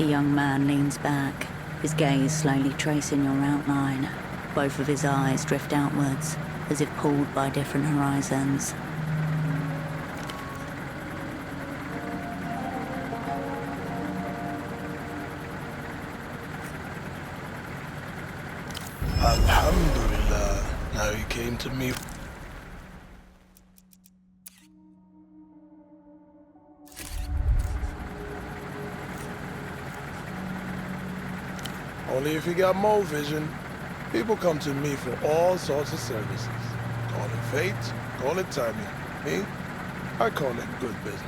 The young man leans back, his gaze slowly tracing your outline. Both of his eyes drift outwards, as if pulled by different horizons. Alhamdulillah, now he came to me. Only if you got more vision. People come to me for all sorts of services. Call it fate, call it timing. Me, I call it good business.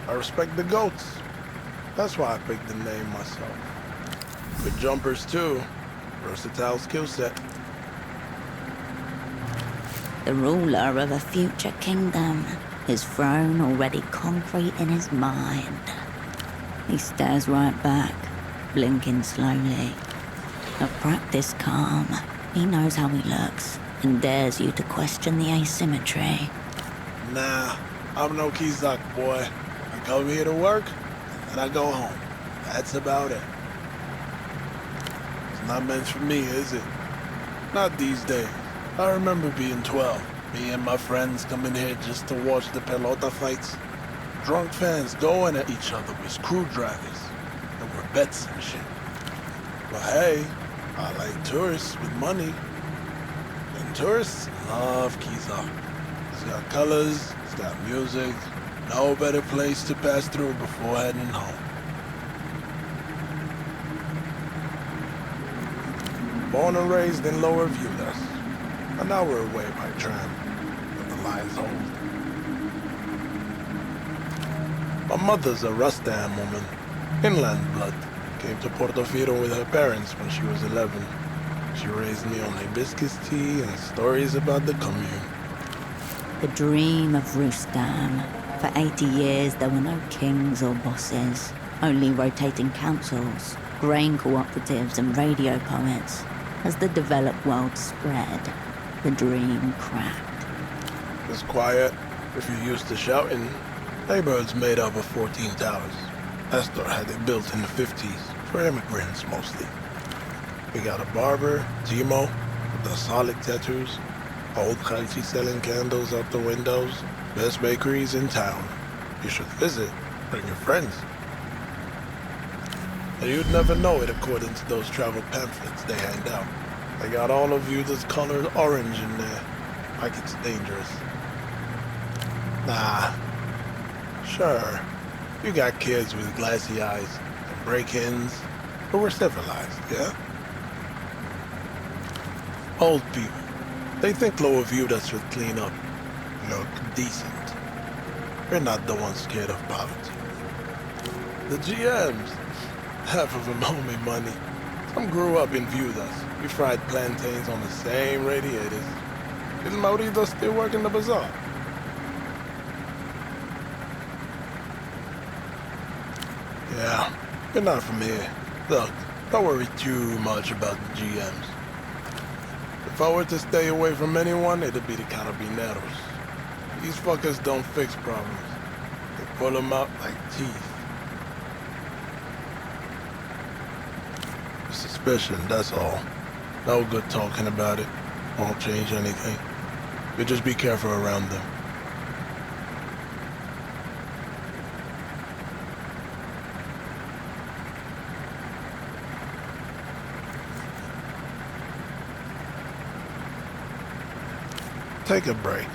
I respect the goats. That's why I picked the name myself. Good jumpers too. Versatile skill set. The ruler of a future kingdom, his throne already concrete in his mind. He stares right back, blinking slowly. A practiced calm. He knows how he looks and dares you to question the asymmetry. Nah, I'm no Kizak boy. I come here to work, and I go home. That's about it. It's not meant for me, is it? Not these days. I remember being 12. Me and my friends coming here just to watch the pelota fights. Drunk fans going at each other with screwdrivers. There were bets and shit. But hey, I like tourists with money. And tourists love Kizak. It's got colors, it's got music. No better place to pass through before heading home. Born and raised in Lower Viewless. An hour away by tram from the Lion's Hold. My mother's a Rustam woman. Inland blood. Came to Portofino with her parents when she was 11. She raised me on hibiscus tea and stories about the commune. The dream of Rustam. For 80 years, there were no kings or bosses, only rotating councils, grain cooperatives, and radio poets. As the developed world spread, the dream cracked. It's quiet. If you're used to shouting, neighborhood's made up of 14 towers. Astor had it built in the 50s, for immigrants mostly. We got a barber, Timo, with the solid tattoos, old Khalfi selling candles out the windows, best bakeries in town. You should visit. Bring your friends. And you'd never know it according to those travel pamphlets they hand out. They got all of you that's colored orange in there. Like it's dangerous. Nah. Sure. You got kids with glassy eyes and break-ins, but we're civilized, yeah? Old people. They think Lower Viewless should clean up. Look decent. We're not the ones scared of poverty. The GMs, half of them owe me money. Some grew up in Viewless. We fried plantains on the same radiators. Is Maurito still working the bazaar? Yeah, you're not from here. Look, don't worry too much about the GMs. If I were to stay away from anyone, it'd be the Carabineros. These fuckers don't fix problems. They pull them out like teeth. Suspicion, that's all. No good talking about it. Won't change anything. You just be careful around them. Take a break.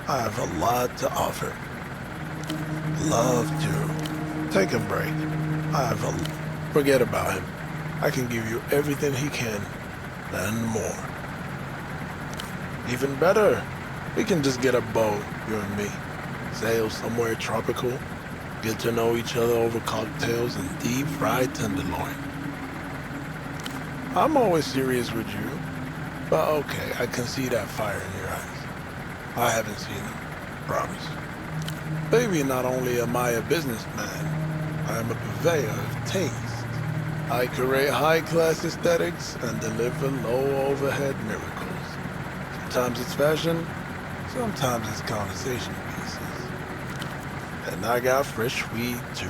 I have a lot to offer. Love to. Take a break. Forget about him. I can give you everything he can, and more. Even better, we can just get a boat, you and me. Sail somewhere tropical, get to know each other over cocktails and deep-fried tenderloin. I'm always serious with you, but okay, I can see that fire in your eyes. I haven't seen them, promise. Baby, not only am I a businessman, I am a purveyor of taste. I curate high-class aesthetics and deliver low-overhead miracles. Sometimes it's fashion, sometimes it's conversation pieces. And I got fresh weed, too.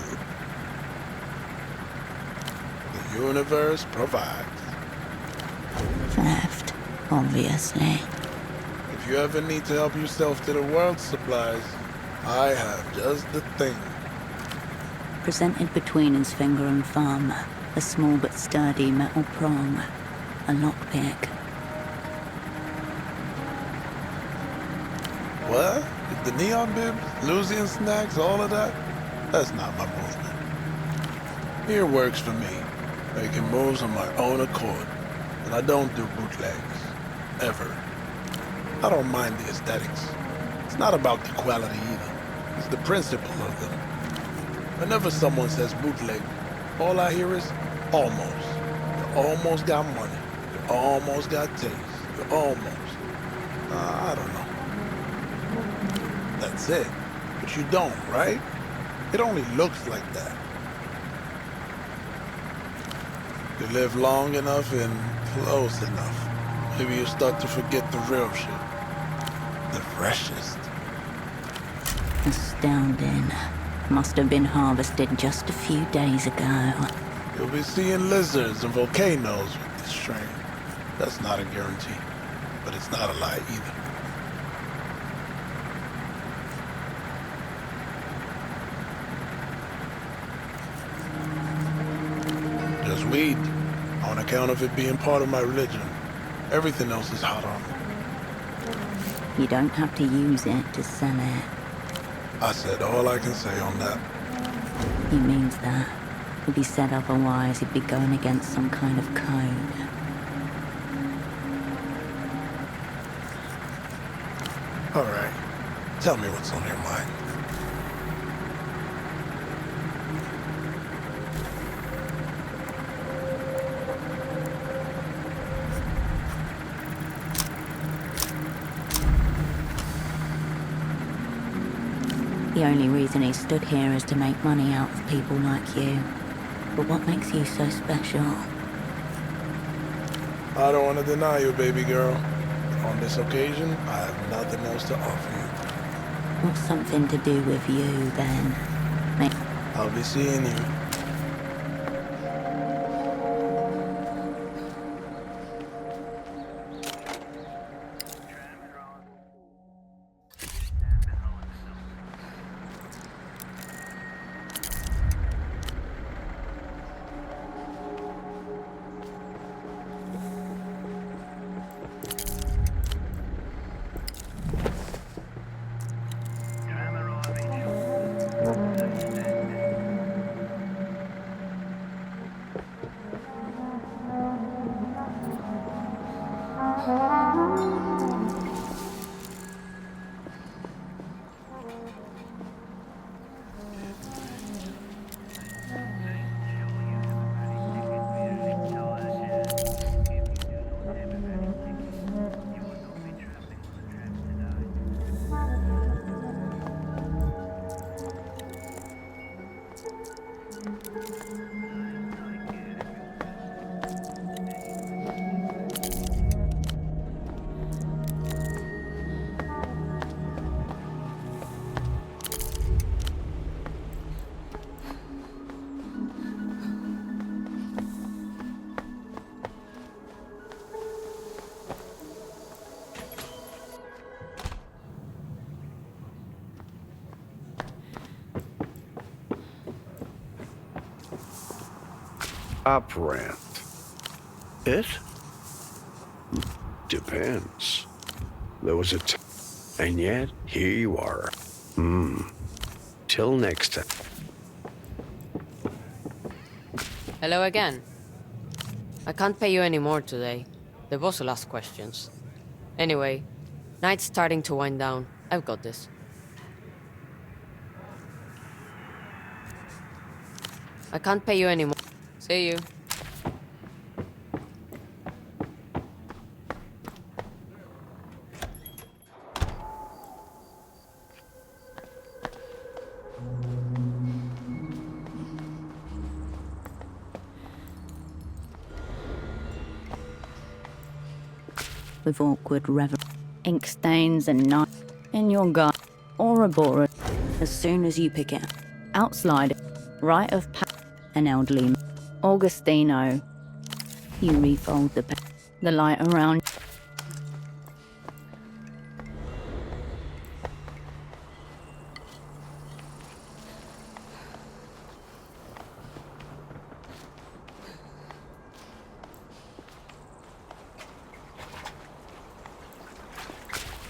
The universe provides. Theft, obviously. If you ever need to help yourself to the world's supplies, I have just the thing. Presented between his finger and thumb, a small but sturdy metal prong, a lockpick. What? With the neon bibs, Lucian snacks, all of that? That's not my movement. Here works for me, making moves on my own accord. And I don't do bootlegs. Ever. I don't mind the aesthetics. It's not about the quality either. It's the principle of them. Whenever someone says bootleg, all I hear is almost. You almost got money. You almost got taste. You almost. I don't know. That's it. But you don't, right? It only looks like that. You live long enough and close enough. Maybe you start to forget the real shit. The freshest. Astounding. Must have been harvested just a few days ago. You'll be seeing lizards and volcanoes with this strain. That's not a guarantee, but it's not a lie either. Just weed, on account of it being part of my religion. Everything else is hot on. You don't have to use it to sell it. I said all I can say on that. He means that. If he said otherwise, he'd be going against some kind of code. All right. Tell me what's on your mind. The only reason he stood here is to make money out of people like you. But what makes you so special? I don't want to deny you, baby girl. But on this occasion, I have nothing else to offer you. What's something to do with you, then? I'll be seeing you. Operant. It? Depends. There was a and yet, here you are. Till next time. Hello again. I can't pay you any more today. The boss will ask questions. Anyway, night's starting to wind down. I've got this. I can't pay you anymore. See you. with awkward revel, ink stains and night in your gut, Ouroboros. As soon as you pick it up, outslide it, right of an elderly Augustino. You refold the light around.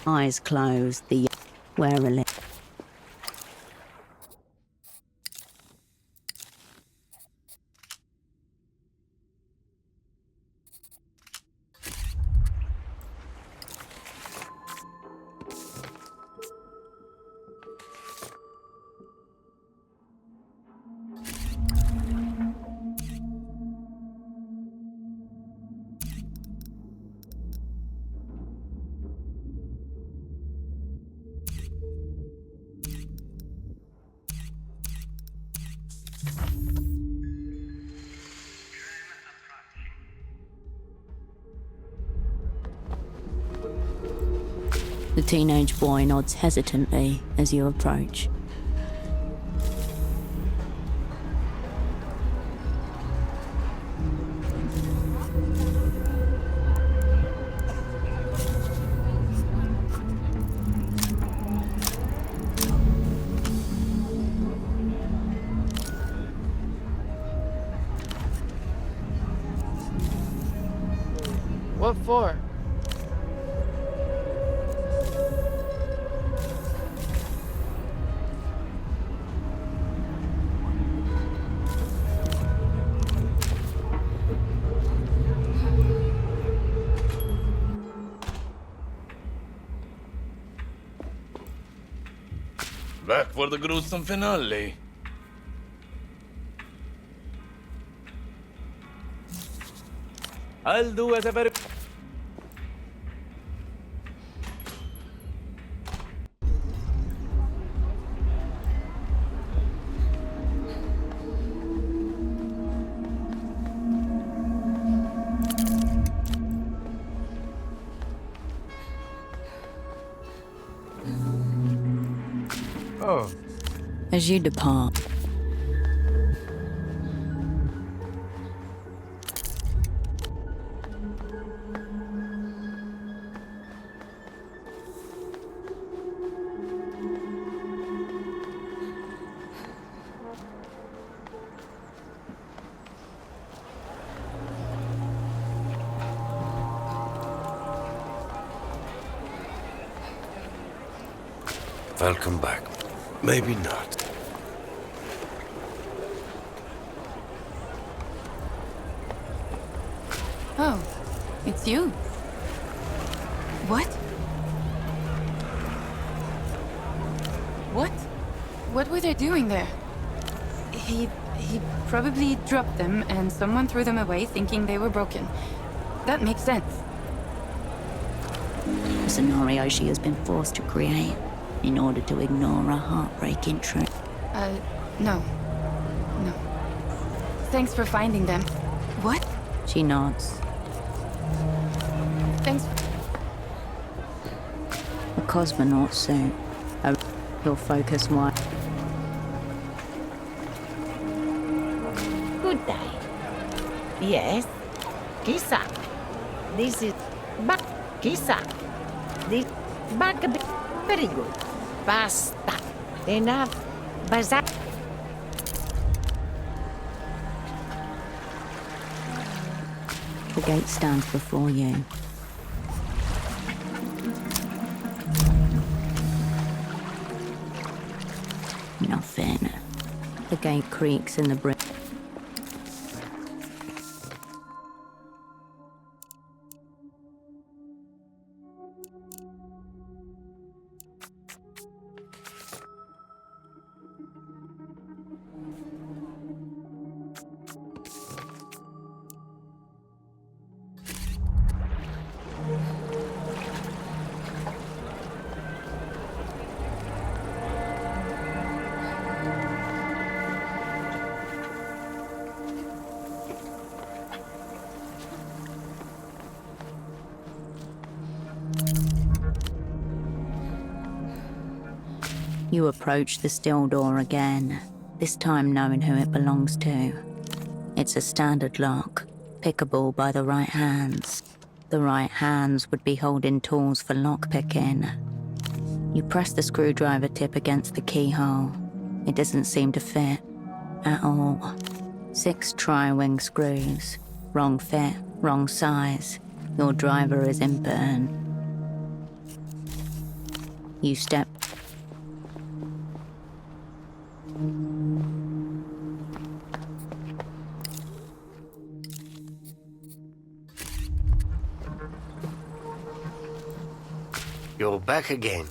Eyes closed, the warily. The teenage boy nods hesitantly as you approach. What for? Back for the gruesome finale. I'll do as ever. Oh. As you depart, Welcome back. Maybe not. Oh, it's you. What? What? What were they doing there? He probably dropped them and someone threw them away thinking they were broken. That makes sense. a scenario she has been forced to create in order to ignore a heartbreaking truth. No. No. Thanks for finding them. What? She nods. Thanks. A cosmonaut suit. Your focus wide. Good day. Yes. Kisa. This is Kisa. This very good. Basta. Enough. Baza. The gate stands before you. Nothing. The gate creaks in the brick. You approach the steel door again, this time knowing who it belongs to. It's a standard lock, pickable by the right hands. The right hands would be holding tools for lockpicking. You press the screwdriver tip against the keyhole. It doesn't seem to fit at all. 6 tri-wing screws. Wrong fit, wrong size. Your driver is impotent. You step. You're back again.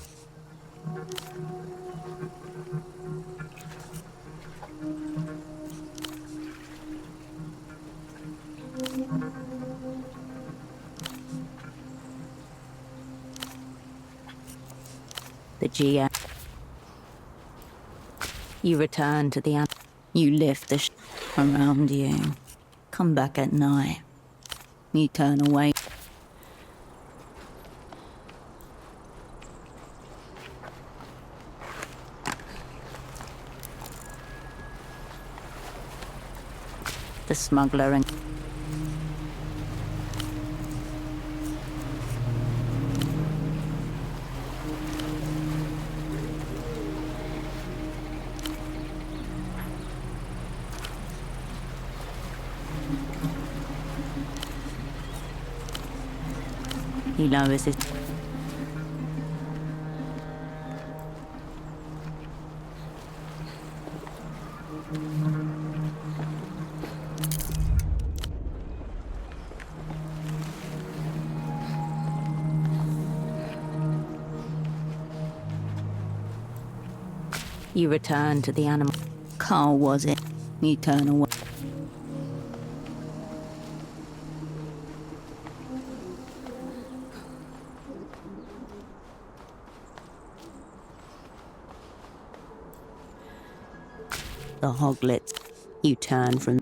The GM. You return to the You lift the around you. Come back at night. You turn away. The smuggler and he lowers his. You return to the animal. Carl, was it? You turn away. The hoglets. You turn from.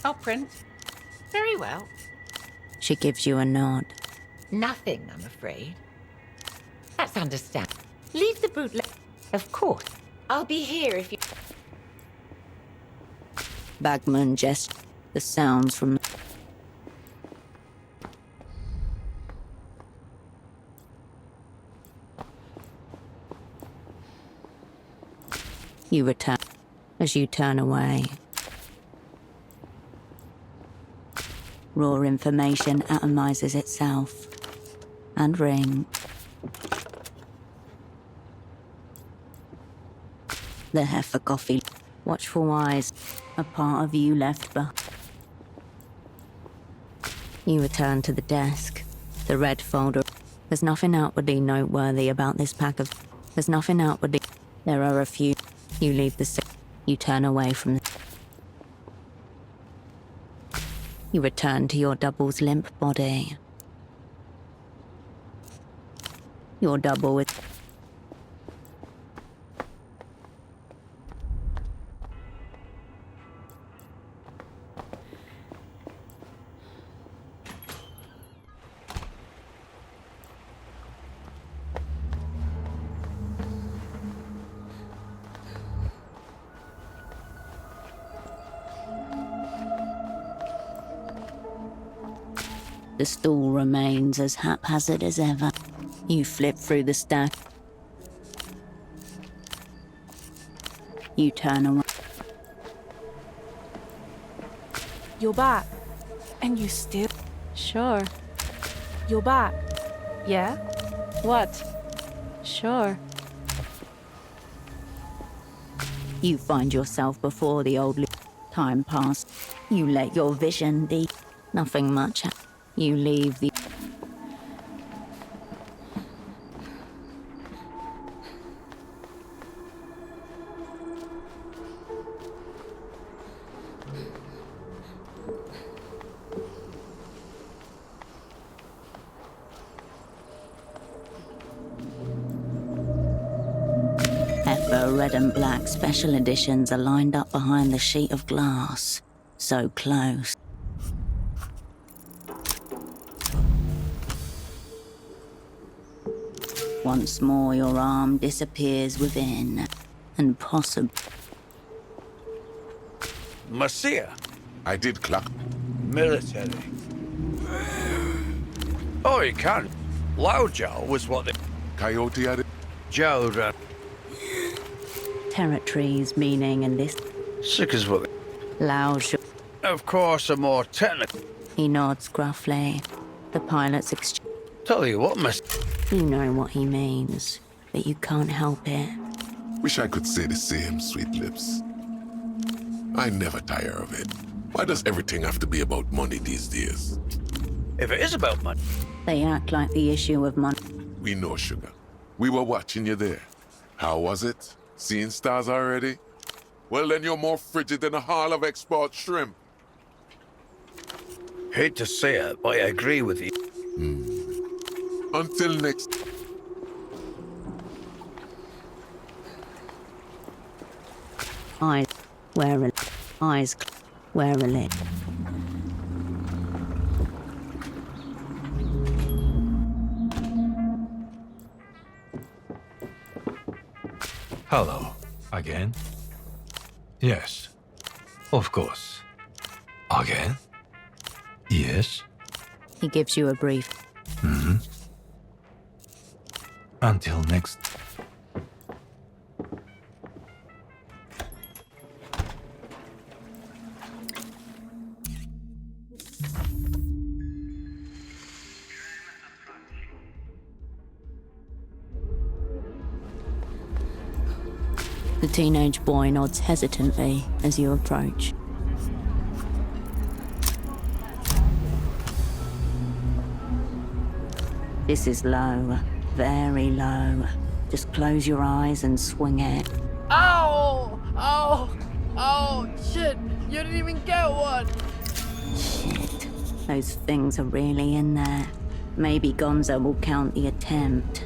Operant. Very well. She gives you a nod. Nothing, I'm afraid. That's understandable. Leave the bootleg. Of course. I'll be here if you... Bagman gestures. The sounds from. You return. As you turn away. Raw information atomizes itself. And ring. The heifer coffee. Watchful eyes. A part of you left behind. You return to the desk. The red folder. There's nothing outwardly noteworthy about this pack of. There's nothing outwardly. There are a few. You leave the. You turn away from the. You return to your double's limp body. Your double with. The stool remains as haphazard as ever. You flip through the stack. You turn away. You're back. And you still... Sure. You're back. Yeah? What? Sure. You find yourself before the old time passed. You let your vision be. Nothing much. You leave the. The red and black special editions are lined up behind the sheet of glass. So close. Once more, your arm disappears within, and possibly... Marcia. I did clock. Military. Oh, you can't. Loudjaw was what the... Coyote had it. Joe ran. Territories, meaning, and this... Sick as what the... Loud. Of course, a more technical... He nods gruffly. The pilot's exchange... Tell you what, miss... You know what he means, but you can't help it. Wish I could say the same, sweet lips. I never tire of it. Why does everything have to be about money these days? If it is about money... They act like the issue of money... We know, sugar. We were watching you there. How was it? Seeing stars already? Well, then you're more frigid than a haul of export shrimp. Hate to say it, but I agree with you. Until next... Eyes wear a lid. Hello. Again? Yes. Of course. Again? Yes. He gives you a brief. Until next... The teenage boy nods hesitantly as you approach. This is low, very low. Just close your eyes and swing it. Ow! Ow! Oh, shit! You didn't even get one! Shit. Those things are really in there. Maybe Gonzo will count the attempt.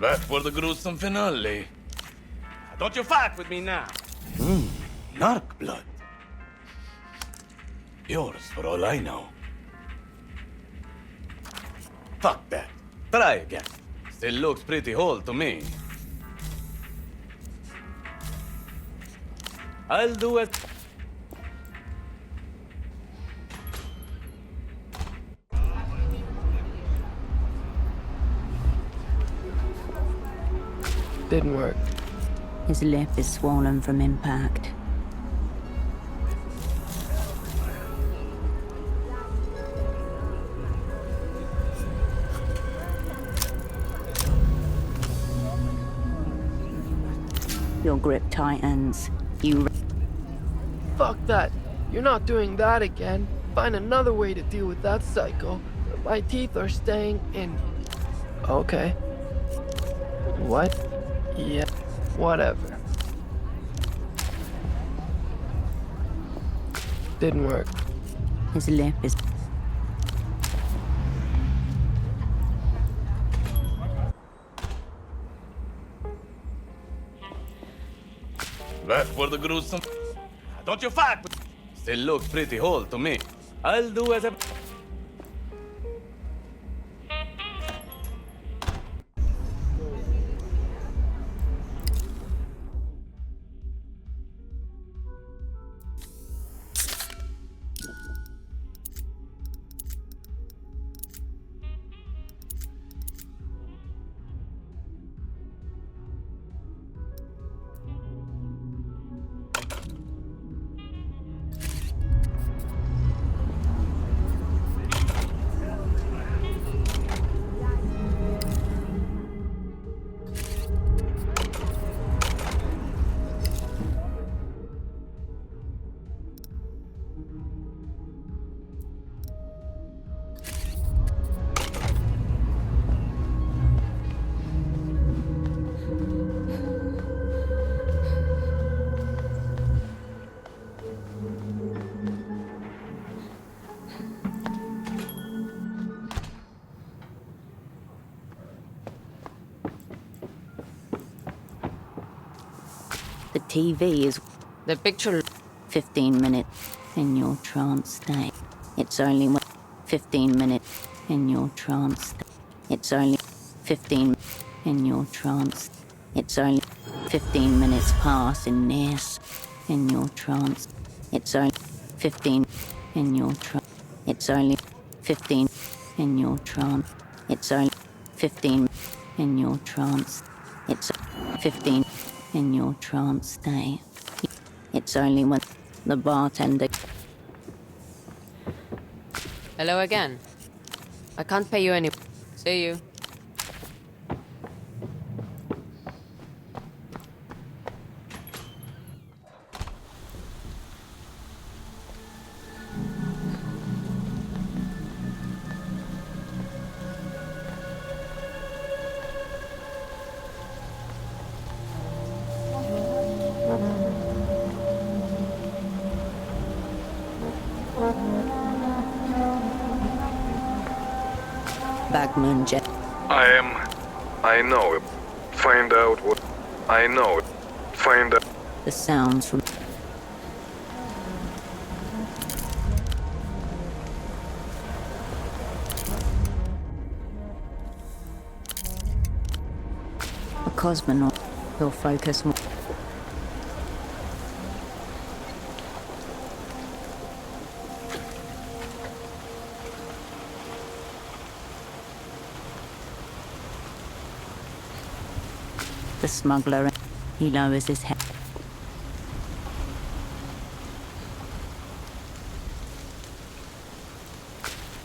Back for the gruesome finale. Don't you fight with me now. Narc blood. Yours for all I know. Fuck that. Try again. Still looks pretty whole to me. I'll do it. Didn't work. His lip is swollen from impact. Your grip tightens. You... Fuck that. You're not doing that again. Find another way to deal with that psycho. My teeth are staying in. Okay. What? Yeah. Whatever. Didn't work. His lip is... Back for the gruesome. Don't you fight with... Still looks pretty whole to me. I'll do as a... TV is The picture. 15 minutes in your trance state. It's only 15 minutes in your trance. It's only 15 in your trance. It's only 15 minutes past in this in your trance. It's only 15 in your trance. It's only 15 in your trance. It's only 15 in your trance. It's 15 in your trance state. It's only when the bartender. Hello again. I can't pay you any. See you. Bagman Jet. I know it. Find out what. I know it. Find out. The sounds from. A cosmonaut will focus more. The smuggler, he lowers his head.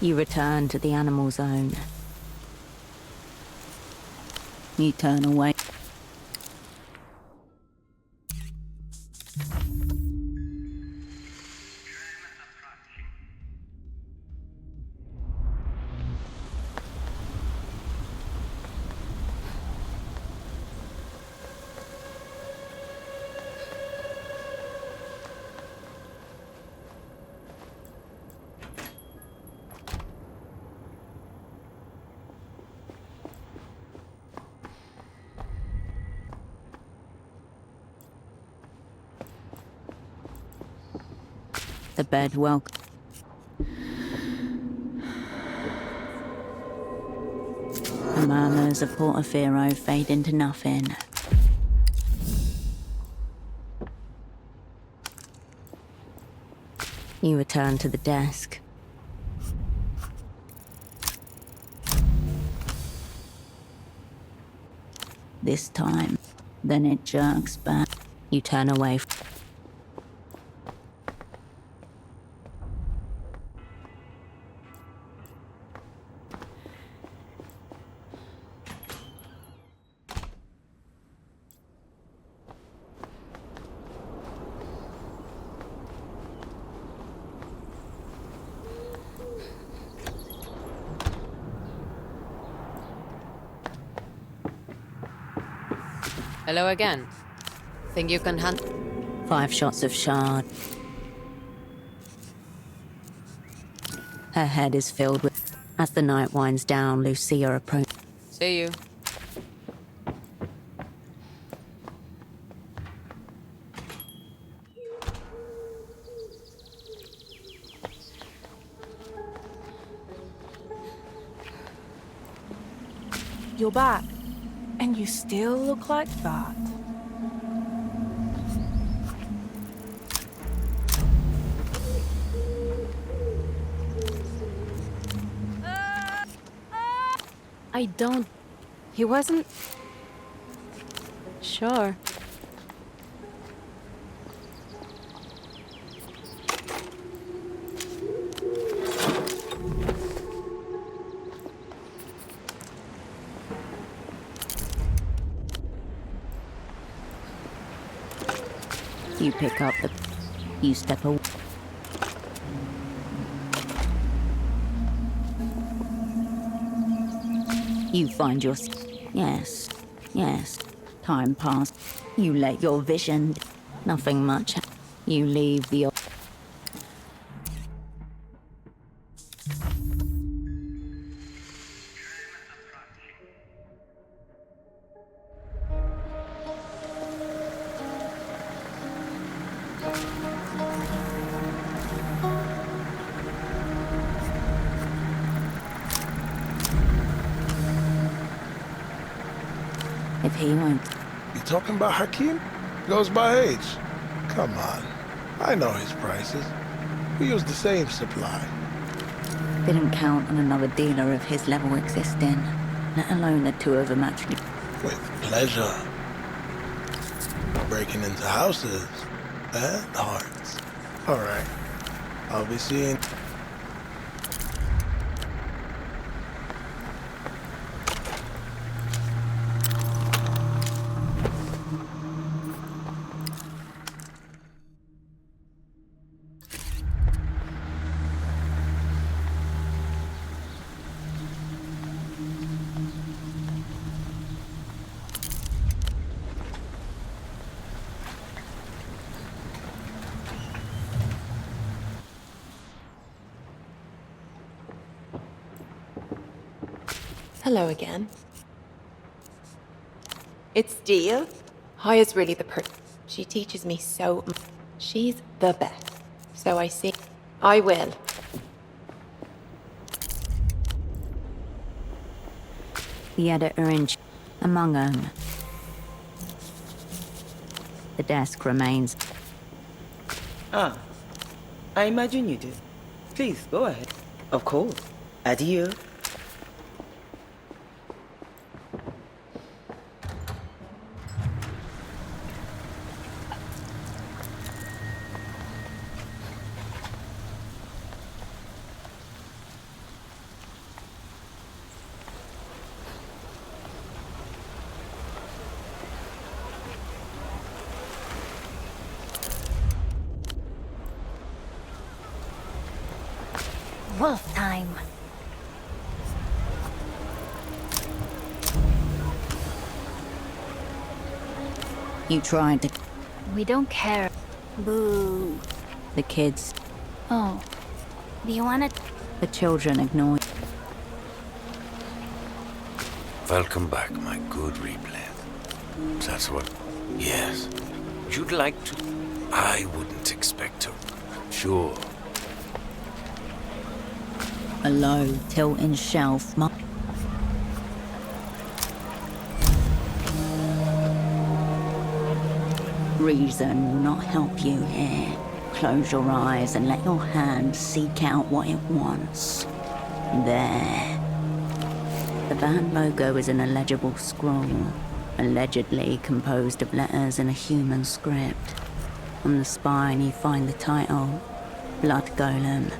You return to the animal zone. You turn away. The bed welcome. The murmurs of Portofino fade into nothing. You return to the desk. This time, then it jerks back. You turn away. Hello again. Think you can hunt? 5 shots of shard. Her head is filled with. As the night winds down, Lucia approaches. See you. You're back. And you still look like that. I don't... He wasn't... Sure. You pick up the... You step away. You find your... Yes, yes. Time passed. You let your vision... Nothing much. You leave the... If he won't. You talking about Hakim? Goes by age. Come on. I know his prices. We use the same supply. Didn't count on another dealer of his level existing, let alone the two of them actually. With pleasure. Breaking into houses and hearts. All right. I'll be seeing... Hello again. It's Deal. Haya's really the person. She teaches me so much. She's the best. So I see. I will. The editor in among them. The desk remains. Ah, I imagine you do. Please, go ahead. Of course. Adieu. Wolf time. You tried to... We don't care. Boo. The kids. Oh. Do you wanna... The children ignored. Welcome back, my good replay. That's what... Yes. You'd like to... I wouldn't expect to. Sure. A low, tilting shelf. Reason will not help you here. Close your eyes and let your hand seek out what it wants. There. The band logo is an illegible scroll, allegedly composed of letters in a human script. On the spine you find the title, Blood Golem.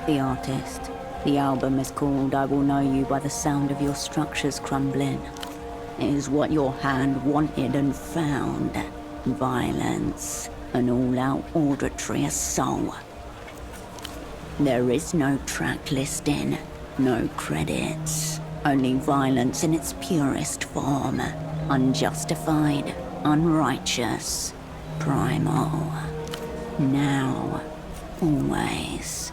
The artist. The album is called I Will Know You by the Sound of Your Structures Crumbling. It is what your hand wanted and found. Violence. An all-out auditory assault. There is no track listing, no credits. Only violence in its purest form. Unjustified, unrighteous, primal. Now, always.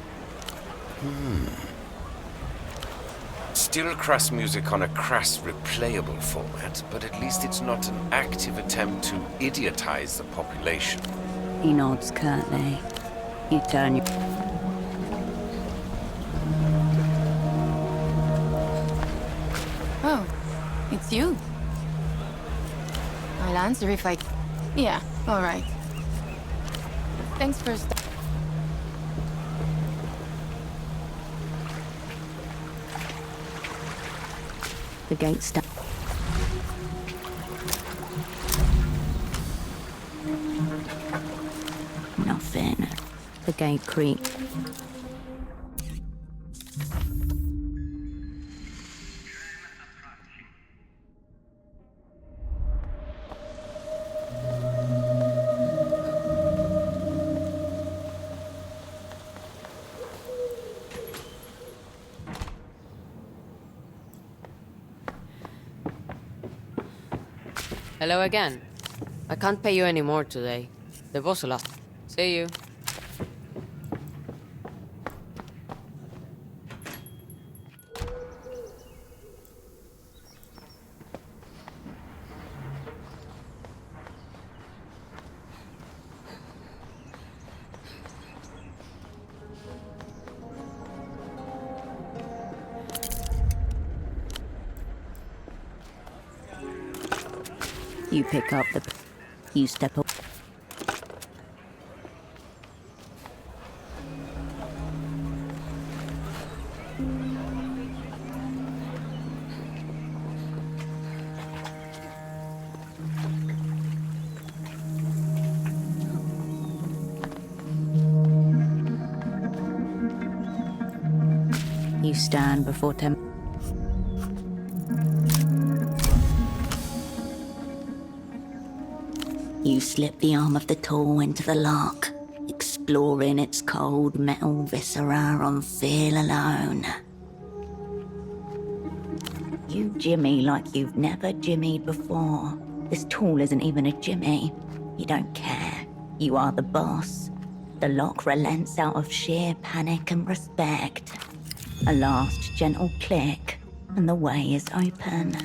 Still crass music on a crass, replayable format, but at least it's not an active attempt to idiotize the population. He nods curtly. You turn your... Oh, it's you. I'll answer if I... Yeah, all right. Thanks for... The gate stuck. Nothing. The gate creaked. Hello again. I can't pay you any more today. The boss will ask. See you. You pick up the... You step up. You stand before You slip the arm of the tool into the lock, exploring its cold metal viscera on feel alone. You jimmy like you've never jimmied before. This tool isn't even a jimmy. You don't care. You are the boss. The lock relents out of sheer panic and respect. A last gentle click, and the way is open.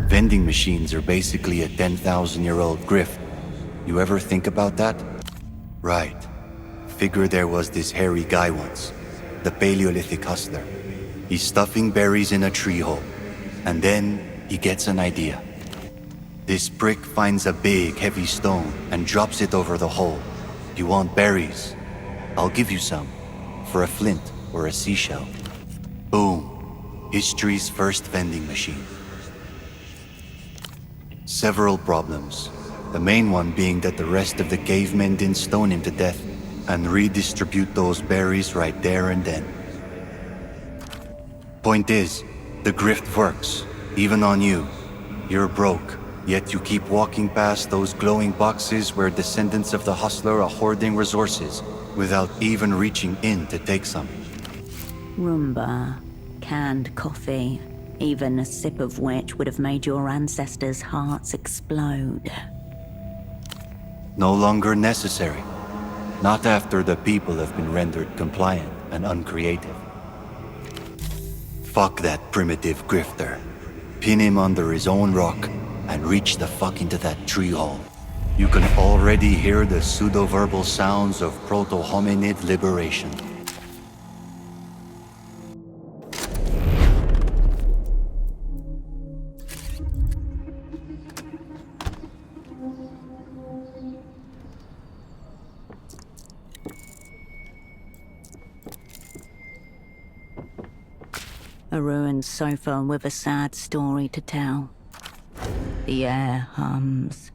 Vending machines are basically a 10,000-year-old grift. You ever think about that? Right. Figure there was this hairy guy once, the Paleolithic hustler. He's stuffing berries in a tree hole, and then he gets an idea. This prick finds a big, heavy stone and drops it over the hole. You want berries? I'll give you some, for a flint or a seashell. Boom. History's first vending machine. Several problems. The main one being that the rest of the cavemen didn't stone him to death and redistribute those berries right there and then. Point is, the grift works, even on you. You're broke, yet you keep walking past those glowing boxes where descendants of the hustler are hoarding resources without even reaching in to take some. Rumba, canned coffee, even a sip of which would have made your ancestors' hearts explode. No longer necessary. Not after the people have been rendered compliant and uncreative. Fuck that primitive grifter. Pin him under his own rock and reach the fuck into that tree hole. You can already hear the pseudo-verbal sounds of proto-hominid liberation. A ruined sofa with a sad story to tell. The air hums.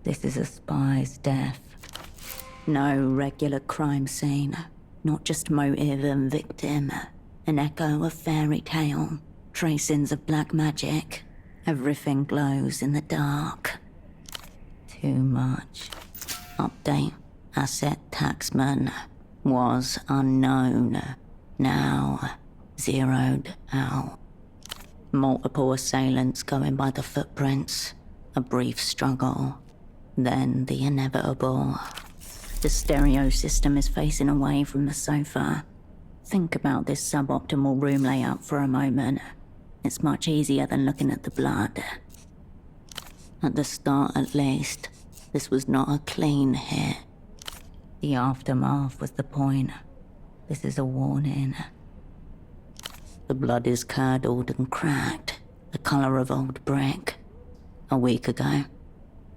This is a spy's death. No regular crime scene, not just motive and victim. An echo of fairy tale, tracings of black magic. Everything glows in the dark. Too much. Update. Asset taxman. Was unknown. Now zeroed out. Multiple assailants going by the footprints. A brief struggle. Then the inevitable. The stereo system is facing away from the sofa. Think about this suboptimal room layout for a moment. It's much easier than looking at the blood. At the start, at least, this was not a clean hit. The aftermath was the point. This is a warning. The blood is curdled and cracked, the color of old brick. A week ago,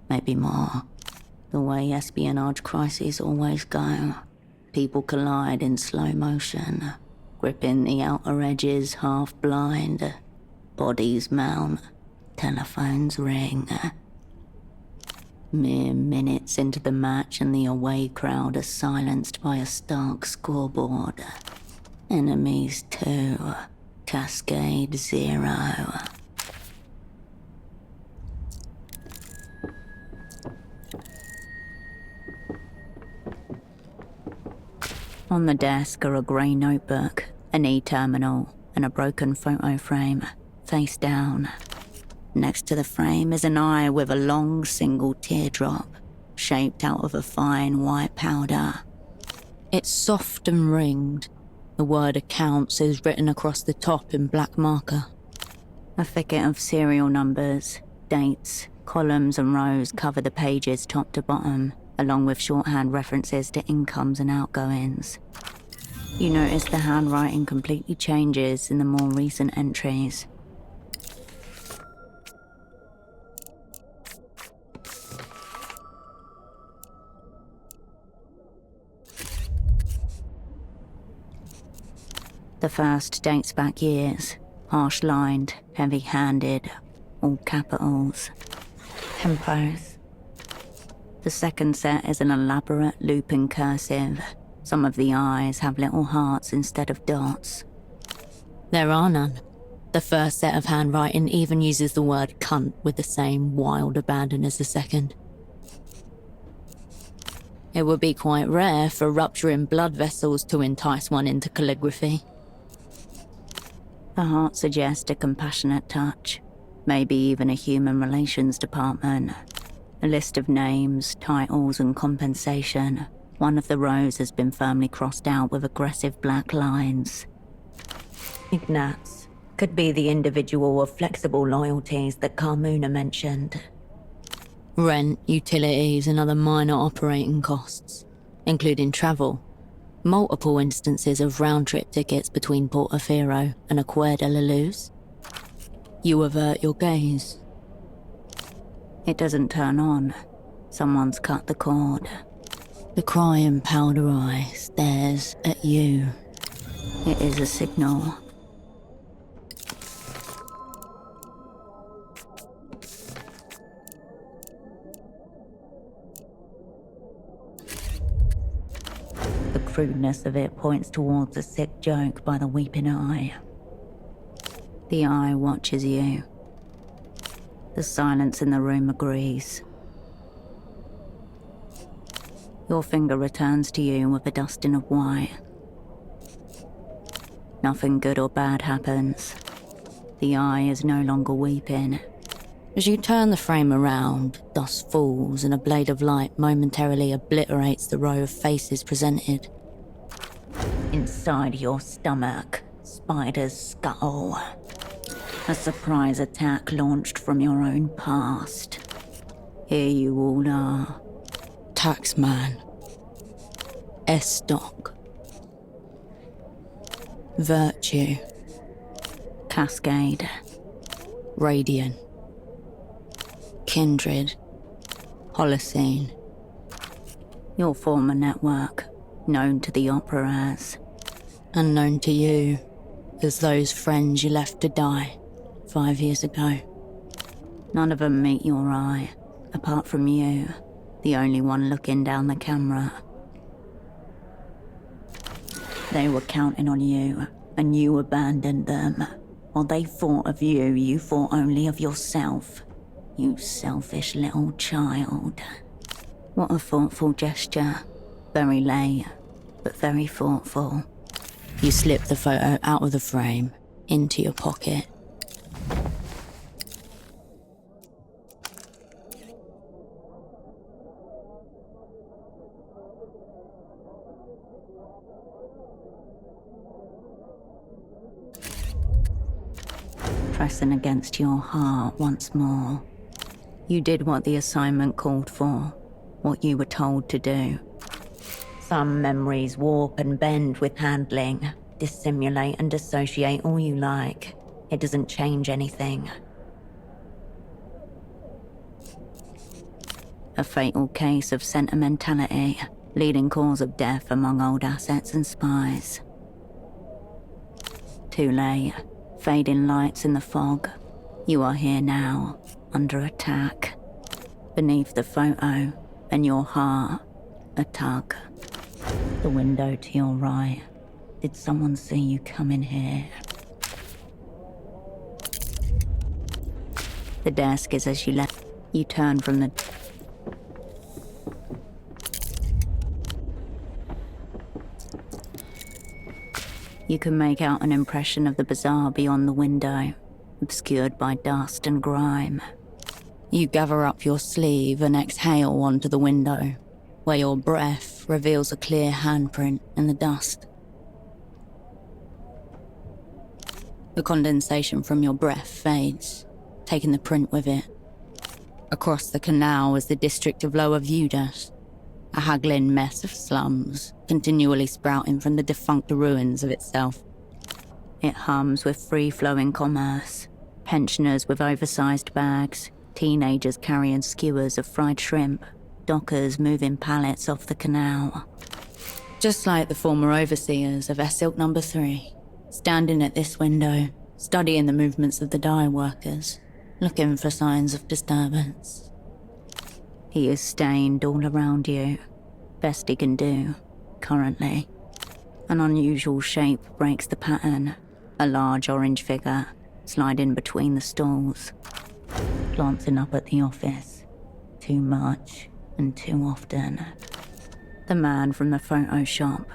maybe more. The way espionage crises always go. People collide in slow motion, gripping the outer edges half blind. Bodies mount, telephones ring. Mere minutes into the match and the away crowd are silenced by a stark scoreboard. Enemies 2, Cascade 0. On the desk are a grey notebook, an e-terminal, and a broken photo frame, face down. Next to the frame is an eye with a long single teardrop, shaped out of a fine white powder. It's soft and ringed. The word accounts is written across the top in black marker. A thicket of serial numbers, dates, columns and rows cover the pages top to bottom, along with shorthand references to incomes and outgoings. You notice the handwriting completely changes in the more recent entries. The first dates back years, harsh-lined, heavy-handed, all capitals. Tempos. The second set is an elaborate looping cursive. Some of the eyes have little hearts instead of dots. There are none. The first set of handwriting even uses the word cunt with the same wild abandon as the second. It would be quite rare for rupturing blood vessels to entice one into calligraphy. The heart suggests a compassionate touch, maybe even a human relations department. A list of names, titles, and compensation. One of the rows has been firmly crossed out with aggressive black lines. Ignatz could be the individual of flexible loyalties that Carmuna mentioned. Rent, utilities, and other minor operating costs, including travel. Multiple instances of round-trip tickets between Portofino and Acquair de la Luz. You avert your gaze. It doesn't turn on. Someone's cut the cord. The crying powder eye stares at you. It is a signal. The crudeness of it points towards a sick joke by the weeping eye. The eye watches you. The silence in the room agrees. Your finger returns to you with a dusting of white. Nothing good or bad happens. The eye is no longer weeping. As you turn the frame around, dust falls and a blade of light momentarily obliterates the row of faces presented. Inside your stomach, Spider's skull. A surprise attack launched from your own past. Here you all are. Taxman. Estoc. Virtue. Cascade. Radiant. Kindred. Holocene. Your former network, known to the operas. Unknown to you, as those friends you left to die 5 years ago. None of them meet your eye, apart from you, the only one looking down the camera. They were counting on you, and you abandoned them. While they thought of you, you thought only of yourself. You selfish little child. What a thoughtful gesture. Very late, but very thoughtful. You slip the photo out of the frame, into your pocket. Pressing against your heart once more. You did what the assignment called for, what you were told to do. Some memories warp and bend with handling, dissimulate and dissociate all you like. It doesn't change anything. A fatal case of sentimentality, leading cause of death among old assets and spies. Too late. Fading lights in the fog. You are here now, under attack. Beneath the photo, and your heart, a tug. The window to your right. Did someone see you come in here? The desk is as you left. You turn from the... You can make out an impression of the bazaar beyond the window, obscured by dust and grime. You gather up your sleeve and exhale onto the window, where your breath reveals a clear handprint in the dust. The condensation from your breath fades, taking the print with it. Across the canal is the district of Lower Vudas, a haggling mess of slums, continually sprouting from the defunct ruins of itself. It hums with free-flowing commerce, pensioners with oversized bags, teenagers carrying skewers of fried shrimp, dockers moving pallets off the canal. Just like the former overseers of Silk Number 3, standing at this window, studying the movements of the dye workers, looking for signs of disturbance. He is stained all around you, best he can do, currently. An unusual shape breaks the pattern, a large orange figure sliding between the stalls, glancing up at the office, too much and too often. The man from the photo shop,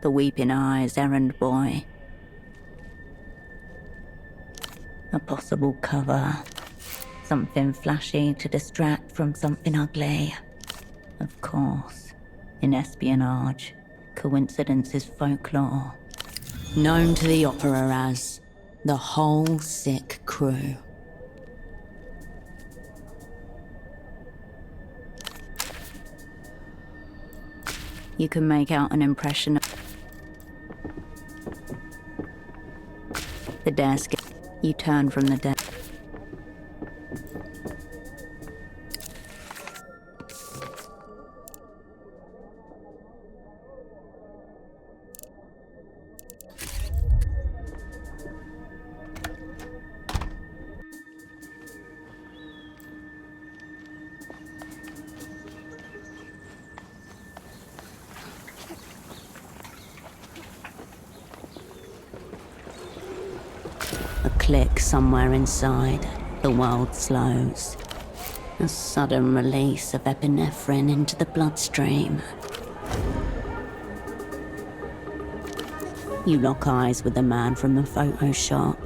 the weeping eyes errand boy. A possible cover, something flashy to distract from something ugly. Of course, in espionage, coincidence is folklore. Known to the opera as the Whole Sick Crew. You can make out an impression of the desk. You turn from the desk. Click somewhere inside, the world slows. A sudden release of epinephrine into the bloodstream. You lock eyes with the man from the photo shop.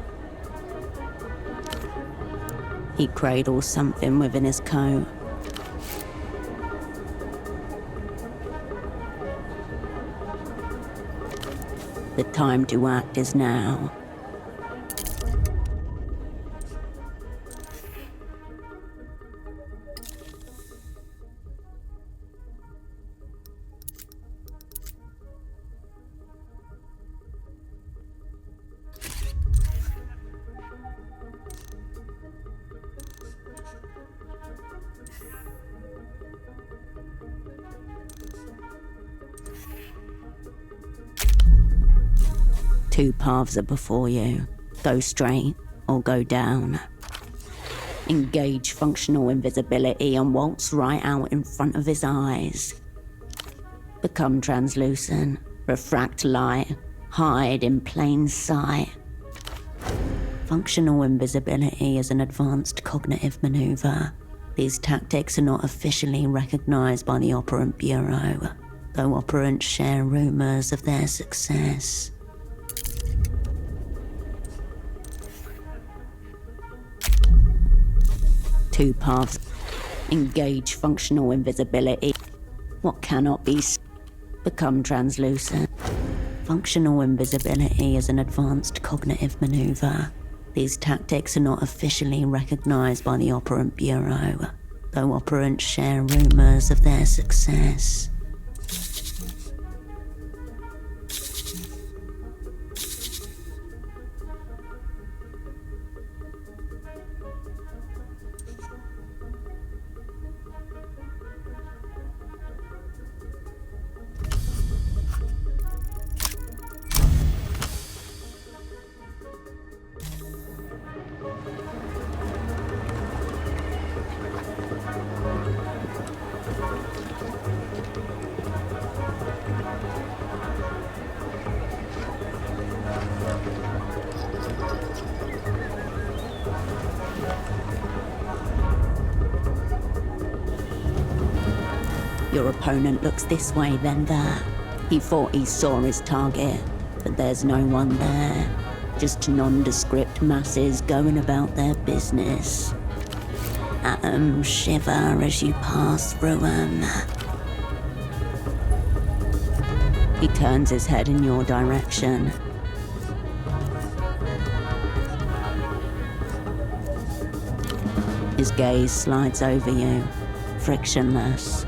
He cradles something within his coat. The time to act is now. Two paths are before you. Go straight or go down. Engage functional invisibility and waltz right out in front of his eyes. Become translucent, refract light, hide in plain sight. Functional invisibility is an advanced cognitive maneuver. These tactics are not officially recognized by the Operant Bureau, though operants share rumors of their success. Two paths. Engage functional invisibility. What cannot be become translucent. Functional invisibility is an advanced cognitive maneuver. These tactics are not officially recognized by the Operant Bureau, though operants share rumors of their success. Your opponent looks this way, then that. He thought he saw his target. But there's no one there. Just nondescript masses going about their business. Atoms shiver as you pass through them. He turns his head in your direction. His gaze slides over you, frictionless.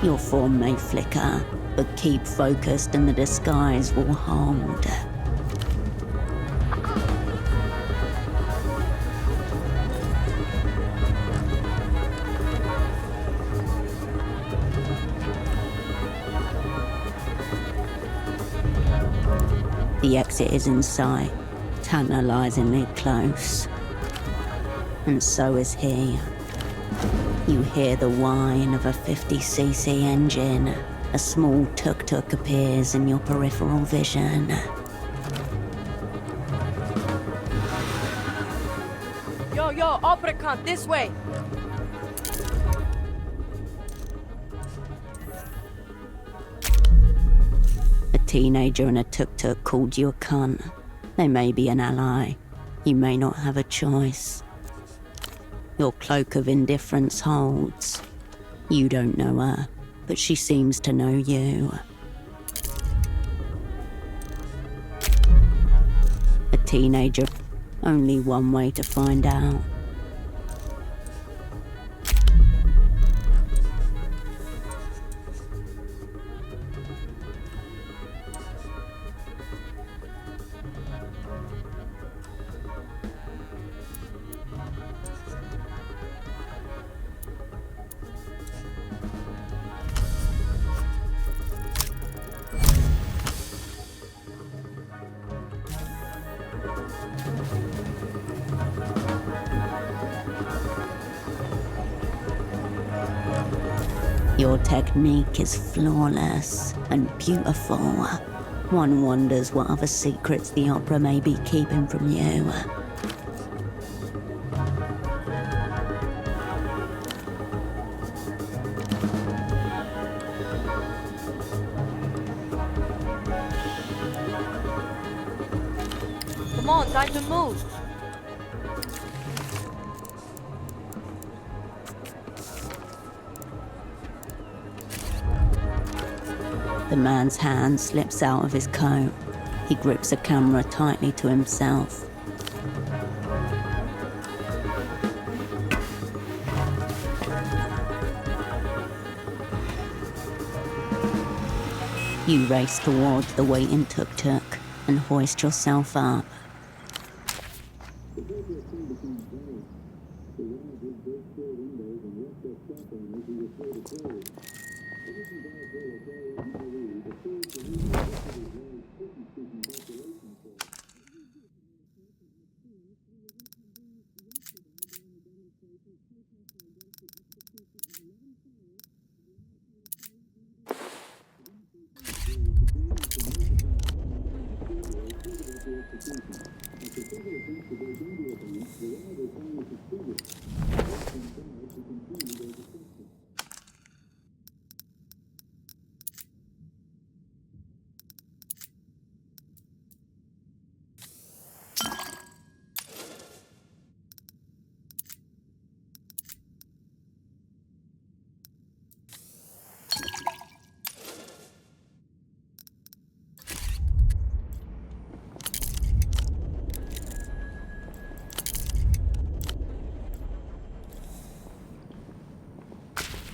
Your form may flicker, but keep focused and the disguise will hold. The exit is in sight, tantalizingly close. And so is he. You hear the whine of a 50cc engine. A small tuk-tuk appears in your peripheral vision. Yo, operant, this way! A teenager in a tuk-tuk called you a cunt. They may be an ally. You may not have a choice. Your cloak of indifference holds. You don't know her, but she seems to know you. A teenager, only one way to find out. Your technique is flawless and beautiful. One wonders what other secrets the opera may be keeping from you. Come on, time to move! The man's hand slips out of his coat. He grips a camera tightly to himself. You race towards the waiting tuk-tuk and hoist yourself up.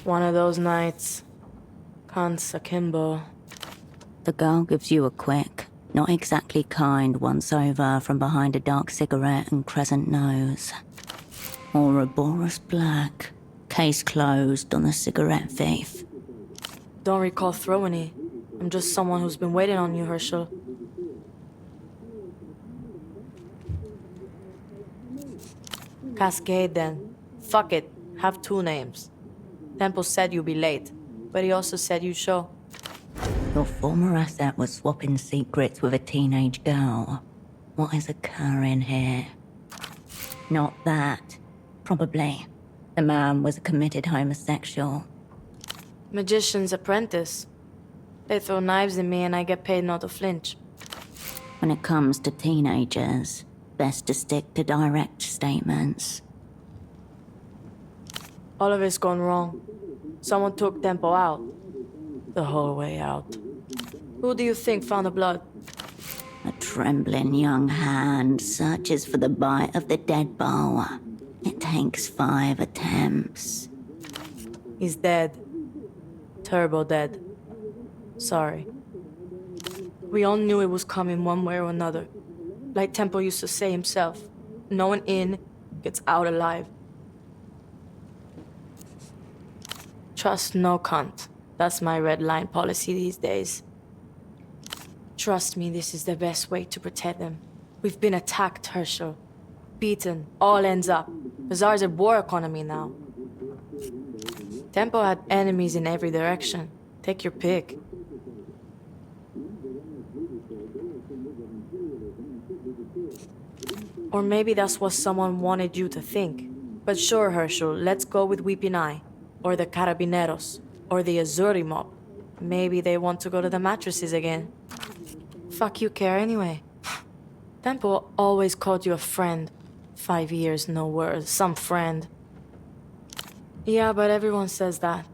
One of those nights. Cont's akimbo. The girl gives you a quick, not exactly kind once-over from behind a dark cigarette and crescent nose. Ouroboros black, case closed on the cigarette thief. Don't recall throwing it. I'm just someone who's been waiting on you, Herschel. Cascade, then. Fuck it. Have two names. Temple said you'd be late, but he also said you'd show. Your former asset was swapping secrets with a teenage girl. What is occurring here? Not that. Probably. The man was a committed homosexual. Magician's apprentice. They throw knives at me and I get paid not to flinch. When it comes to teenagers, best to stick to direct statements. All of it's gone wrong. Someone took Tempo out. The whole way out. Who do you think found the blood? A trembling young hand searches for the bite of the dead bow. It takes 5 attempts. He's dead. Turbo dead. Sorry. We all knew it was coming one way or another. Like Tempo used to say himself, no one in gets out alive. Trust no cont. That's my red line policy these days. Trust me, this is the best way to protect them. We've been attacked, Herschel. Beaten. All ends up. Bazaar's a war economy now. Tempo had enemies in every direction. Take your pick. Or maybe that's what someone wanted you to think. But sure, Herschel, let's go with Weeping Eye. Or the Carabineros. Or the Azzurri mob. Maybe they want to go to the mattresses again. Fuck you care anyway. Tempo always called you a friend. 5 years, no word, some friend. Yeah, but everyone says that.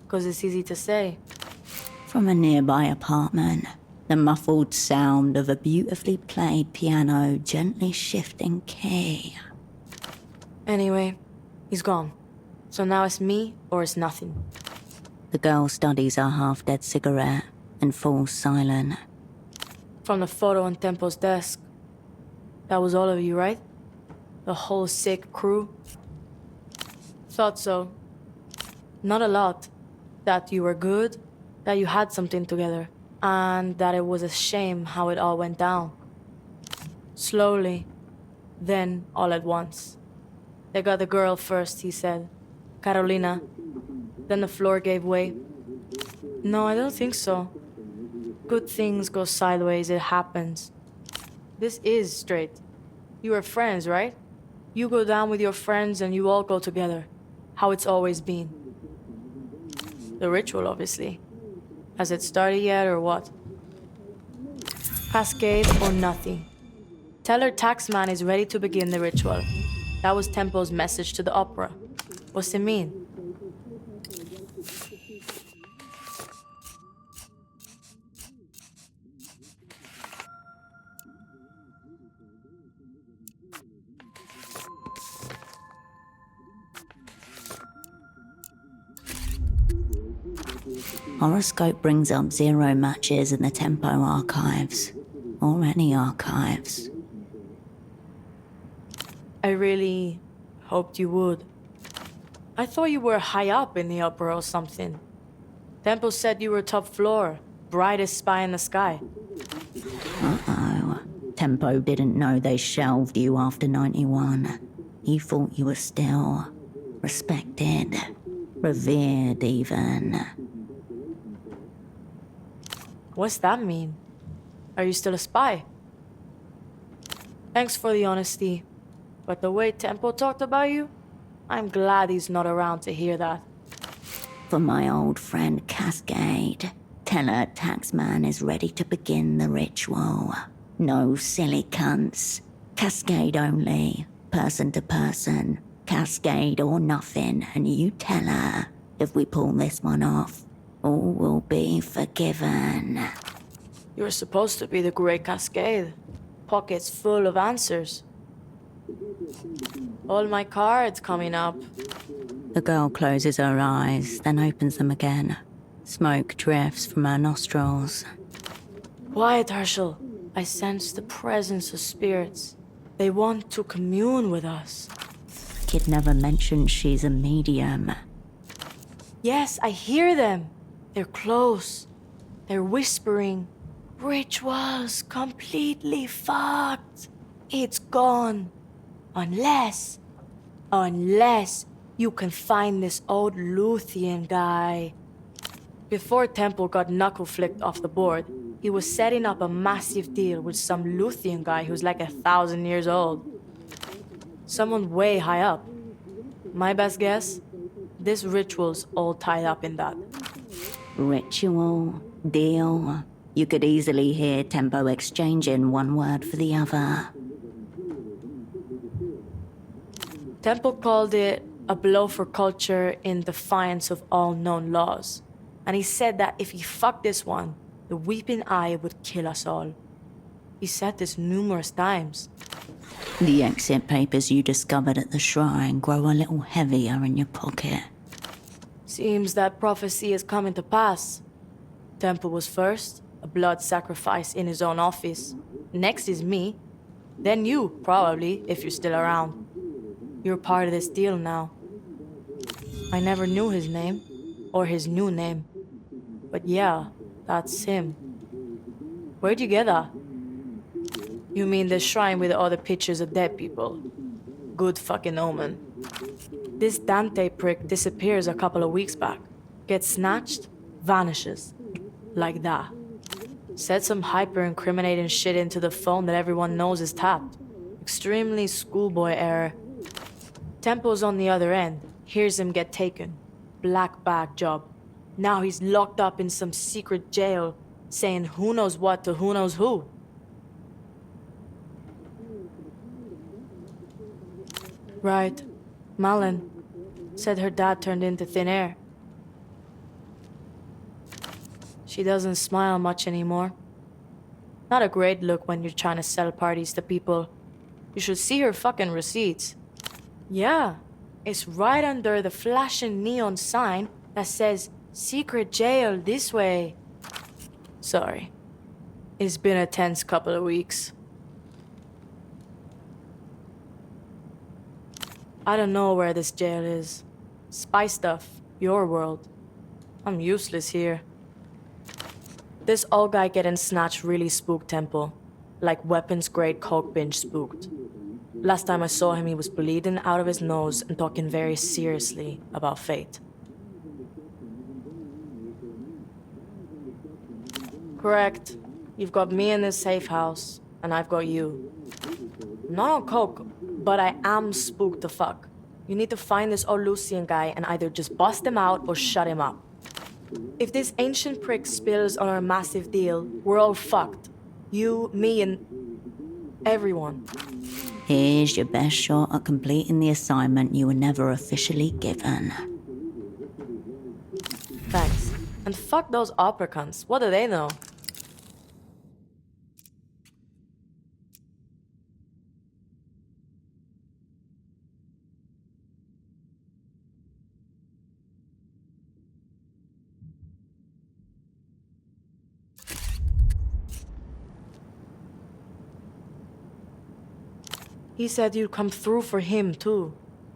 'Cause it's easy to say. From a nearby apartment, the muffled sound of a beautifully played piano gently shifting key. Anyway, he's gone. So now it's me or it's nothing. The girl studies her half-dead cigarette and falls silent. From the photo on Tempo's desk. That was all of you, right? The whole sick crew? Thought so. Not a lot. That you were good, that you had something together, and that it was a shame how it all went down. Slowly, then all at once. They got the girl first, he said. Carolina. Then the floor gave way. No, I don't think so. Good things go sideways, it happens. This is straight. You were friends, right? You go down with your friends and you all go together. How it's always been. The ritual, obviously. Has it started yet or what? Cascade or nothing. Tell her Taxman is ready to begin the ritual. That was Tempo's message to the opera. What's it mean? Horoscope brings up 0 matches in the Tempo archives, or any archives. I really hoped you would. I thought you were high up in the opera or something. Tempo said you were top floor, brightest spy in the sky. Uh-oh. Tempo didn't know they shelved you after 91. He thought you were still respected, revered even. What's that mean? Are you still a spy? Thanks for the honesty, but the way Tempo talked about you, I'm glad he's not around to hear that. For my old friend Cascade, tell her Taxman is ready to begin the ritual. No silly cunts. Cascade only, person to person. Cascade or nothing, and you tell her, if we pull this one off, all will be forgiven. You're supposed to be the Great Cascade. Pockets full of answers. All my cards coming up. The girl closes her eyes, then opens them again. Smoke drifts from her nostrils. Quiet, Herschel. I sense the presence of spirits. They want to commune with us. Kid never mentioned she's a medium. Yes, I hear them. They're close. They're whispering. Ritual's completely fucked. It's gone. Unless you can find this old Luthien guy. Before Temple got knuckle flicked off the board, he was setting up a massive deal with some Luthien guy who's like 1,000 years old. Someone way high up. My best guess? This ritual's all tied up in that. Ritual, deal, You could easily hear Tempo exchanging one word for the other. Temple called it a blow for culture in defiance of all known laws. And he said that if he fucked this one, the weeping eye would kill us all. He said this numerous times. The exit papers you discovered at the shrine grow a little heavier in your pocket. Seems that prophecy is coming to pass. Temple was first, a blood sacrifice in his own office. Next is me. Then you, probably, if you're still around. You're part of this deal now. I never knew his name, or his new name. But yeah, that's him. Where'd you get that? You mean the shrine with all the pictures of dead people? Good fucking omen. This Dante prick disappears a couple of weeks back. Gets snatched, vanishes. Like that. Said some hyper-incriminating shit into the phone that everyone knows is tapped. Extremely schoolboy error. Tempo's on the other end. Hears him get taken. Black bag job. Now he's locked up in some secret jail, saying who knows what to who knows who. Right. Malin said her dad turned into thin air. She doesn't smile much anymore. Not a great look when you're trying to sell parties to people. You should see her fucking receipts. Yeah, it's right under the flashing neon sign that says, "Secret jail this way." Sorry. It's been a tense couple of weeks. I don't know where this jail is. Spy stuff, your world. I'm useless here. This old guy getting snatched really spooked Temple. Like weapons-grade coke binge spooked. Last time I saw him, he was bleeding out of his nose and talking very seriously about fate. Correct. You've got me in this safe house, and I've got you. Not on coke, but I am spooked to fuck. You need to find this old Lucian guy and either just bust him out or shut him up. If this ancient prick spills on our massive deal, we're all fucked. You, me, and everyone. Here's your best shot at completing the assignment you were never officially given. Thanks. And fuck those opera cunts. What do they know? He said you'd come through for him, too.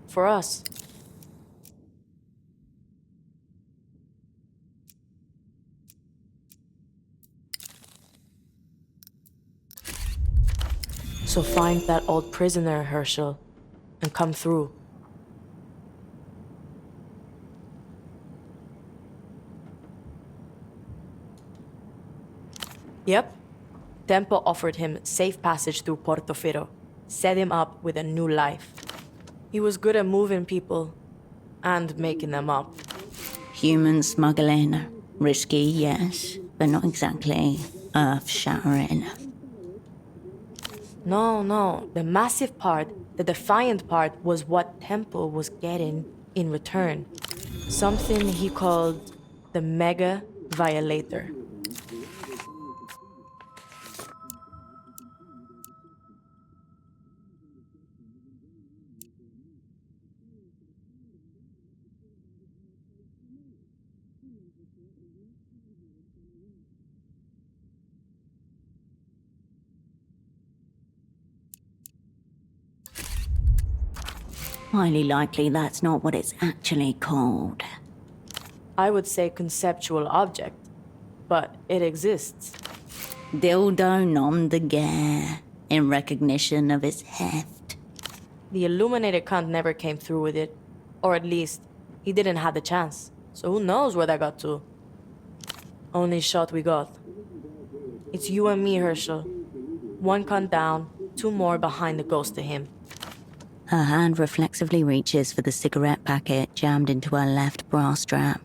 For us. So find that old prisoner, Herschel, and come through. Yep. Tempo offered him safe passage through Portofino. Set him up with a new life. He was good at moving people and making them up. Human smuggling. Risky, yes, but not exactly earth-shattering. No. The massive part, the defiant part, was what Tempo was getting in return. Something he called the Mega Violator. Highly likely that's not what it's actually called. I would say conceptual object, but it exists. Dildo nom de guerre, in recognition of its heft. The illuminated cunt never came through with it. Or at least, he didn't have the chance. So who knows where that got to? Only shot we got. It's you and me, Herschel. One cunt down, two more behind the ghost of him. Her hand reflexively reaches for the cigarette packet jammed into her left bra strap.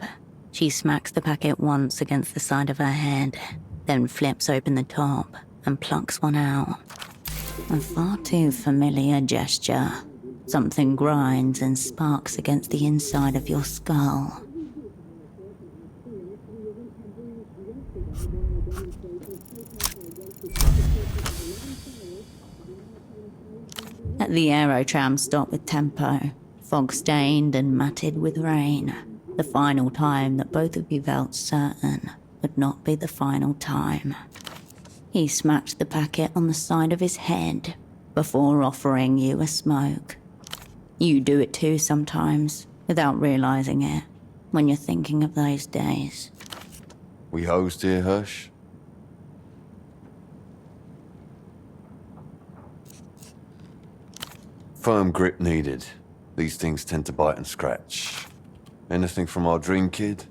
She smacks the packet once against the side of her head. then flips open the top and plucks one out. A far too familiar gesture. Something grinds and sparks against the inside of your skull. At the aerotram stop with Tempo, fog-stained and matted with rain, the final time that both of you felt certain would not be the final time. He smacked the packet on the side of his head before offering you a smoke. You do it too sometimes, without realizing it, when you're thinking of those days. We host here, Hush? Firm grip needed. These things tend to bite and scratch. Anything from our dream kid?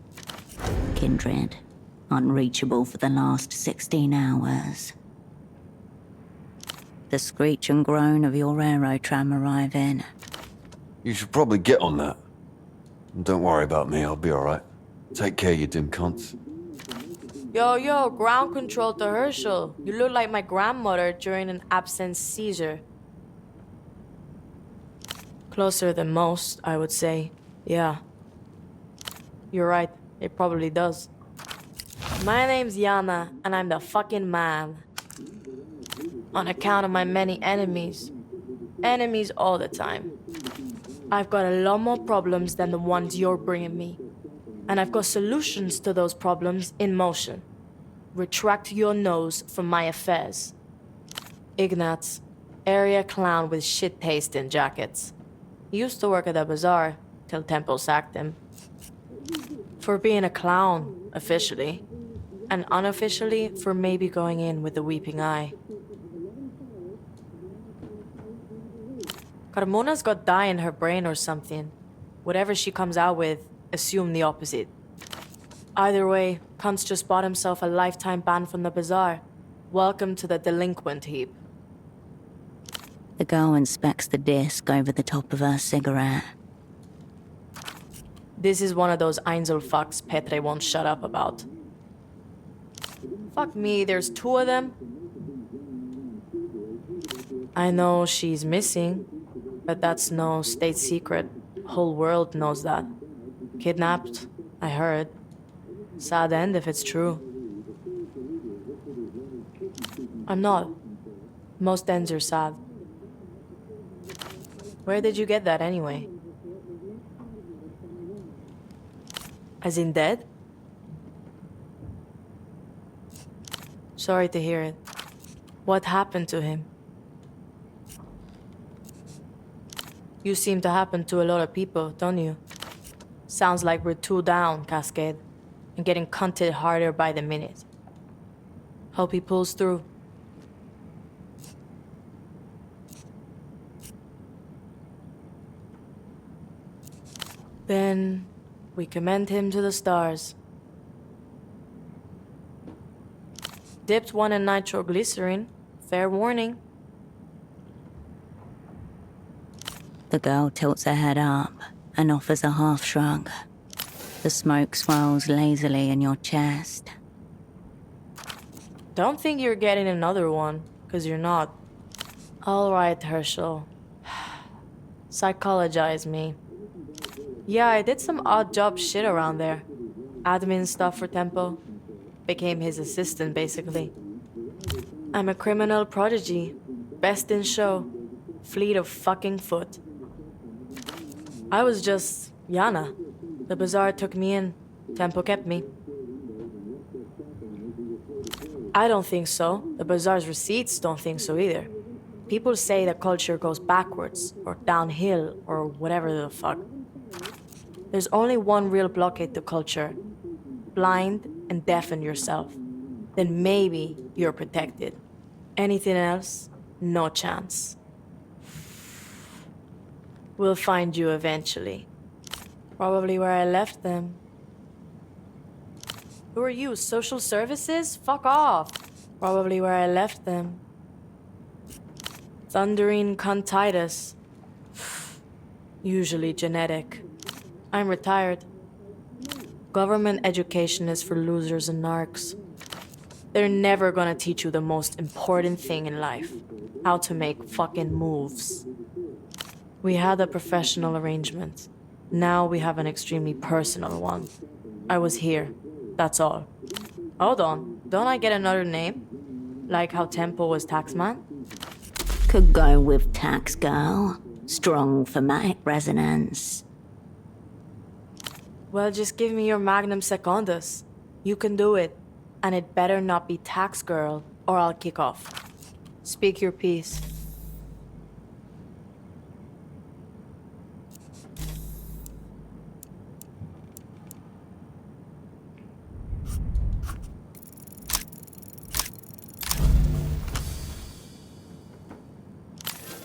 Kindred, unreachable for the last 16 hours. The screech and groan of your aerotram arriving. You should probably get on that. Don't worry about me, I'll be alright. Take care, you dim cunts. Yo, ground control to Herschel. You look like my grandmother during an absence seizure. Closer than most, I would say. Yeah. You're right, it probably does. My name's Yana, and I'm the fucking man. On account of my many enemies. Enemies all the time. I've got a lot more problems than the ones you're bringing me. And I've got solutions to those problems in motion. Retract your nose from my affairs. Ignatz, area clown with shit taste in jackets. He used to work at the bazaar, till Temple sacked him. For being a clown, officially. And unofficially, for maybe going in with a weeping eye. Carmona's got dye in her brain or something. Whatever she comes out with, assume the opposite. Either way, Kuntz just bought himself a lifetime ban from the bazaar. Welcome to the delinquent heap. The girl inspects the disc over the top of her cigarette. This is one of those Einzel fucks Petre won't shut up about. Fuck me, there's 2 of them? I know she's missing, but that's no state secret. Whole world knows that. Kidnapped, I heard. Sad end if it's true. I'm not. Most ends are sad. Where did you get that anyway? As in dead? Sorry to hear it. What happened to him? You seem to happen to a lot of people, don't you? Sounds like we're 2 down, Cascade. And getting cunted harder by the minute. Hope he pulls through. Then we commend him to the stars. Dipped 1 in nitroglycerin. Fair warning. The girl tilts her head up and offers a half shrug. The smoke swirls lazily in your chest. Don't think you're getting another one, 'cause you're not. All right, Herschel. Psychologize me. Yeah, I did some odd job shit around there. Admin stuff for Tempo. Became his assistant, basically. I'm a criminal prodigy. Best in show. Fleet of fucking foot. I was just Yana. The bazaar took me in. Tempo kept me. I don't think so. The bazaar's receipts don't think so either. People say the culture goes backwards, or downhill, or whatever the fuck. There's only one real blockade to culture. Blind and deafen yourself. Then maybe you're protected. Anything else? No chance. We'll find you eventually. Probably where I left them. Who are you, social services? Fuck off. Probably where I left them. Thundering contitis. Usually genetic. I'm retired. Government education is for losers and narcs. They're never gonna teach you the most important thing in life. How to make fucking moves. We had a professional arrangement. Now we have an extremely personal one. I was here. That's all. Hold on. Don't I get another name? Like how Tempo was Taxman? Could go with Tax Girl. Strong thematic resonance. Well, just give me your magnum secundus. You can do it. And it better not be Tax Girl, or I'll kick off. Speak your piece.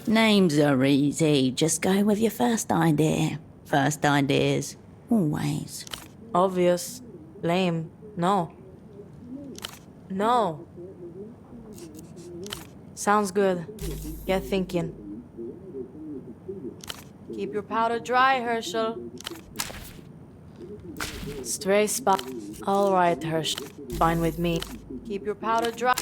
Names are easy. Just go with your first idea. First ideas, always. Obvious. Lame. No. No. Sounds good. Get thinking. Keep your powder dry, Herschel. Stray spot. All right, Herschel. Fine with me. Keep your powder dry.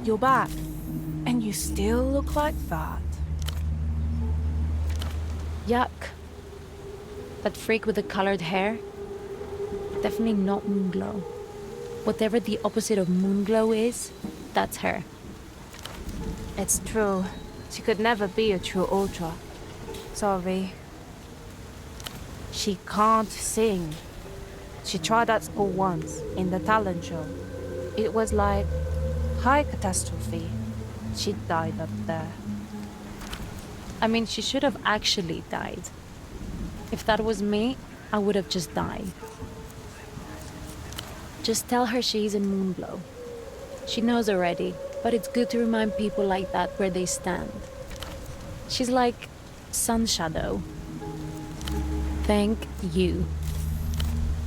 You're back. And you still look like that. Yuck. That freak with the colored hair? Definitely not Moonglow. Whatever the opposite of Moonglow is, that's her. It's true. She could never be a true Ultra. Sorry. She can't sing. She tried at school once, in the talent show. It was like high catastrophe. She died up there. I mean, she should have actually died. If that was me, I would have just died. Just tell her she's in Moonglow. She knows already, but it's good to remind people like that where they stand. She's like Sun Shadow. Thank you.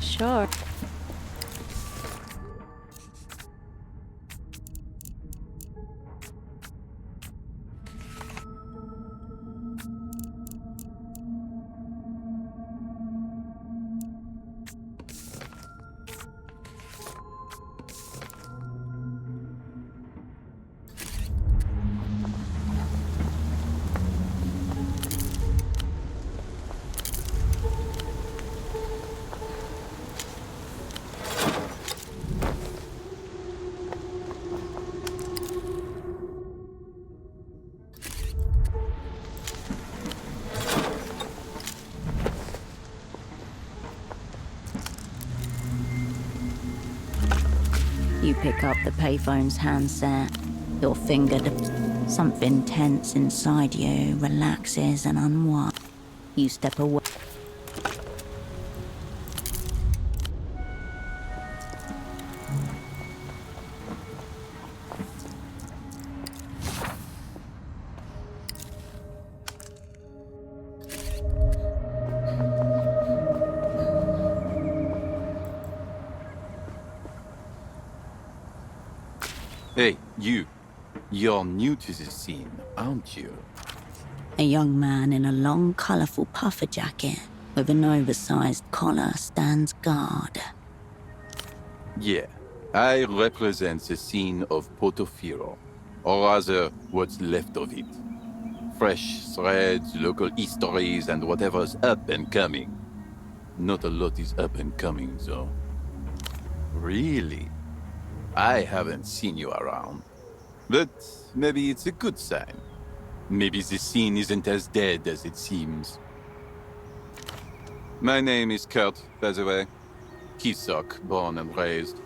Sure. You pick up the payphone's handset. Your finger, something tense inside you relaxes and unwinds. You step away. Hey, you. You're new to this scene, aren't you? A young man in a long, colourful puffer jacket with an oversized collar stands guard. Yeah, I represent the scene of Portofino, or rather, what's left of it. Fresh threads, local histories, and whatever's up and coming. Not a lot is up and coming, though. Really? I haven't seen you around. But maybe it's a good sign. Maybe the scene isn't as dead as it seems. My name is Kurt, by the way. Kisok, born and raised.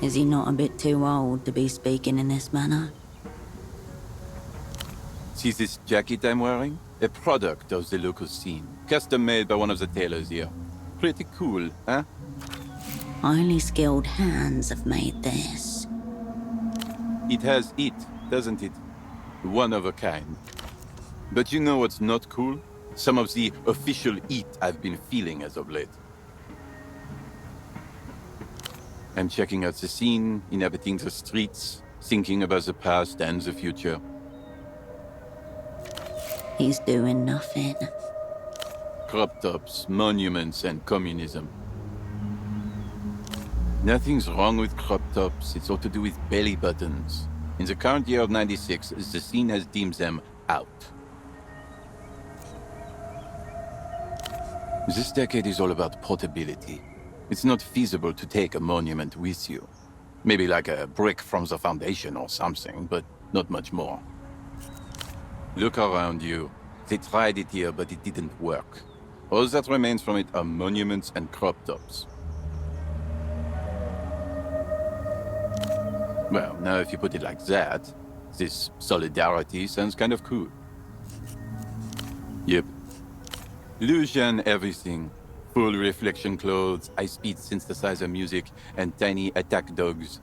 Is he not a bit too old to be speaking in this manner? See this jacket I'm wearing? A product of the local scene. Custom made by one of the tailors here. Pretty cool, huh? Highly skilled hands have made this. It has it, doesn't it? One of a kind. But you know what's not cool? Some of the official it I've been feeling as of late. I'm checking out the scene, inhabiting the streets, thinking about the past and the future. He's doing nothing. Crop tops, monuments, and communism. Nothing's wrong with crop tops, it's all to do with belly buttons. In the current year of 96, the scene has deemed them out. This decade is all about portability. It's not feasible to take a monument with you. Maybe like a brick from the foundation or something, but not much more. Look around you. They tried it here, but it didn't work. All that remains from it are monuments and crop tops. Well, now if you put it like that, this solidarity sounds kind of cool. Yep. Lucian everything. Full reflection clothes, high-speed synthesizer music, and tiny attack dogs.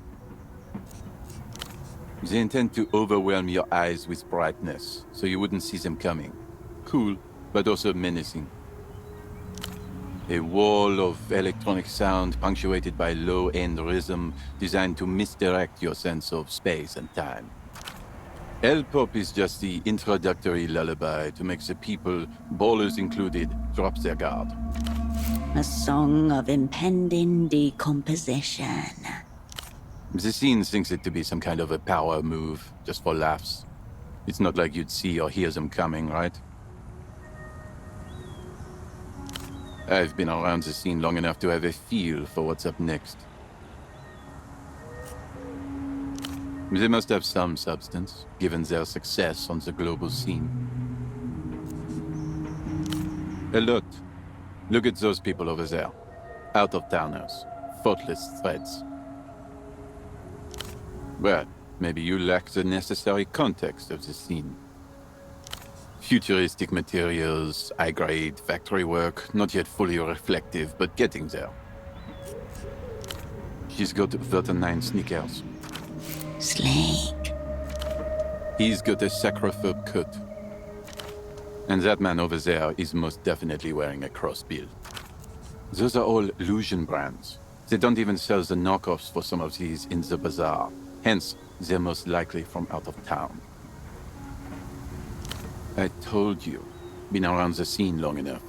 They intend to overwhelm your eyes with brightness, so you wouldn't see them coming. Cool, but also menacing. A wall of electronic sound punctuated by low-end rhythm designed to misdirect your sense of space and time. L-pop is just the introductory lullaby to make the people, ballers included, drop their guard. A song of impending decomposition. The scene thinks it to be some kind of a power move, just for laughs. It's not like you'd see or hear them coming, right? I've been around the scene long enough to have a feel for what's up next. They must have some substance, given their success on the global scene. A lot. Look at those people over there. Out-of-towners. Thoughtless threads. Well, maybe you lack the necessary context of the scene. Futuristic materials, high-grade factory work, not yet fully reflective, but getting there. She's got 39 sneakers. Sleek. He's got a sacrophobe coat. And that man over there is most definitely wearing a crossbill. Those are all illusion brands. They don't even sell the knockoffs for some of these in the bazaar. Hence, they're most likely from out of town. I told you, been around the scene long enough.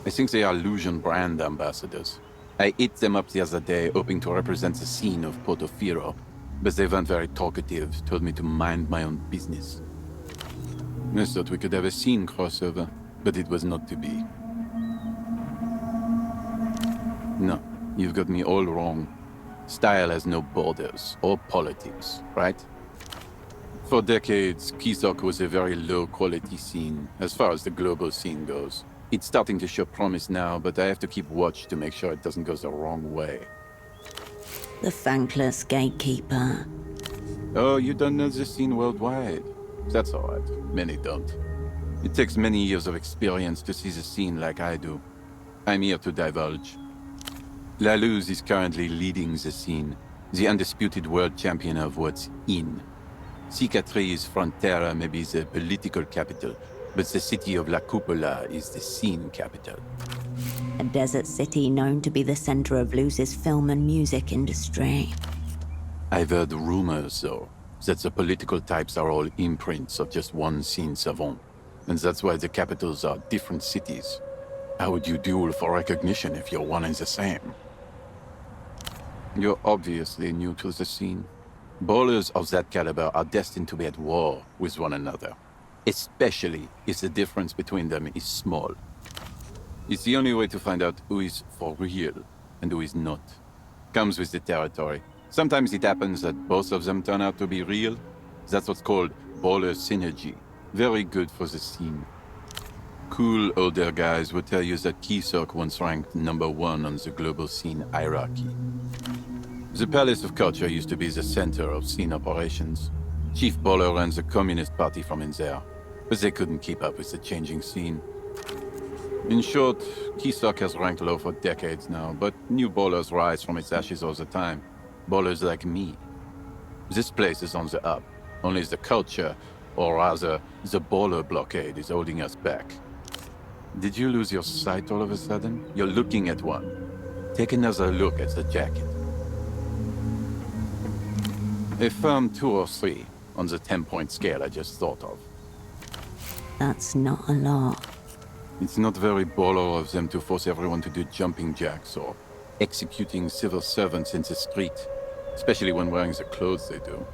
I think they are illusion brand ambassadors. I ate them up the other day, hoping to represent the scene of Portofino, but they weren't very talkative, told me to mind my own business. I thought we could have a scene crossover, but it was not to be. No, you've got me all wrong. Style has no borders, or politics, right? For decades, Kisok was a very low-quality scene, as far as the global scene goes. It's starting to show promise now, but I have to keep watch to make sure it doesn't go the wrong way. The thankless gatekeeper. Oh, you don't know the scene worldwide? That's alright. Many don't. It takes many years of experience to see the scene like I do. I'm here to divulge. La Luz is currently leading the scene, the undisputed world champion of what's in. Cicatriz Frontera may be the political capital, but the city of La Cupola is the scene capital. A desert city known to be the center of Luz's film and music industry. I've heard rumors, though, that the political types are all imprints of just one scene savant, and that's why the capitals are different cities. How would you duel for recognition if you're one and the same? You're obviously new to the scene. Ballers of that caliber are destined to be at war with one another, especially if the difference between them is small. It's the only way to find out who is for real and who is not. Comes with the territory. Sometimes it happens that both of them turn out to be real. That's what's called baller synergy. Very good for the scene. Cool older guys would tell you that Kisok once ranked #1 on the global scene hierarchy. The Palace of Culture used to be the center of scene operations. Chief Baller ran the Communist Party from in there, but they couldn't keep up with the changing scene. In short, Kisok has ranked low for decades now, but new ballers rise from its ashes all the time. Ballers like me. This place is on the up. Only the culture, or rather, the baller blockade is holding us back. Did you lose your sight all of a sudden? You're looking at one. Take another look at the jacket. A firm 2 or 3 on the 10-point scale I just thought of. That's not a lot. It's not very baller of them to force everyone to do jumping jacks or executing civil servants in the street, especially when wearing the clothes they do.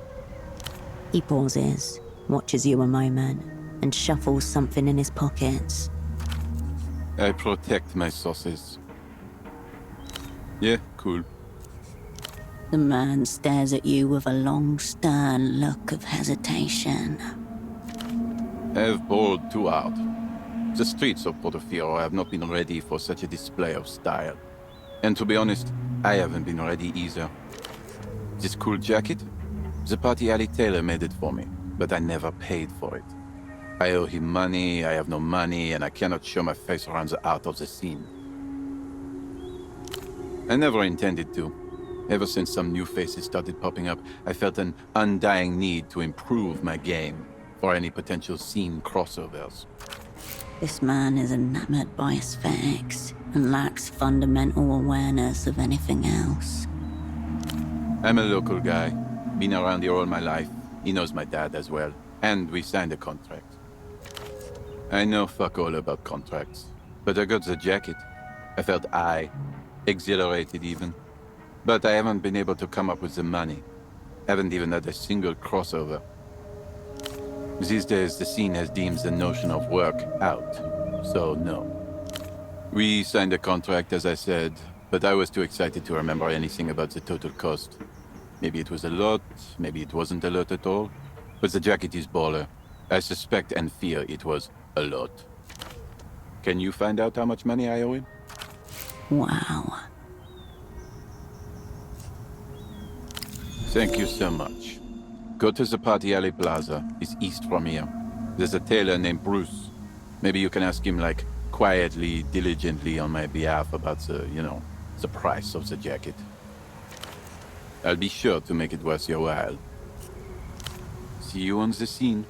He pauses, watches you a moment, and shuffles something in his pockets. I protect my sources. Yeah, cool. The man stares at you with a long, stern look of hesitation. I've bowled too hard. The streets of Portofino have not been ready for such a display of style. And to be honest, I haven't been ready either. This cool jacket? The party alley tailor made it for me, but I never paid for it. I owe him money, I have no money, and I cannot show my face around the art of the scene. I never intended to. Ever since some new faces started popping up, I felt an undying need to improve my game for any potential scene crossovers. This man is enamored by aesthetics and lacks fundamental awareness of anything else. I'm a local guy. Been around here all my life. He knows my dad as well. And we signed a contract. I know fuck all about contracts. But I got the jacket. I felt exhilarated even. But I haven't been able to come up with the money. Haven't even had a single crossover. These days, the scene has deemed the notion of work out. So, no. We signed a contract, as I said, but I was too excited to remember anything about the total cost. Maybe it was a lot, maybe it wasn't a lot at all. But the jacket is baller. I suspect and fear it was a lot. Can you find out how much money I owe him? Wow. Thank you so much. Go to the Party Alley Plaza. It's east from here. There's a tailor named Bruce. Maybe you can ask him, like, quietly, diligently on my behalf about the, the price of the jacket. I'll be sure to make it worth your while. See you on the scene.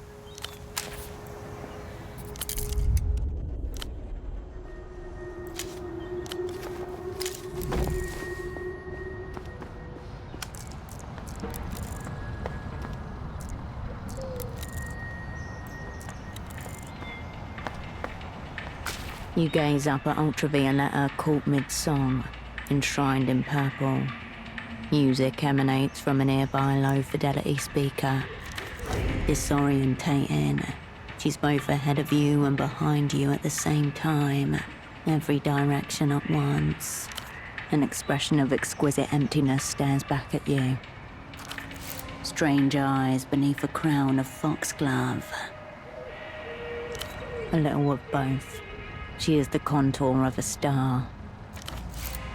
You gaze up at Ultravioletta caught mid-song, enshrined in purple. Music emanates from a nearby low-fidelity speaker. Disorientating. She's both ahead of you and behind you at the same time, every direction at once. An expression of exquisite emptiness stares back at you. Strange eyes beneath a crown of foxglove. A little of both. She is the contour of a star.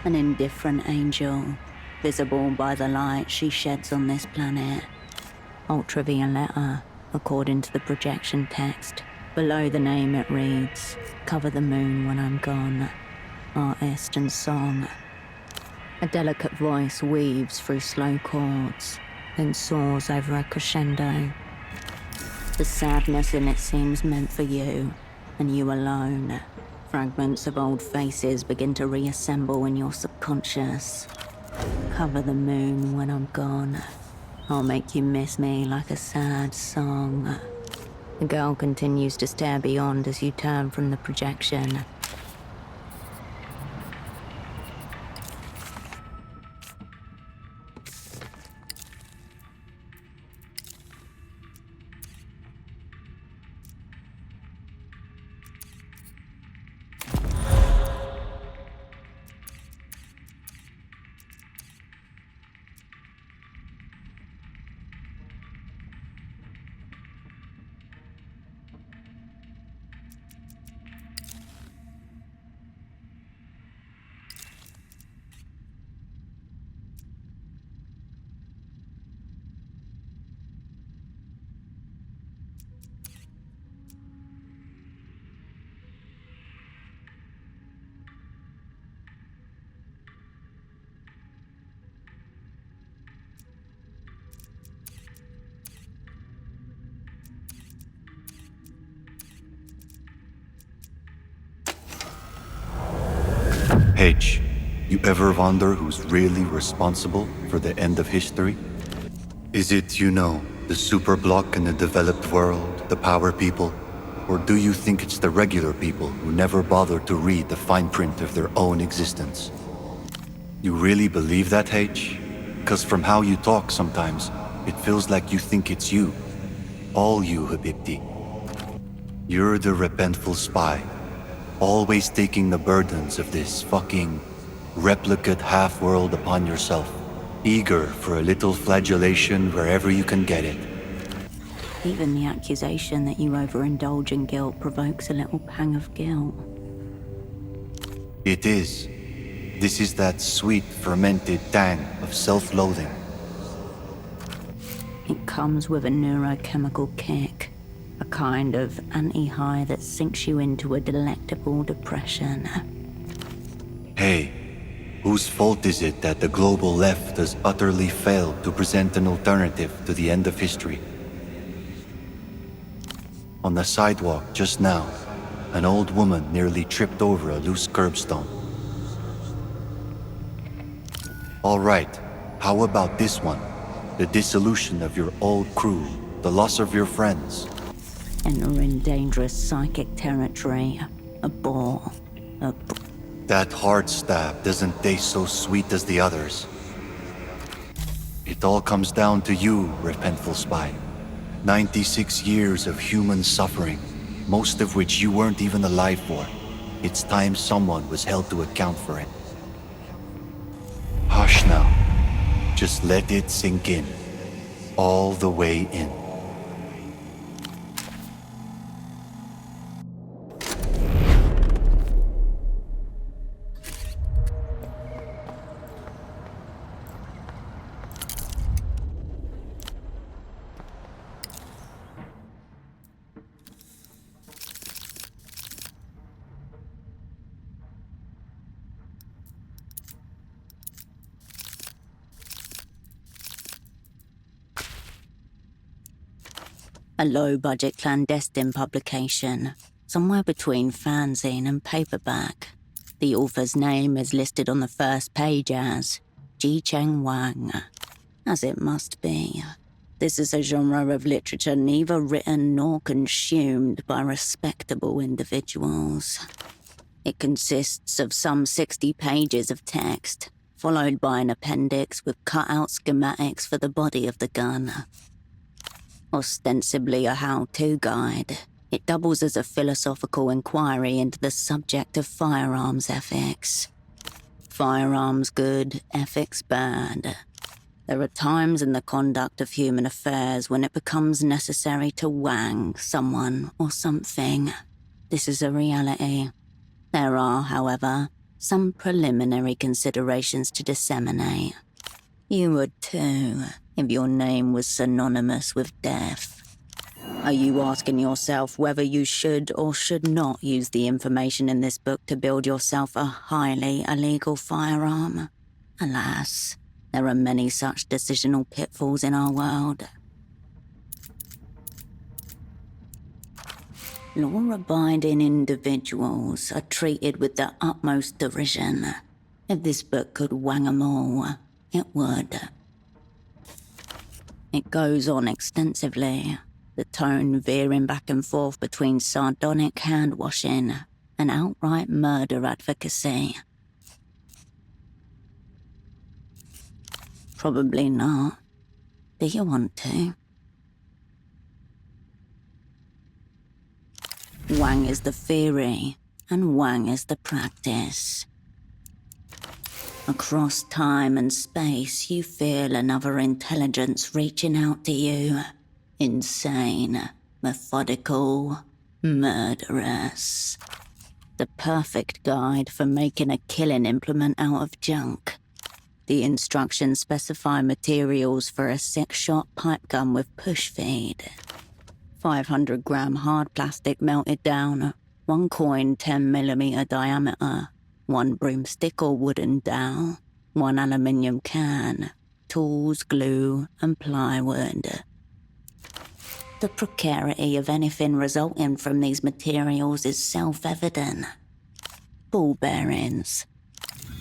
An indifferent angel, visible by the light she sheds on this planet. Ultravioletta, according to the projection text. Below the name it reads, "Cover the moon when I'm gone." Artist and song. A delicate voice weaves through slow chords, then soars over a crescendo. The sadness in it seems meant for you, and you alone. Fragments of old faces begin to reassemble in your subconscious. Cover the moon when I'm gone. I'll make you miss me like a sad song. The girl continues to stare beyond as you turn from the projection. H, you ever wonder who's really responsible for the end of history? Is it, the superblock in the developed world, the power people? Or do you think it's the regular people who never bother to read the fine print of their own existence? You really believe that, H? Because from how you talk sometimes, it feels like you think it's you. All you, Habibti. You're the repentful spy, always taking the burdens of this fucking replicate half-world upon yourself, eager for a little flagellation wherever you can get it. Even the accusation that you overindulge in guilt provokes a little pang of guilt. It is. This is that sweet, fermented tang of self-loathing. It comes with a neurochemical kick, a kind of anti-high that sinks you into a delectable depression. Hey, whose fault is it that the global left has utterly failed to present an alternative to the end of history? On the sidewalk just now, an old woman nearly tripped over a loose curbstone. All right, how about this one? The dissolution of your old crew, the loss of your friends. Entering dangerous psychic territory. A bore. That hard stab doesn't taste so sweet as the others. It all comes down to you, repentful spy. 96 years of human suffering, most of which you weren't even alive for. It's time someone was held to account for it. Hush now. Just let it sink in. All the way in. A low-budget clandestine publication, somewhere between fanzine and paperback. The author's name is listed on the first page as Ji Cheng Wang, as it must be. This is a genre of literature neither written nor consumed by respectable individuals. It consists of some 60 pages of text, followed by an appendix with cut-out schematics for the body of the gun. Ostensibly a how-to guide, it doubles as a philosophical inquiry into the subject of firearms ethics. Firearms good, ethics bad. There are times in the conduct of human affairs when it becomes necessary to wang someone or something. This is a reality. There are, however, some preliminary considerations to disseminate. You would too, if your name was synonymous with death. Are you asking yourself whether you should or should not use the information in this book to build yourself a highly illegal firearm? Alas, there are many such decisional pitfalls in our world. Law-abiding individuals are treated with the utmost derision. If this book could wang 'em all, it would. It goes on extensively, the tone veering back and forth between sardonic hand-washing and outright murder advocacy. Probably not. Do you want to? Wang is the theory, and Wang is the practice. Across time and space, you feel another intelligence reaching out to you. Insane, methodical, murderous. The perfect guide for making a killing implement out of junk. The instructions specify materials for a 6-shot pipe gun with push feed. 500-gram hard plastic melted down, 1 coin 10mm diameter, 1 broomstick or wooden dowel, 1 aluminium can, tools, glue, and plywood. The precarity of anything resulting from these materials is self-evident. Ball bearings,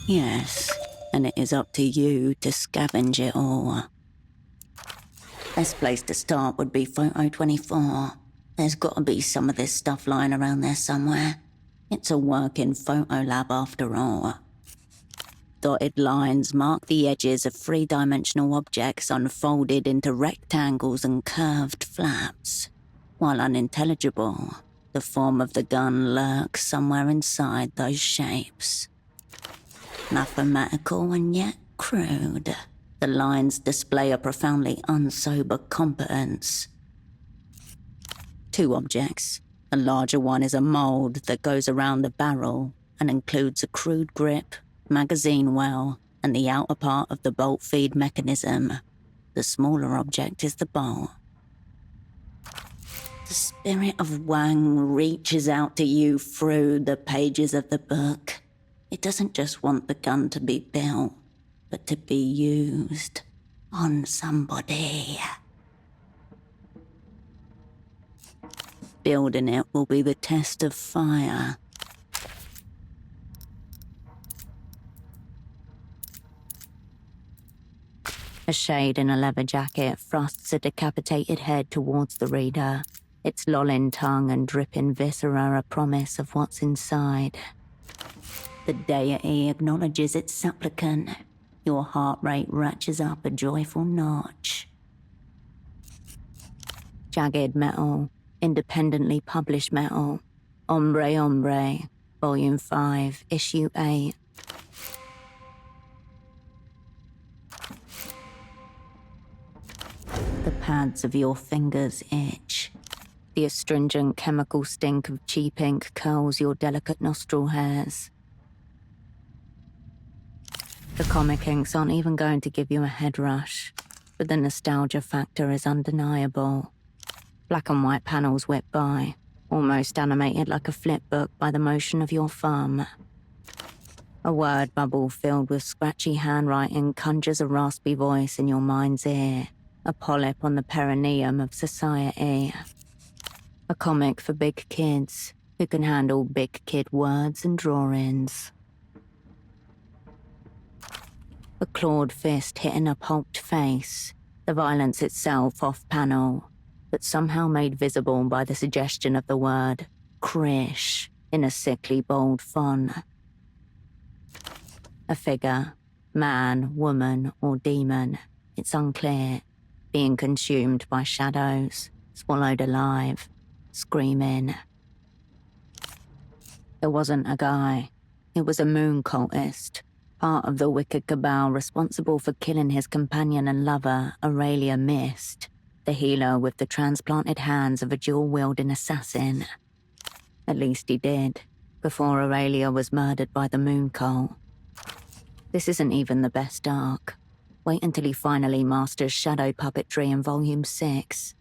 Yes, and it is up to you to scavenge it all. Best place to start would be Photo 24. There's gotta be some of this stuff lying around there somewhere. It's a working photo lab after all. Dotted lines mark the edges of three-dimensional objects unfolded into rectangles and curved flaps. While unintelligible, the form of the gun lurks somewhere inside those shapes. Mathematical and yet crude, the lines display a profoundly unsober competence. Two objects. The larger one is a mold that goes around the barrel and includes a crude grip, magazine well, and the outer part of the bolt feed mechanism. The smaller object is the bolt. The spirit of Wang reaches out to you through the pages of the book. It doesn't just want the gun to be built, but to be used on somebody. Building it will be the test of fire. A shade in a leather jacket thrusts a decapitated head towards the reader, its lolling tongue and dripping viscera a promise of what's inside. The deity acknowledges its supplicant. Your heart rate ratchets up a joyful notch. Jagged metal, independently published metal. Hombre Hombre, Volume 5, Issue 8. The pads of your fingers itch. The astringent chemical stink of cheap ink curls your delicate nostril hairs. The comic inks aren't even going to give you a head rush, but the nostalgia factor is undeniable. Black and white panels whip by, almost animated like a flip book by the motion of your thumb. A word bubble filled with scratchy handwriting conjures a raspy voice in your mind's ear, a polyp on the perineum of society. A comic for big kids who can handle big kid words and drawings. A clawed fist hitting a pulped face, the violence itself off-panel, but somehow made visible by the suggestion of the word Krish in a sickly bold font. A figure, man, woman, or demon, it's unclear, being consumed by shadows, swallowed alive, screaming. It wasn't a guy, it was a moon cultist, part of the wicked cabal responsible for killing his companion and lover, Aurelia Mist, the healer with the transplanted hands of a dual-wielding assassin. At least he did, before Aurelia was murdered by the moon cult. This isn't even the best arc. Wait until he finally masters shadow puppetry in Volume 6.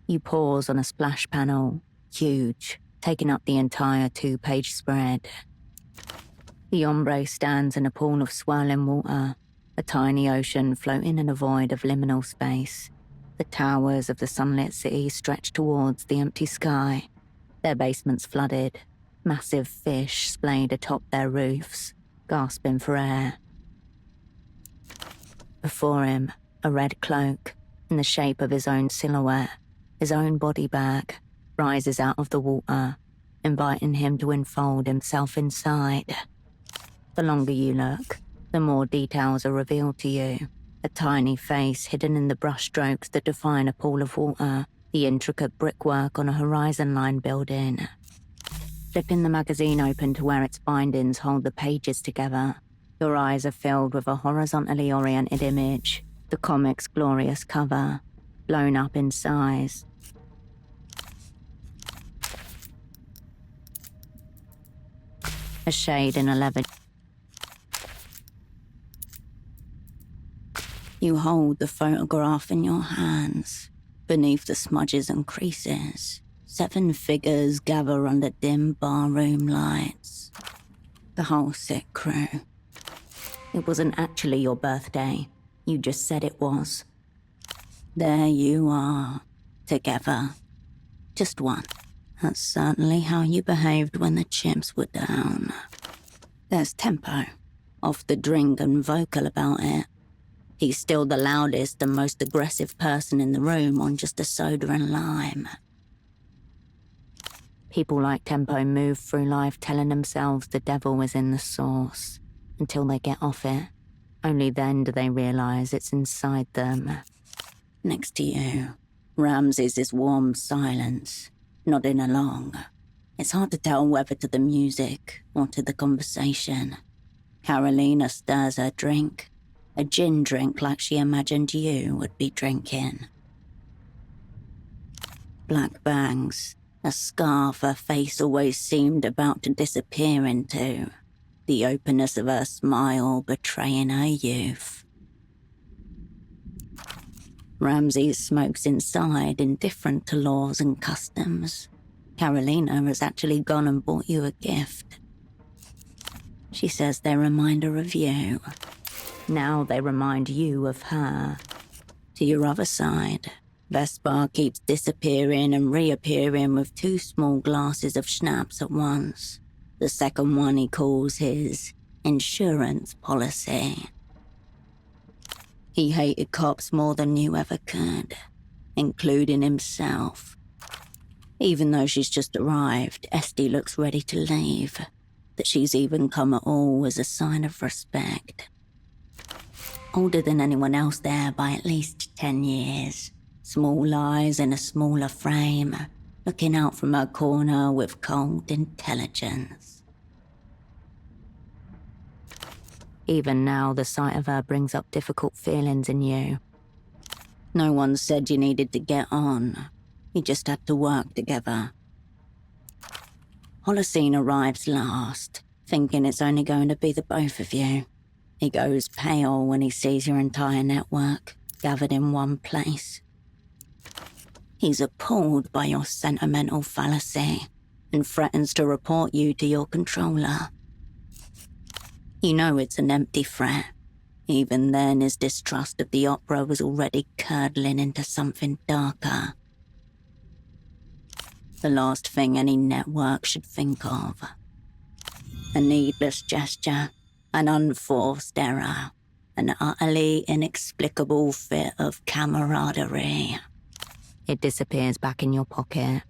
You pause on a splash panel, huge, taking up the entire 2-page spread. The hombre stands in a pool of swirling water, a tiny ocean floating in a void of liminal space. The towers of the sunlit city stretch towards the empty sky. Their basements flooded, massive fish splayed atop their roofs, gasping for air. Before him, a red cloak, in the shape of his own silhouette, his own body bag, rises out of the water, inviting him to enfold himself inside. The longer you look, the more details are revealed to you. A tiny face hidden in the brushstrokes that define a pool of water, the intricate brickwork on a horizon-line building. Flipping the magazine open to where its bindings hold the pages together, your eyes are filled with a horizontally oriented image, the comic's glorious cover, blown up in size. A shade in a leather. You hold the photograph in your hands. Beneath the smudges and creases, 7 figures gather under dim barroom lights. The whole sick crew. It wasn't actually your birthday. You just said it was. There you are, together. Just one. That's certainly how you behaved when the chips were down. There's tempo. off the drink and vocal about it. He's still the loudest and most aggressive person in the room on just a soda and lime. People like Tempo move through life telling themselves the devil is in the sauce, until they get off it. Only then do they realise it's inside them. Next to you, Ramses is warm silence, nodding along. It's hard to tell whether to the music or to the conversation. Carolina stirs her drink, a gin drink like she imagined you would be drinking. Black bangs, a scarf her face always seemed about to disappear into, the openness of her smile betraying her youth. Ramses smokes inside, indifferent to laws and customs. Carolina has actually gone and bought you a gift. She says they remind her of you. Now they remind you of her. To your other side, Vespar keeps disappearing and reappearing with 2 small glasses of schnapps at once. The second one he calls his insurance policy. He hated cops more than you ever could, including himself. Even though she's just arrived, Esty looks ready to leave. That she's even come at all is a sign of respect. Older than anyone else there by at least 10 years. Small eyes in a smaller frame, looking out from her corner with cold intelligence. Even now, the sight of her brings up difficult feelings in you. No one said you needed to get on. You just had to work together. Holocene arrives last, thinking it's only going to be the both of you. He goes pale when he sees your entire network gathered in one place. He's appalled by your sentimental fallacy and threatens to report you to your controller. You know it's an empty threat. Even then, his distrust of the opera was already curdling into something darker. The last thing any network should think of. A needless gesture, an unforced error, an utterly inexplicable fit of camaraderie. It disappears back in your pocket.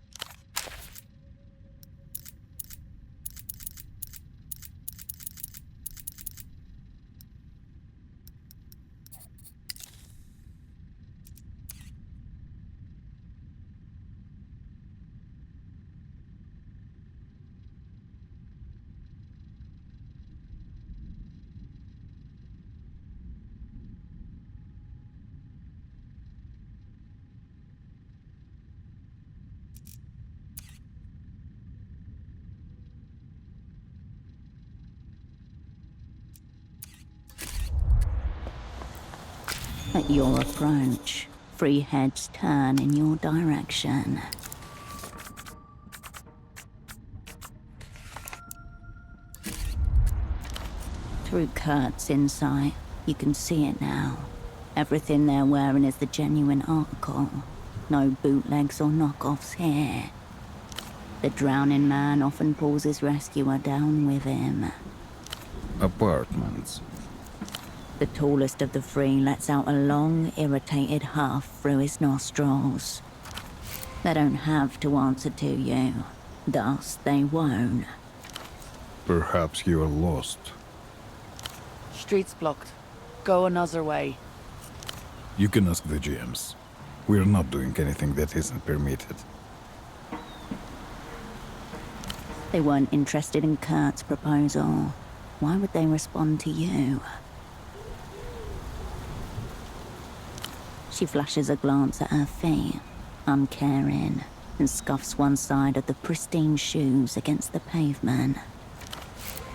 At your approach, 3 heads turn in your direction. Through Kurt's insight, you can see it now. Everything they're wearing is the genuine article. No bootlegs or knockoffs here. The drowning man often pulls his rescuer down with him. Apartments. The tallest of the 3 lets out a long, irritated huff through his nostrils. They don't have to answer to you. Thus, they won't. Perhaps you're lost. Street's blocked. Go another way. You can ask the GMs. We're not doing anything that isn't permitted. They weren't interested in Kurt's proposal. Why would they respond to you? She flashes a glance at her feet, uncaring, and scuffs one side of the pristine shoes against the pavement.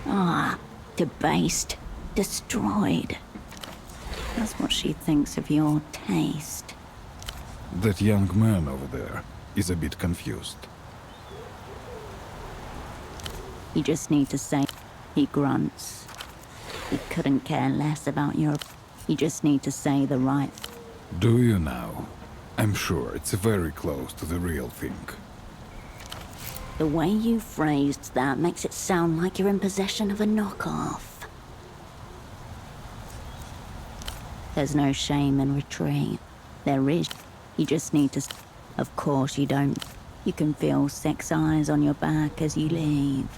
Ah, debased, destroyed. That's what she thinks of your taste. That young man over there is a bit confused. You just need to say, he grunts. He couldn't care less about your... You just need to say the right... Do you now? I'm sure it's very close to the real thing. The way you phrased that makes it sound like you're in possession of a knockoff. There's no shame in retreat. There is. You just need to... Of course you don't. You can feel 6 eyes on your back as you leave.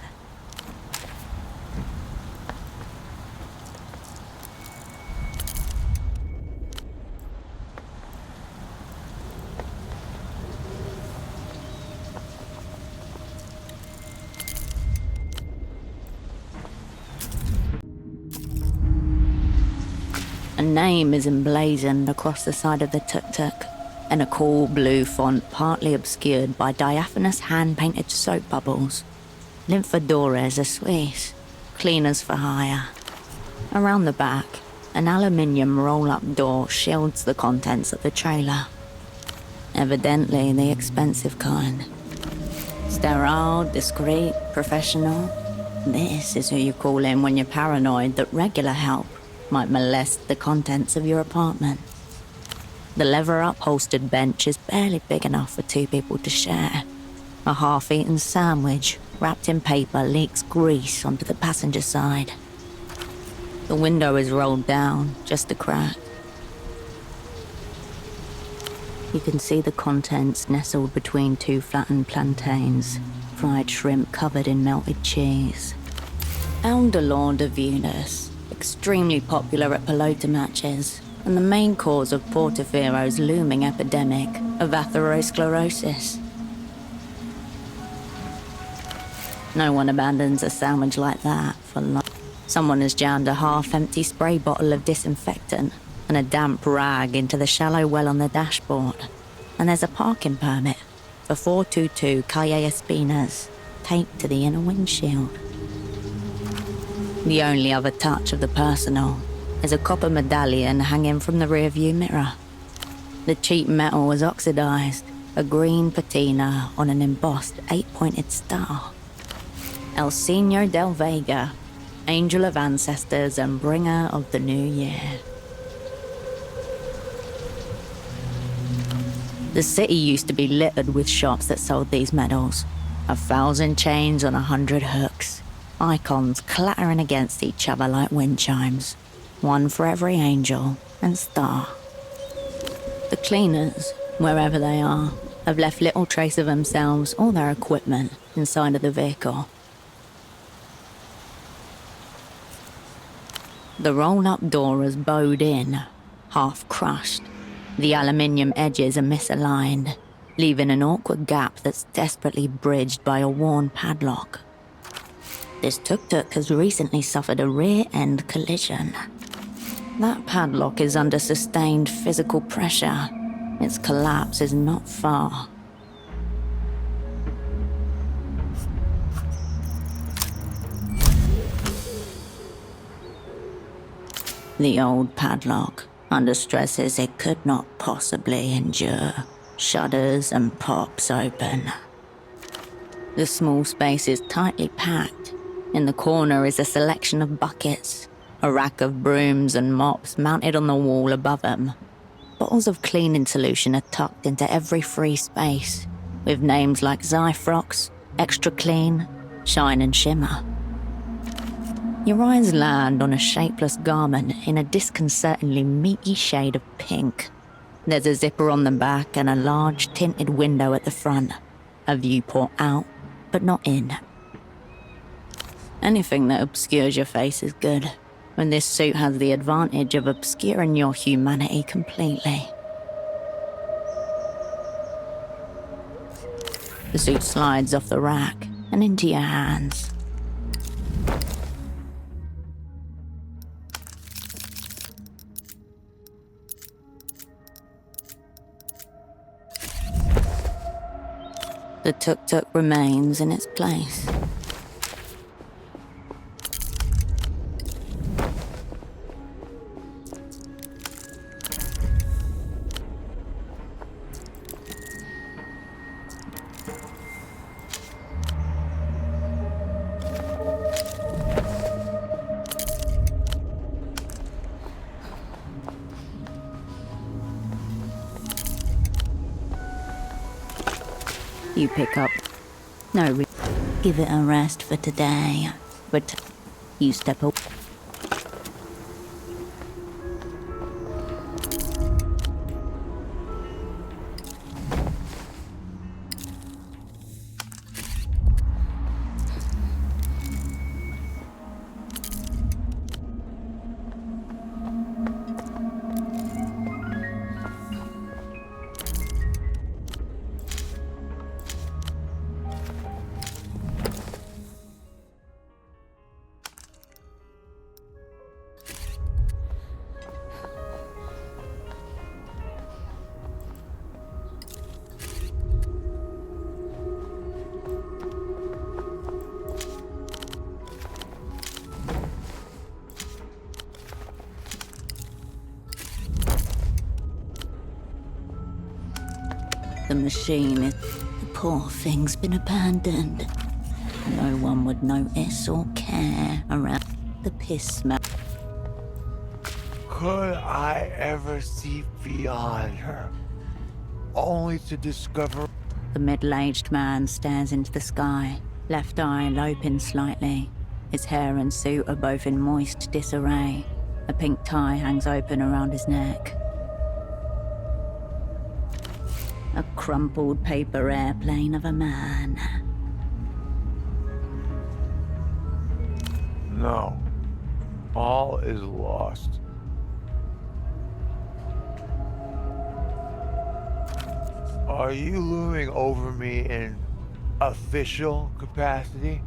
A name is emblazoned across the side of the tuk-tuk, in a cool blue font partly obscured by diaphanous hand-painted soap bubbles. Limfadores are Swiss, cleaners for hire. Around the back, an aluminium roll-up door shields the contents of the trailer. Evidently the expensive kind. Sterile, discreet, professional. This is who you call in when you're paranoid that regular help might molest the contents of your apartment. The leather-upholstered bench is barely big enough for 2 people to share. A half-eaten sandwich, wrapped in paper, leaks grease onto the passenger side. The window is rolled down, just a crack. You can see the contents nestled between 2 flattened plantains, fried shrimp covered in melted cheese. Elderlord de Venus, extremely popular at pelota matches, and the main cause of Portofero's looming epidemic of atherosclerosis. No one abandons a sandwich like that for long. Someone has jammed a half-empty spray bottle of disinfectant and a damp rag into the shallow well on the dashboard. And there's a parking permit for 422 Calle Espinas taped to the inner windshield. The only other touch of the personal is a copper medallion hanging from the rearview mirror. The cheap metal was oxidized, a green patina on an embossed 8-pointed star. El Señor del Vega, angel of ancestors and bringer of the new year. The city used to be littered with shops that sold these medals. 1,000 chains on 100 hooks. Icons clattering against each other like wind chimes. One for every angel and star. The cleaners, wherever they are, have left little trace of themselves or their equipment inside of the vehicle. The roll-up door is bowed in, half crushed. The aluminium edges are misaligned, leaving an awkward gap that's desperately bridged by a worn padlock. This tuk-tuk has recently suffered a rear-end collision. That padlock is under sustained physical pressure. Its collapse is not far. The old padlock, under stresses it could not possibly endure, shudders and pops open. The small space is tightly packed. In the corner is a selection of buckets, a rack of brooms and mops mounted on the wall above them. Bottles of cleaning solution are tucked into every free space, with names like Zyfrox, Extra Clean, Shine and Shimmer. Your eyes land on a shapeless garment in a disconcertingly meaty shade of pink. There's a zipper on the back and a large tinted window at the front, a viewport out, but not in. Anything that obscures your face is good, when this suit has the advantage of obscuring your humanity completely. The suit slides off the rack and into your hands. The tuk-tuk remains in its place. You pick up. No, give it a rest for today. But you step up. The machine is... The poor thing's been abandoned. No one would notice or care around the piss smell. Could I ever see beyond her? Only to discover... The middle-aged man stares into the sky, left eye loping slightly. His hair and suit are both in moist disarray. A pink tie hangs open around his neck. A crumpled paper airplane of a man. No. All is lost. Are you looming over me in official capacity?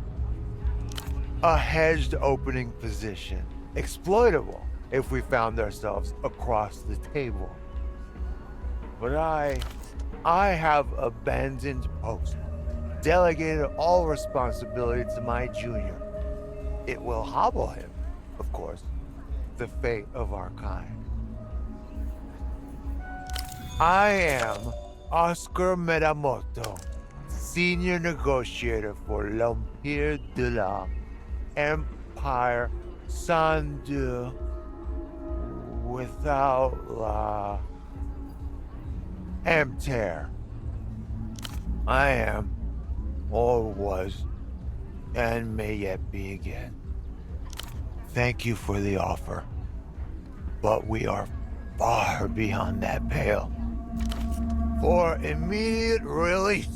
A hedged opening position. Exploitable if we found ourselves across the table. But I have abandoned post. Delegated all responsibility to my junior. It will hobble him, of course, the fate of our kind. I am Oscar Metamoto, senior negotiator for l'Empire de la Empire Sandu without la Amter. I am, or was, and may yet be again. Thank you for the offer, but we are far beyond that pale. For immediate release,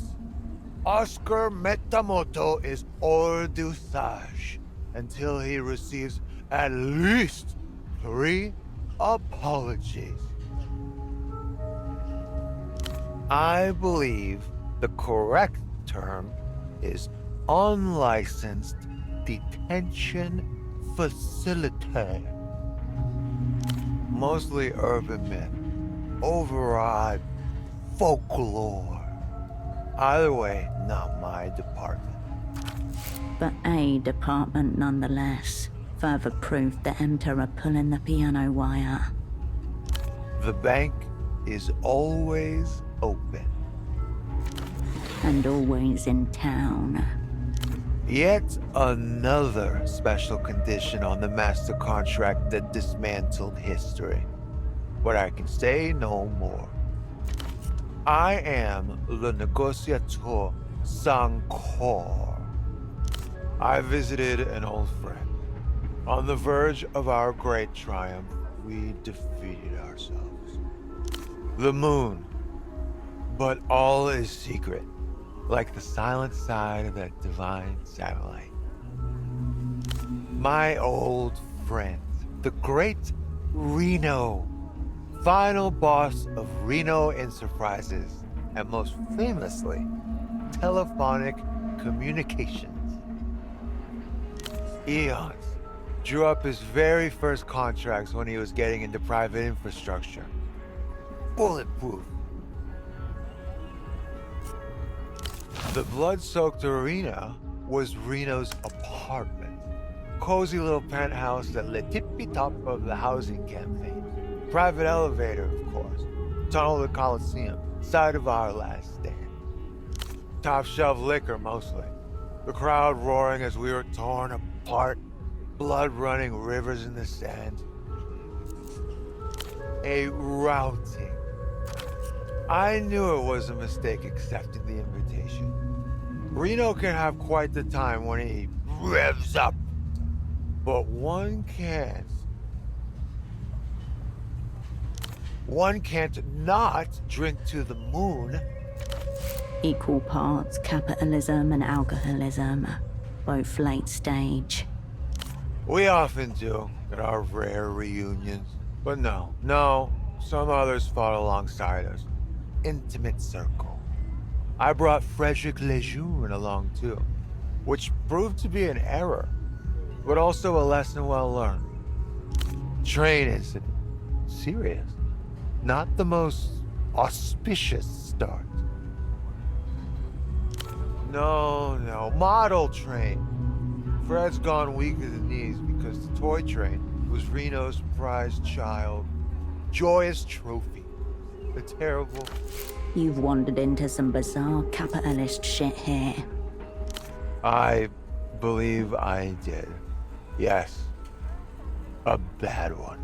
Oscar Metamoto is hors d'usage until he receives at least 3 apologies. I believe the correct term is unlicensed detention facility. Mostly urban myth, overawed folklore. Either way, not my department. But a department nonetheless. Further proof that Enter are pulling the piano wire. The bank is always open. And always in town. Yet another special condition on the master contract that dismantled history. But I can say no more. I am le négociateur sans corps. I visited an old friend. On the verge of our great triumph, we defeated ourselves. The moon. But all is secret, like the silent side of that divine satellite. My old friend, the great Reno, final boss of Reno Enterprises, and most famously, telephonic communications. Eons drew up his very first contracts when he was getting into private infrastructure. Bulletproof. The blood-soaked arena was Reno's apartment. Cozy little penthouse that lit tippy-top of the housing campaign. Private elevator, of course. Tunnel to Coliseum, site of our last stand. Top shelf liquor, mostly. The crowd roaring as we were torn apart, blood running rivers in the sand. A routing. I knew it was a mistake accepting the invitation. Reno can have quite the time when he revs up, but one can't not drink to the moon. Equal parts capitalism and alcoholism, both late stage. We often do at our rare reunions, but no, some others fought alongside us. Intimate circle. I brought Frederick Lejeune along too, which proved to be an error, but also a lesson well learned. Train incident. Serious. Not the most auspicious start. No, model train. Fred's gone weak at the knees because the toy train was Reno's prized child. Joyous trophy. a terrible... You've wandered into some bizarre capitalist shit here. I believe I did. Yes. A bad one.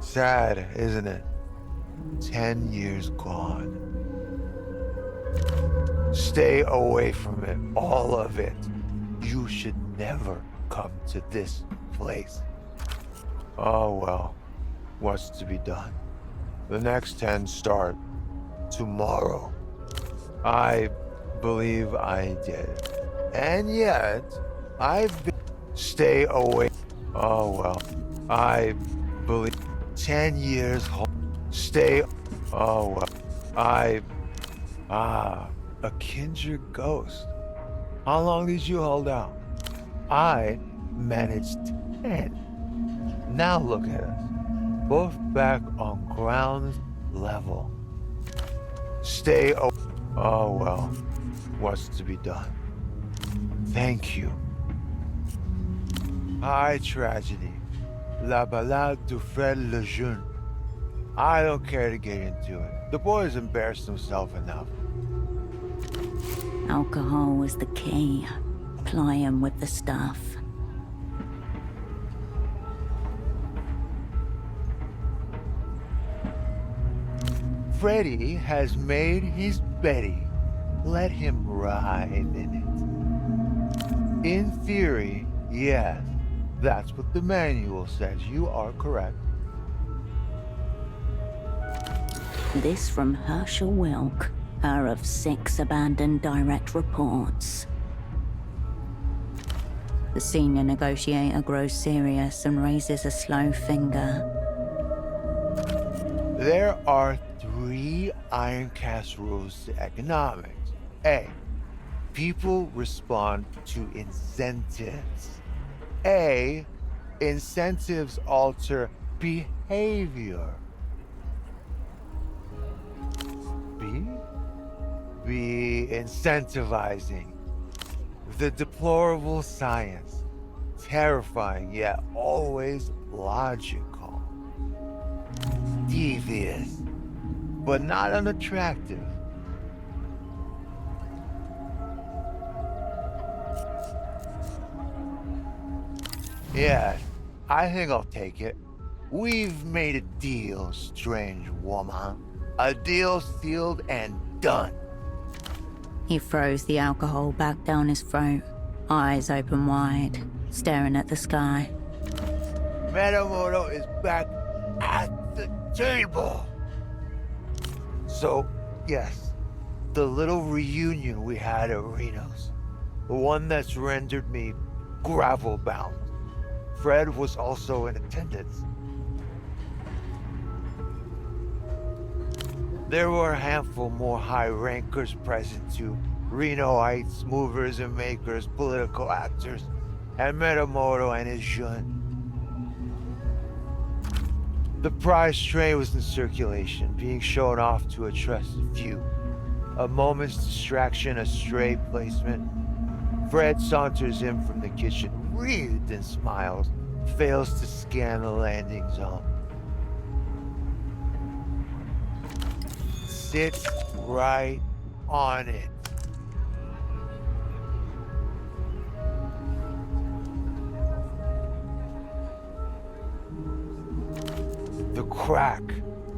Sad, isn't it? 10 years gone. Stay away from it, all of it. You should never come to this place. Oh well, what's to be done? The next 10 start tomorrow. I believe I did. And yet, I've been... Stay away. Oh well, I believe... 10 years... Stay... Oh well, a kindred ghost. How long did you hold out? I managed 10. Now look at us, both back on ground level. Stay... Oh well, what's to be done? Thank you. High tragedy. La Ballade du Fred Lejeune. I don't care to get into it. The boy's embarrassed himself enough. Alcohol was the key. Ply him with the stuff. Freddy has made his Betty. Let him ride in it. In theory, yes. That's what the manual says. You are correct. This from Herschel Wilk, her of 6 abandoned direct reports. The senior negotiator grows serious and raises a slow finger. There are 3 Ironcast rules to economics. A. People respond to incentives. A. Incentives alter behavior. B. Be incentivizing. The deplorable science. Terrifying yet always logical. Devious, but not unattractive. Yes, I think I'll take it. We've made a deal, strange woman. A deal sealed and done. He throws the alcohol back down his throat, eyes open wide, staring at the sky. Metamoto is back at the table. So, yes, the little reunion we had at Reno's, the one that's rendered me gravel-bound. Fred was also in attendance. There were a handful more high rankers present too. Renoites, movers and makers, political actors, and Metamoto and his Jun. The prize train was in circulation, being shown off to a trusted few. A moment's distraction, a stray placement. Fred saunters in from the kitchen, wreathed in smiles, fails to scan the landing zone. Sits right on it. The crack,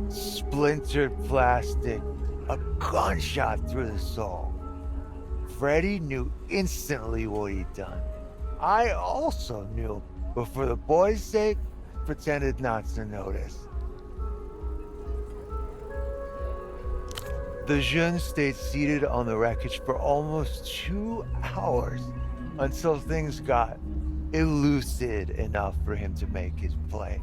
splintered plastic, a gunshot through the soul. Freddy knew instantly what he'd done. I also knew, but for the boy's sake, pretended not to notice. The Jun stayed seated on the wreckage for almost 2 hours until things got elucid enough for him to make his play.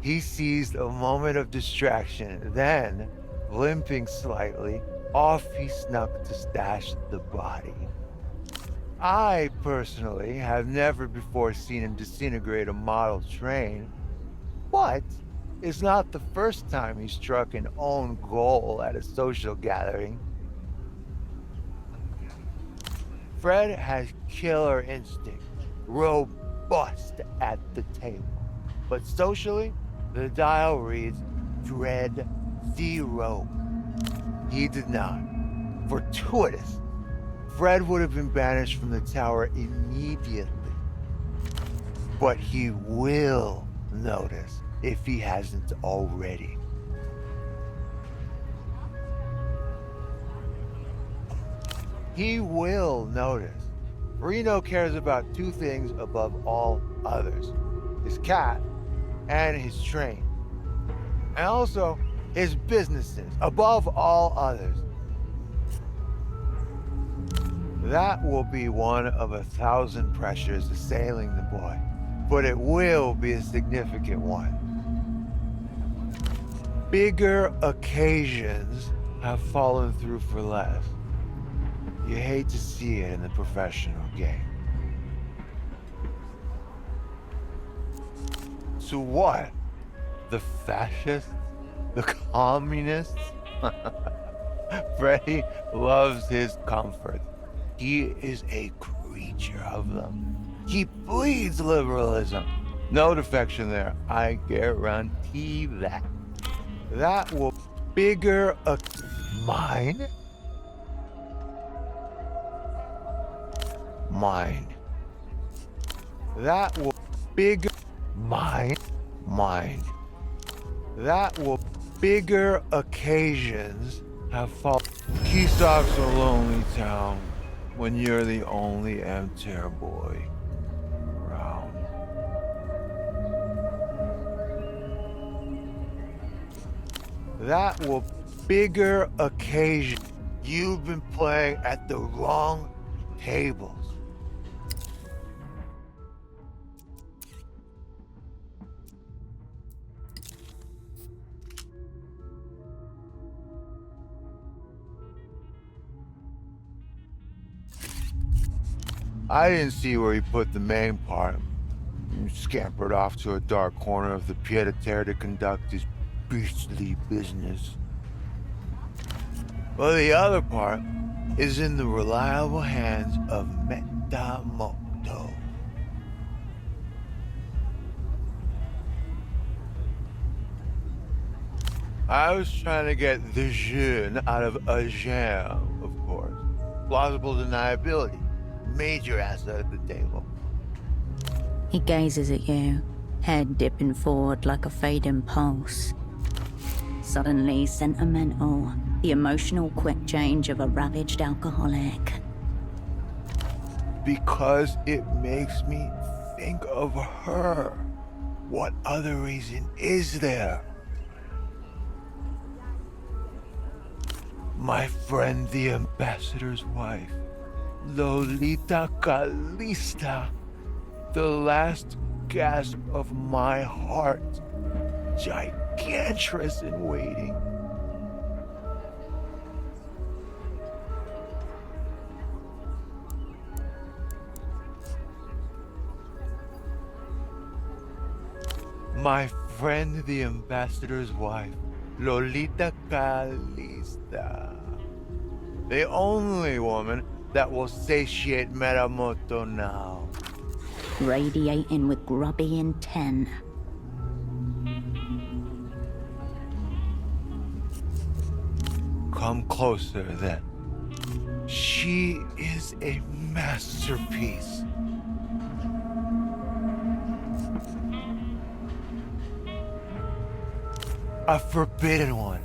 He seized a moment of distraction, then, limping slightly, off he snuck to stash the body. I, personally, have never before seen him disintegrate a model train, but it's not the first time he struck an own goal at a social gathering. Fred has killer instinct, robust, bust at the table. But socially, the dial reads Dread 0. He did not. Fortuitous. Fred would have been banished from the tower immediately. But he will notice if he hasn't already. He will notice. Reno cares about two things above all others: his cat and his train. And also his businesses above all others. That will be one of 1,000 pressures assailing the boy, but it will be a significant one. Bigger occasions have fallen through for less. You hate to see it in the professional game. So what? The fascists? The communists? Freddy loves his comfort. He is a creature of them. He bleeds liberalism. No defection there, I guarantee that. That will bigger a mine? Mine. That will bigger mine. Mine. That will bigger occasions have fallen. Keystock's a lonely town when you're the only M-Tier boy around. That will bigger occasion. You've been playing at the wrong tables. I didn't see where he put the main part. He scampered off to a dark corner of the pied-à-terre to conduct his beastly business. Well, the other part is in the reliable hands of Metamoto. I was trying to get the jeune out of a jam, of course. Plausible deniability. Major asset at the table. He gazes at you, head dipping forward like a fading pulse. Suddenly sentimental, the emotional quick change of a ravaged alcoholic. Because it makes me think of her. What other reason is there? My friend, the ambassador's wife. Lolita Calista, the last gasp of my heart, gigantress in waiting. My friend, the ambassador's wife, Lolita Calista, the only woman that will satiate Metamoto now. Radiating with grubby intent. Come closer then. She is a masterpiece. A forbidden one,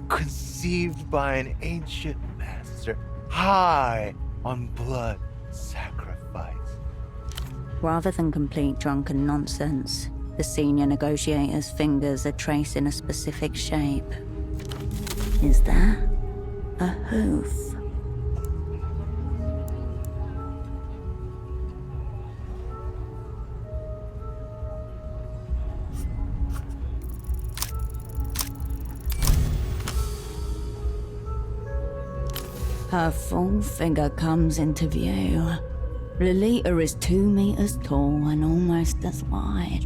conceived by an ancient master, high on blood sacrifice. Rather than complete drunken nonsense, the senior negotiator's fingers are tracing a specific shape. Is that a hoof? Her full figure comes into view. Lolita is 2 meters tall and almost as wide.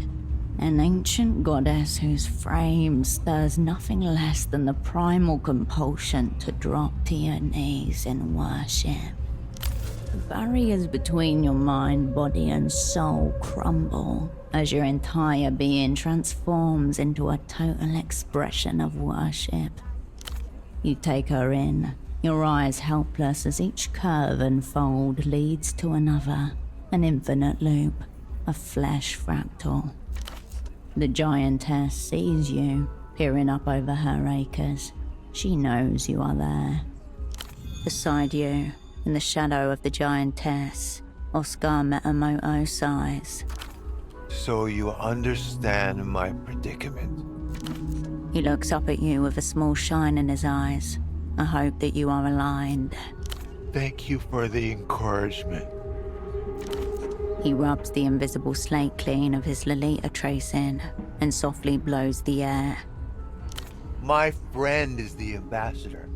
An ancient goddess whose frame stirs nothing less than the primal compulsion to drop to your knees in worship. The barriers between your mind, body, and soul crumble as your entire being transforms into a total expression of worship. You take her in, your eyes helpless as each curve and fold leads to another, an infinite loop, a flesh fractal. The giantess sees you, peering up over her acres. She knows you are there. Beside you, in the shadow of the giantess, Oscar Metamoto sighs. So you understand my predicament. He looks up at you with a small shine in his eyes, a hope that you are aligned. Thank you for the encouragement. He rubs the invisible slate clean of his Lolita tracing and softly blows the air. My friend is the ambassador.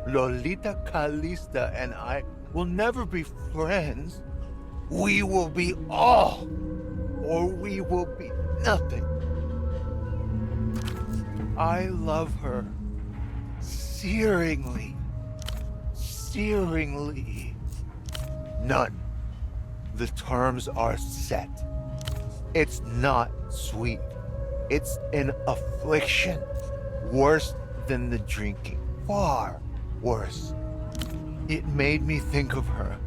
Lolita Calista and I will never be friends. We will be all, or we will be nothing. I love her searingly. None. The terms are set. It's not sweet. It's an affliction. Worse than the drinking. Far worse. It made me think of her.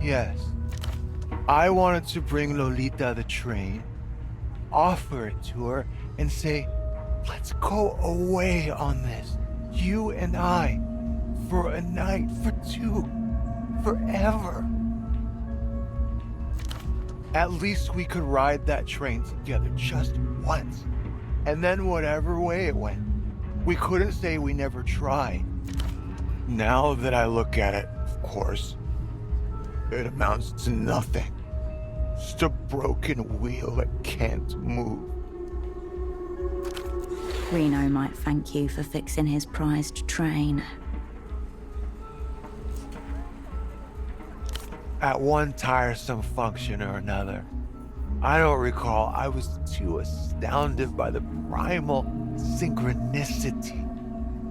Yes. I wanted to bring Lolita the train, offer it to her, and say, let's go away on this. You and I. For a night, for two. Forever. At least we could ride that train together just once. And then whatever way it went, we couldn't say we never tried. Now that I look at it, of course, it amounts to nothing. Just a broken wheel that can't move. Reno might thank you for fixing his prized train. At one tiresome function or another, I don't recall, I was too astounded by the primal synchronicity.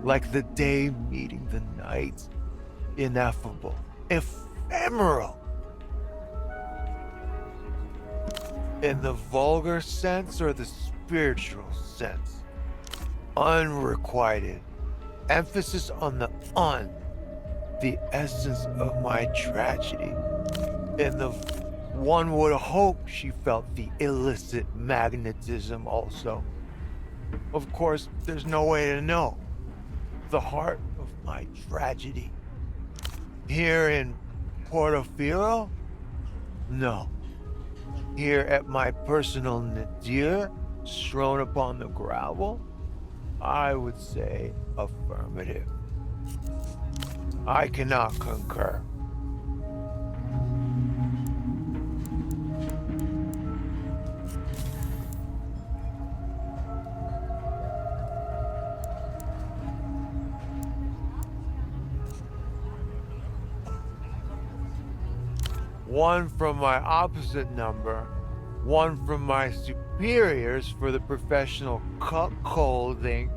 Like the day meeting the night. Ineffable. Ephemeral. In the vulgar sense or the spiritual sense? Unrequited. Emphasis on the un. The essence of my tragedy. In the one would hope she felt the illicit magnetism also. Of course, there's no way to know. The heart of my tragedy. Here in Portofino? No. Here at my personal nadir, strewn upon the gravel? I would say affirmative. I cannot concur. One from my opposite number, one from my superiors for the professional cuckolding,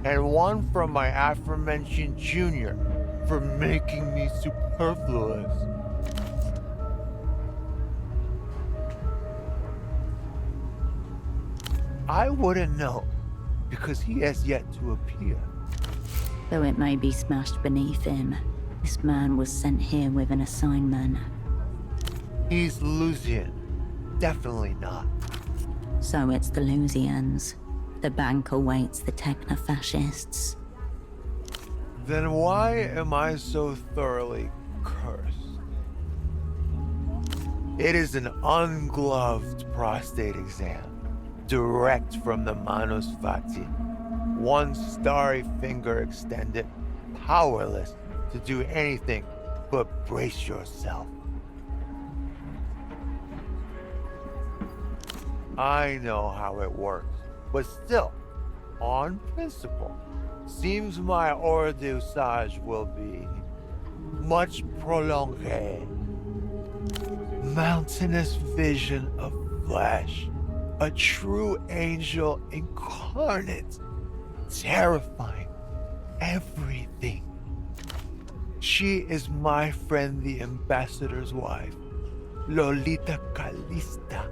and one from my aforementioned junior for making me superfluous. I wouldn't know, because he has yet to appear. Though it may be smashed beneath him, this man was sent here with an assignment. He's Lusian. Definitely not. So it's the Lusians. The bank awaits the techno-fascists. Then why am I so thoroughly cursed? It is an ungloved prostate exam, direct from the Manus Fati. One starry finger extended, powerless to do anything but brace yourself. I know how it works, but still, on principle, seems my hors d'usage will be much prolonged. Mountainous vision of flesh, a true angel incarnate, terrifying everything. She is my friend, the ambassador's wife, Lolita Calista.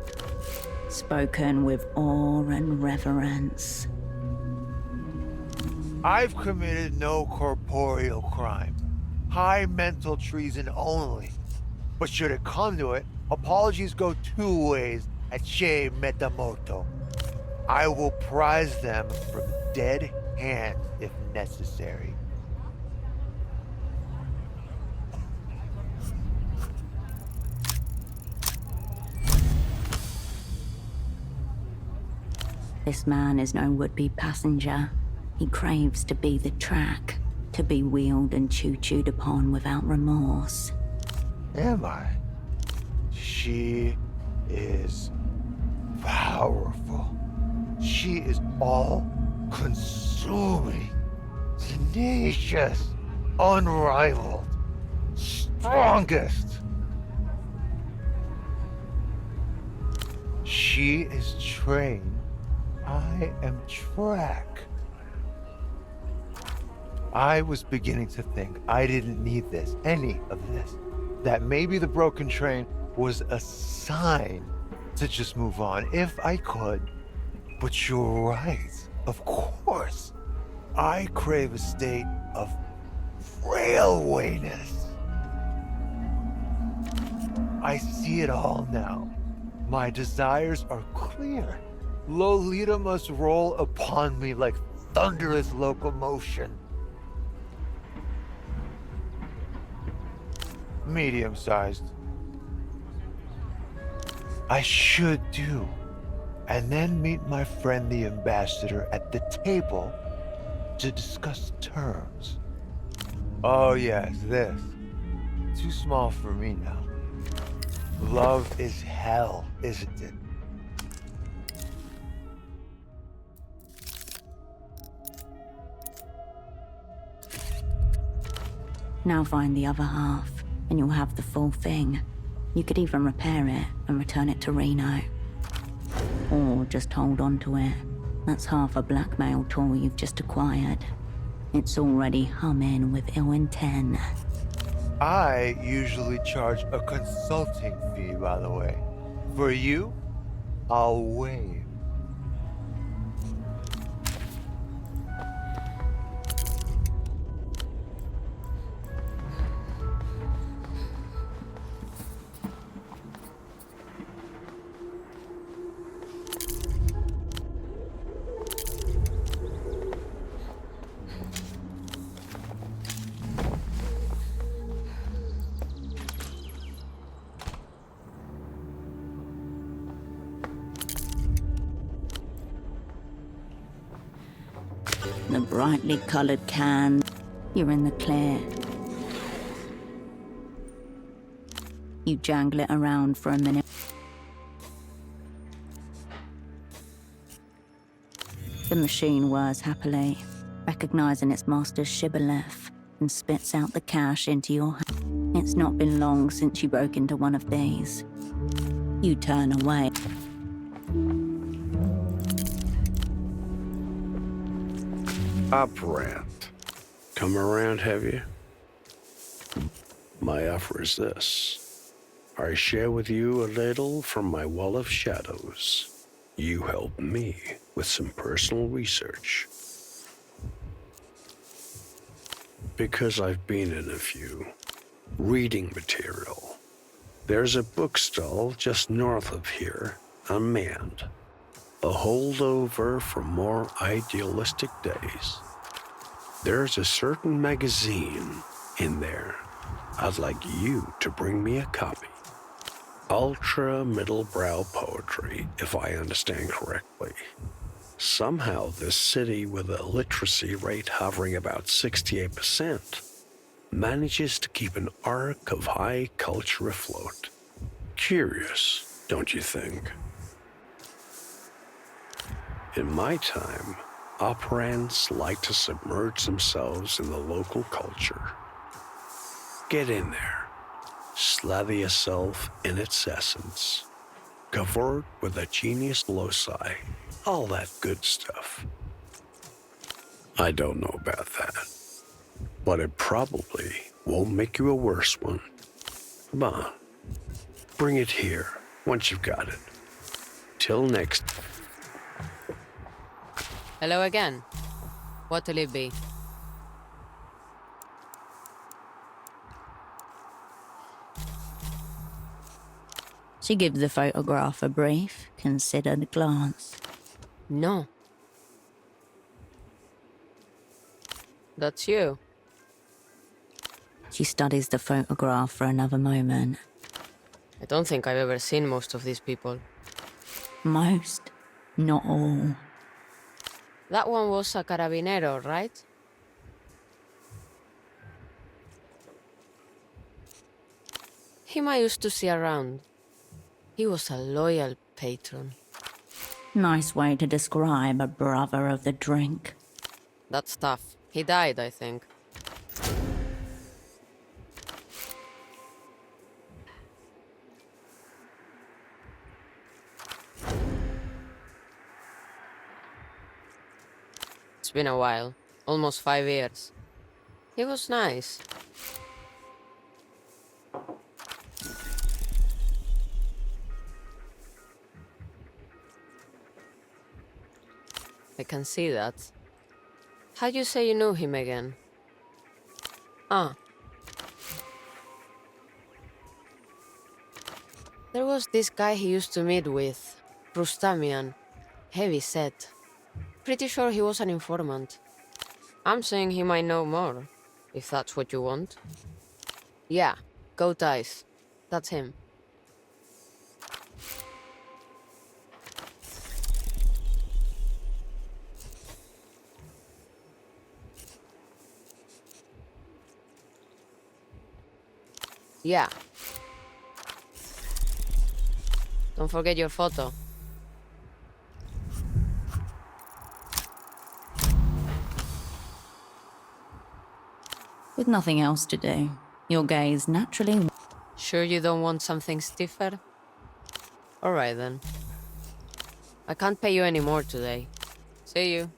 Spoken with awe and reverence. I've committed no corporeal crime, high mental treason only. But should it come to it, apologies go two ways at Shea Metamoto. I will prize them from dead hands if necessary. This man is no would-be passenger. He craves to be the track, to be wheeled and chewed upon without remorse. Am I? She is powerful. She is all-consuming, tenacious, unrivaled, strongest. She is trained. I am track. I was beginning to think I didn't need this, any of this. That maybe the broken train was a sign to just move on if I could. But you're right. Of course. I crave a state of railwayness. I see it all now. My desires are clear. Lolita must roll upon me like thunderous locomotion. Medium-sized. I should do. And then meet my friend the ambassador at the table to discuss terms. Oh yes, this. Too small for me now. Love is hell, isn't it? Now find the other half, and you'll have the full thing. You could even repair it and return it to Reno. Or just hold on to it. That's half a blackmail tool you've just acquired. It's already humming with ill intent. I usually charge a consulting fee, by the way. For you, I'll waive. The brightly colored can. You're in the clear. You jangle it around for a minute. The machine whirs happily, recognizing its master's shibboleth, and spits out the cash into your hand. It's not been long since you broke into one of these. You turn away. Operant. Come around, have you? My offer is this. I share with you a little from my wall of shadows. You help me with some personal research. Because I've been in a few. Reading material. There's a bookstall just north of here, unmanned. A holdover from more idealistic days. There's a certain magazine in there. I'd like you to bring me a copy. Ultra middle-brow poetry, if I understand correctly. Somehow this city with a literacy rate hovering about 68% manages to keep an arc of high culture afloat. Curious, don't you think? In my time, operants like to submerge themselves in the local culture. Get in there, slather yourself in its essence, covered with a genius loci, all that good stuff. I don't know about that, but it probably won't make you a worse one. Come on. Bring it here once you've got it. Till next. Hello again. What'll it be? She gives the photograph a brief, considered glance. No. That's you. She studies the photograph for another moment. I don't think I've ever seen most of these people. Most, not all. That one was a carabinero, right? Him I used to see around. He was a loyal patron. Nice way to describe a brother of the drink. That's tough. He died, I think. It's been a while. Almost 5 years. He was nice. I can see that. How'd you say you knew him again? Ah. There was this guy he used to meet with. Rustamian. Heavy set. Pretty sure he was an informant. I'm saying he might know more, if that's what you want. Yeah, goat eyes. That's him. Yeah. Don't forget your photo. With nothing else to do, your gaze naturally... Sure you don't want something stiffer? Alright then. I can't pay you any more today. See you.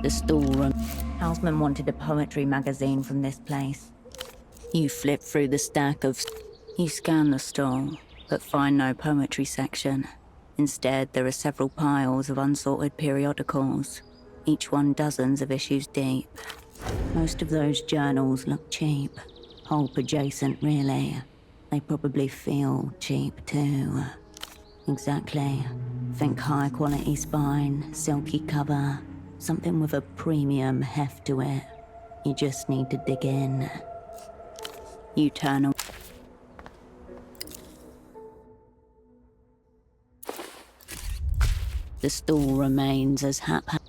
The storeroom. Houseman wanted a poetry magazine from this place. You flip through the stack of... You scan the stall, but find no poetry section. Instead, there are several piles of unsorted periodicals, each one dozens of issues deep. Most of those journals look cheap. Pulp adjacent, really. They probably feel cheap, too. Exactly. Think high-quality spine, silky cover, something with a premium heft to it. You just need to dig in. You turn... The stall remains as haphazard.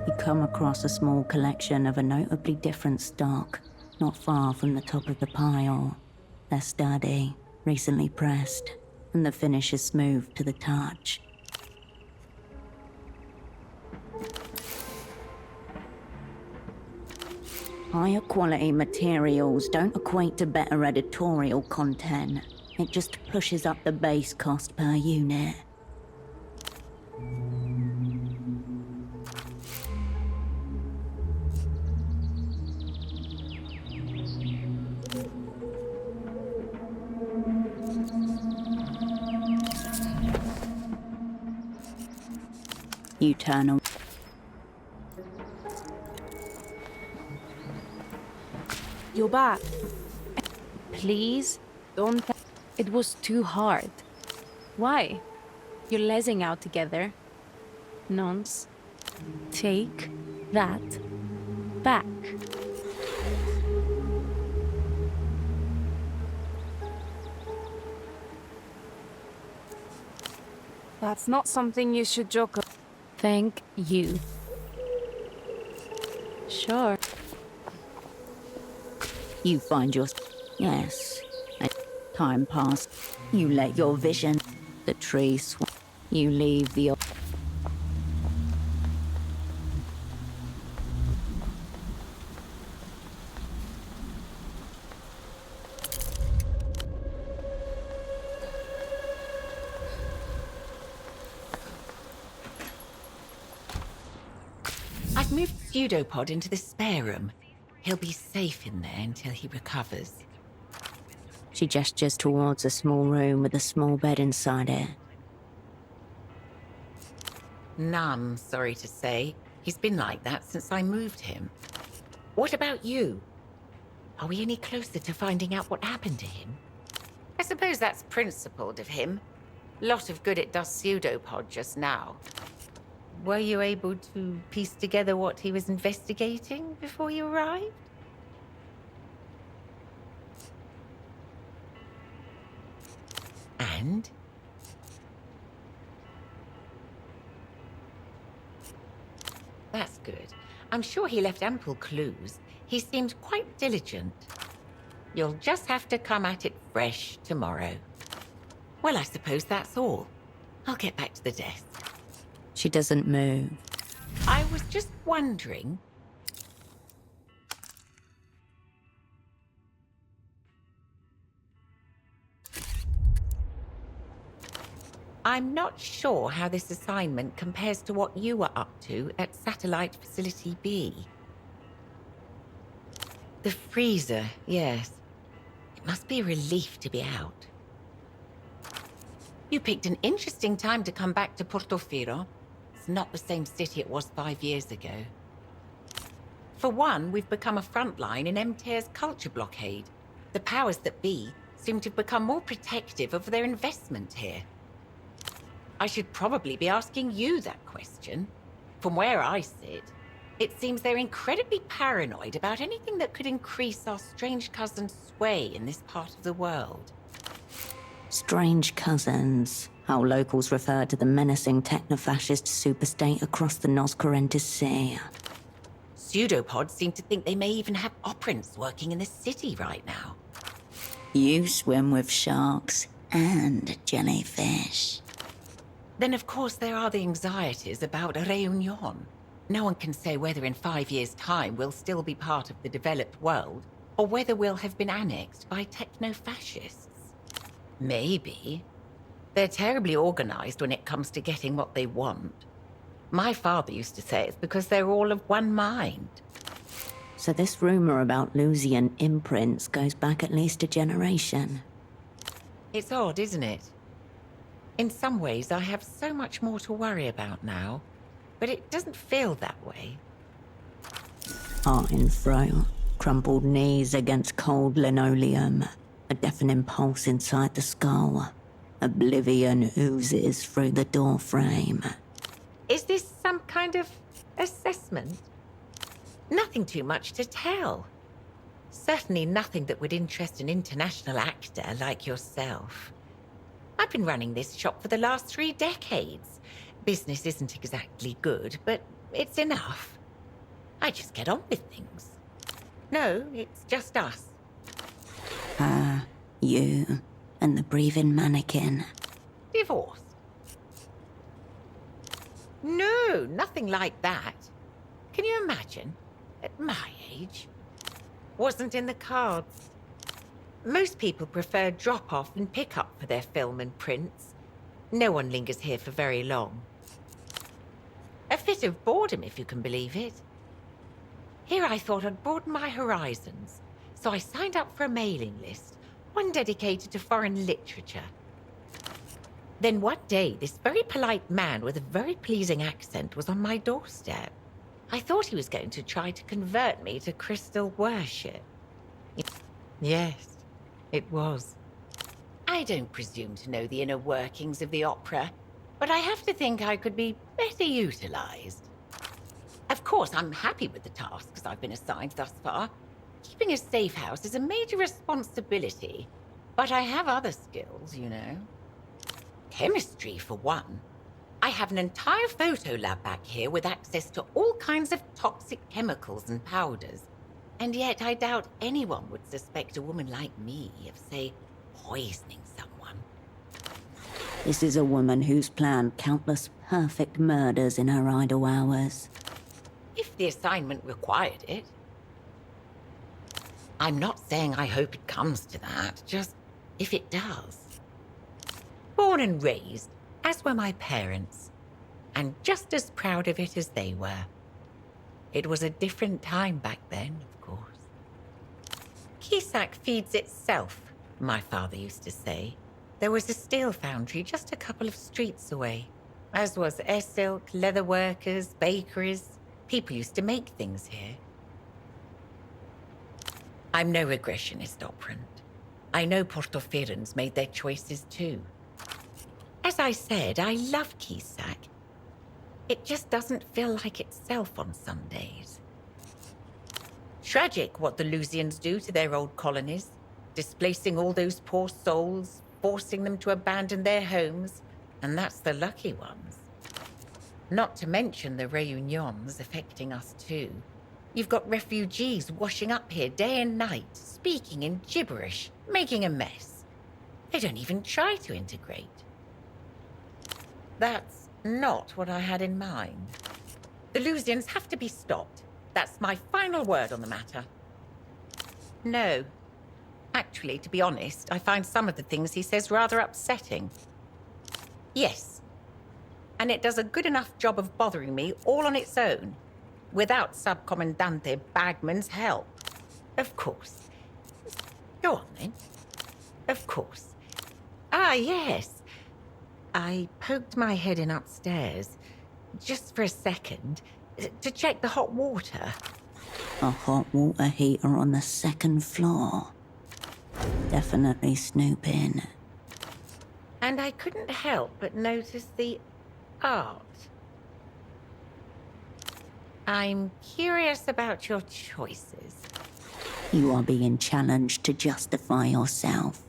You come across a small collection of a notably different stock, not far from the top of the pile. They're sturdy, recently pressed, and the finish is smooth to the touch. Higher quality materials don't equate to better editorial content. It just pushes up the base cost per unit. You turn on. You're back. Please, don't... It was too hard. Why? You're lezzing out together. Nonce. Take that back. That's not something you should joke about. Thank you. Sure. You find your... Yes. And time passed. You let your vision... The tree you leave the... I've moved Pseudopod into the spare room. He'll be safe in there until he recovers. She gestures towards a small room with a small bed inside it. None, sorry to say. He's been like that since I moved him. What about you? Are we any closer to finding out what happened to him? I suppose that's principled of him. Lot of good it does Pseudopod just now. Were you able to piece together what he was investigating before you arrived? And? That's good. I'm sure he left ample clues. He seemed quite diligent. You'll just have to come at it fresh tomorrow. Well, I suppose that's all. I'll get back to the desk. She doesn't move. I was just wondering... I'm not sure how this assignment compares to what you were up to at Satellite Facility B. The freezer, yes. It must be a relief to be out. You picked an interesting time to come back to Portofino. It's not the same city it was 5 years ago. For one, we've become a front line in MTER's culture blockade. The powers that be seem to have become more protective of their investment here. I should probably be asking you that question. From where I sit, it seems they're incredibly paranoid about anything that could increase our strange cousin's sway in this part of the world. Strange cousins, how locals refer to the menacing techno-fascist superstate across the Noscarentis Sea. Pseudopods seem to think they may even have operants working in the city right now. You swim with sharks and jellyfish. Then, of course, there are the anxieties about Réunion. No one can say whether in 5 years' time we'll still be part of the developed world, or whether we'll have been annexed by techno-fascists. Maybe. They're terribly organized when it comes to getting what they want. My father used to say it's because they're all of one mind. So this rumor about Lusian imprints goes back at least a generation. It's odd, isn't it? In some ways, I have so much more to worry about now, but it doesn't feel that way. Iron throat, crumpled knees against cold linoleum, a deafening pulse inside the skull. Oblivion oozes through the door frame. Is this some kind of assessment? Nothing too much to tell. Certainly nothing that would interest an international actor like yourself. I've been running this shop for the last 3 decades. Business isn't exactly good, but it's enough. I just get on with things. No, it's just us. You, and the breathing mannequin. Divorced? No, nothing like that. Can you imagine? At my age. Wasn't in the cards. Most people prefer drop-off and pick-up for their film and prints. No one lingers here for very long. A fit of boredom, if you can believe it. Here I thought I'd broaden my horizons, so I signed up for a mailing list, one dedicated to foreign literature. Then one day, this very polite man with a very pleasing accent was on my doorstep. I thought he was going to try to convert me to crystal worship. Yes. It was. I don't presume to know the inner workings of the opera, but I have to think I could be better utilized. Of course, I'm happy with the tasks I've been assigned thus far. Keeping a safe house is a major responsibility, but I have other skills, you know. Chemistry, for one. I have an entire photo lab back here with access to all kinds of toxic chemicals and powders. And yet I doubt anyone would suspect a woman like me of, say, poisoning someone. This is a woman who's planned countless perfect murders in her idle hours. If the assignment required it. I'm not saying I hope it comes to that, just if it does. Born and raised, as were my parents, and just as proud of it as they were. It was a different time back then, of course. Kisak feeds itself, my father used to say. There was a steel foundry just a couple of streets away, as was silk, leather workers, bakeries. People used to make things here. I'm no regressionist, operant. I know Portofirans made their choices too. As I said, I love Kisak. It just doesn't feel like itself on some days. Tragic what the Lusians do to their old colonies, displacing all those poor souls, forcing them to abandon their homes, and that's the lucky ones. Not to mention the reunions affecting us too. You've got refugees washing up here day and night, speaking in gibberish, making a mess. They don't even try to integrate. That's not what I had in mind. The Lusians have to be stopped. That's my final word on the matter. No. Actually, to be honest, I find some of the things he says rather upsetting. Yes. And it does a good enough job of bothering me all on its own, without Subcommandante Bagman's help. Of course. Go on, then. Of course. Ah, yes. I poked my head in upstairs, just for a second, to check the hot water. A hot water heater on the second floor. Definitely snooping. And I couldn't help but notice the art. I'm curious about your choices. You are being challenged to justify yourself.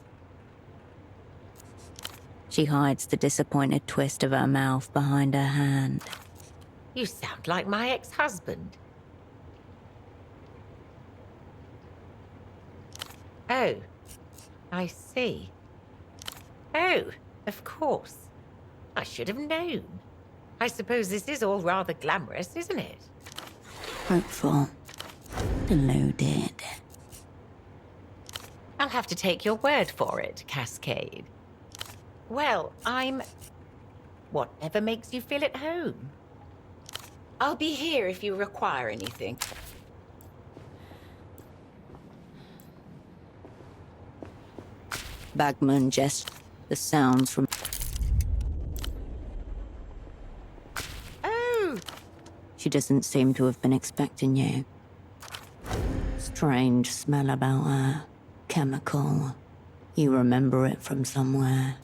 She hides the disappointed twist of her mouth behind her hand. You sound like my ex-husband. Oh, I see. Oh, of course. I should have known. I suppose this is all rather glamorous, isn't it? Hopeful. Deluded. I'll have to take your word for it, Cascade. Well, I'm... whatever makes you feel at home. I'll be here if you require anything. Bagman gestured the sounds from... Oh! She doesn't seem to have been expecting you. Strange smell about her. Chemical. You remember it from somewhere.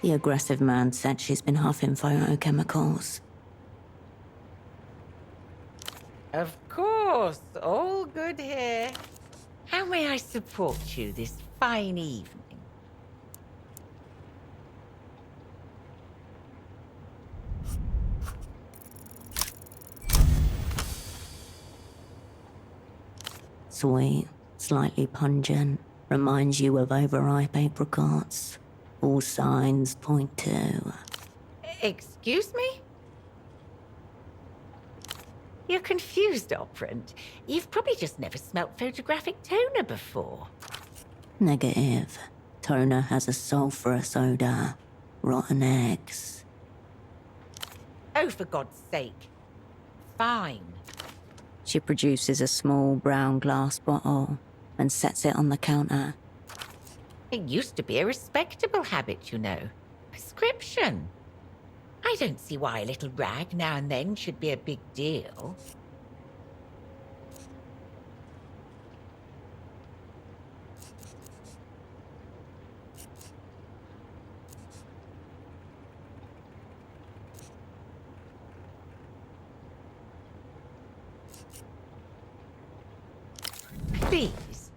The aggressive man said she's been huffing photochemicals. Of course, all good here. How may I support you this fine evening? Sweet, slightly pungent, reminds you of overripe apricots. All signs point to... Excuse me? You're confused, operant. You've probably just never smelt photographic toner before. Negative. Toner has a sulfurous odor. Rotten eggs. Oh, for God's sake. Fine. She produces a small brown glass bottle and sets it on the counter. It used to be a respectable habit, you know. Prescription. I don't see why a little rag now and then should be a big deal. Please.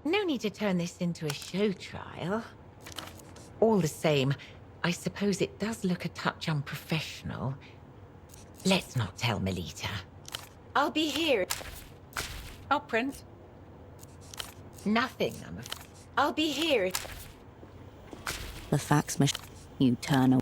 No need to turn this into a show trial. All the same, I suppose it does look a touch unprofessional. Let's not tell Melita. I'll be here. Operant. Nothing, I'm afraid. I'll be here. The fax machine. You turn away.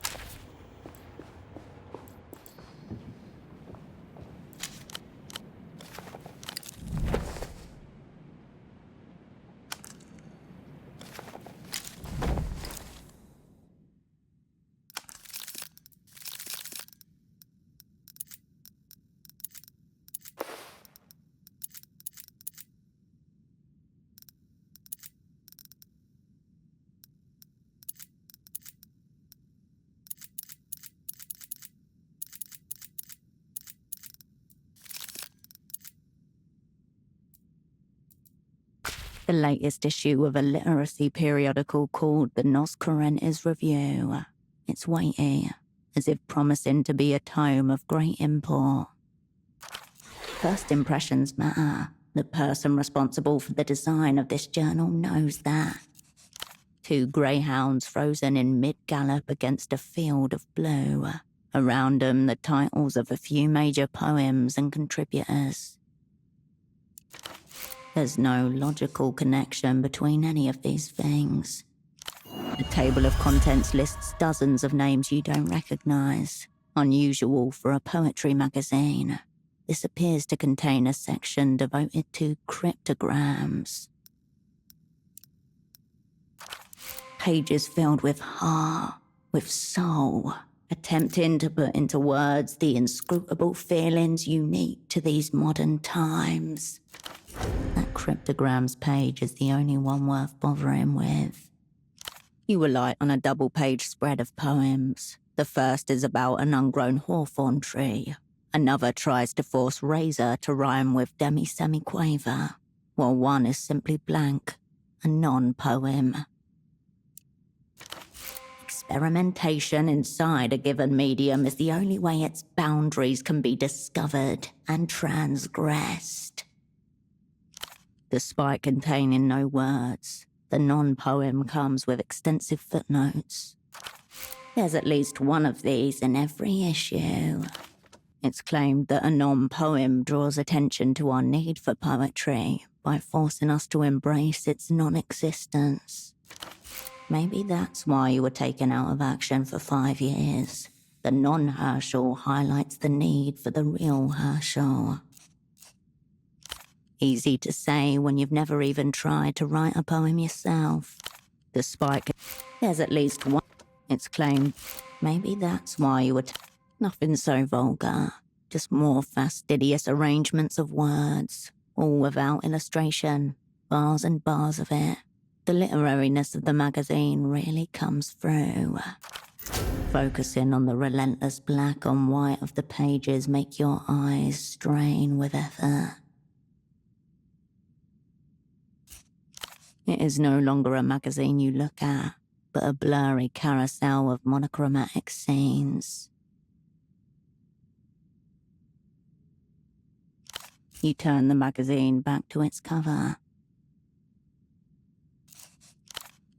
The latest issue of a literacy periodical called the Nos Currentes Review. It's weighty, as if promising to be a tome of great import. First impressions matter. The person responsible for the design of this journal knows that. 2 greyhounds frozen in mid-gallop against a field of blue. Around them, the titles of a few major poems and contributors. There's no logical connection between any of these things. The table of contents lists dozens of names you don't recognize. Unusual for a poetry magazine. This appears to contain a section devoted to cryptograms. Pages filled with heart, with soul, attempting to put into words the inscrutable feelings unique to these modern times. That cryptograms page is the only one worth bothering with. You alight on a double-page spread of poems. The first is about an ungrown hawthorn tree. Another tries to force razor to rhyme with demi-semi-quaver, while one is simply blank, a non-poem. Experimentation inside a given medium is the only way its boundaries can be discovered and transgressed. Despite containing no words, the non-poem comes with extensive footnotes. There's at least one of these in every issue. It's claimed that a non-poem draws attention to our need for poetry by forcing us to embrace its non-existence. Maybe that's why you were taken out of action for 5 years. The non-Herschel highlights the need for the real Herschel. Easy to say when you've never even tried to write a poem yourself. Despite there's at least one. It's claimed maybe that's why you were nothing so vulgar. Just more fastidious arrangements of words, all without illustration. Bars and bars of it. The literariness of the magazine really comes through. Focusing on the relentless black on white of the pages make your eyes strain with effort. It is no longer a magazine you look at, but a blurry carousel of monochromatic scenes. You turn the magazine back to its cover.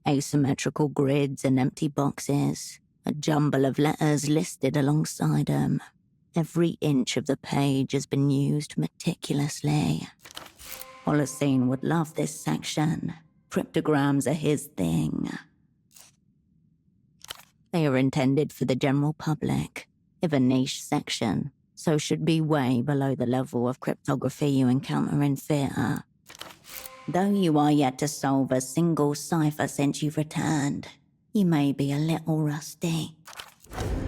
Asymmetrical grids and empty boxes, a jumble of letters listed alongside them. Every inch of the page has been used meticulously. Holocene would love this section. Cryptograms are his thing. They are intended for the general public, if a niche section, so should be way below the level of cryptography you encounter in theatre. Though you are yet to solve a single cipher since you've returned, you may be a little rusty.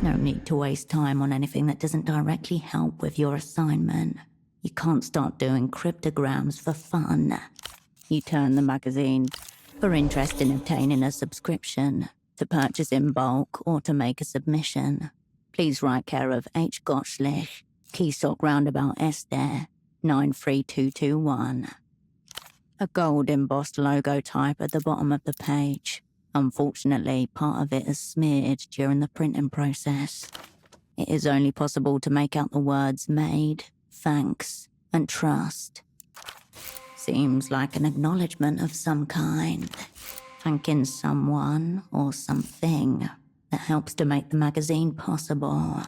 No need to waste time on anything that doesn't directly help with your assignment. You can't start doing cryptograms for fun. You turn the magazine for interest in obtaining a subscription, to purchase in bulk or to make a submission. Please write care of H. Gottschlich, Keysok Roundabout Esther, 93221. A gold embossed logo type at the bottom of the page. Unfortunately, part of it is smeared during the printing process. It is only possible to make out the words made, thanks, and trust. Seems like an acknowledgement of some kind. Thanking someone or something that helps to make the magazine possible.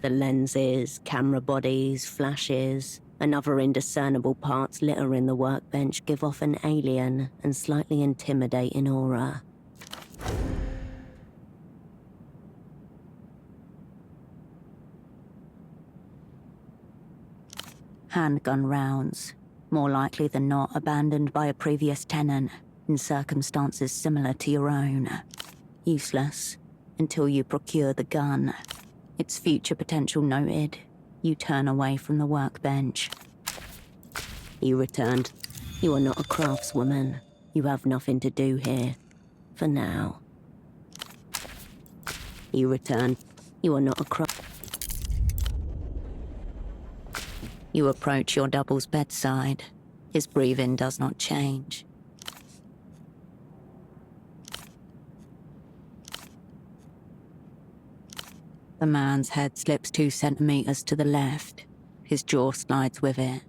The lenses, camera bodies, flashes, and other indiscernible parts littering the workbench give off an alien and slightly intimidating aura. Handgun rounds, more likely than not abandoned by a previous tenant in circumstances similar to your own. Useless until you procure the gun. Its future potential noted, you turn away from the workbench. You returned. You are not a craftswoman. You have nothing to do here. For now. You return. You are not a You approach your double's bedside. His breathing does not change. The man's head slips 2 centimeters to the left. His jaw slides with it.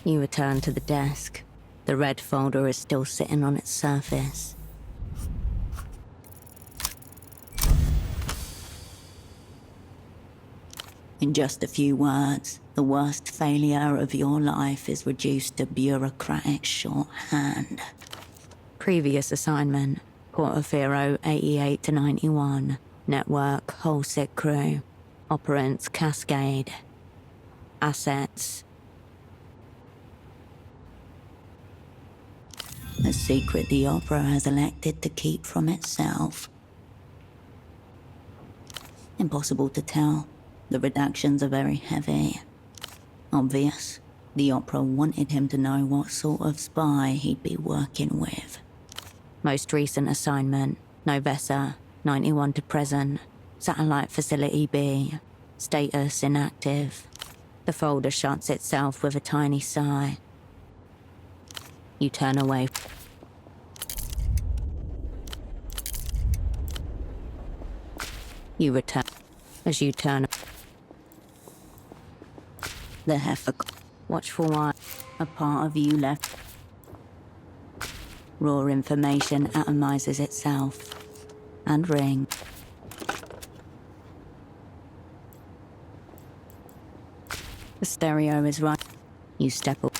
You return to the desk. The red folder is still sitting on its surface. In just a few words, the worst failure of your life is reduced to bureaucratic shorthand. Previous assignment, Portofino 88 to 91. Network, whole sick crew. Operants, Cascade. Assets. A secret the Opera has elected to keep from itself. Impossible to tell. The redactions are very heavy. Obvious. The Opera wanted him to know what sort of spy he'd be working with. Most recent assignment, Novessa, 91 to present. Satellite Facility B. Status inactive. The folder shuts itself with a tiny sigh. You turn away. You return. As you turn. The heifer. Watchful eye. A part of you left. Raw information atomizes itself. And ring. The stereo is right. You step up.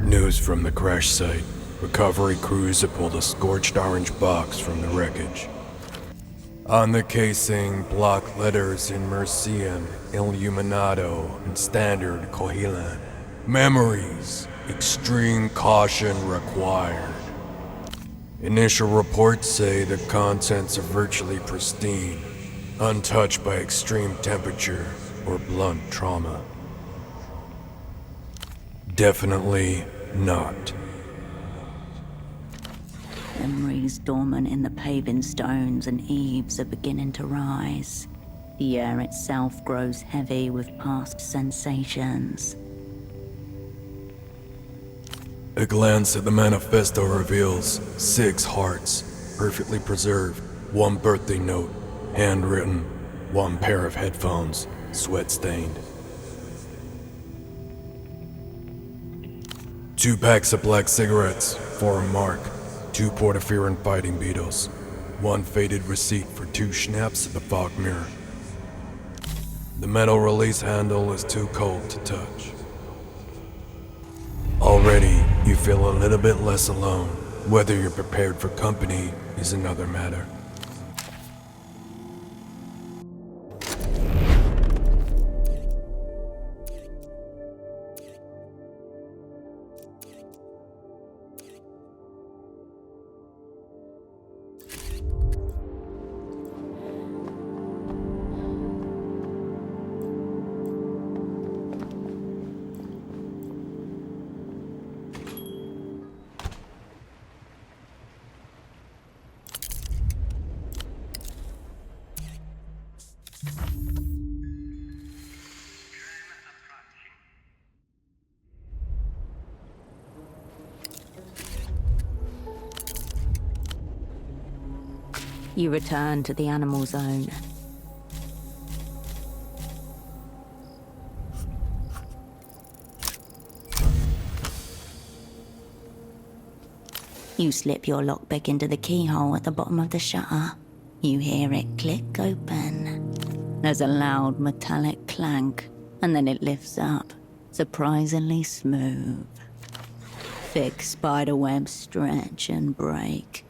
News from the crash site. Recovery crews have pulled a scorched orange box from the wreckage. On the casing, block letters in Mercian, Illuminato, and Standard Cohilan. Memories. Extreme caution required. Initial reports say the contents are virtually pristine, untouched by extreme temperature or blunt trauma. Definitely not. Memories dormant in the paving stones and eaves are beginning to rise. The air itself grows heavy with past sensations. A glance at the manifesto reveals 6 hearts, perfectly preserved, 1 birthday note, handwritten, 1 pair of headphones, sweat-stained. 2 packs of black cigarettes, 4 a mark, 2 Portofino fighting beetles, 1 faded receipt for 2 schnapps at the fog mirror. The metal release handle is too cold to touch. Already, you feel a little bit less alone. Whether you're prepared for company is another matter. You return to the animal zone. You slip your lockpick into the keyhole at the bottom of the shutter. You hear it click open. There's a loud metallic clank, and then it lifts up, surprisingly smooth. Thick spider webs stretch and break.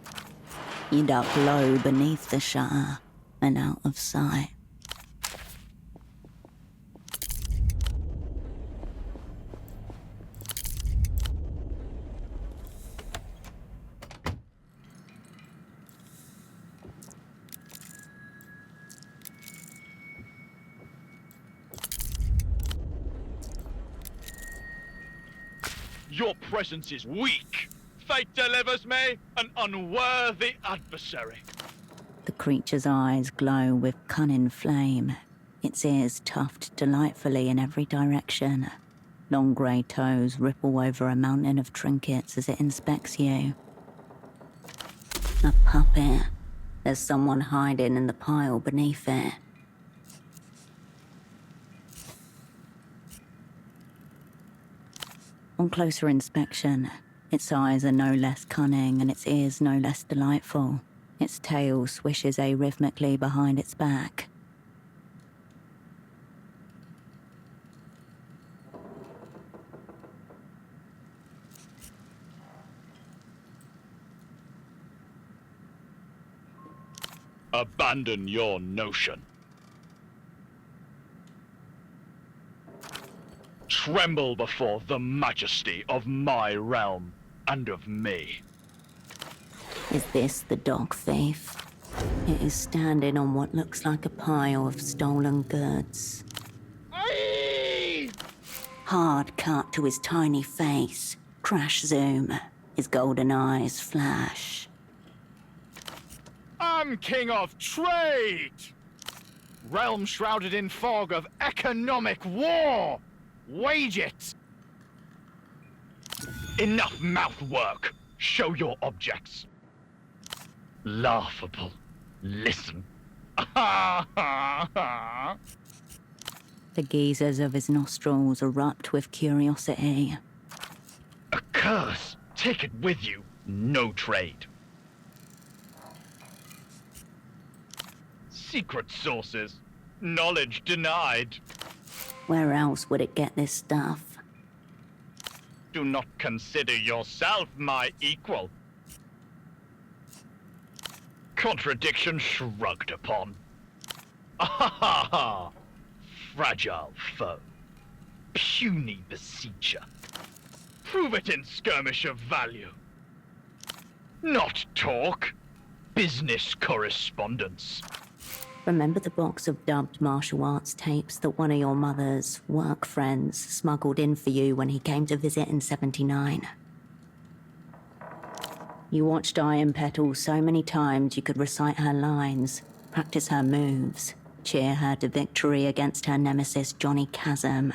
You duck low beneath the shutter and out of sight. Your presence is weak. Fate delivers me, an unworthy adversary. The creature's eyes glow with cunning flame. Its ears tuft delightfully in every direction. Long grey toes ripple over a mountain of trinkets as it inspects you. A puppet. There's someone hiding in the pile beneath it. On closer inspection, its eyes are no less cunning and its ears no less delightful. Its tail swishes arrhythmically behind its back. Abandon your notion. Tremble before the majesty of my realm and of me. Is this the dog thief? It is standing on what looks like a pile of stolen goods. Hard cut to his tiny face. Crash zoom. His golden eyes flash. I'm king of trade! Realm shrouded in fog of economic war! Wage it! Enough mouthwork! Show your objects. Laughable. Listen. The geezers of his nostrils erupt with curiosity. A curse! Take it with you. No trade. Secret sources. Knowledge denied. Where else would it get this stuff? Do not consider yourself my equal. Contradiction shrugged upon. Ah, fragile foe. Puny beseecher. Prove it in skirmish of value. Not talk. Business correspondence. Remember the box of dubbed martial arts tapes that one of your mother's work friends smuggled in for you when he came to visit in '79? You watched Iron Petal so many times you could recite her lines, practice her moves, cheer her to victory against her nemesis Johnny Chasm.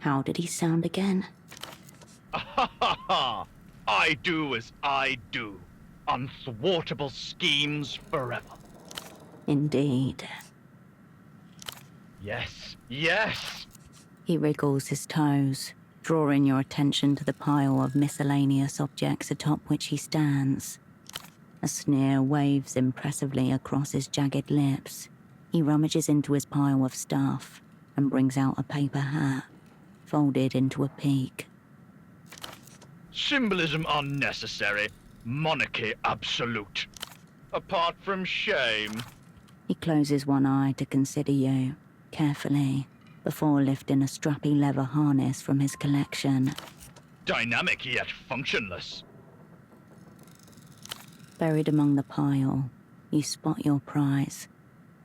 How did he sound again? I do as I do. Unthwartable schemes forever. Indeed. Yes, yes! He wriggles his toes, drawing your attention to the pile of miscellaneous objects atop which he stands. A sneer waves impressively across his jagged lips. He rummages into his pile of stuff and brings out a paper hat, folded into a peak. Symbolism unnecessary. Monarchy absolute. Apart from shame. He closes one eye to consider you, carefully, before lifting a strappy leather harness from his collection. Dynamic yet functionless. Buried among the pile, you spot your prize.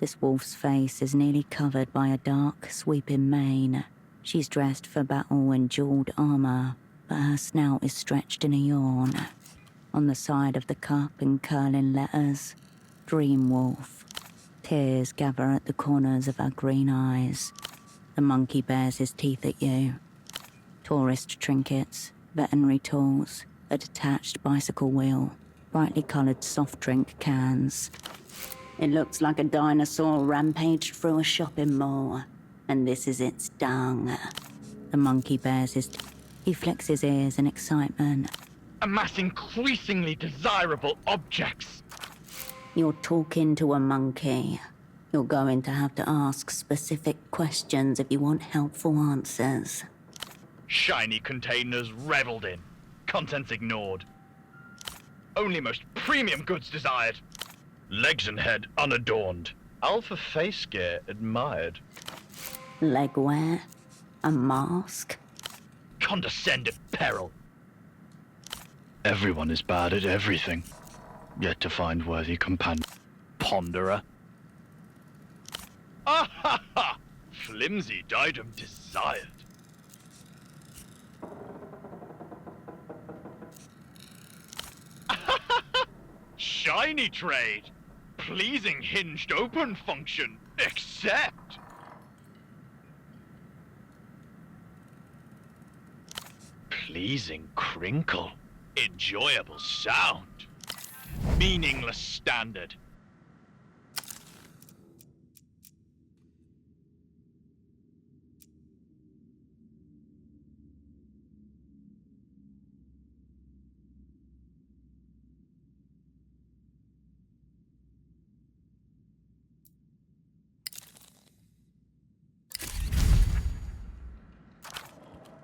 This wolf's face is nearly covered by a dark, sweeping mane. She's dressed for battle in jeweled armor, but her snout is stretched in a yawn. On the side of the cup in curling letters, Dream Wolf. Tears gather at the corners of her green eyes. The monkey bares his teeth at you. Tourist trinkets, veterinary tools, a detached bicycle wheel, brightly coloured soft drink cans. It looks like a dinosaur rampaged through a shopping mall, and this is its dung. The monkey bares his He flicks his ears in excitement. Amass increasingly desirable objects. You're talking to a monkey. You're going to have to ask specific questions if you want helpful answers. Shiny containers reveled in. Contents ignored. Only most premium goods desired. Legs and head unadorned. Alpha face gear admired. Legwear? A mask? Condescend at peril. Everyone is bad at everything. Yet to find worthy companion. Ponderer. Ah ha ha! Flimsy diadem desired. Shiny trade. Pleasing hinged open function. Accept. Pleasing crinkle. Enjoyable sound. Meaningless standard.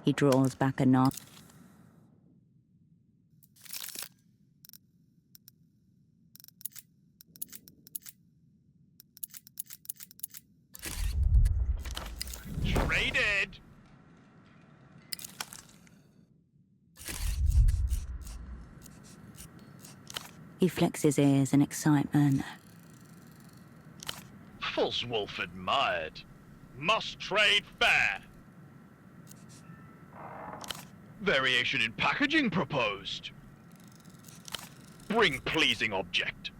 He draws back a knot. Traded. He flicks his ears in excitement. False wolf admired. Must trade fair. Variation in packaging proposed. Bring pleasing object.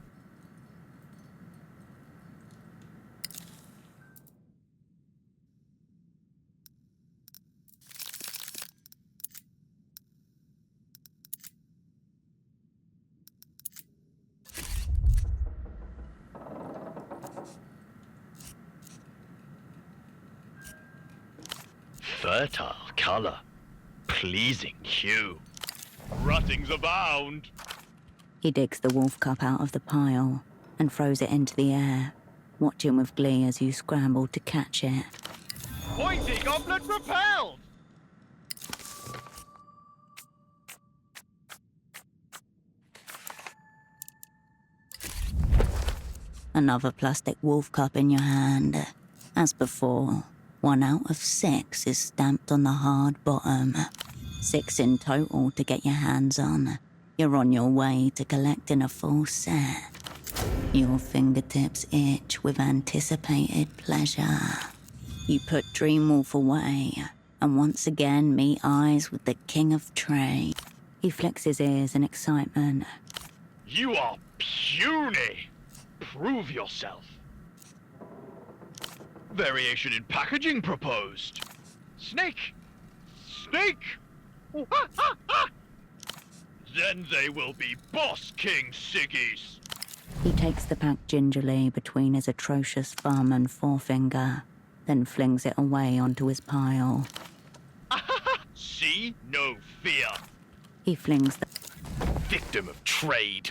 Fertile color. Pleasing hue. Ruttings abound. He digs the wolf cup out of the pile and throws it into the air, watching with glee as you scramble to catch it. Pointy goblet repelled! Another plastic wolf cup in your hand. As before, 1 out of 6 is stamped on the hard bottom. 6 in total to get your hands on. You're on your way to collecting a full set. Your fingertips itch with anticipated pleasure. You put Dreamwolf away, and once again meet eyes with the king of trade. He flicks his ears in excitement. You are puny. Prove yourself. Variation in packaging proposed. Snake! Snake! Then they will be Boss King Siggies. He takes the pack gingerly between his atrocious thumb and forefinger, then flings it away onto his pile. See no fear. He flings the Victim of trade.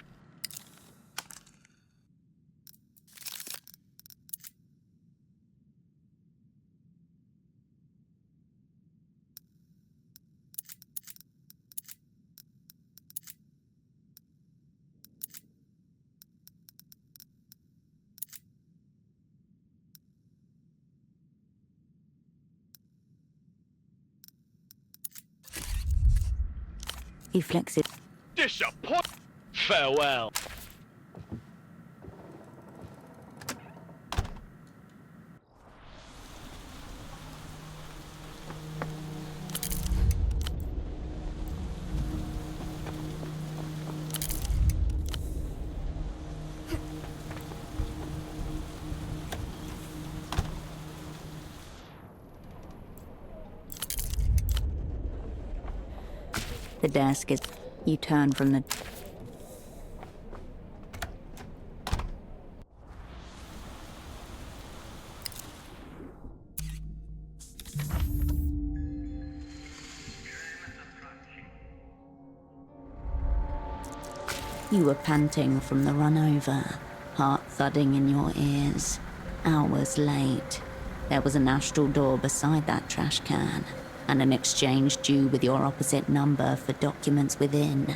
He flicks it. Disappoint. Farewell. The desk is... You turn from the... You were panting from the run over, heart thudding in your ears. Hours late. There was an astral door beside that trash can, and an exchange due with your opposite number for documents within.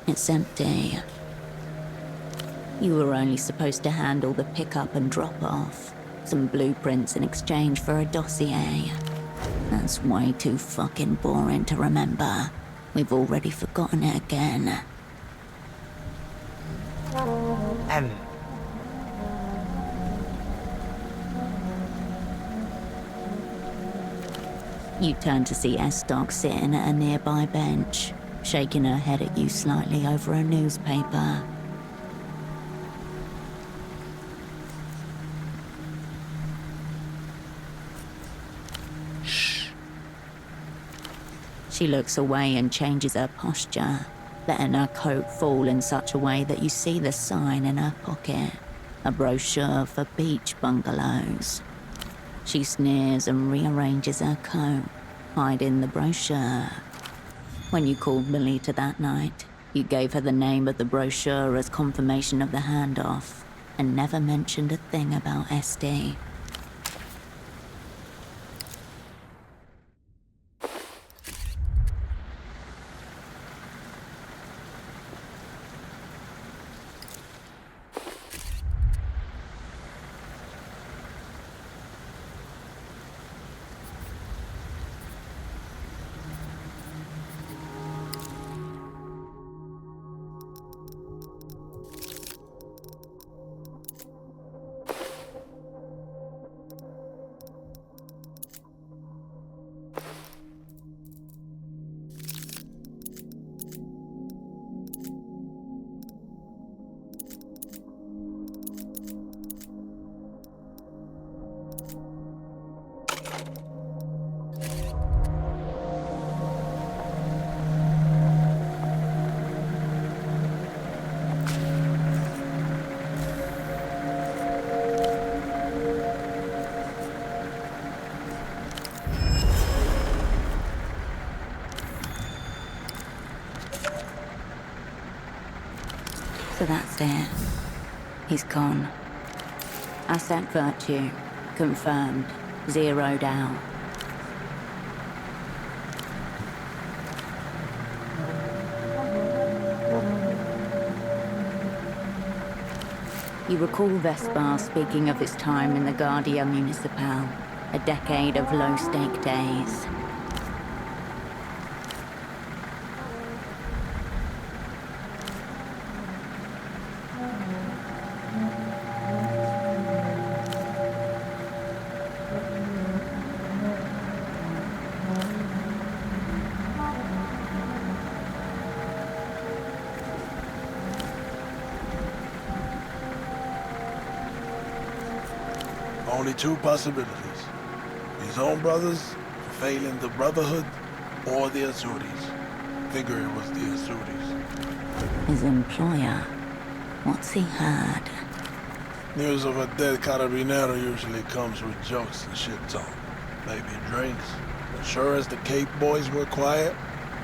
It's empty. You were only supposed to handle the pickup and drop-off. Some blueprints in exchange for a dossier. That's way too fucking boring to remember. We've already forgotten it again. You turn to see Estock sitting at a nearby bench, shaking her head at you slightly over a newspaper. Shh. She looks away and changes her posture, letting her coat fall in such a way that you see the sign in her pocket, a brochure for beach bungalows. She sneers and rearranges her coat, hiding the brochure. When you called Melita that night, you gave her the name of the brochure as confirmation of the handoff, and never mentioned a thing about SD. So that's it. He's gone. Asset virtue. Confirmed. Zeroed out. You recall Vespar speaking of his time in the Guardia Municipal, a decade of low-stake days. Only two possibilities. His own brothers, failing the Brotherhood, or the Azuris. Figure it was the Azuris. His employer. What's he heard? News of a dead carabinero usually comes with jokes and shit talk. Maybe drinks. But sure as the Cape boys were quiet,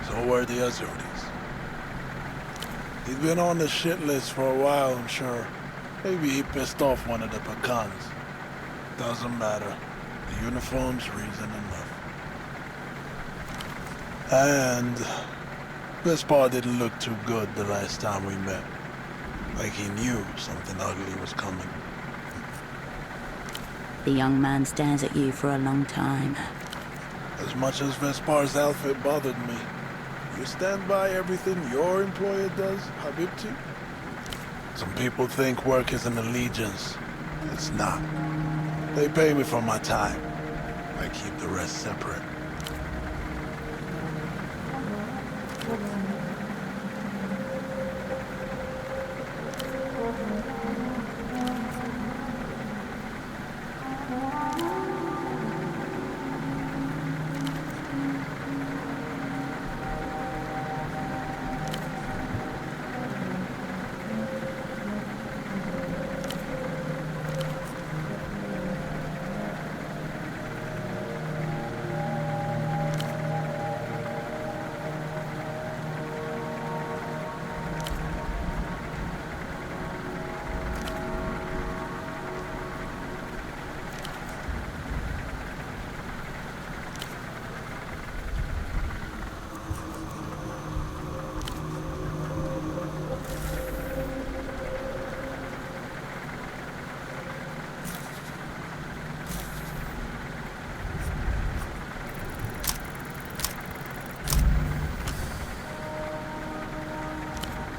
so were the Azuris. He'd been on the shit list for a while, I'm sure. Maybe he pissed off one of the Pecans. Doesn't matter. The uniform's reason enough. And Vespar didn't look too good the last time we met. Like he knew something ugly was coming. The young man stares at you for a long time. As much as Vespar's outfit bothered me, You stand by everything your employer does, Habibti? Some people think work is an allegiance. It's not. They pay me for my time. I keep the rest separate.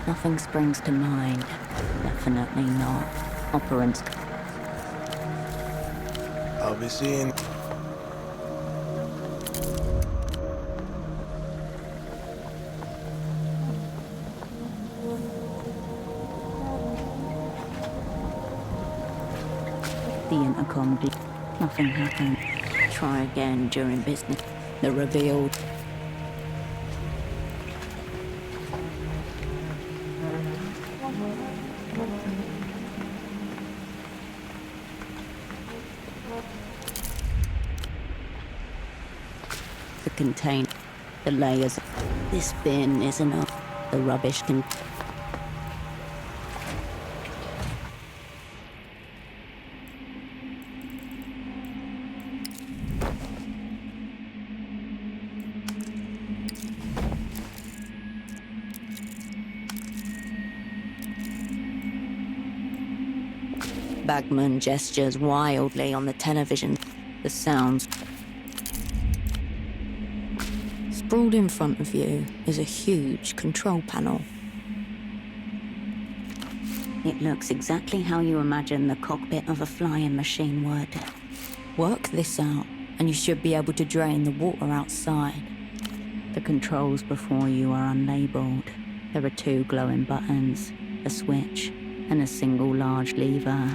Nothing springs to mind. Definitely not. Operant. I'll be seeing... The intercom. Nothing happened. Try again during business. The reveal. The contain. The layers. This bin isn't up. The rubbish can. Bagman gestures wildly on the television. The sounds. Sprawled in front of you is a huge control panel. It looks exactly how you imagine the cockpit of a flying machine would. Work this out, and you should be able to drain the water outside. The controls before you are unlabeled. There are 2 glowing buttons, a switch, and a single large lever.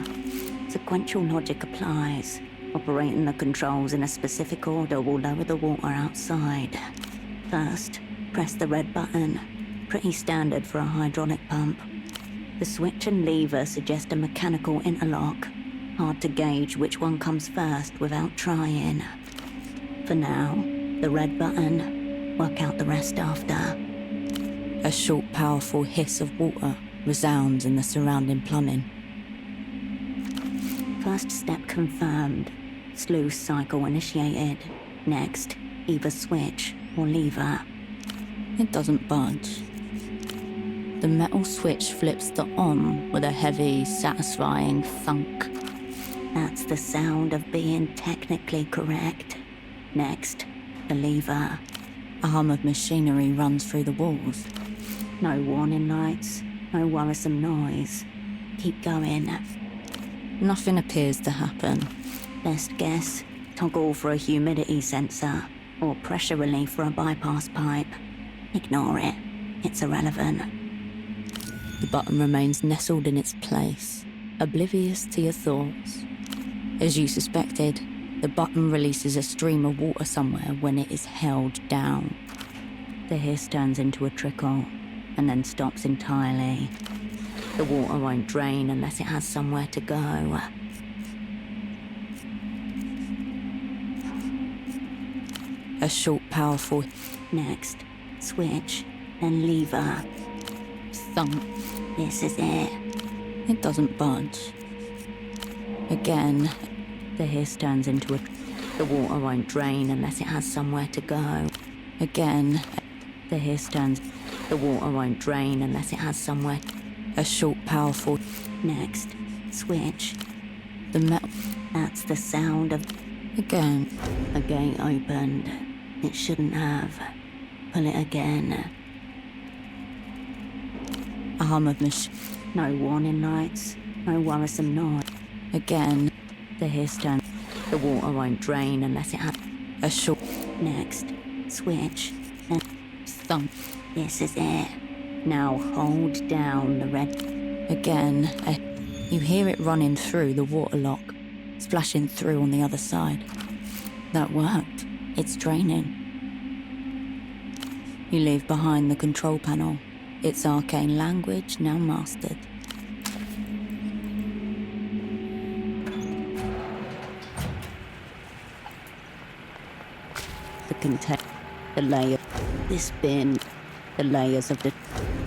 Sequential logic applies. Operating the controls in a specific order will lower the water outside. First, press the red button. Pretty standard for a hydraulic pump. The switch and lever suggest a mechanical interlock. Hard to gauge which one comes first without trying. For now, the red button. Work out the rest after. A short, powerful hiss of water resounds in the surrounding plumbing. First step confirmed. Sluice cycle initiated. Next, either switch or lever. It doesn't budge. The metal switch flips to on with a heavy, satisfying thunk. That's the sound of being technically correct. Next, the lever. A hum of machinery runs through the walls. No warning lights, no worrisome noise. Keep going. Nothing appears to happen. Best guess, toggle for a humidity sensor, or pressure relief for a bypass pipe. Ignore it. It's irrelevant. The button remains nestled in its place, oblivious to your thoughts. As you suspected, the button releases a stream of water somewhere when it is held down. The hiss turns into a trickle, and then stops entirely. The water won't drain unless it has somewhere to go. A short, powerful... Next, switch, then lever. Thump. This is it. It doesn't budge. Again, the hiss turns into a... The water won't drain unless it has somewhere to go. Again, the hiss turns... The water won't drain unless it has somewhere... A short, powerful... Next, switch. The metal... That's the sound of... Again, a gate opened. It shouldn't have. Pull it again. A hum of no warning lights, no worrisome noise. Again, the hiss turn. The water won't drain unless it has a short. Next, switch, and thump. This is it. Now hold down the red. Again, you hear it running through the water lock, splashing through on the other side. That worked. It's draining. You leave behind the control panel. Its arcane language now mastered. The content, the layer, this bin, the layers of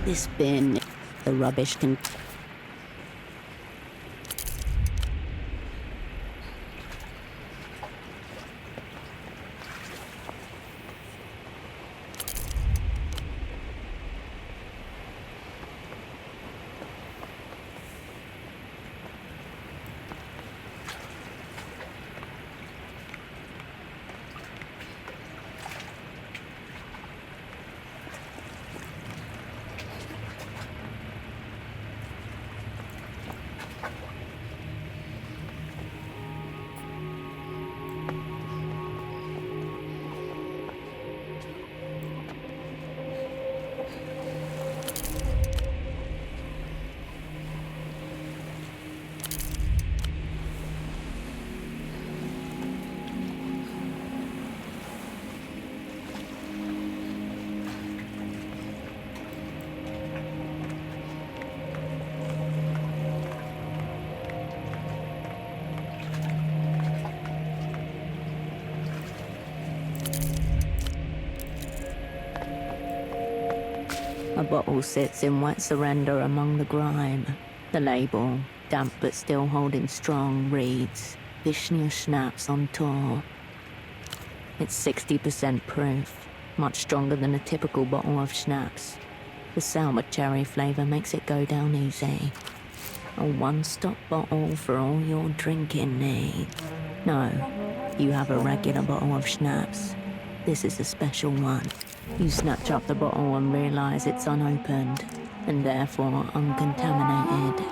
this bin, the rubbish can. A bottle sits in wet surrender among the grime. The label, damp but still holding strong, reads, Vishnu Schnapps on tour. It's 60% proof, much stronger than a typical bottle of schnapps. The sour cherry flavour makes it go down easy. A one-stop bottle for all your drinking needs. No, you have a regular bottle of schnapps. This is a special one. You snatch up the bottle and realise it's unopened, and therefore uncontaminated.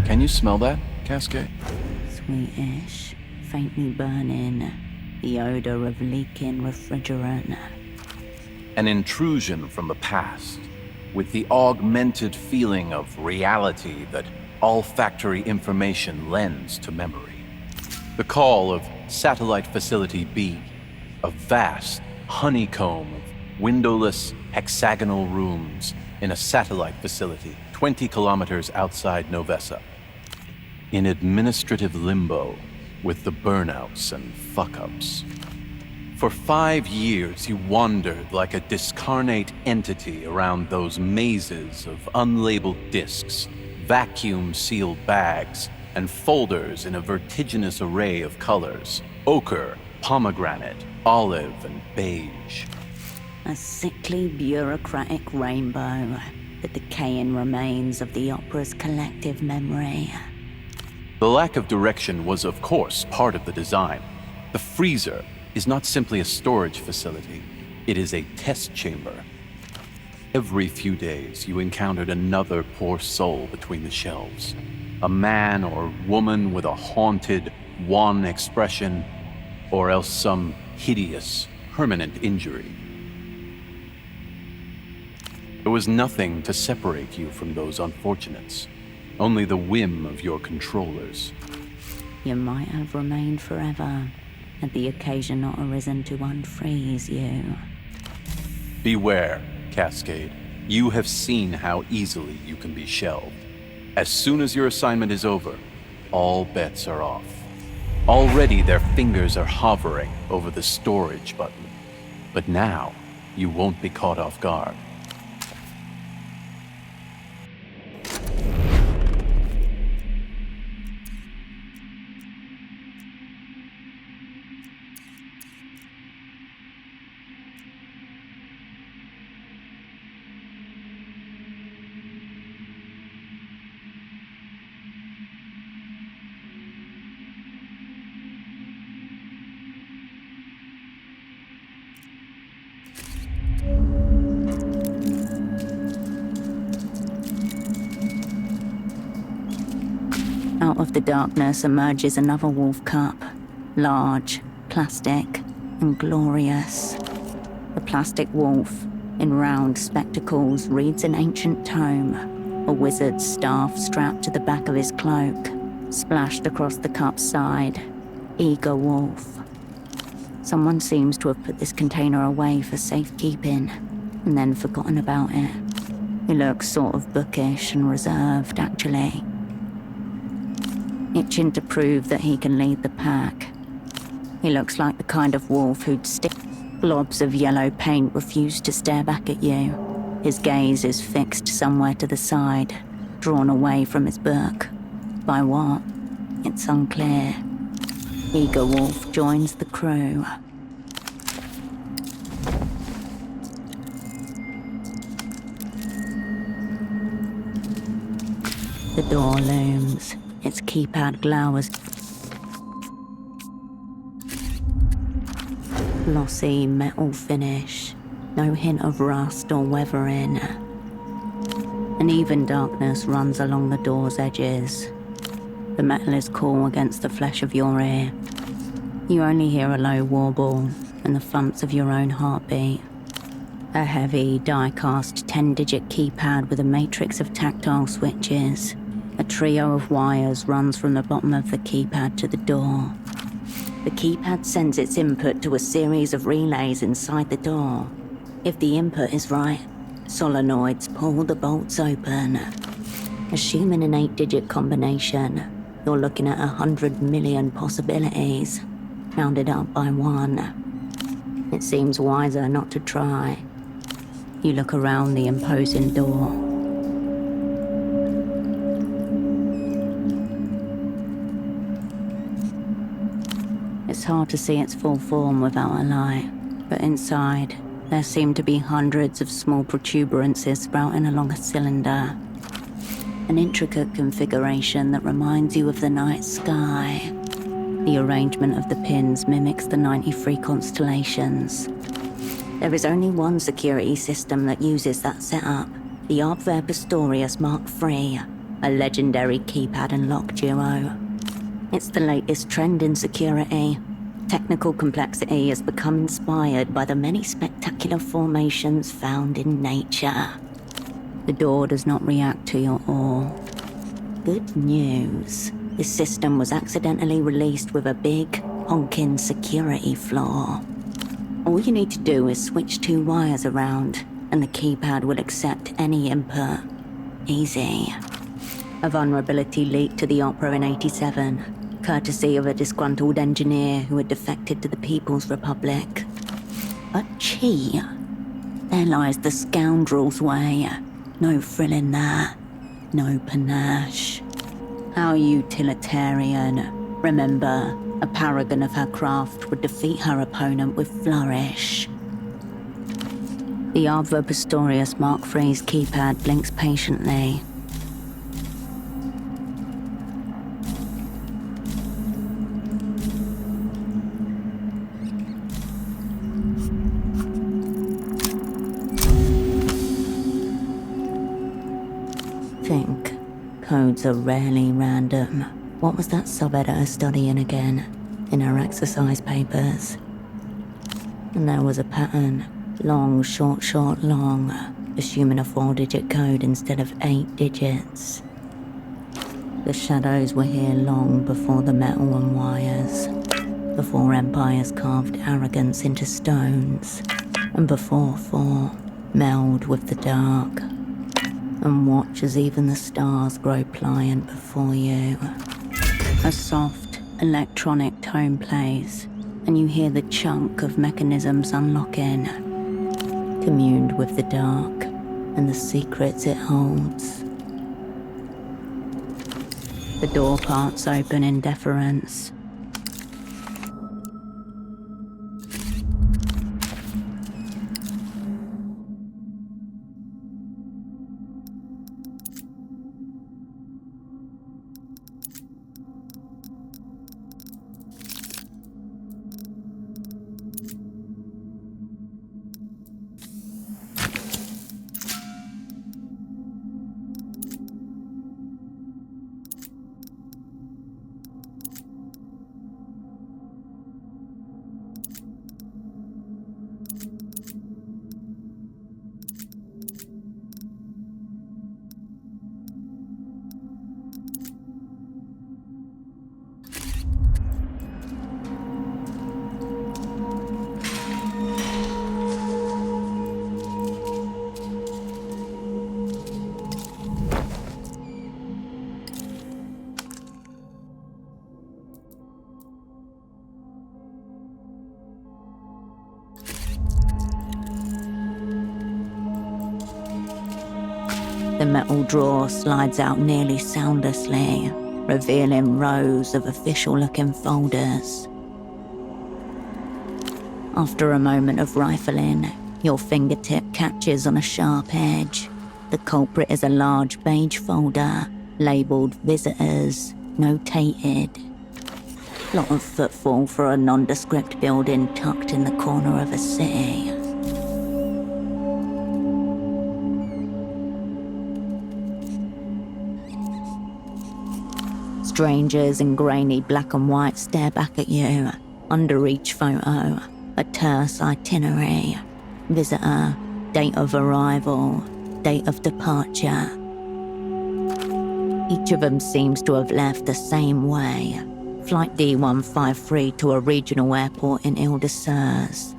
Can you smell that, Cascade? Sweetish, faintly burning, the odor of leaking refrigerant. An intrusion from the past, with the augmented feeling of reality that olfactory information lends to memory. The call of Satellite Facility B, a vast honeycomb of windowless hexagonal rooms in a satellite facility 20 kilometers outside Novessa. In administrative limbo with the burnouts and fuck-ups. For 5 years, you wandered like a discarnate entity around those mazes of unlabeled discs, vacuum-sealed bags, and folders in a vertiginous array of colors: ochre, pomegranate, olive, and beige. A sickly bureaucratic rainbow, the decaying remains of the opera's collective memory. The lack of direction was, of course, part of the design. The freezer is not simply a storage facility, it is a test chamber. Every few days, you encountered another poor soul between the shelves. A man or woman with a haunted, wan expression, or else some hideous, permanent injury. There was nothing to separate you from those unfortunates, only the whim of your controllers. You might have remained forever, had the occasion not arisen to unfreeze you. Beware, Cascade. You have seen how easily you can be shelved. As soon as your assignment is over, all bets are off. Already their fingers are hovering over the storage button. But now, you won't be caught off guard. Out of the darkness emerges another wolf cup, large, plastic, and glorious. The plastic wolf, in round spectacles, reads an ancient tome, a wizard's staff strapped to the back of his cloak, splashed across the cup's side. Eager wolf. Someone seems to have put this container away for safekeeping, and then forgotten about it. He looks sort of bookish and reserved, actually. Itching to prove that he can lead the pack. He looks like the kind of wolf who'd stick. Blobs of yellow paint refuse to stare back at you. His gaze is fixed somewhere to the side, drawn away from his book. By what? It's unclear. Eager wolf joins the crew. The door looms. Its keypad glowers. Glossy metal finish. No hint of rust or weathering. An even darkness runs along the door's edges. The metal is cool against the flesh of your ear. You only hear a low warble and the thumps of your own heartbeat. A heavy, die-cast 10-digit keypad with a matrix of tactile switches. A trio of wires runs from the bottom of the keypad to the door. The keypad sends its input to a series of relays inside the door. If the input is right, solenoids pull the bolts open. Assuming an 8-digit combination, you're looking at 100 million possibilities, rounded up by 1. It seems wiser not to try. You look around the imposing door. It's hard to see its full form without a light, but inside, there seem to be hundreds of small protuberances sprouting along a cylinder. An intricate configuration that reminds you of the night sky. The arrangement of the pins mimics the 93 constellations. There is only one security system that uses that setup, the Abwehr Pistorius Mark III, a legendary keypad and lock duo. It's the latest trend in security. Technical complexity has become inspired by the many spectacular formations found in nature. The door does not react to your awe. Good news. This system was accidentally released with a big, honking security flaw. All you need to do is switch 2 wires around, and the keypad will accept any input. easy. A vulnerability leaked to the Opera in 87, courtesy of a disgruntled engineer who had defected to the People's Republic. But gee, there lies the scoundrel's way. No frill in that. No panache. How utilitarian. Remember, a paragon of her craft would defeat her opponent with flourish. The Ave Pistorius Mark III's keypad blinks patiently. Think. Codes are rarely random. What was that sub-editor studying again? In her exercise papers. And there was a pattern. Long, short, short, long. Assuming a 4-digit code instead of 8 digits. The shadows were here long before the metal and wires. Before empires carved arrogance into stones. And before four meld with the dark. And watch as even the stars grow pliant before you. A soft, electronic tone plays, and you hear the chunk of mechanisms unlocking. Communed with the dark and the secrets it holds. The door parts open in deference. The metal drawer slides out nearly soundlessly, revealing rows of official-looking folders. After a moment of rifling, your fingertip catches on a sharp edge. The culprit is a large beige folder, labelled Visitors, notated. Lot of footfall for a nondescript building tucked in the corner of a city. Strangers in grainy black and white stare back at you. Under each photo, a terse itinerary. Visitor, date of arrival, date of departure. Each of them seems to have left the same way. Flight D153 to a regional airport in Ile-de-Serres.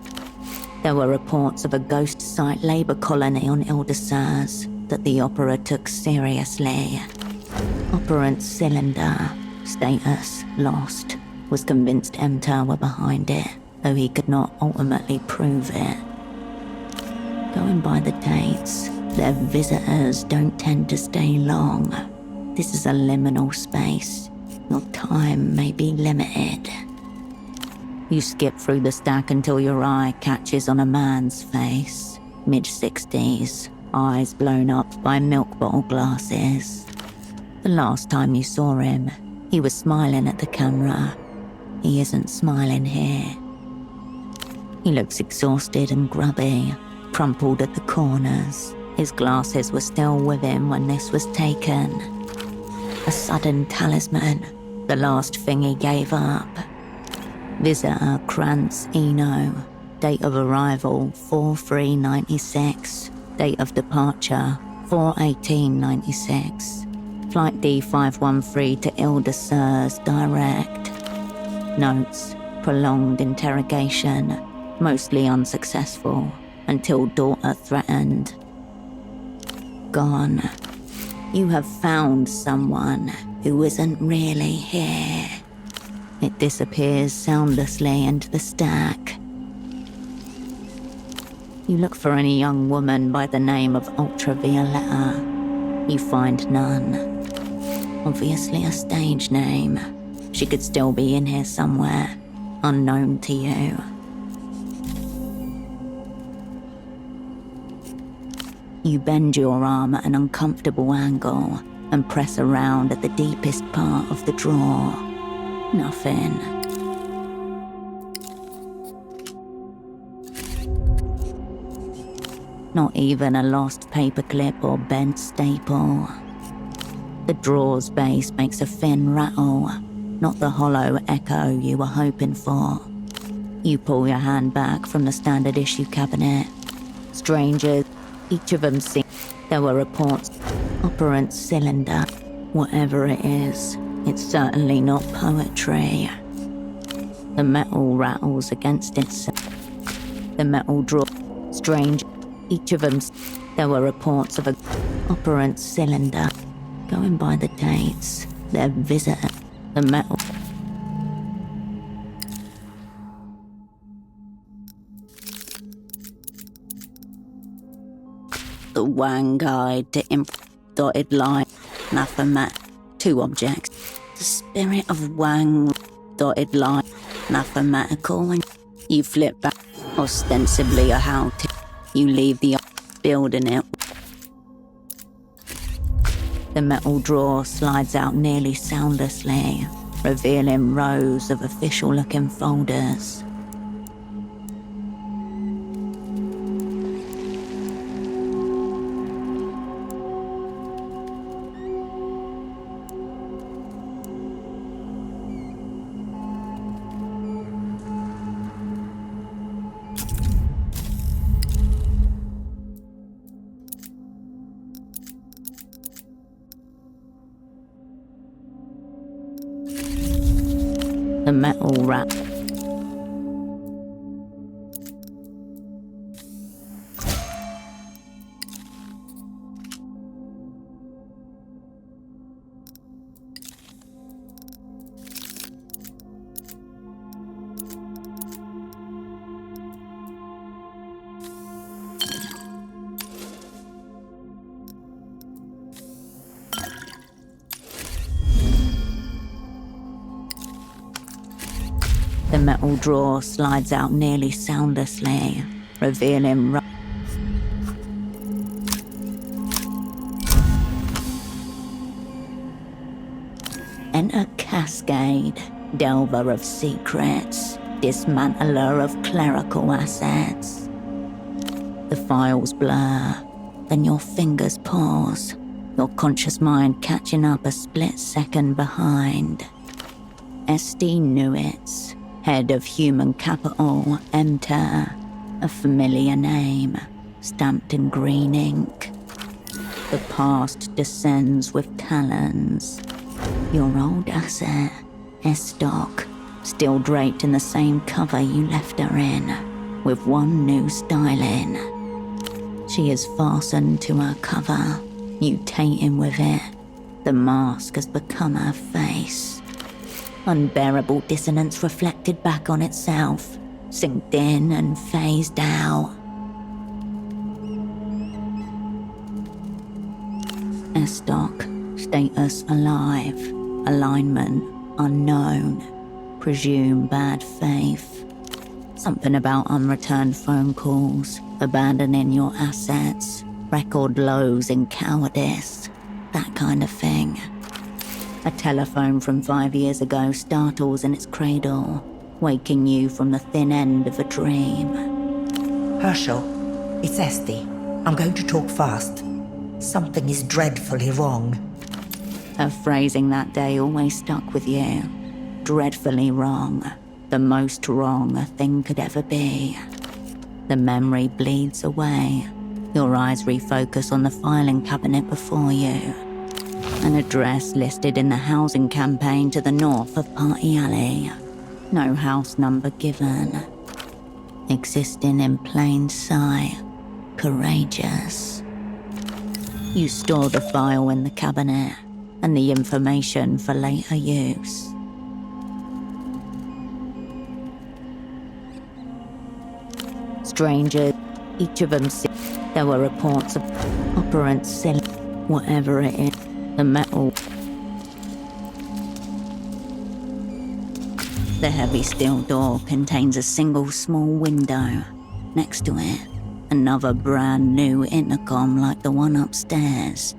There were reports of a ghost site labour colony on Ile-de-Serres that the Opera took seriously. Operant cylinder, status lost, was convinced MTAR were behind it, though he could not ultimately prove it. Going by the dates, their visitors don't tend to stay long. This is a liminal space. Your time may be limited. You skip through the stack until your eye catches on a man's face. Mid-60s, eyes blown up by milk bottle glasses. The last time you saw him, he was smiling at the camera. He isn't smiling here. He looks exhausted and grubby, crumpled at the corners. His glasses were still with him when this was taken. A sudden talisman, the last thing he gave up. Visitor Krantz Eno, date of arrival 4/3/96, date of departure 4/18/96. Flight D513 to Ile-de-Serres direct. Notes, prolonged interrogation, mostly unsuccessful, until daughter threatened. Gone. You have found someone who isn't really here. It disappears soundlessly into the stack. You look for any young woman by the name of Ultravioletta. You find none. Obviously a stage name. She could still be in here somewhere, unknown to you. You bend your arm at an uncomfortable angle and press around at the deepest part of the drawer. Nothing. Not even a lost paperclip or bent staple. The drawer's base makes a thin rattle, not the hollow echo you were hoping for. You pull your hand back from the standard issue cabinet. Strangers, each of them see. There were reports. Operant cylinder. Whatever it is, it's certainly not poetry. The metal rattles against itself. The metal drawer. Strange. Each of them. There were reports of a operant cylinder. Going by the dates, their visitor. The metal. The Wang Guide to dotted line. Naphamat. 2 objects. The spirit of Wang. Dotted line. Mathematical. And you flip back. Ostensibly a how to. You leave the building it. The metal drawer slides out nearly soundlessly, revealing rows of official-looking folders. The metal wrap. The metal drawer slides out nearly soundlessly, revealing Enter Cascade, delver of secrets, dismantler of clerical assets. The files blur, then your fingers pause, your conscious mind catching up a split second behind. S.D. Newitz, head of human capital, enter, a familiar name, stamped in green ink. The past descends with talons. Your old asset, S-Doc, still draped in the same cover you left her in, with one new styling. She is fastened to her cover, mutating with it. The mask has become her face. Unbearable dissonance reflected back on itself, synced in and phased out. S-Doc, status alive, alignment unknown, presume bad faith. Something about unreturned phone calls, abandoning your assets, record lows in cowardice, that kind of thing. A telephone from 5 years ago startles in its cradle, waking you from the thin end of a dream. Herschel, it's Esty. I'm going to talk fast. Something is dreadfully wrong. Her phrasing that day always stuck with you. Dreadfully wrong. The most wrong a thing could ever be. The memory bleeds away. Your eyes refocus on the filing cabinet before you. An address listed in the housing campaign to the north of Party Alley. No house number given. Existing in plain sight. Courageous. You store the file in the cabinet and the information for later use. Strangers, each of them, there were reports of operant silly, whatever it is, the metal. The heavy steel door contains a single small window. Next to it, another brand new intercom like the one upstairs.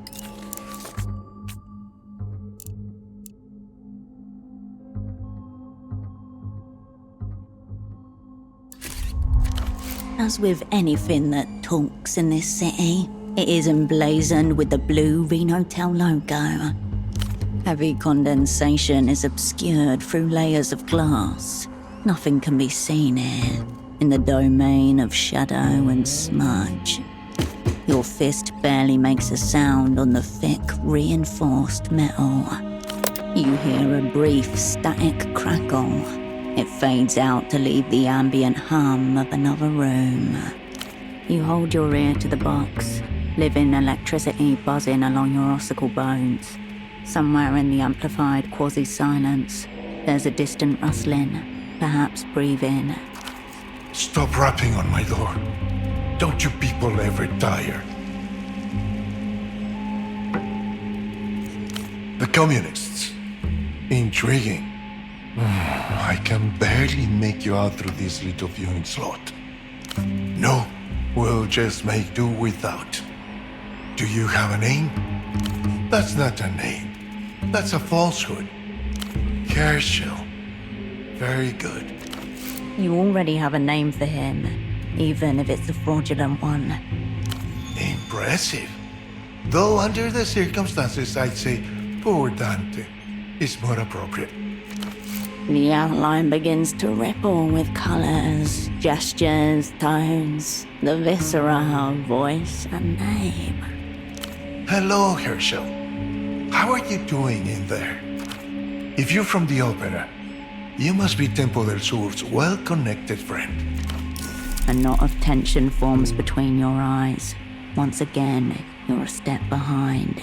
As with anything that talks in this city, it is emblazoned with the blue Renotel logo. Heavy condensation is obscured through layers of glass. Nothing can be seen here, in the domain of shadow and smudge. Your fist barely makes a sound on the thick, reinforced metal. You hear a brief, static crackle. It fades out to leave the ambient hum of another room. You hold your ear to the box, living electricity buzzing along your ossicle bones. Somewhere in the amplified quasi-silence, there's a distant rustling, perhaps breathing. Stop rapping on my door. Don't you people ever tire? The communists. Intriguing. I can barely make you out through this little viewing slot. No, we'll just make do without. Do you have a name? That's not a name. That's a falsehood. Herschel. Very good. You already have a name for him, even if it's a fraudulent one. Impressive. Though under the circumstances, I'd say poor Dante is more appropriate. The outline begins to ripple with colors, gestures, tones, the viscera of voice and name. Hello, Herschel. How are you doing in there? If you're from the opera, you must be Tempo del Sur's well-connected friend. A knot of tension forms between your eyes. Once again, you're a step behind.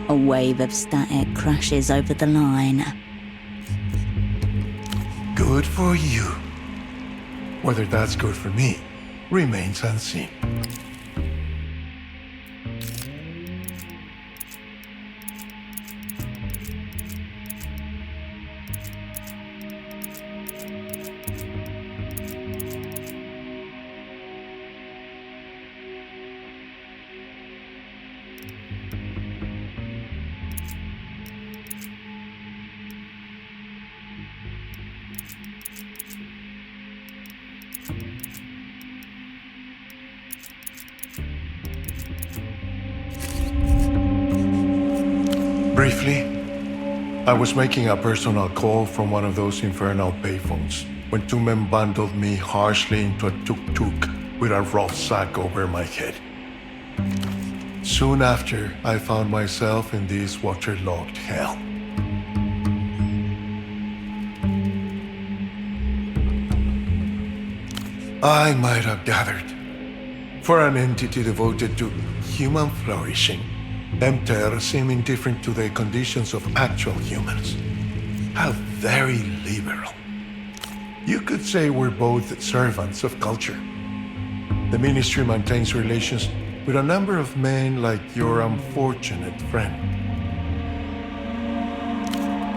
A wave of static crashes over the line. Good for you. Whether that's good for me remains unseen. Briefly, I was making a personal call from one of those infernal payphones when two men bundled me harshly into a tuk-tuk with a rucksack over my head. Soon after, I found myself in this waterlogged hell. I might have gathered, for an entity devoted to human flourishing, Emter seem indifferent to the conditions of actual humans. How very liberal. You could say we're both servants of culture. The Ministry maintains relations with a number of men like your unfortunate friend.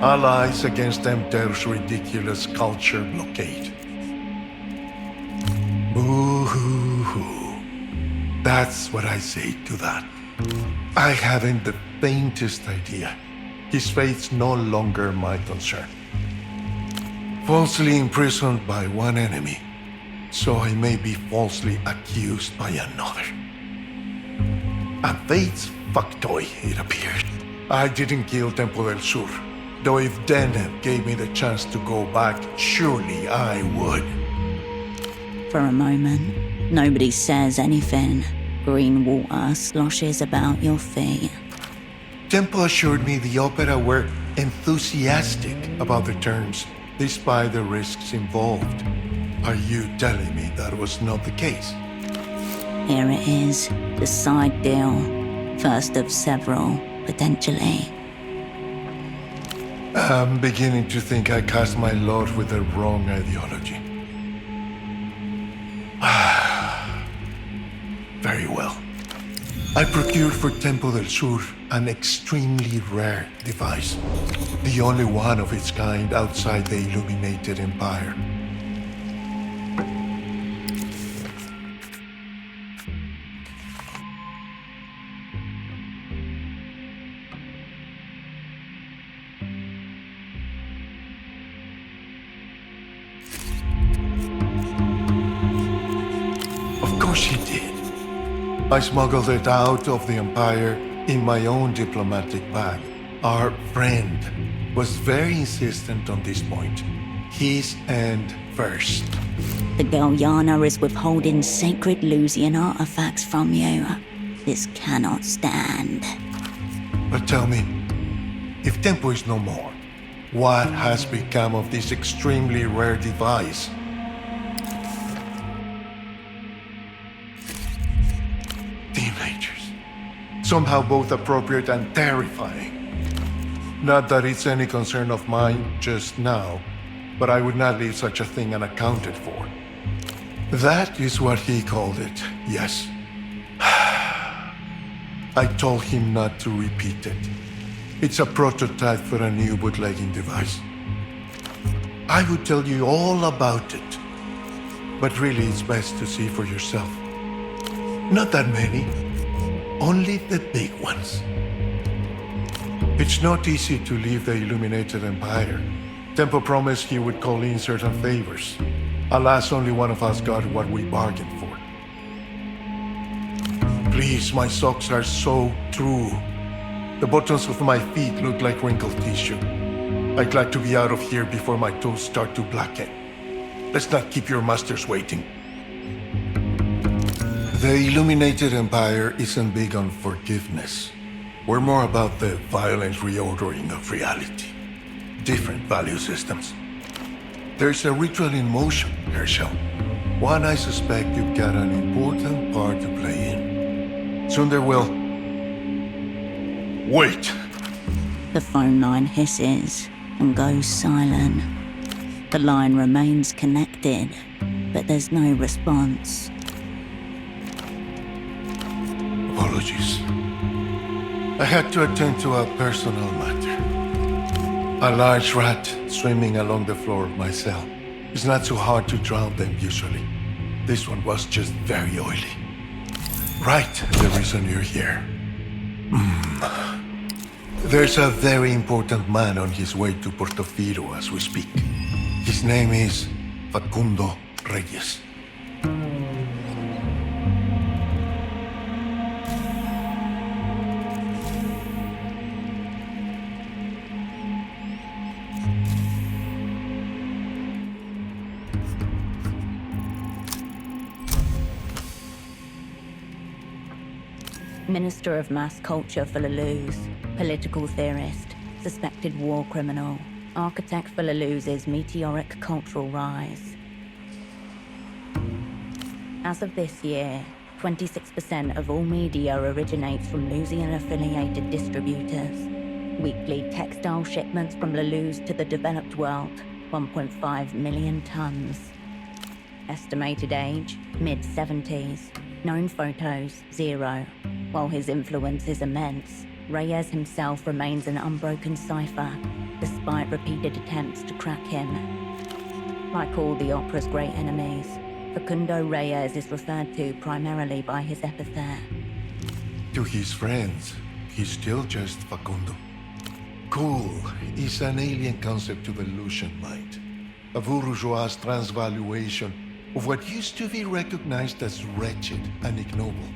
Allies against Emter's ridiculous culture blockade. Boo-hoo-hoo. That's what I say to that. I haven't the faintest idea. His fate's no longer my concern. Falsely imprisoned by one enemy, so I may be falsely accused by another. A fate's fucktoy, it appeared. I didn't kill Tempo del Sur, though if Denham gave me the chance to go back, surely I would. For a moment, nobody says anything. Green water sloshes about your feet. Tempo assured me the opera were enthusiastic about the terms, despite the risks involved. Are you telling me that was not the case? Here it is, the side deal. First of several, potentially. I'm beginning to think I cast my lot with the wrong ideology. Very well. I procured for Tempo del Sur an extremely rare device. The only one of its kind outside the Illuminated Empire. Of course she did. I smuggled it out of the Empire in my own diplomatic bag. Our friend was very insistent on this point. His end first. The girl Yana is withholding sacred Lusian artifacts from you. This cannot stand. But tell me, if Tempo is no more, what has become of this extremely rare device? Teenagers. Somehow both appropriate and terrifying. Not that it's any concern of mine just now, but I would not leave such a thing unaccounted for. That is what he called it, yes. I told him not to repeat it. It's a prototype for a new bootlegging device. I would tell you all about it, but really it's best to see for yourself. Not that many, only the big ones. It's not easy to leave the Illuminated Empire. Tempo promised he would call in certain favors. Alas, only one of us got what we bargained for. Please, my socks are so true. The buttons of my feet look like wrinkled tissue. I'd like to be out of here before my toes start to blacken. Let's not keep your masters waiting. The Illuminated Empire isn't big on forgiveness. We're more about the violent reordering of reality. Different value systems. There's a ritual in motion, Herschel. One I suspect you've got an important part to play in. Soon there will... Wait! The phone line hisses and goes silent. The line remains connected, but there's no response. Apologies. I had to attend to a personal matter. A large rat swimming along the floor of my cell. It's not so hard to drown them usually. This one was just very oily. Right, the reason you're here. There's a very important man on his way to Portofino as we speak. His name is Facundo Reyes. Minister of Mass Culture for Leluz, political theorist, suspected war criminal, architect for Leluz's meteoric cultural rise. As of this year, 26% of all media originates from Lusian-affiliated distributors. Weekly textile shipments from Leluz to the developed world, 1.5 million tons. Estimated age, mid-70s. Known photos, 0. While his influence is immense, Reyes himself remains an unbroken cipher, despite repeated attempts to crack him. Like all the opera's great enemies, Facundo Reyes is referred to primarily by his epithet. To his friends, he's still just Facundo. Cool is an alien concept to the Lucian mind, a bourgeois transvaluation of what used to be recognized as wretched and ignoble.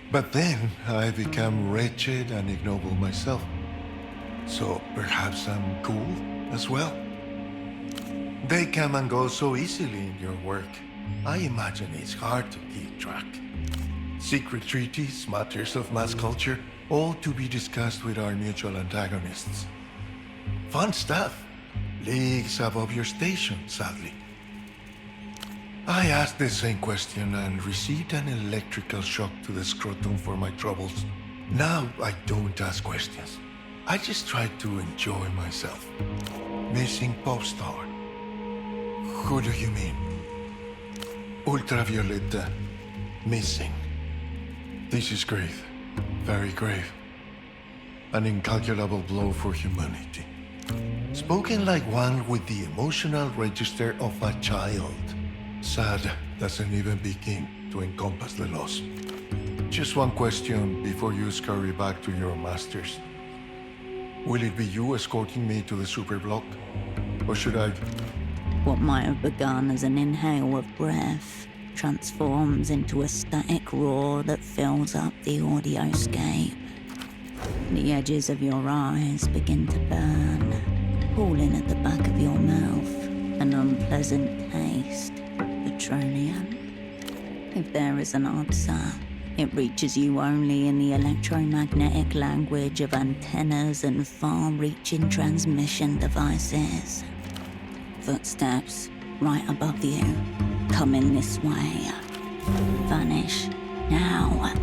But then I become wretched and ignoble myself. So perhaps I'm cool as well. They come and go so easily in your work. I imagine it's hard to keep track. secret treaties, matters of mass culture, all to be discussed with our mutual antagonists. Fun stuff. Leagues above your station, sadly. I asked the same question and received an electrical shock to the scrotum for my troubles. Now I don't ask questions. I just try to enjoy myself. Missing pop star. Who do you mean? Ultraviolet missing. This is grave. Very grave. An incalculable blow for humanity. Spoken like one with the emotional register of a child. Sad doesn't even begin to encompass the loss. Just one question before you scurry back to your masters. Will it be you escorting me to the superblock? Or should I... What might have begun as an inhale of breath transforms into a static roar that fills up the audioscape. The edges of your eyes begin to burn, pooling at the back of your mouth, an unpleasant taste, petroleum. If there is an answer, it reaches you only in the electromagnetic language of antennas and far-reaching transmission devices. Footsteps right above you, coming this way. Vanish now.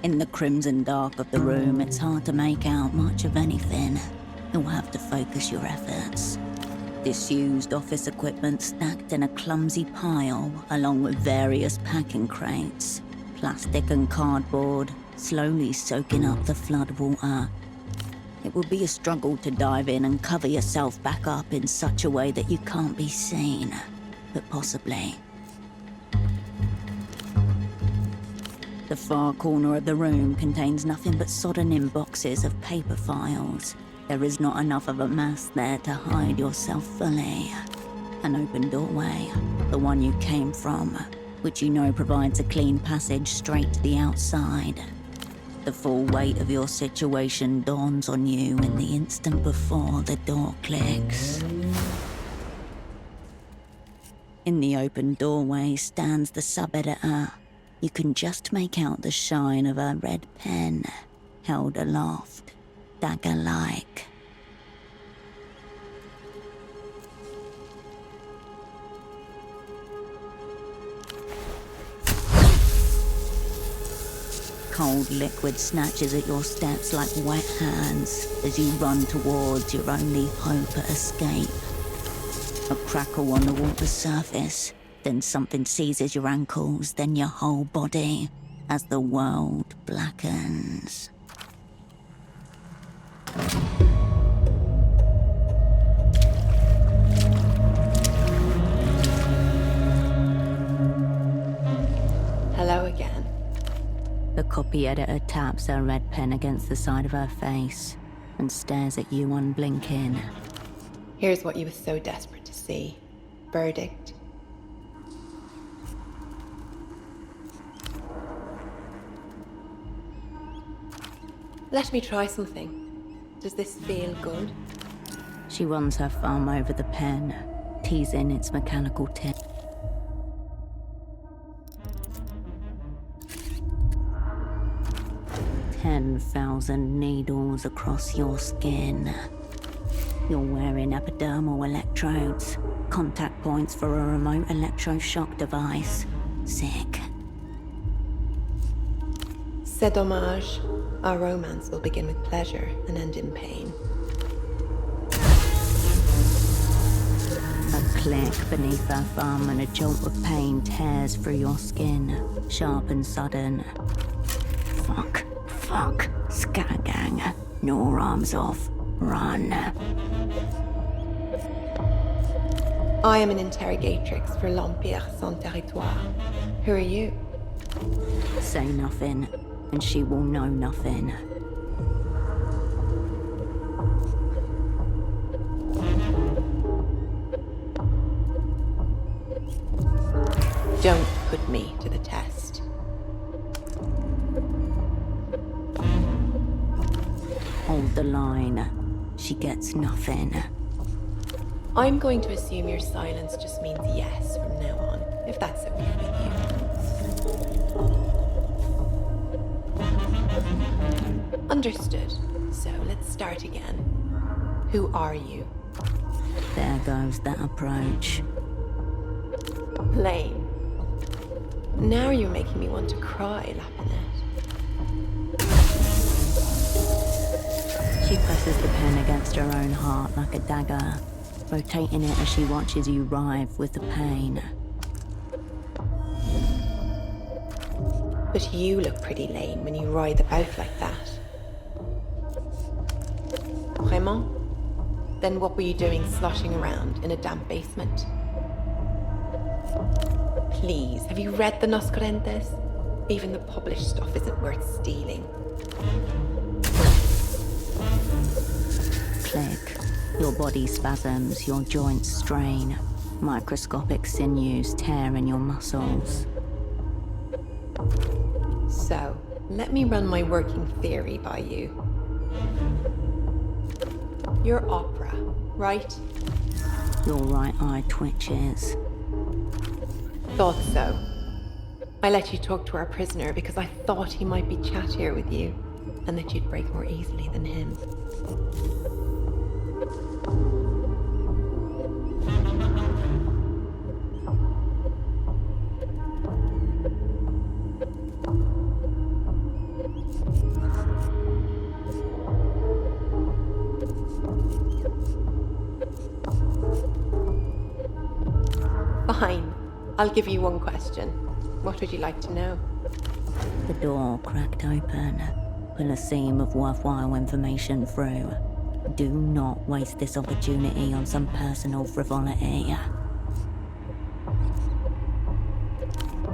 In the crimson dark of the room, it's hard to make out much of anything. You'll have to focus your efforts. Disused office equipment stacked in a clumsy pile, along with various packing crates. Plastic and cardboard, slowly soaking up the floodwater. It would be a struggle to dive in and cover yourself back up in such a way that you can't be seen. But possibly. The far corner of the room contains nothing but sodden-in boxes of paper files. There is not enough of a mass there to hide yourself fully. An open doorway, the one you came from, which you know provides a clean passage straight to the outside. The full weight of your situation dawns on you in the instant before the door clicks. In the open doorway stands the sub-editor. You can just make out the shine of a red pen, held aloft, dagger-like. Cold liquid snatches at your steps like wet hands as you run towards your only hope at escape. A crackle on the water surface. Then something seizes your ankles, then your whole body, as the world blackens. Hello again. The copy editor taps her red pen against the side of her face and stares at you unblinking. Here's what you were so desperate to see. Verdict. Let me try something. Does this feel good? She runs her thumb over the pen, teasing its mechanical tip. $10,000 needles across your skin. You're wearing epidermal electrodes, contact points for a remote electroshock device. Sick. C'est dommage. Our romance will begin with pleasure and end in pain. A click beneath her thumb and a jolt of pain tears through your skin, sharp and sudden. Fuck. Scattergang. No arms off. Run. I am an interrogatrix for l'Empire sans territoire. Who are you? Say nothing, and she will know nothing. Don't put me to the test. Hold the line. She gets nothing. I'm going to assume your silence just means yes from now on, if that's okay with you. Understood. So let's start again. Who are you? There goes that approach. Lame. Now you're making me want to cry, Lapinette. She presses the pen against her own heart like a dagger, rotating it as she watches you writhe with the pain. But you look pretty lame when you writhe about like that. Vraiment? Then what were you doing sloshing around in a damp basement? Please, have you read the Nos Correntes? Even the published stuff isn't worth stealing. Click. Your body spasms, your joints strain. Microscopic sinews tear in your muscles. So, let me run my working theory by you. You're opera, right? Your right eye twitches. Thought so. I let you talk to our prisoner because I thought he might be chattier with you, and that you'd break more easily than him. Fine. I'll give you one question. What would you like to know? The door cracked open. Pull a seam of worthwhile information through. Do not waste this opportunity on some personal frivolity.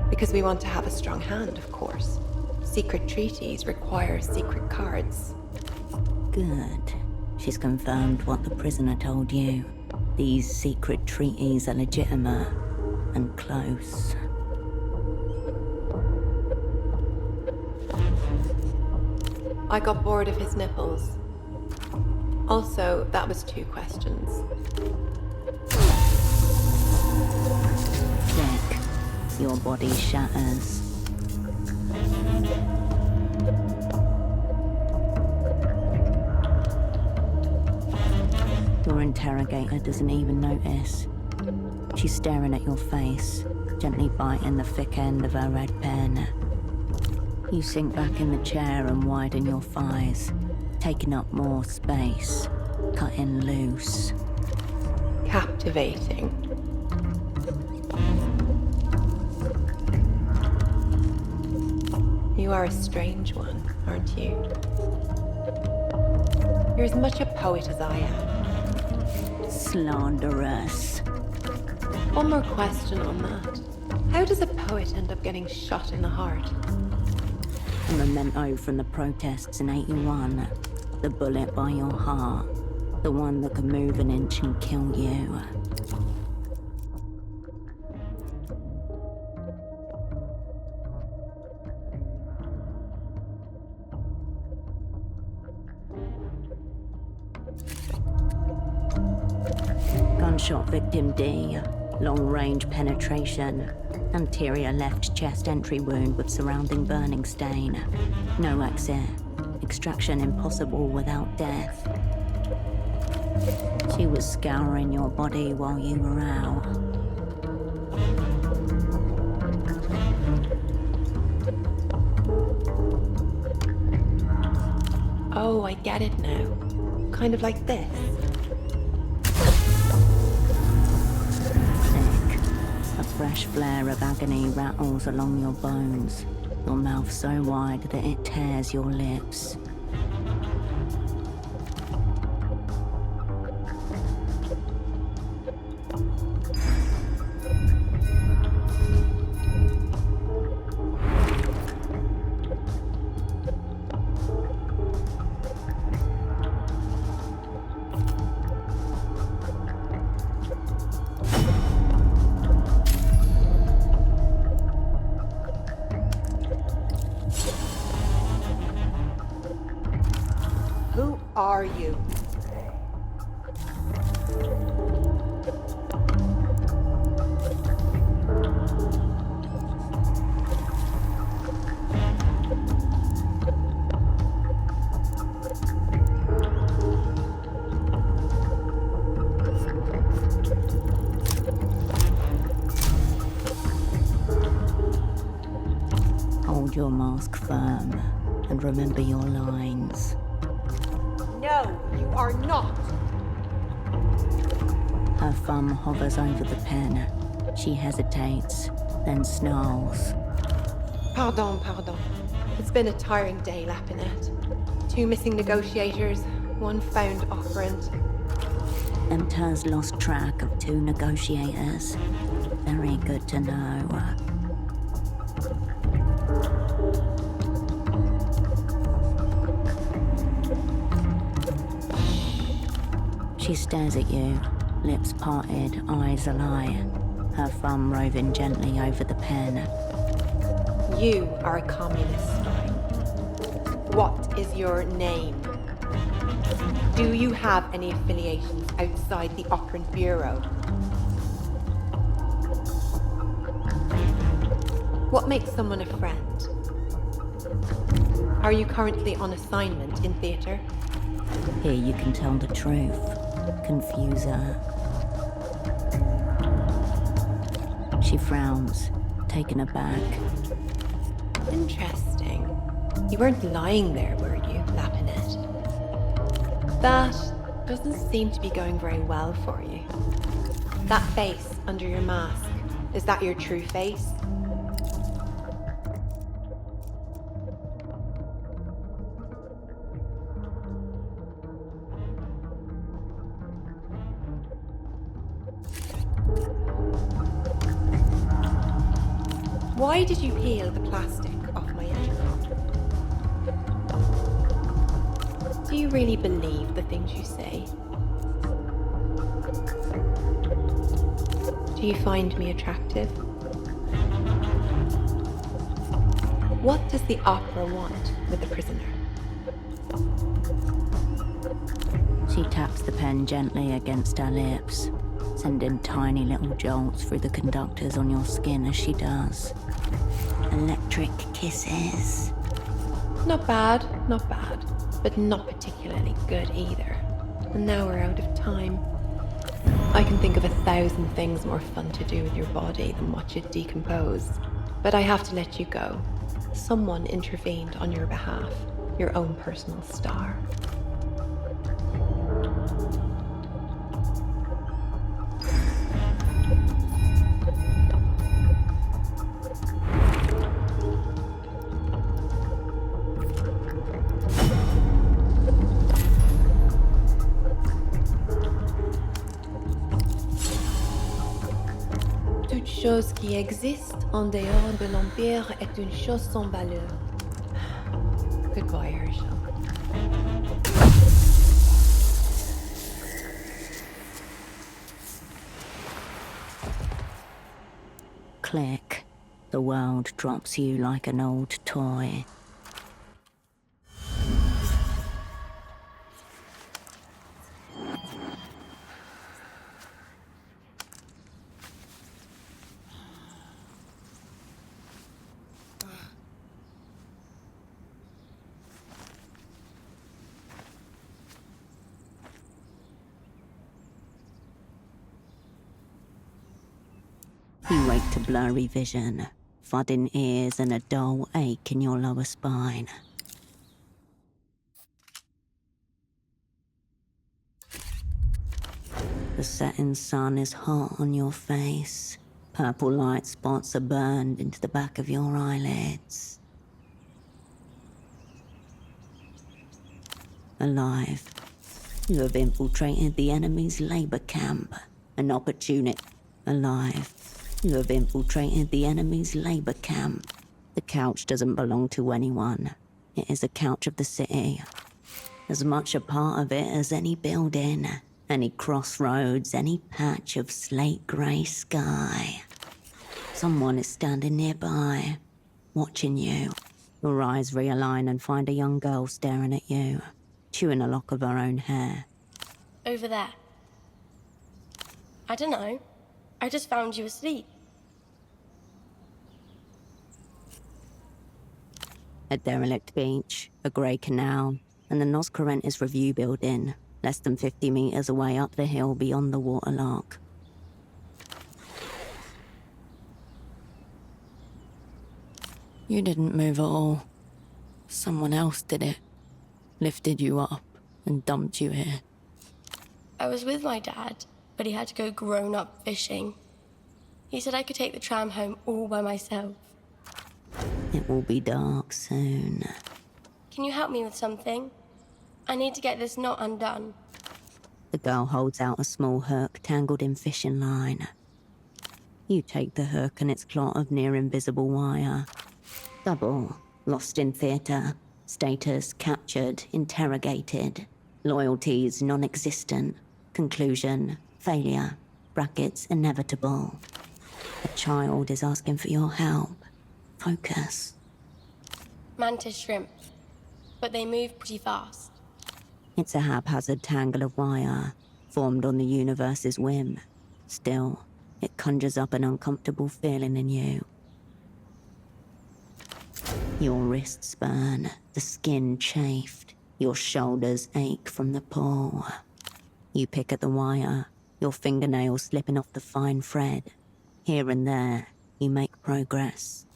Because we want to have a strong hand, of course. Secret treaties require secret cards. Good. She's confirmed what the prisoner told you. These secret treaties are legitimate and close. I got bored of his nipples. Also, that was 2 questions. Click. Your body shatters. Your interrogator doesn't even notice. She's staring at your face, gently biting the thick end of her red pen. You sink back in the chair and widen your thighs, taking up more space, cutting loose. Captivating. You are a strange one, aren't you? You're as much a poet as I am. Slanderous. One more question on that. How does a poet end up getting shot in the heart? A memento from the protests in 81. The bullet by your heart. The one that could move an inch and kill you. Gunshot victim D. Long-range penetration. Anterior left chest entry wound with surrounding burning stain. No exit. Extraction impossible without death. She was scouring your body while you were out. Oh, I get it now. Kind of like this. A fresh flare of agony rattles along your bones, your mouth so wide that it tears your lips. are you? Hold your mask firm and remember your lines. No, you are not. Her thumb hovers over the pen. She hesitates, then snarls. Pardon. It's been a tiring day, Lapinette. 2 missing negotiators, 1 found operant. Emter's lost track of 2 negotiators. Very good to know. She stares at you, lips parted, eyes alight, her thumb roving gently over the pen. You are a communist spy. What is your name? Do you have any affiliations outside the Operant Bureau? What makes someone a friend? Are you currently on assignment in theater? Here you can tell the truth. Confuse her. She frowns, taken aback. Interesting. You weren't lying there, were you, Lapinette? That doesn't seem to be going very well for you. That face under your mask, is that your true face? Why did you peel the plastic off my intercom? Do you really believe the things you say? Do you find me attractive? What does the opera want with the prisoner? She taps the pen gently against her lips, sending tiny little jolts through the conductors on your skin as she does. Electric kisses. Not bad, but not particularly good either. And now we're out of time. I can think of 1,000 things more fun to do with your body than watch it decompose. But I have to let you go. Someone intervened on your behalf, your own personal star. Chose qui existe en dehors de l'Empire est une chose sans valeur. Goodbye, Herschel. Click. The world drops you like an old toy. You wake to blurry vision, thudding ears and a dull ache in your lower spine. The setting sun is hot on your face. Purple light spots are burned into the back of your eyelids. Alive. You have infiltrated the enemy's labor camp. An opportunity. Alive. You have infiltrated the enemy's labor camp. The couch doesn't belong to anyone. It is the couch of the city. As much a part of it as any building, any crossroads, any patch of slate grey sky. Someone is standing nearby, watching you. Your eyes realign and find a young girl staring at you. chewing a lock of her own hair. Over there. I don't know. I just found you asleep. A derelict beach, a grey canal, and the Nos Correntes Review building, less than 50 metres away up the hill beyond the waterlock. You didn't move at all. Someone else did it. Lifted you up and dumped you here. I was with my dad, but he had to go grown-up fishing. He said I could take the tram home all by myself. It will be dark soon. Can you help me with something? I need to get this knot undone. The girl holds out a small hook tangled in fishing line. You take the hook and its clot of near-invisible wire. Double, lost in theatre, status captured, interrogated, loyalties non-existent, conclusion, failure, brackets inevitable. A child is asking for your help. Focus. Mantis shrimp, but they move pretty fast. It's a haphazard tangle of wire, formed on the universe's whim. Still, it conjures up an uncomfortable feeling in you. Your wrists burn, the skin chafed, your shoulders ache from the pull. You pick at the wire, your fingernails slipping off the fine thread. Here and there, you make progress.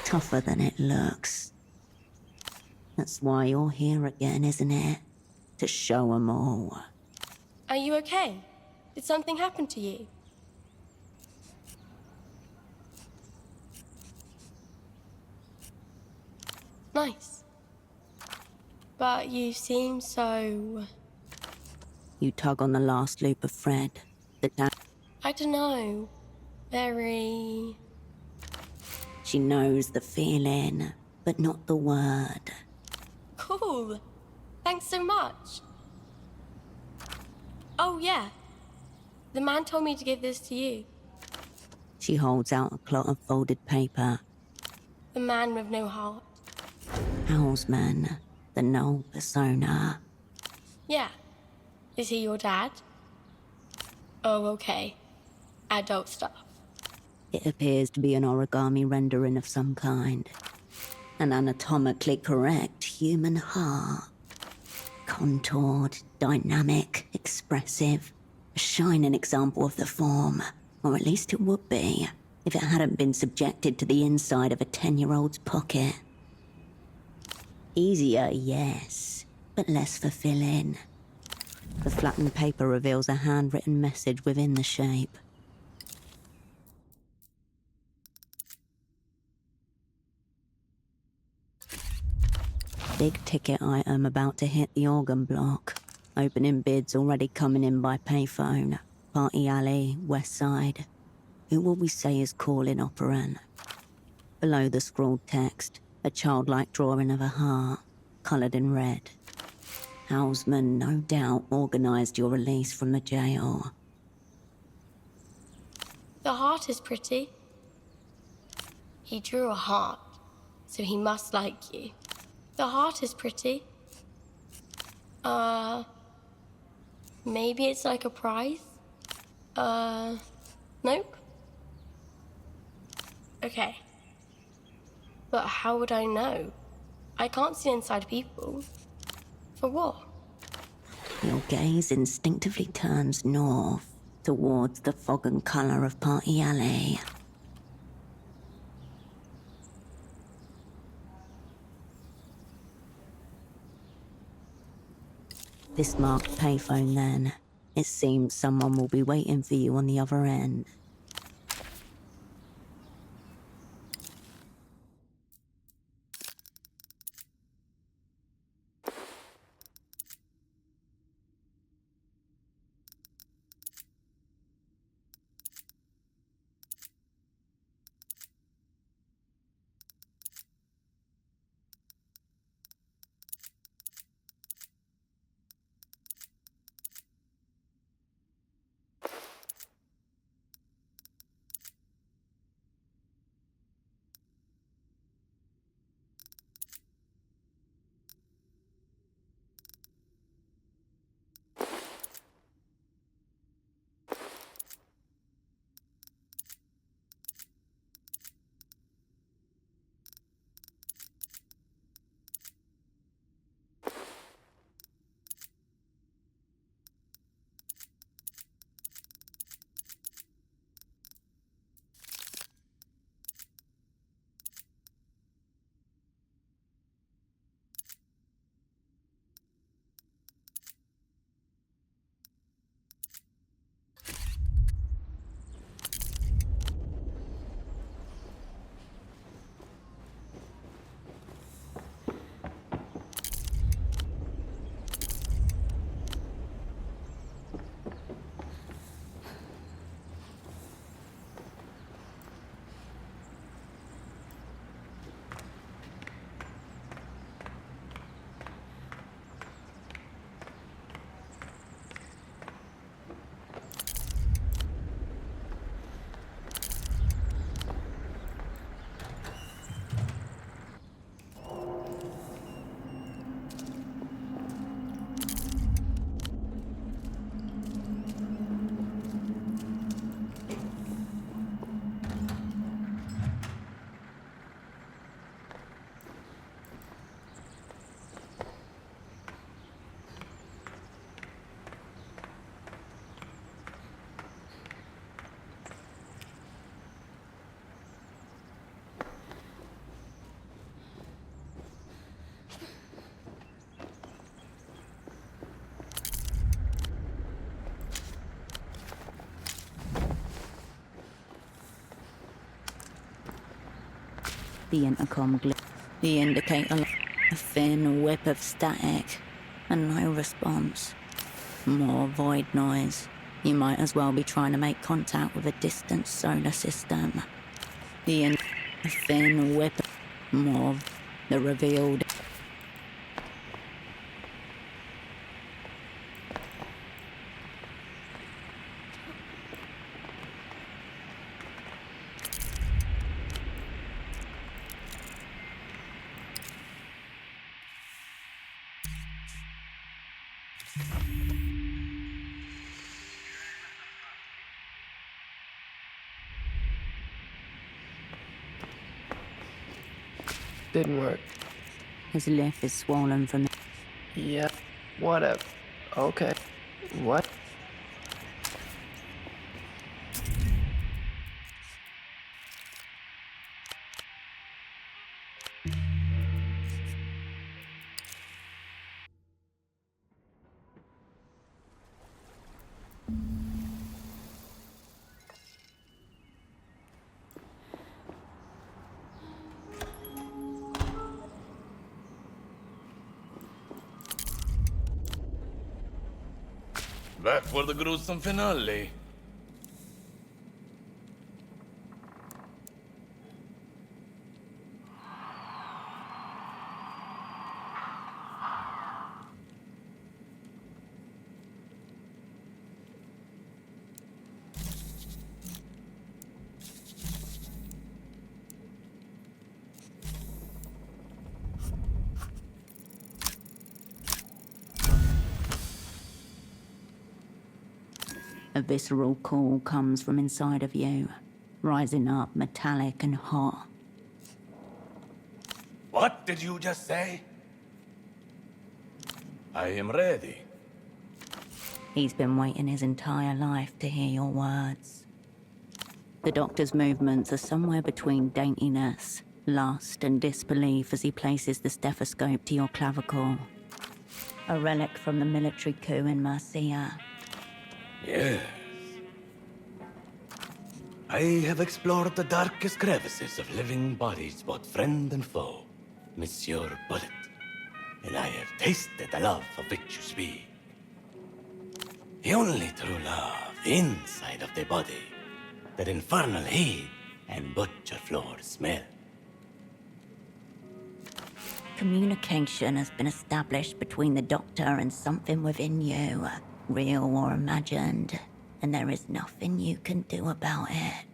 Tougher than it looks. That's why you're here again, isn't it? To show 'em all. Are you okay? Did something happen to you? Nice. But you seem so... You tug on the last loop of thread. I don't know. Very... She knows the feeling, but not the word. Cool. Thanks so much. Oh, yeah. The man told me to give this to you. She holds out a clot of folded paper. The man with no heart. Houseman, the null persona. Yeah. Is he your dad? Oh, okay. Adult stuff. It appears to be an origami rendering of some kind. An anatomically correct human heart. Contoured, dynamic, expressive. A shining example of the form. Or at least it would be, if it hadn't been subjected to the inside of a 10-year-old's pocket. Easier, yes, but less fulfilling. The flattened paper reveals a handwritten message within the shape. Big ticket item about to hit the organ block. Opening bids already coming in by payphone. Party alley, west side. Who will we say is calling operant? Below the scrawled text, a childlike drawing of a heart, coloured in red. Houseman no doubt organised your release from the jail. The heart is pretty. He drew a heart, so he must like you. The heart is pretty. Maybe it's like a prize? Nope. Okay. But how would I know? I can't see inside people. For what? Your gaze instinctively turns north, towards the fog and colour of Party Alley. This marked payphone then. It seems someone will be waiting for you on the other end. The intercom the indicator, a thin whip of static, and no response. More void noise. You might as well be trying to make contact with a distant solar system. A thin whip, more. The revealed. Didn't work. His lip is swollen from it. Yeah, whatever. Okay. What? Back for the gruesome finale. A visceral call comes from inside of you, rising up metallic and hot. What did you just say? I am ready. He's been waiting his entire life to hear your words. The doctor's movements are somewhere between daintiness, lust, and disbelief as he places the stethoscope to your clavicle. A relic from the military coup in Murcia. Yes. I have explored the darkest crevices of living bodies, both friend and foe, Monsieur Bullet. And I have tasted the love of which you speak. The only true love, the inside of the body, that infernal heat and butcher floor smell. Communication has been established between the doctor and something within you, real or imagined, and there is nothing you can do about it.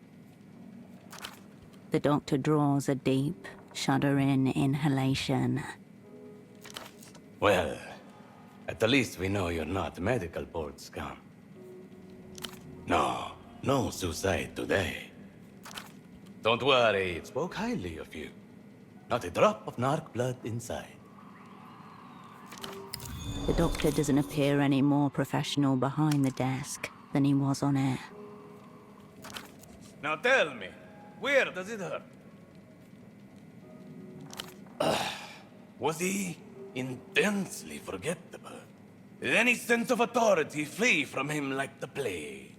The doctor draws a deep, shuddering inhalation. Well, at the least we know you're not medical board scum. No, no suicide today. Don't worry, it spoke highly of you. Not a drop of narc blood inside. The doctor doesn't appear any more professional behind the desk than he was on it. Now tell me, where does it hurt? Was he intensely forgettable? Did any sense of authority flee from him like the plague?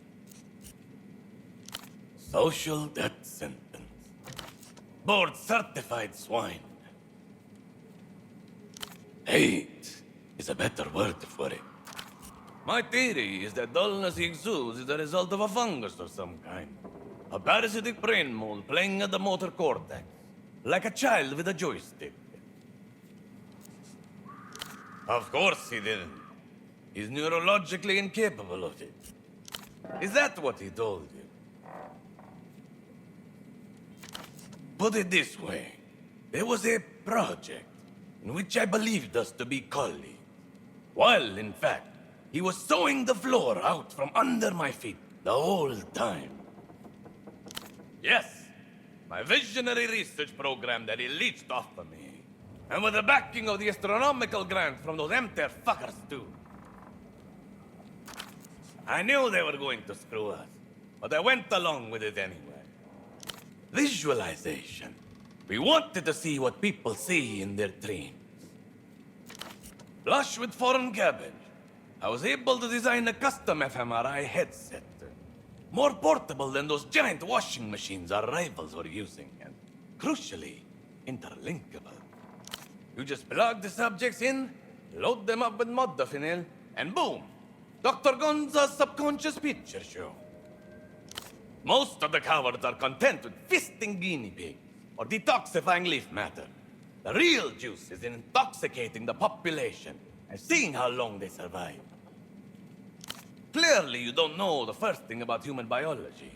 Social death sentence. Board-certified swine. Hate is a better word for it. My theory is that dullness he exudes is the result of a fungus of some kind. A parasitic brain mold playing at the motor cortex, like a child with a joystick. Of course he didn't. He's neurologically incapable of it. Is that what he told you? Put it this way. There was a project in which I believed us to be colleagues. While, in fact, he was sawing the floor out from under my feet the whole time. Yes, my visionary research program that he leached off of me. And with the backing of the astronomical grant from those MTER fuckers too. I knew they were going to screw us, but I went along with it anyway. Visualization. We wanted to see what people see in their dreams. Flush with foreign cabbage, I was able to design a custom fMRI headset. More portable than those giant washing machines our rivals were using, and crucially, interlinkable. You just plug the subjects in, load them up with modafinil, and boom! Dr. Gonza's subconscious picture show. Most of the cowards are content with fisting guinea pigs or detoxifying leaf matter. The real juice is in intoxicating the population and seeing how long they survive. Clearly, you don't know the first thing about human biology.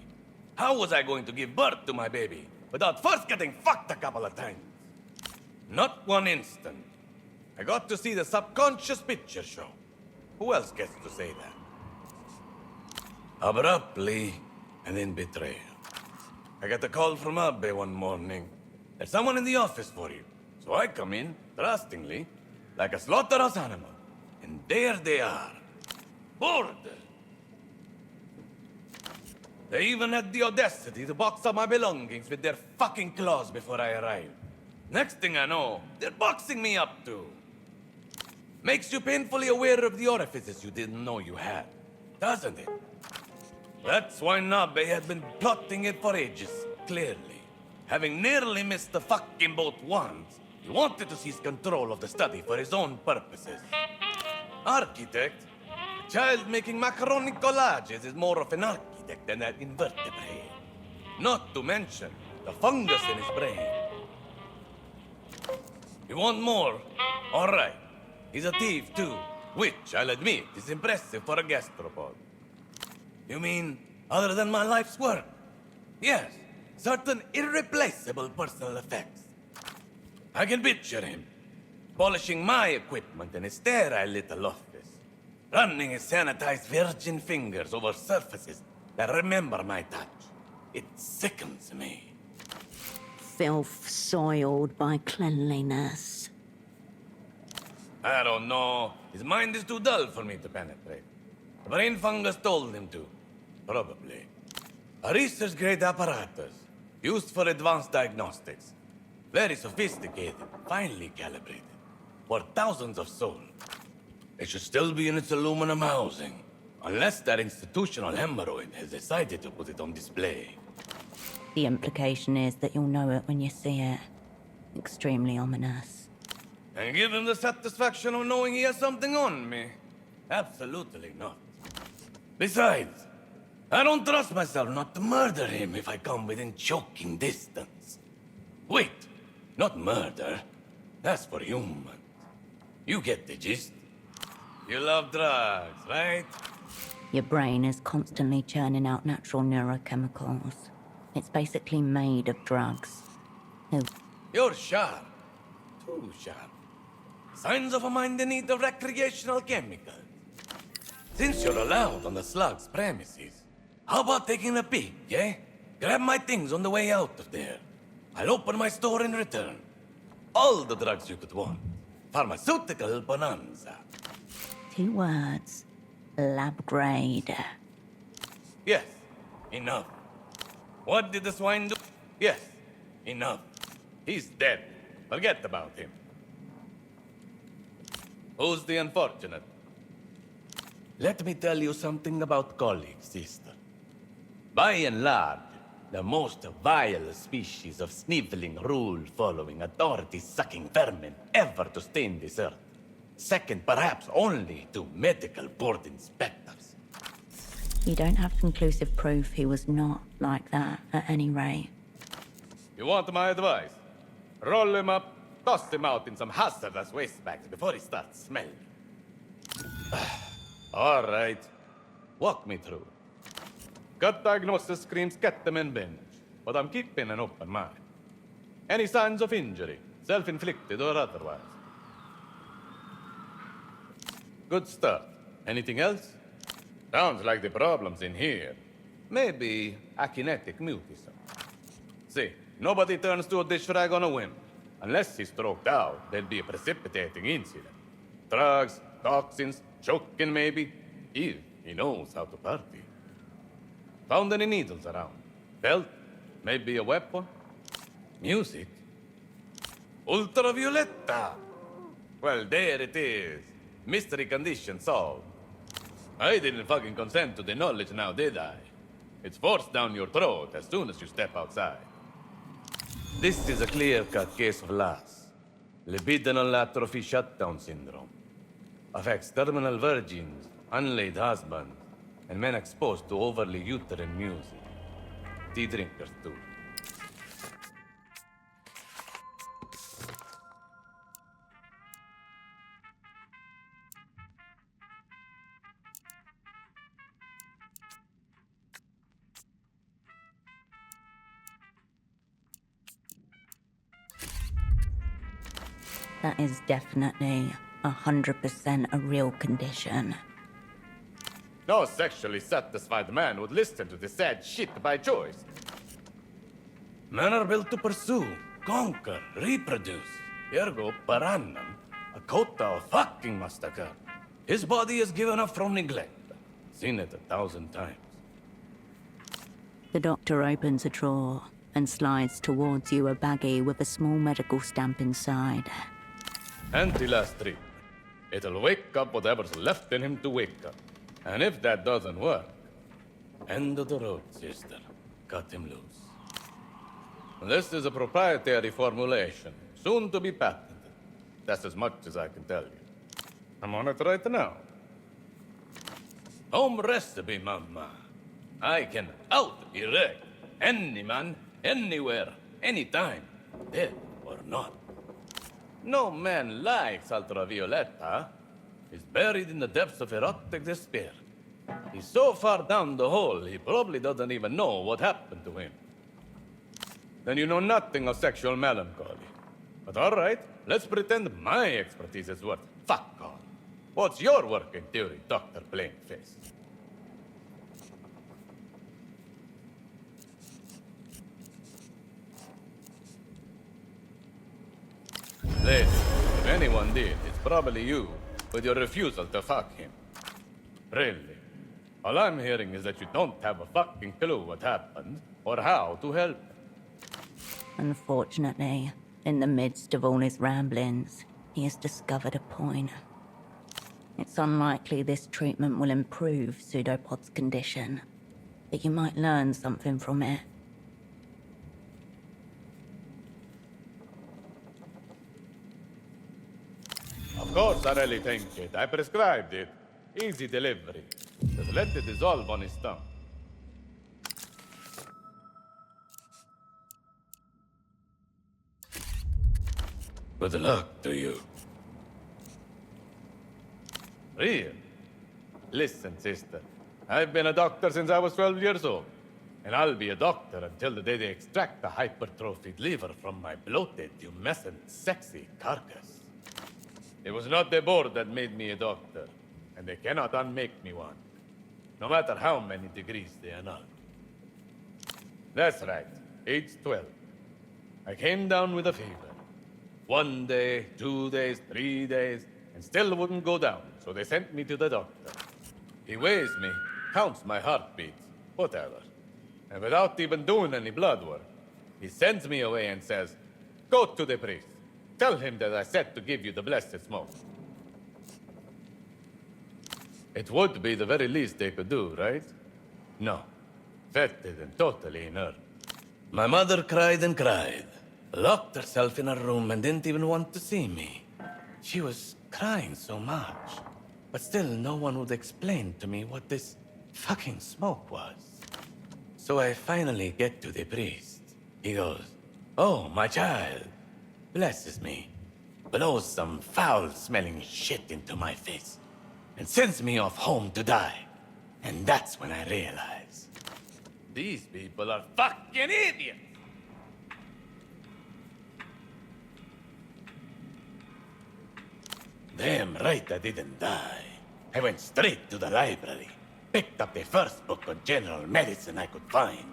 How was I going to give birth to my baby without first getting fucked a couple of times? Not one instant. I got to see the subconscious picture show. Who else gets to say that? Abruptly, and then betrayal. I got a call from Abbe one morning. There's someone in the office for you. So I come in, trustingly, like a slaughterhouse animal. And there they are. Bored. They even had the audacity to box up my belongings with their fucking claws before I arrived. Next thing I know, they're boxing me up too. Makes you painfully aware of the orifices you didn't know you had, doesn't it? That's why Nabe had been plotting it for ages, clearly. Having nearly missed the fucking boat once, he wanted to seize control of the study for his own purposes. Architect? A child making macaroni collages is more of an architect than an invertebrate. Not to mention the fungus in his brain. You want more? All right. He's a thief, too, which, I'll admit, is impressive for a gastropod. You mean, other than my life's work? Yes, certain irreplaceable personal effects. I can picture him, polishing my equipment in his sterile little office, running his sanitized virgin fingers over surfaces that remember my touch. It sickens me. Filth soiled by cleanliness. I don't know. His mind is too dull for me to penetrate. The brain fungus told him to. Probably. A research-grade apparatus, used for advanced diagnostics. Very sophisticated, finely calibrated. For thousands of souls. It should still be in its aluminum housing. Unless that institutional hemorrhoid has decided to put it on display. The implication is that you'll know it when you see it. Extremely ominous. And give him the satisfaction of knowing he has something on me? Absolutely not. Besides, I don't trust myself not to murder him if I come within choking distance. Wait, not murder. That's for humans. You get the gist. You love drugs, right? Your brain is constantly churning out natural neurochemicals. It's basically made of drugs. You're sharp. Too sharp. Signs of a mind in need of recreational chemicals. Since you're allowed on the slug's premises, how about taking a peek, eh? Grab my things on the way out of there. I'll open my store in return. All the drugs you could want. Pharmaceutical bonanza. 2 words. Lab grade. Yes, enough. What did the swine do? Yes, enough. He's dead. Forget about him. Who's the unfortunate? Let me tell you something about colleagues, sister. By and large, the most vile species of sniveling, rule-following, authority-sucking vermin ever to stain this earth. Second, perhaps only to medical board inspectors. You don't have conclusive proof he was not like that, at any rate. You want my advice? Roll him up, toss him out in some hazardous waste bags before he starts smelling. All right. Walk me through. Gut diagnosis screams ketamine binge, but I'm keeping an open mind. Any signs of injury, self-inflicted or otherwise? Good stuff. Anything else? Sounds like the problem's in here. Maybe akinetic mutism. See, nobody turns to a dish rag on a whim. Unless he's stroked out, there'll be a precipitating incident. Drugs, toxins, choking maybe. If he knows how to party. Found any needles around? Belt? Maybe a weapon? Music? Ultravioletta! Well, there it is. Mystery condition solved. I didn't fucking consent to the knowledge now, did I? It's forced down your throat as soon as you step outside. This is a clear-cut case of LAS, libidinal atrophy shutdown syndrome. Affects terminal virgins, unlaid husbands, and men exposed to overly uterine music. Tea drinkers, too. That is definitely 100% a real condition. No sexually satisfied man would listen to this sad shit by choice. Men are built to pursue, conquer, reproduce. Ergo, per annum, a quota of fucking must occur. His body is given up from neglect. Seen it 1,000 times. The doctor opens a drawer and slides towards you a baggie with a small medical stamp inside. Anti-last treatment. It'll wake up whatever's left in him to wake up. And if that doesn't work... End of the road, sister. Cut him loose. This is a proprietary formulation, soon to be patented. That's as much as I can tell you. I'm on it right now. Home recipe, mama. I can out-erect any man, anywhere, anytime, dead or not. No man likes ultravioletta. He's buried in the depths of erotic despair. He's so far down the hole, he probably doesn't even know what happened to him. Then you know nothing of sexual melancholy. But all right, let's pretend my expertise is worth fuck all. What's your working theory, Dr. Plainface? Lady, if anyone did, it's probably you, with your refusal to fuck him. Really? All I'm hearing is that you don't have a fucking clue what happened, or how to help. Unfortunately, in the midst of all his ramblings, he has discovered a point. It's unlikely this treatment will improve Pseudopod's condition, but you might learn something from it. Of course I really think it. I prescribed it. Easy delivery. Just let it dissolve on his tongue. Good luck to you. Real? Listen, sister. I've been a doctor since I was 12 years old. And I'll be a doctor until the day they extract the hypertrophied liver from my bloated, tumescent, sexy carcass. It was not the board that made me a doctor, and they cannot unmake me one, no matter how many degrees they annul. That's right, age 12. I came down with a fever. 1 day, 2 days, 3 days, and still wouldn't go down, so they sent me to the doctor. He weighs me, counts my heartbeats, whatever. And without even doing any blood work, he sends me away and says, "Go to the priest. Tell him that I said to give you the blessed smoke." It would be the very least they could do, right? No. Fetid and totally inert. My mother cried and cried. Locked herself in her room and didn't even want to see me. She was crying so much. But still, no one would explain to me what this fucking smoke was. So I finally get to the priest. He goes, "Oh, my child," blesses me, blows some foul-smelling shit into my face, and sends me off home to die. And that's when I realize, These people are fucking idiots! damn right I didn't die. I went straight to the library, picked up the first book on general medicine I could find.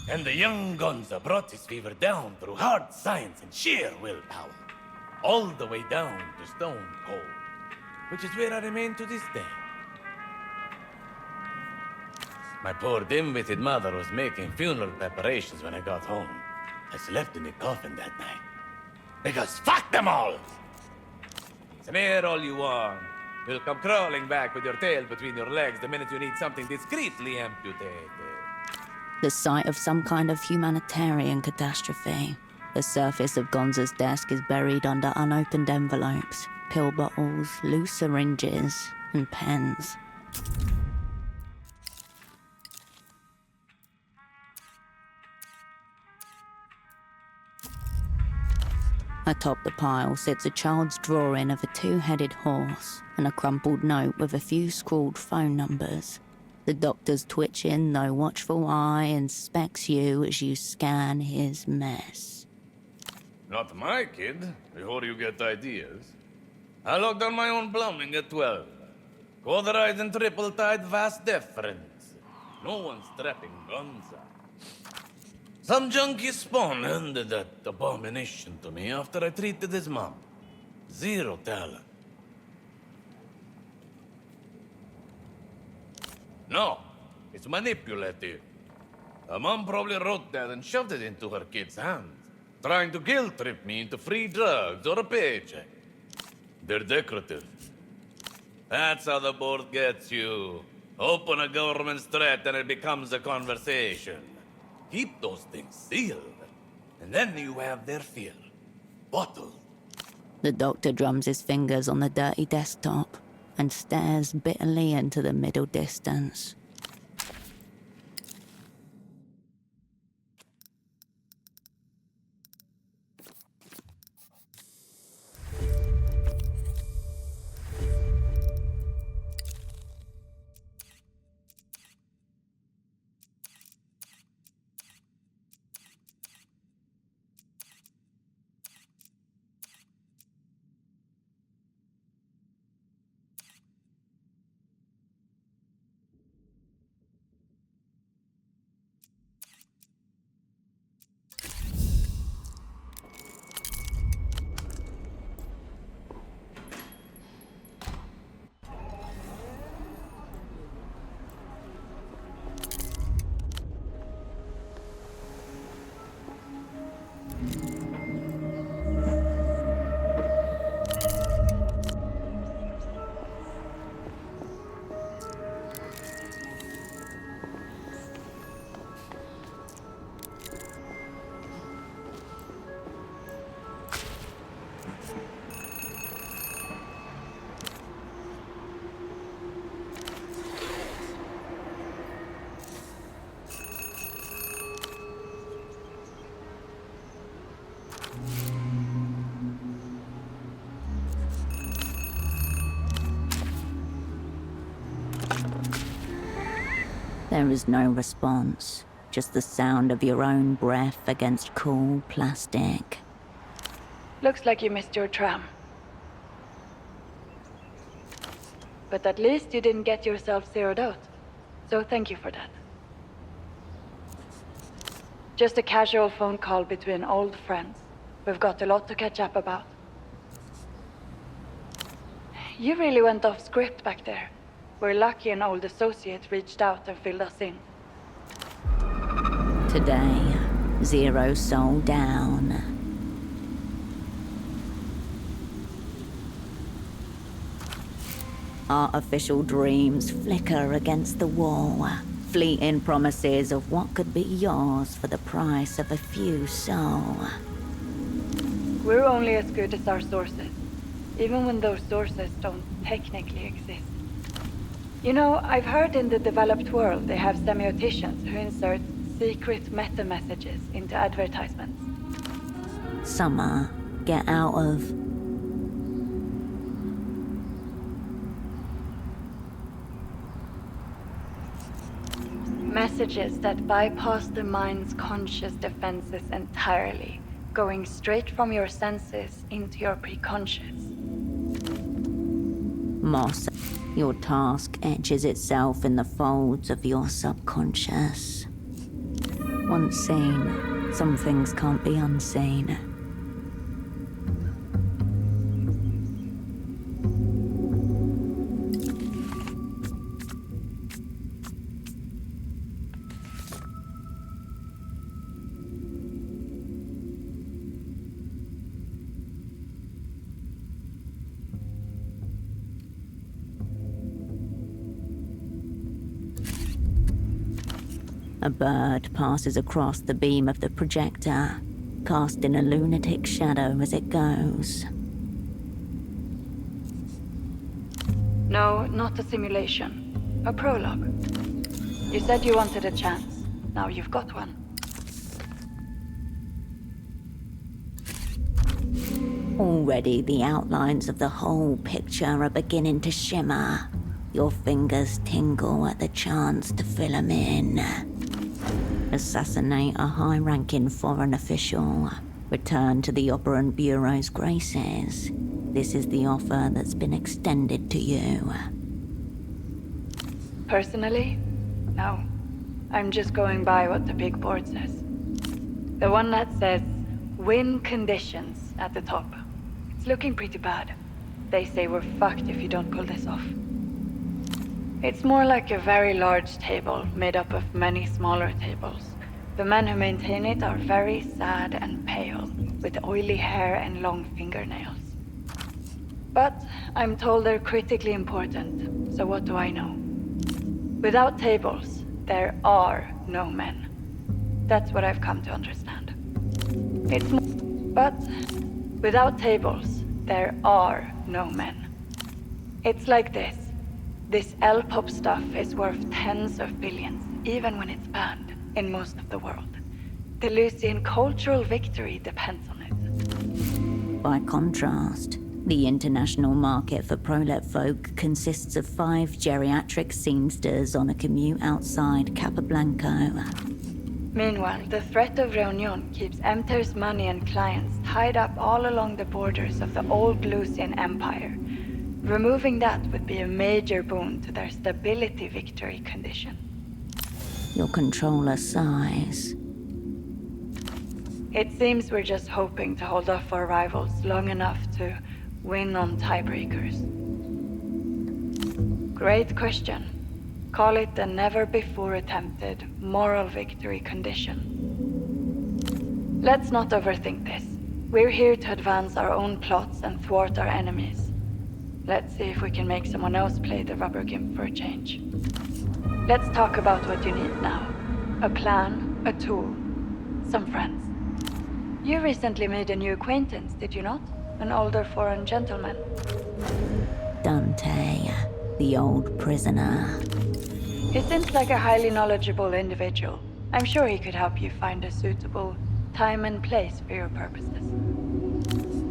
And the young Gonza brought his fever down through hard science and sheer willpower. All the way down to stone cold, which is where I remain to this day. My poor dim-witted mother was making funeral preparations when I got home. I slept in the coffin that night. Because fuck them all! Sneer all you want. You'll come crawling back with your tail between your legs the minute you need something discreetly amputated. The site of some kind of humanitarian catastrophe. The surface of Gonza's desk is buried under unopened envelopes, pill bottles, loose syringes, and pens. Atop the pile sits a child's drawing of a two-headed horse and a crumpled note with a few scrawled phone numbers. The doctor's twitching, though watchful eye inspects you as you scan his mess. Not my kid, before you get ideas. I locked down my own plumbing at 12. Cauterized and triple-tied vast deference. No one's trapping Gonza. Some junkie spawn handed that abomination to me after I treated his mom. Zero talent. No, it's manipulative. Her mom probably wrote that and shoved it into her kid's hands, trying to guilt-trip me into free drugs or a paycheck. They're decorative. That's how the board gets you. Open a government threat and it becomes a conversation. Keep those things sealed, and then you have their fear. Bottled. The doctor drums his fingers on the dirty desktop and stares bitterly into the middle distance. There is no response, just the sound of your own breath against cool plastic. Looks like you missed your tram. But at least you didn't get yourself zeroed out. So thank you for that. Just a casual phone call between old friends. We've got a lot to catch up about. You really went off script back there. We're lucky an old associate reached out and filled us in. Today, zero soul down. Artificial dreams flicker against the wall. Fleeting promises of what could be yours for the price of a few soul. We're only as good as our sources, even when those sources don't technically exist. You know, I've heard in the developed world they have semioticians who insert secret meta-messages into advertisements. Summer, get out of... Messages that bypass the mind's conscious defenses entirely, going straight from your senses into your preconscious. Moss, your task etches itself in the folds of your subconscious. Once seen, some things can't be unseen. A bird passes across the beam of the projector, casting a lunatic shadow as it goes. No, not a simulation. A prologue. You said you wanted a chance. Now you've got one. Already the outlines of the whole picture are beginning to shimmer. Your fingers tingle at the chance to fill them in. Assassinate a high-ranking foreign official. Return to the Operant Bureau's graces. This is the offer that's been extended to you. Personally? No. I'm just going by what the big board says. The one that says, win conditions at the top. It's looking pretty bad. They say we're fucked if you don't pull this off. It's more like a very large table made up of many smaller tables. The men who maintain it are very sad and pale, with oily hair and long fingernails. But I'm told they're critically important, so what do I know? Without tables, there are no men. That's what I've come to understand. But without tables, there are no men. It's like this. This L-pop stuff is worth tens of billions, even when it's banned in most of the world. The Lucian cultural victory depends on it. By contrast, the international market for prolet folk consists of 5 geriatric scenesters on a commute outside Capablanco. Meanwhile, the threat of Reunion keeps Emter's money and clients tied up all along the borders of the old Lucian Empire. Removing that would be a major boon to their stability victory condition. Your controller sighs. It seems we're just hoping to hold off our rivals long enough to win on tiebreakers. Great question. Call it the never-before-attempted moral victory condition. Let's not overthink this. We're here to advance our own plots and thwart our enemies. Let's see if we can make someone else play the rubber gimp for a change. Let's talk about what you need now. A plan, a tool, some friends. You recently made a new acquaintance, did you not? An older foreign gentleman. Dante, the old prisoner. He seems like a highly knowledgeable individual. I'm sure he could help you find a suitable time and place for your purposes.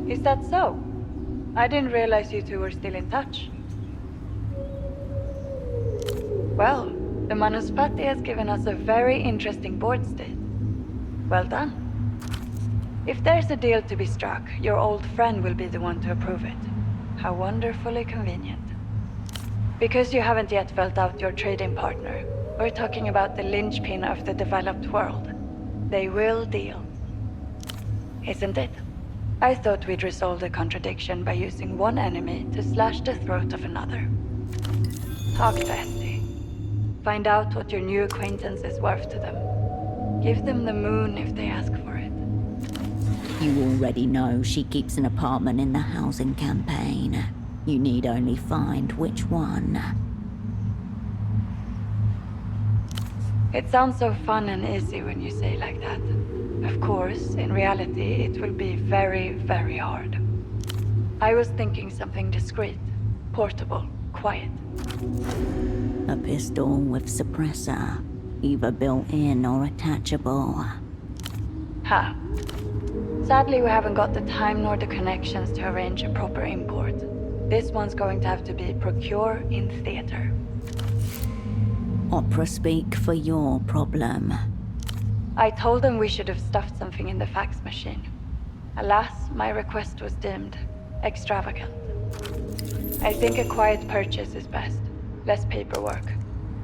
Is that so? I didn't realize you two were still in touch. Well, the Manuspati has given us a very interesting board state. Well done. If there's a deal to be struck, your old friend will be the one to approve it. How wonderfully convenient. Because you haven't yet felt out your trading partner, we're talking about the linchpin of the developed world. They will deal. Isn't it? I thought we'd resolve the contradiction by using one enemy to slash the throat of another. Talk to Esty. Find out what your new acquaintance is worth to them. Give them the moon if they ask for it. You already know she keeps an apartment in the housing campaign. You need only find which one. It sounds so fun and easy when you say it like that. Of course, in reality, it will be very, very hard. I was thinking something discreet, portable, quiet. A pistol with suppressor, either built-in or attachable. Ha. Sadly, we haven't got the time nor the connections to arrange a proper import. This one's going to have to be procure in theater. Opera speak for your problem. I told them we should have stuffed something in the fax machine. Alas, my request was deemed extravagant. I think a quiet purchase is best. Less paperwork.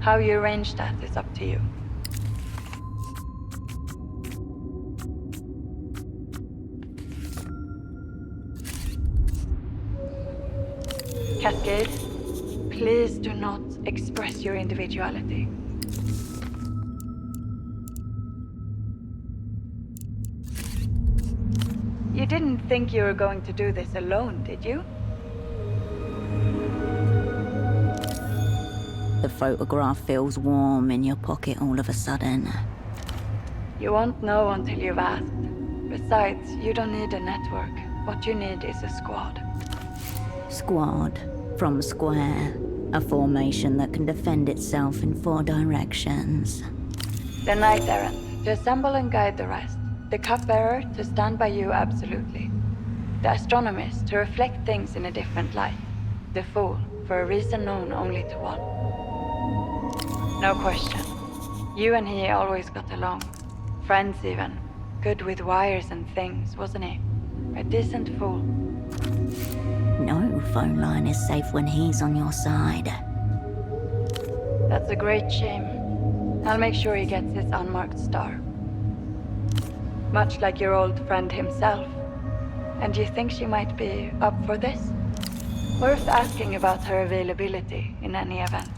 How you arrange that is up to you. Cascade, please do not express your individuality. You didn't think you were going to do this alone, did you? The photograph feels warm in your pocket all of a sudden. You won't know until you've asked. Besides, you don't need a network. What you need is a squad. Squad, from square, a formation that can defend itself in 4 directions. The knight errant, to assemble and guide the rest. The cupbearer, to stand by you absolutely. The astronomist, to reflect things in a different light. The fool, for a reason known only to one. No question. You and he always got along. Friends even. Good with wires and things, wasn't he? A decent fool. No phone line is safe when he's on your side. That's a great shame. I'll make sure he gets his unmarked star. Much like your old friend himself. And do you think she might be up for this? Worth asking about her availability in any event.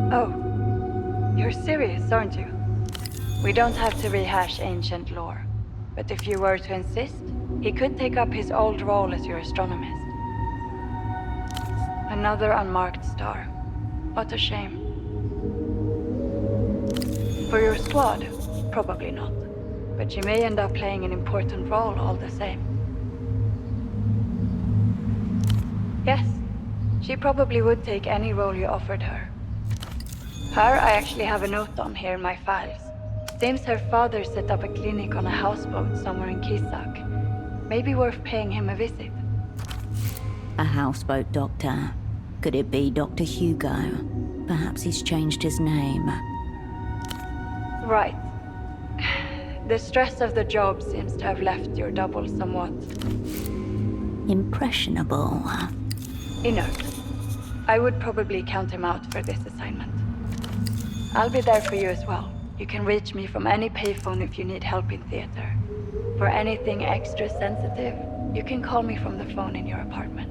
Oh, you're serious, aren't you? We don't have to rehash ancient lore, but if you were to insist, he could take up his old role as your astronomist. Another unmarked star. What a shame. For your squad, probably not, but she may end up playing an important role all the same. Yes, she probably would take any role you offered her. Her, I actually have a note on here in my files. Seems her father set up a clinic on a houseboat somewhere in Kisak. Maybe worth paying him a visit. A houseboat doctor. Could it be Dr. Hugo? Perhaps he's changed his name. Right. The stress of the job seems to have left your double somewhat... impressionable. Inert. I would probably count him out for this assignment. I'll be there for you as well. You can reach me from any payphone if you need help in theater. For anything extra sensitive, you can call me from the phone in your apartment.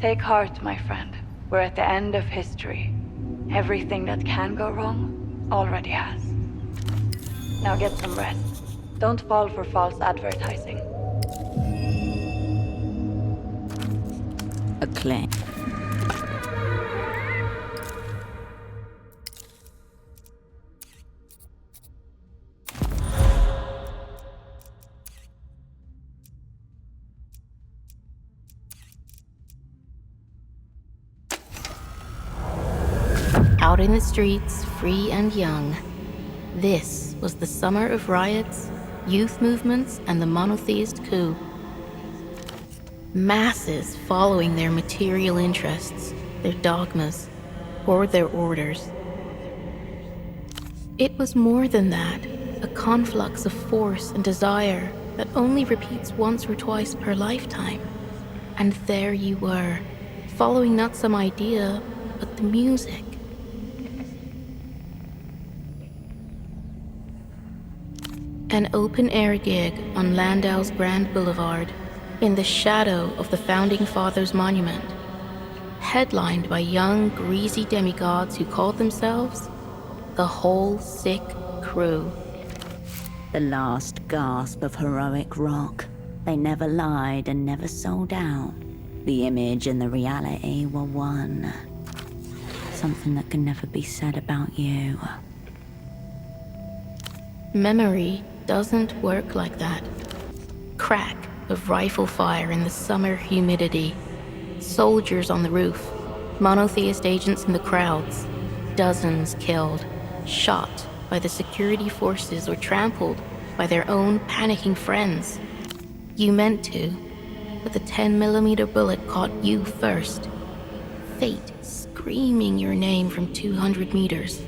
Take heart, my friend. We're at the end of history. Everything that can go wrong already has. Now get some rest. Don't fall for false advertising. A click. Out in the streets, free and young. This was the summer of riots, youth movements, and the monotheist coup. Masses following their material interests, their dogmas, or their orders. It was more than that, a conflux of force and desire that only repeats once or twice per lifetime. And there you were, following not some idea, but the music. An open-air gig on Landau's Grand Boulevard, in the shadow of the Founding Fathers' monument, headlined by young, greasy demigods who called themselves the Whole Sick Crew. The last gasp of heroic rock. They never lied and never sold out. The image and the reality were one. Something that can never be said about you. Memory doesn't work like that. Crack of rifle fire in the summer humidity. Soldiers on the roof. Monotheist agents in the crowds. Dozens killed. Shot by the security forces or trampled by their own panicking friends. You meant to, but the 10mm bullet caught you first. Fate screaming your name from 200 meters.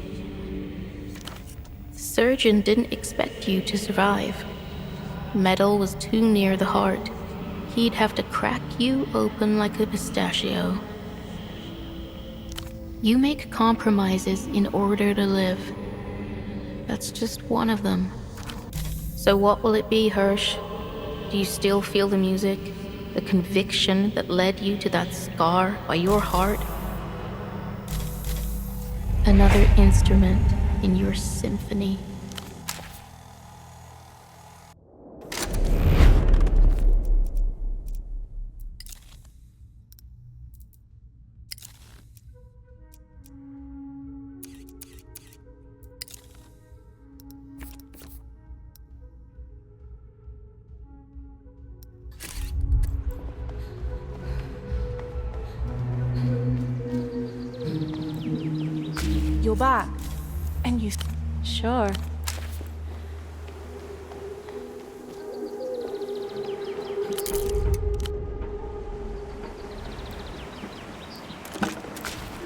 The surgeon didn't expect you to survive. Metal was too near the heart. He'd have to crack you open like a pistachio. You make compromises in order to live. That's just one of them. So what will it be, Hirsch? Do you still feel the music? The conviction that led you to that scar by your heart? Another instrument in your symphony. your back. And you... Sure.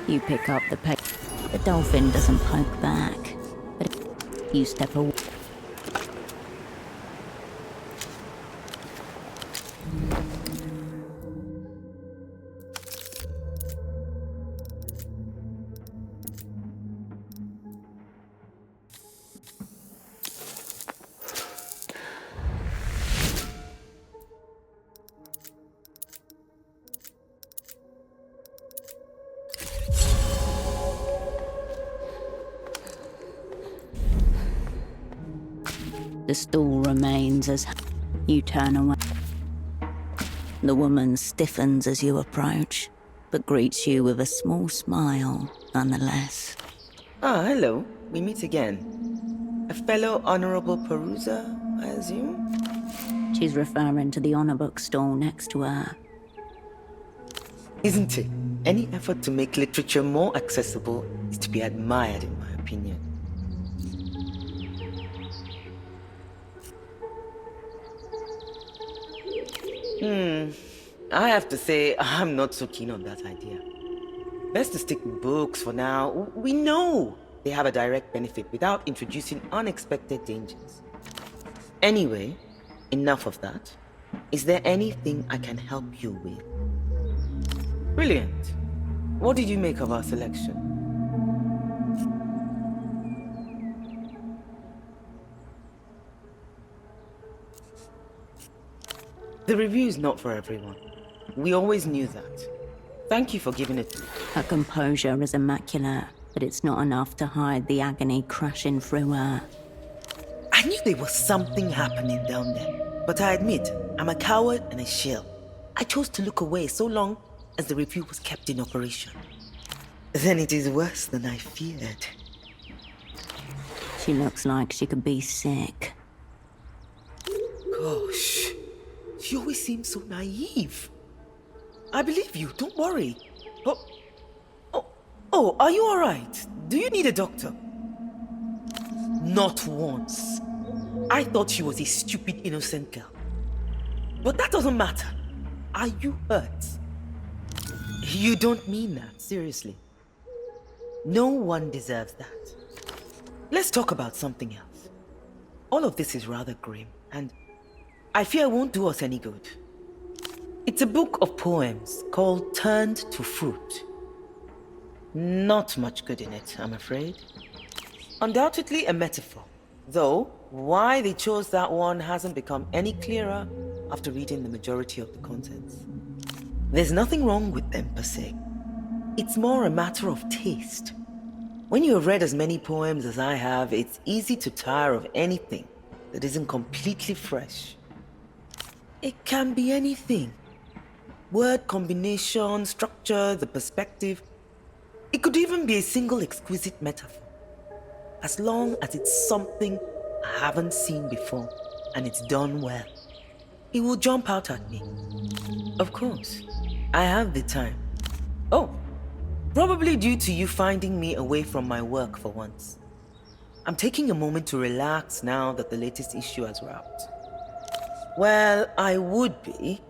You pick up the pace. The dolphin doesn't poke back, but you step away. The stool remains as you turn away. The woman stiffens as you approach, but greets you with a small smile nonetheless. Ah, hello. We meet again. A fellow honorable peruser, I assume? She's referring to the honor book stall next to her. Isn't it? Any effort to make literature more accessible is to be admired, in my opinion. I have to say, I'm not so keen on that idea. Best to stick with books for now. We know they have a direct benefit without introducing unexpected dangers. Anyway, enough of that. Is there anything I can help you with? Brilliant. What did you make of our selection? The review's not for everyone. We always knew that. Thank you for giving it to me. Her composure is immaculate, but it's not enough to hide the agony crashing through her. I knew there was something happening down there, but I admit, I'm a coward and a shill. I chose to look away so long as the review was kept in operation. Then it is worse than I feared. She looks like she could be sick. Gosh, she always seems so naive. I believe you, don't worry. But... Oh, are you alright? Do you need a doctor? Not once. I thought she was a stupid, innocent girl. But that doesn't matter. Are you hurt? You don't mean that, seriously. No one deserves that. Let's talk about something else. All of this is rather grim, and I fear it won't do us any good. It's a book of poems called Turned to Fruit. Not much good in it, I'm afraid. Undoubtedly a metaphor, though why they chose that one hasn't become any clearer after reading the majority of the contents. There's nothing wrong with them per se. It's more a matter of taste. When you have read as many poems as I have, it's easy to tire of anything that isn't completely fresh. It can be anything. Word combination, structure, the perspective. It could even be a single exquisite metaphor. As long as it's something I haven't seen before and it's done well, it will jump out at me. Of course, I have the time. Oh, probably due to you finding me away from my work for once. I'm taking a moment to relax now that the latest issue has wrapped. Well, I would be.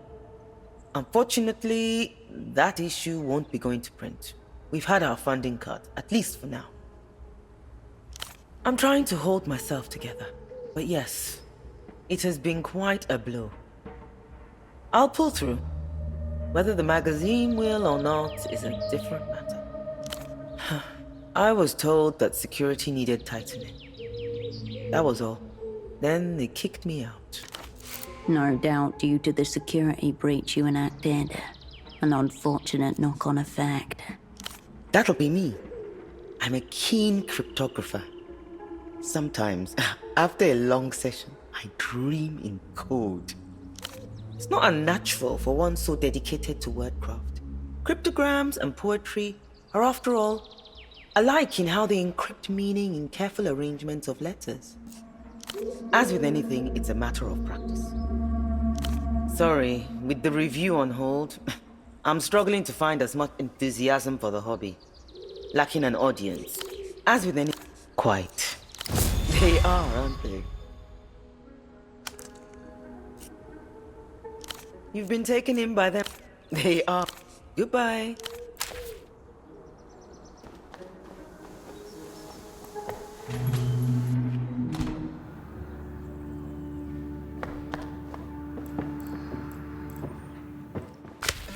Unfortunately, that issue won't be going to print. We've had our funding cut, at least for now. I'm trying to hold myself together, but yes, it has been quite a blow. I'll pull through. Whether the magazine will or not is a different matter. I was told that security needed tightening. That was all. Then they kicked me out. No doubt due to the security breach you enacted. An unfortunate knock-on effect. That'll be me. I'm a keen cryptographer. Sometimes, after a long session, I dream in code. It's not unnatural for one so dedicated to wordcraft. Cryptograms and poetry are, after all, alike in how they encrypt meaning in careful arrangements of letters. As with anything, it's a matter of practice. Sorry, with the review on hold, I'm struggling to find as much enthusiasm for the hobby. Lacking an audience, As with any... Quite. They are, aren't they? You've been taken in by them. They are. Goodbye.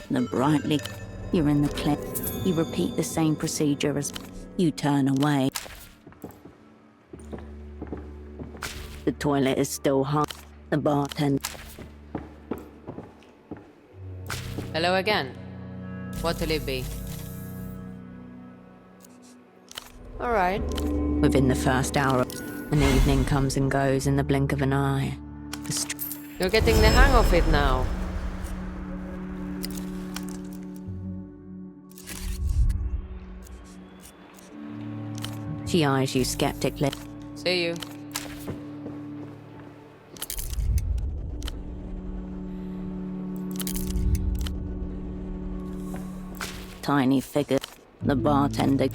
The brightly, you're in the clip. You repeat the same procedure as you turn away. The toilet is still hot. The bartender. Hello again. What'll it be? All right. Within the first hour, an evening comes and goes in the blink of an eye. You're getting the hang of it now. She eyes you skeptically. See you. Tiny figure. The bartender.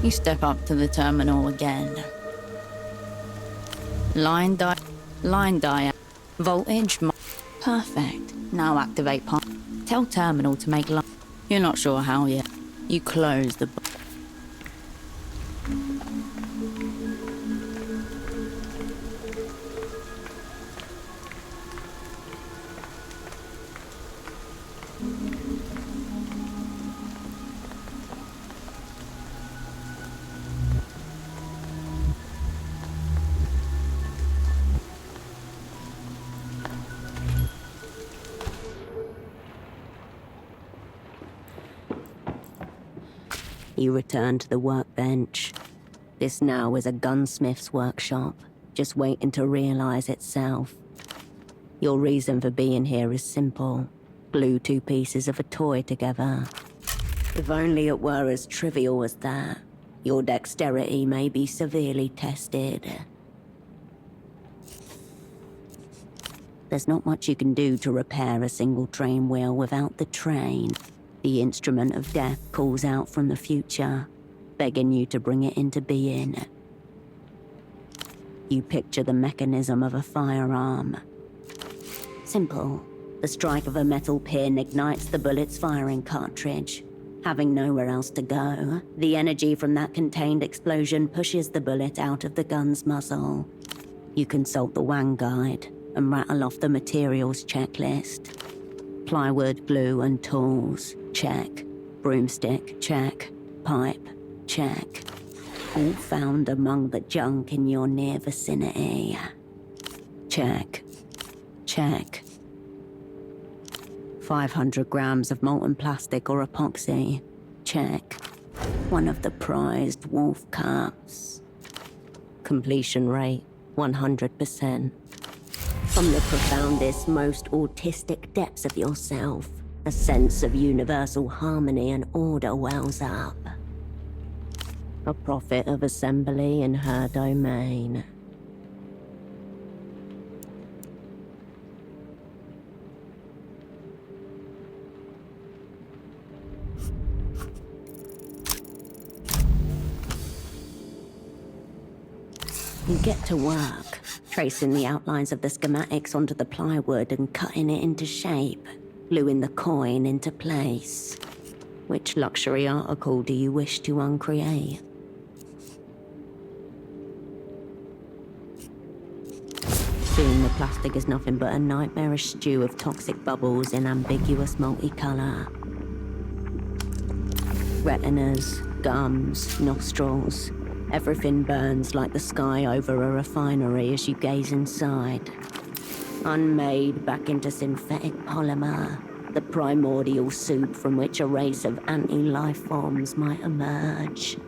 You step up to the terminal again. Line dial. Voltage. Perfect. Now activate pump. Tell terminal to make line. You're not sure how yet. You close the... You return to the workbench. This now is a gunsmith's workshop, just waiting to realize itself. Your reason for being here is simple. Glue two pieces of a toy together. If only it were as trivial as that. Your dexterity may be severely tested. There's not much you can do to repair a single train wheel without the train. The instrument of death calls out from the future, begging you to bring it into being. You picture the mechanism of a firearm. Simple. The strike of a metal pin ignites the bullet's firing cartridge. Having nowhere else to go, the energy from that contained explosion pushes the bullet out of the gun's muzzle. You consult the Wang guide and rattle off the materials checklist. Plywood, glue, and tools, check. Broomstick, check. Pipe, check. All found among the junk in your near vicinity. Check. Check. 500 grams of molten plastic or epoxy. Check. One of the prized wolf cups. Completion rate, 100%. From the profoundest, most autistic depths of yourself, a sense of universal harmony and order wells up. A prophet of assembly in her domain. You get to work, tracing the outlines of the schematics onto the plywood and cutting it into shape, gluing the coin into place. Which luxury article do you wish to uncreate? Soon the plastic is nothing but a nightmarish stew of toxic bubbles in ambiguous multicolour. Retinas, gums, nostrils. Everything burns like the sky over a refinery as you gaze inside. Unmade back into synthetic polymer, the primordial soup from which a race of anti-life forms might emerge.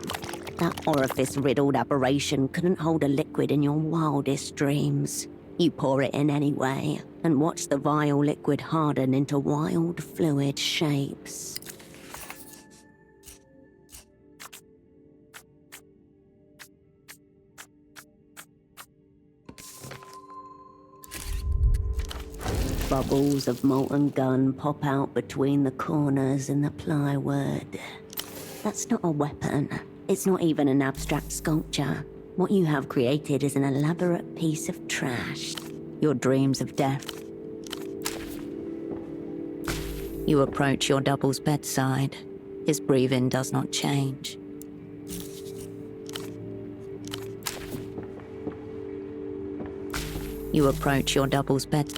That orifice-riddled aberration couldn't hold a liquid in your wildest dreams. You pour it in anyway, and watch the vile liquid harden into wild, fluid shapes. Bubbles of molten gun pop out between the corners in the plywood. That's not a weapon. It's not even an abstract sculpture. What you have created is an elaborate piece of trash. Your dreams of death. You approach your double's bedside. His breathing does not change. You approach your double's bed.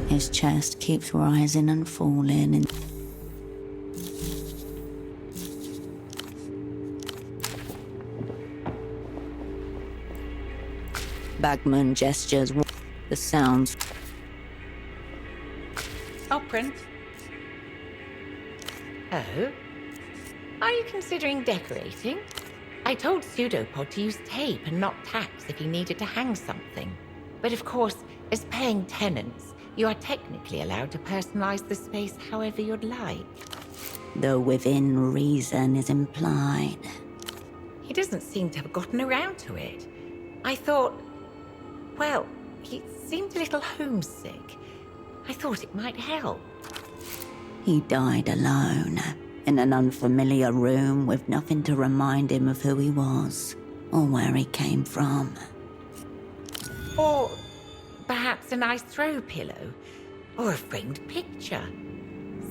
His chest keeps rising and falling and Bagman gestures the sounds. Operant. Oh? Are you considering decorating? I told Pseudopod to use tape and not tacks if he needed to hang something. But of course, as paying tenants, you are technically allowed to personalize the space however you'd like. Though within reason is implied. He doesn't seem to have gotten around to it. I thought, well, he seemed a little homesick. I thought it might help. He died alone, in an unfamiliar room with nothing to remind him of who he was, or where he came from. Or perhaps a nice throw pillow, or a framed picture.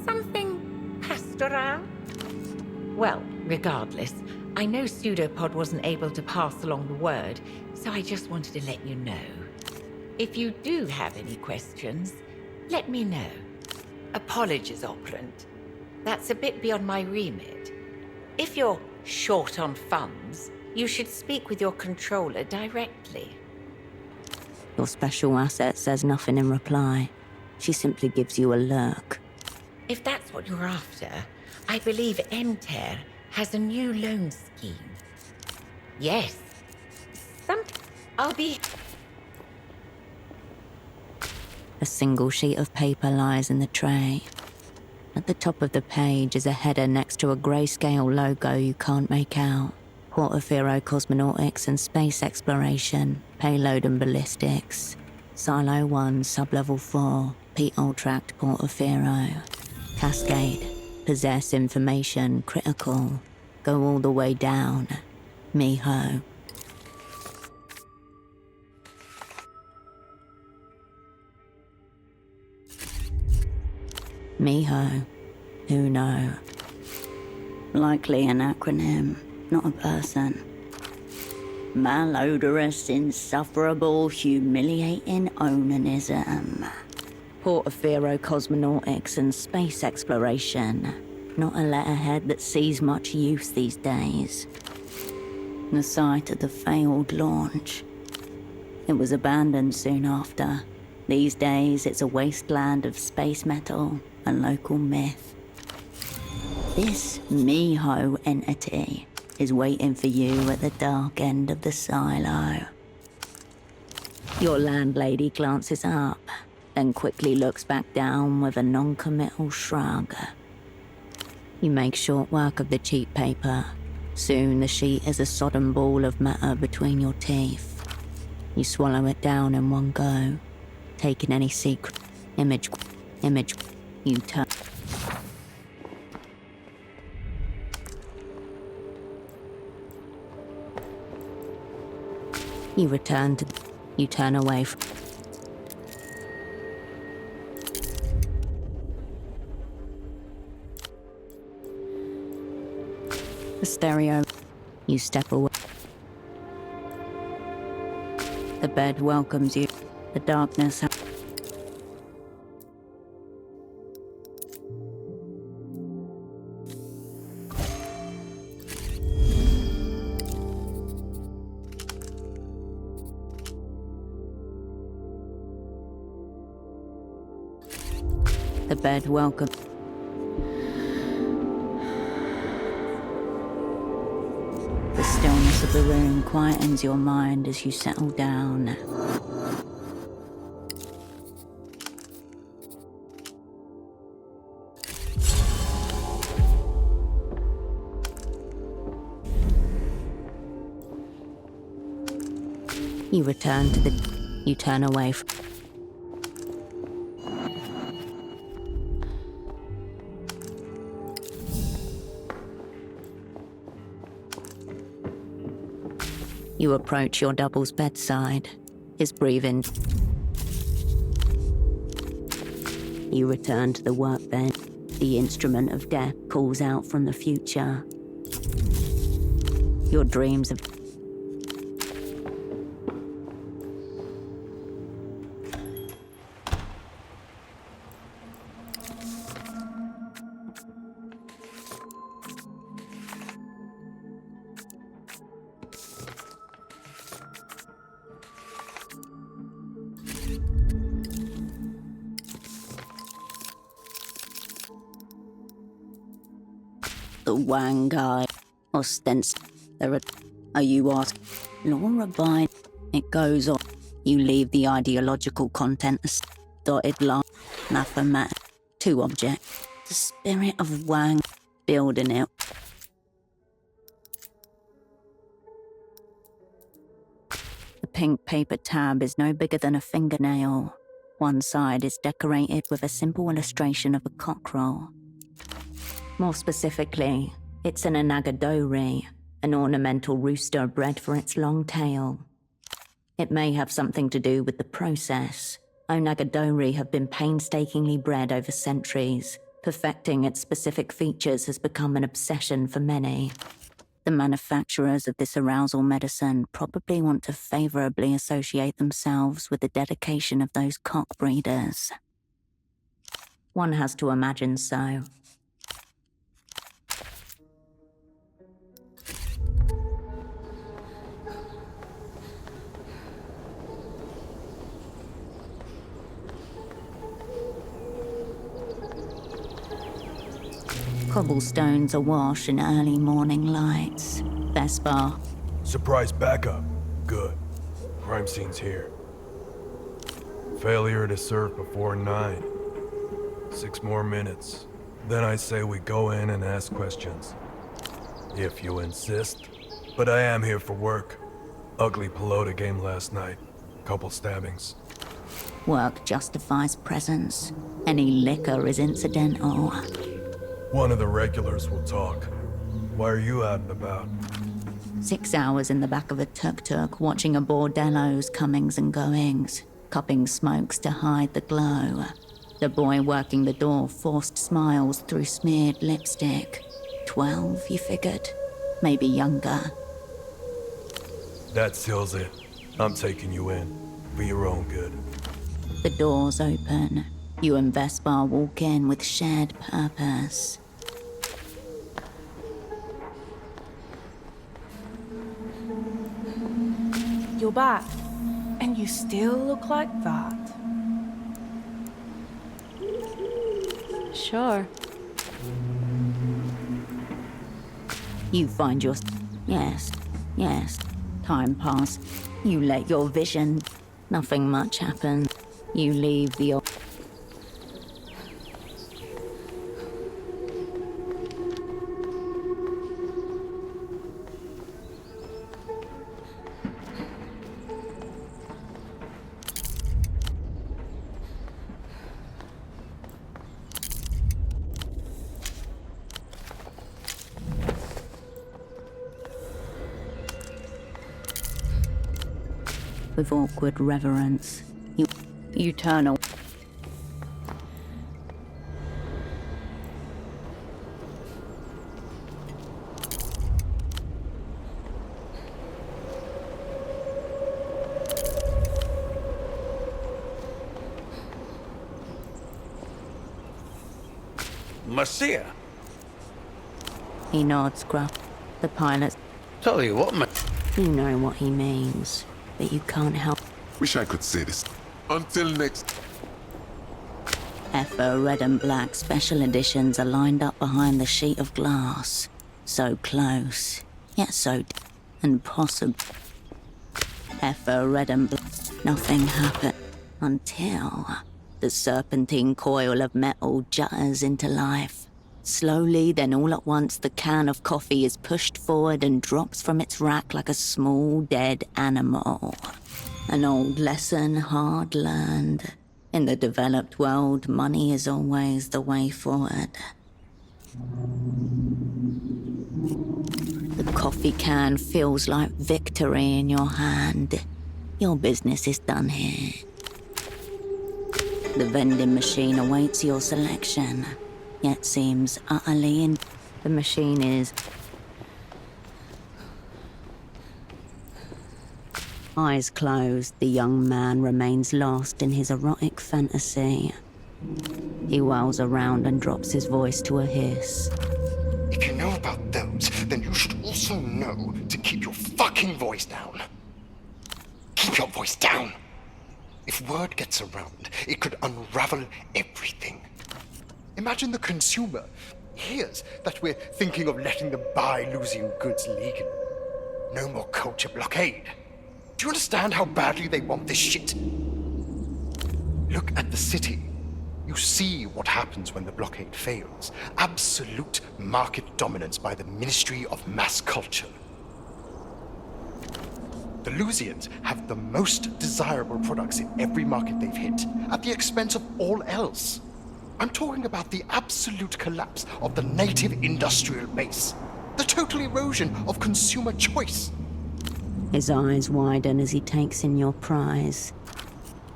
Something pastoral? Well, regardless, I know Pseudopod wasn't able to pass along the word, so I just wanted to let you know. If you do have any questions, let me know. Apologies, Operant. That's a bit beyond my remit. If you're short on funds, you should speak with your controller directly. Your special asset says nothing in reply. She simply gives you a look. If that's what you're after, I believe Enter has a new loan scheme. Yes. I'll be... A single sheet of paper lies in the tray. At the top of the page is a header next to a grayscale logo you can't make out. Portaferro Cosmonautics and Space Exploration, Payload and Ballistics. Silo 1, Sublevel 4, Pete Ultract Portaferro. Cascade, Possess Information, Critical. Go all the way down. Miho. Miho. Who know? Likely an acronym, not a person. Malodorous, insufferable, humiliating onanism. Portaferro Cosmonautics and Space Exploration. Not a letterhead that sees much use these days. The site of the failed launch. It was abandoned soon after. These days, it's a wasteland of space metal and local myth. This Miho entity is waiting for you at the dark end of the silo. Your landlady glances up, then quickly looks back down with a non-committal shrug. You make short work of the cheap paper. Soon the sheet is a sodden ball of matter between your teeth. You swallow it down in one go, taking any secret image, you turn. You turn away from. The stereo. You step away. The bed welcomes you. The darkness. The bed welcomes. The stillness of the room quietens your mind as you settle down. You return to the... You turn away from... You approach your double's bedside, his breathing. You return to the workbench. The instrument of death calls out from the future. Your dreams of... The Wang guy, are you asked? Laura by it goes on. You leave the ideological content as dotted line, mathematic, two objects. The spirit of Wang, building it. The pink paper tab is no bigger than a fingernail. One side is decorated with a simple illustration of a cockerel. More specifically, it's an anagadori, an ornamental rooster bred for its long tail. It may have something to do with the process. Onagadori have been painstakingly bred over centuries. Perfecting its specific features has become an obsession for many. The manufacturers of this arousal medicine probably want to favorably associate themselves with the dedication of those cock breeders. One has to imagine so. Cobblestones awash in early morning lights. Vespa. Surprise backup. Good. Crime scene's here. Failure to serve before 9. 6 more minutes. Then I say we go in and ask questions. If you insist. But I am here for work. Ugly pelota game last night. Couple stabbings. Work justifies presence. Any liquor is incidental. One of the regulars will talk. Why are you out and about? 6 hours in the back of a tuk-tuk, watching a bordello's comings and goings, cupping smokes to hide the glow. The boy working the door forced smiles through smeared lipstick. 12, you figured? Maybe younger. That seals it. I'm taking you in. For your own good. The doors open. You and Vespa walk in with shared purpose. You're back, and you still look like that. Sure. You find your... Yes. Time pass. You let your vision... Nothing much happen. You leave the... With awkward reverence, you turn away. Marcia? He nods, gruff. The pilot. Tell you what, man. You know what he means, but you can't help. Wish I could say this. Until next. Effa red and black special editions are lined up behind the sheet of glass. So close, yet so and possible. Effa red and black. Nothing happened until the serpentine coil of metal jutters into life. Slowly, then all at once, the can of coffee is pushed forward and drops from its rack like a small dead animal. An old lesson hard learned. In the developed world, money is always the way forward. The coffee can feels like victory in your hand. Your business is done here. The vending machine awaits your selection, yet seems utterly in. The machine is. Eyes closed, the young man remains lost in his erotic fantasy. He whirls around and drops his voice to a hiss. If you know about those, then you should also know to keep your fucking voice down. Keep your voice down! If word gets around, it could unravel everything. Imagine the consumer hears that we're thinking of letting them buy losing goods legally. No more culture blockade. Do you understand how badly they want this shit? Look at the city. You see what happens when the blockade fails. Absolute market dominance by the Ministry of Mass Culture. The Lusians have the most desirable products in every market they've hit, at the expense of all else. I'm talking about the absolute collapse of the native industrial base. The total erosion of consumer choice. His eyes widen as he takes in your prize.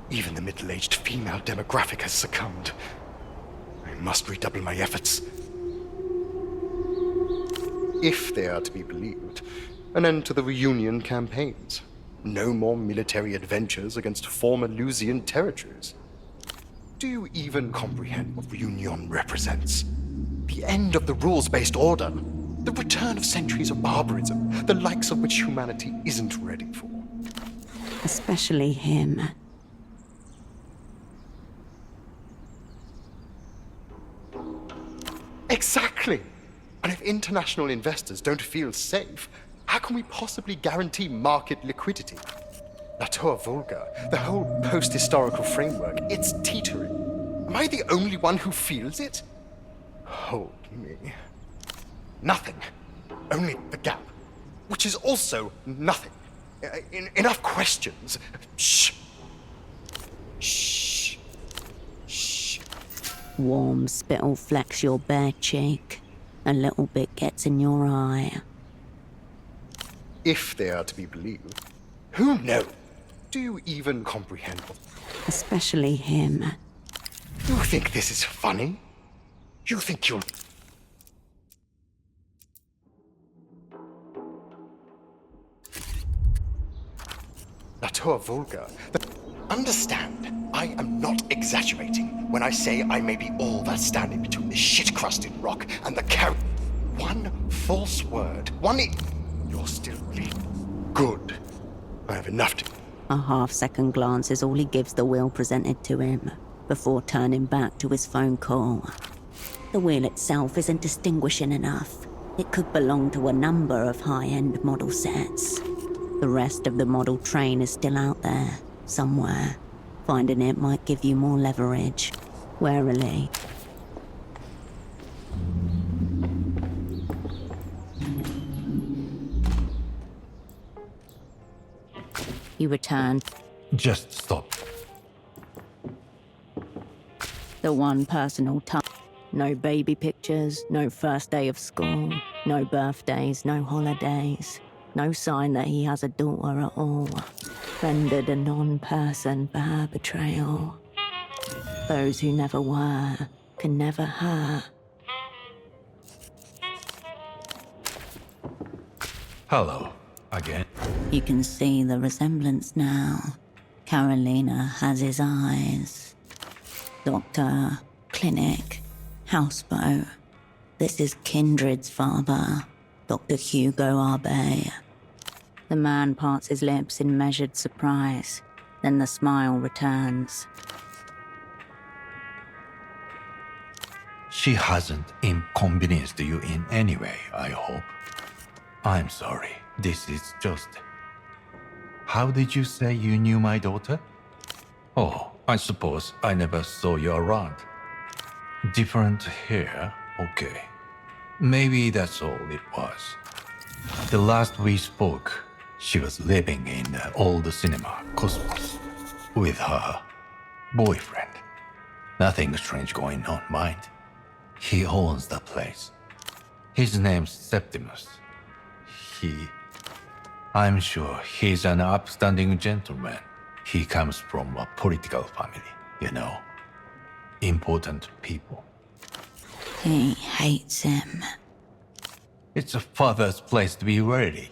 Even the middle-aged female demographic has succumbed. I must redouble my efforts. If they are to be believed, an end to the reunion campaigns. No more military adventures against former Lusian territories. Do you even comprehend what reunion represents? The end of the rules-based order. The return of centuries of barbarism, the likes of which humanity isn't ready for. Especially him. Exactly! And if international investors don't feel safe, how can we possibly guarantee market liquidity? La Tour Volga, the whole post-historical framework, it's teetering. Am I the only one who feels it? Hold me. Nothing. Only the gap. Which is also nothing. Enough questions. Shh. Shh. Shh. Warm spittle flecks your bare cheek. A little bit gets in your eye. If they are to be believed, who knows? Do you even comprehend? Especially him. You think this is funny? You think you'll... La Tour Volga. Understand, I am not exaggerating when I say I may be all that's standing between the shit-crusted rock and the One false word, You're still bleeding. Good. I have enough to... A half-second glance is all he gives the wheel presented to him, before turning back to his phone call. The wheel itself isn't distinguishing enough. It could belong to a number of high-end model sets. The rest of the model train is still out there, somewhere. Finding it might give you more leverage. Warily. You return. Just stop. The one personal touch. No baby pictures, no first day of school, no birthdays, no holidays. No sign that he has a daughter at all. Rendered a non-person for her betrayal. Those who never were can never hurt. Hello, again. You can see the resemblance now. Carolina has his eyes. Doctor, clinic, houseboat. This is Kindred's father, Dr. Hugo Arbe. The man parts his lips in measured surprise, then the smile returns. She hasn't inconvenienced you in any way, I hope. I'm sorry. This is just... How did you say you knew my daughter? Oh, I suppose I never saw you around. Different hair? Okay. Maybe that's all it was. The last we spoke, she was living in the old cinema, Cosmos, with her boyfriend. Nothing strange going on, mind. He owns the place. His name's Septimus. I'm sure he's an upstanding gentleman. He comes from a political family, you know. Important people. He hates him. It's a father's place to be ready,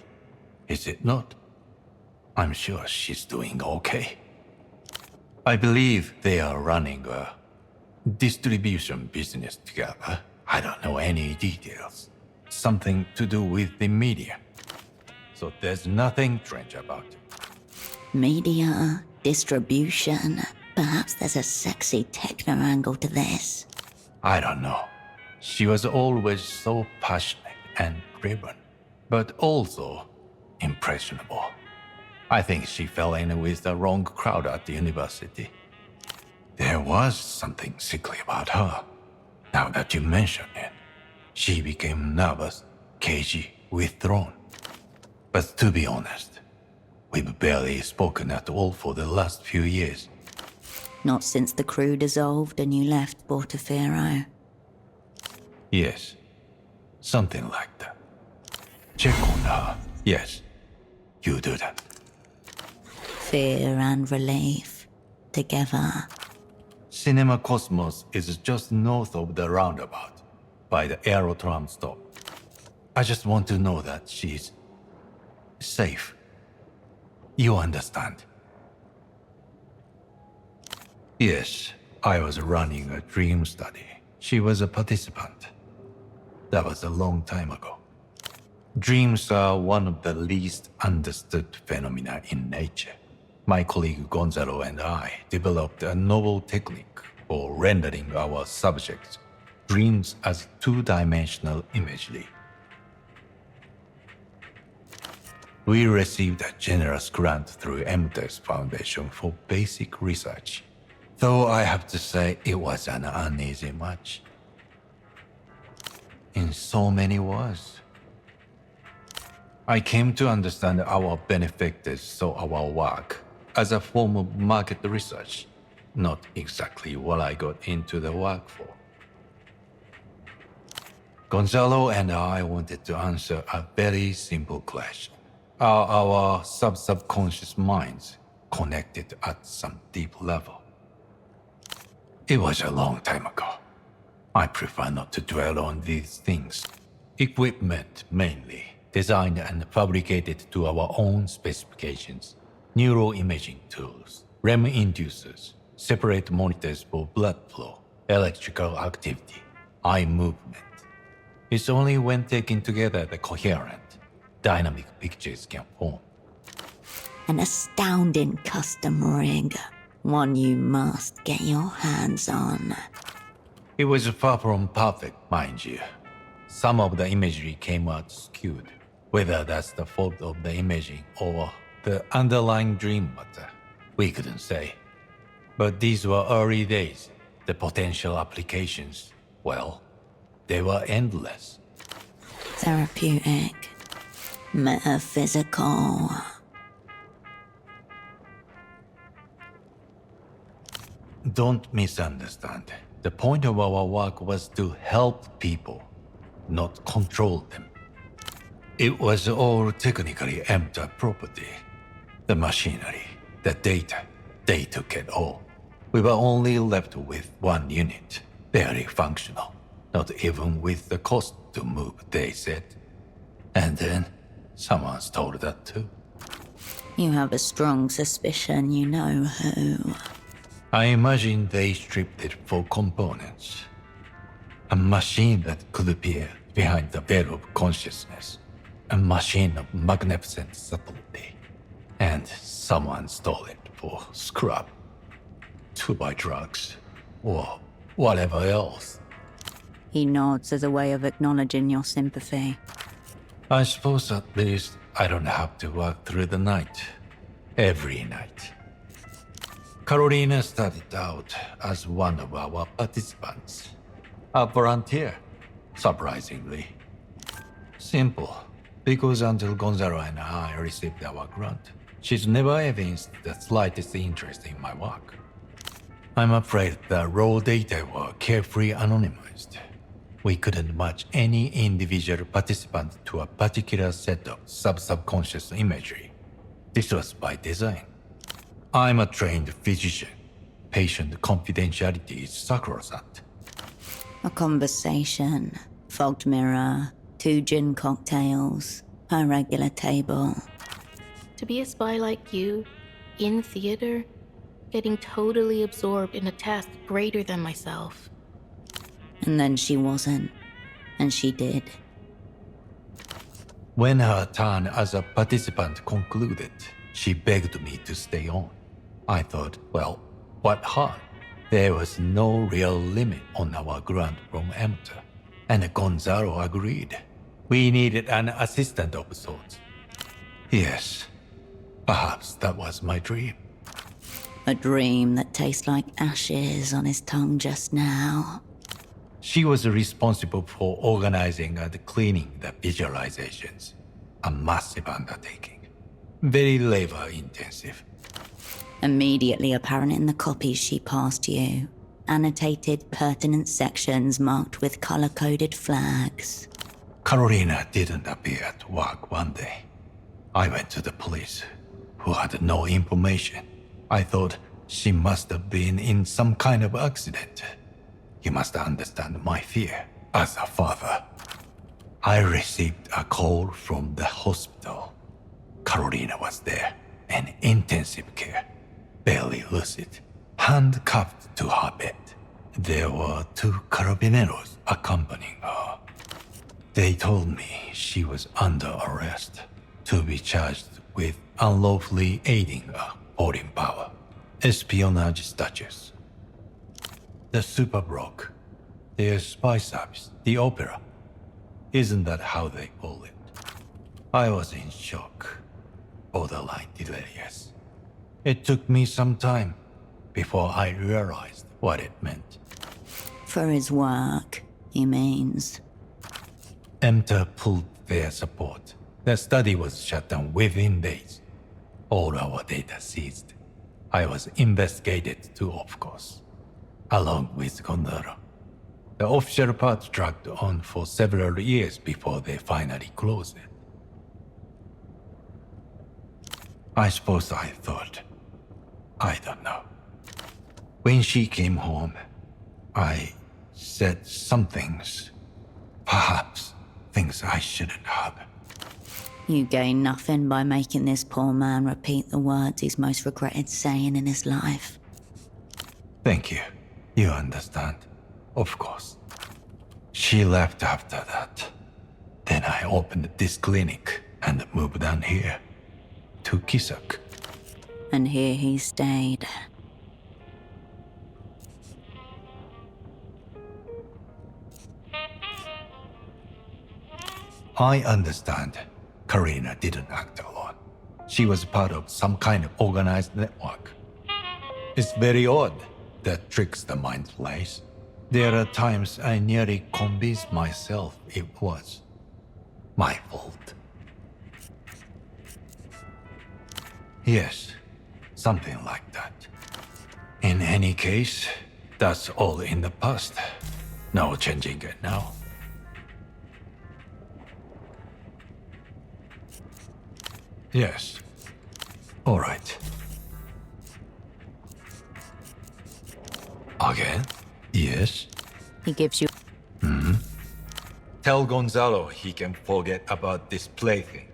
is it not? I'm sure she's doing okay. I believe they are running a distribution business together. I don't know any details. Something to do with the media. So there's nothing strange about it. Media, distribution. Perhaps there's a sexy techno angle to this. I don't know. She was always so passionate and driven, but also impressionable. I think she fell in with the wrong crowd at the university. There was something sickly about her. Now that you mention it, she became nervous, cagey, withdrawn. But to be honest, we've barely spoken at all for the last few years. Not since the crew dissolved and you left Portofino. Yes, something like that. Check on her. Yes, you do that. Fear and relief. Together. Cinema Cosmos is just north of the roundabout, by the Aerotram stop. I just want to know that she's safe. You understand? Yes, I was running a dream study. She was a participant. That was a long time ago. Dreams are one of the least understood phenomena in nature. My colleague Gonzalo and I developed a novel technique for rendering our subjects' dreams as two-dimensional imagery. We received a generous grant through MTES Foundation for basic research, though I have to say it was an uneasy match. In so many ways. I came to understand our benefactors saw our work as a form of market research, not exactly what I got into the work for. Gonzalo and I wanted to answer a very simple question. Are our subconscious minds connected at some deep level? It was a long time ago. I prefer not to dwell on these things. Equipment, mainly, designed and fabricated to our own specifications. Neuroimaging tools, REM inducers, separate monitors for blood flow, electrical activity, eye movement. It's only when taken together that coherent, dynamic pictures can form. An astounding custom rig. One you must get your hands on. It was far from perfect, mind you. Some of the imagery came out skewed. Whether that's the fault of the imaging or the underlying dream matter, we couldn't say. But these were early days. The potential applications, well, they were endless. Therapeutic. Metaphysical. Don't misunderstand. The point of our work was to help people, not control them. It was all technically empty property. The machinery, the data, they took it all. We were only left with one unit, barely functional. Not even with the cost to move, they said. And then, someone stole that too. You have a strong suspicion you know who. I imagine they stripped it for components. A machine that could appear behind the veil of consciousness. A machine of magnificent subtlety. And someone stole it for scrap. To buy drugs. Or whatever else. He nods as a way of acknowledging your sympathy. I suppose at least I don't have to walk through the night. Every night. Carolina started out as one of our participants. A volunteer, surprisingly. Simple, because until Gonzalo and I received our grant, she's never evinced the slightest interest in my work. I'm afraid the raw data were carefully anonymized. We couldn't match any individual participant to a particular set of subconscious imagery. This was by design. I'm a trained physician. Patient confidentiality is sacrosanct. A conversation, fogged mirror, 2 gin cocktails, a regular table. To be a spy like you, in theater, getting totally absorbed in a task greater than myself. And then she wasn't. And she did. When her turn as a participant concluded, she begged me to stay on. I thought, well, what harm? There was no real limit on our grant from Emter, and Gonzalo agreed. We needed an assistant of sorts. Yes, perhaps that was my dream. A dream that tastes like ashes on his tongue just now. She was responsible for organizing and cleaning the visualizations. A massive undertaking. Very labor-intensive. Immediately apparent in the copies she passed you. Annotated pertinent sections marked with color-coded flags. Carolina didn't appear at work one day. I went to the police, who had no information. I thought she must have been in some kind of accident. You must understand my fear as a father. I received a call from the hospital. Carolina was there, in intensive care, barely lucid, handcuffed to her bed. There were 2 carabineros accompanying her. They told me she was under arrest, to be charged with unlawfully aiding a foreign power, espionage statutes. The super broke, their spy service, the opera. Isn't that how they call it? I was in shock, borderline delirious. It took me some time before I realized what it meant. For his work, he means. Emter pulled their support. The study was shut down within days. All our data seized. I was investigated too, of course, along with Gonzalo. The official part dragged on for several years before they finally closed it. I suppose I thought. I don't know. When she came home, I said some things. Perhaps things I shouldn't have. You gain nothing by making this poor man repeat the words he's most regretted saying in his life. Thank you. You understand. Of course. She left after that. Then I opened this clinic and moved down here. To Kisak. And here he stayed. I understand. Karina didn't act alone. She was part of some kind of organized network. It's very odd that tricks the mind plays. There are times I nearly convinced myself it was my fault. Yes, something like that. In any case, that's all in the past. No changing it now. Yes. All right. Again? Yes? He gives you... Hmm? Tell Gonzalo he can forget about this plaything.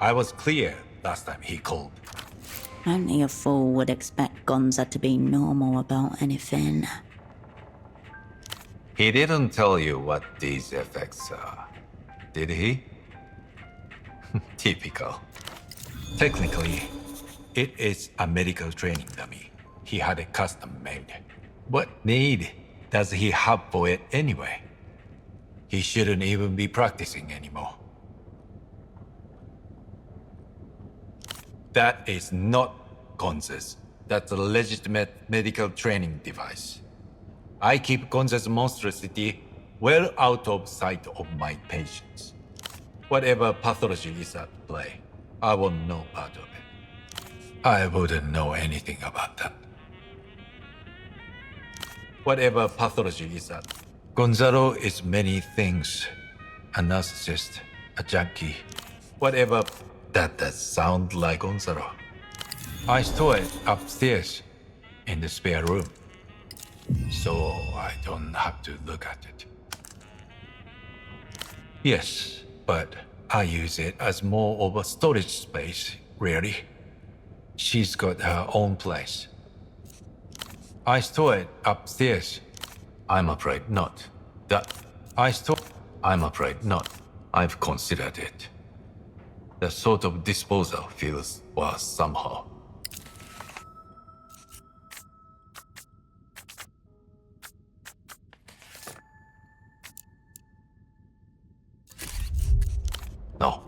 I was clear last time he called. Only a fool would expect Gonza to be normal about anything. He didn't tell you what these effects are, did he? Typical. Technically, it is a medical training dummy. He had it custom made. What need does he have for it anyway? he shouldn't even be practicing anymore. That is not Gonz's. That's a legitimate medical training device. I keep Gonz's monstrosity well out of sight of my patients. Whatever pathology is at play, I won't know part of it. I wouldn't know anything about that. Whatever pathology is at. Gonzalo is many things. A narcissist, a junkie, whatever. That does sound like Gonzalo. I store it upstairs in the spare room, so I don't have to look at it. Yes, but I use it as more of a storage space, really. She's got her own place. I store it upstairs. I'm afraid not. I'm afraid not. I've considered it. The sort of disposal feels worse somehow. No,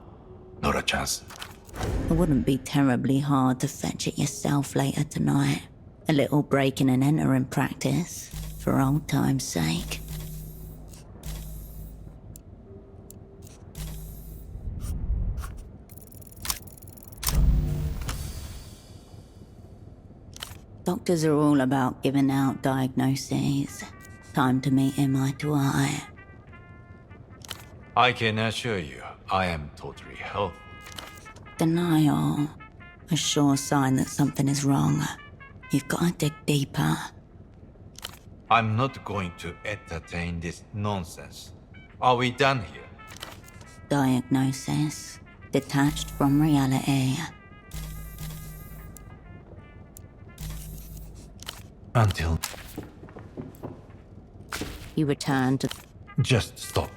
not a chance. It wouldn't be terribly hard to fetch it yourself later tonight. A little breaking and entering practice, for old time's sake. Doctors are all about giving out diagnoses. Time to meet him eye to eye. I can assure you, I am totally healthy. Denial. A sure sign that something is wrong. You've got to dig deeper. I'm not going to entertain this nonsense. Are we done here? Diagnosis. Detached from reality. Until... You return to... Just stop.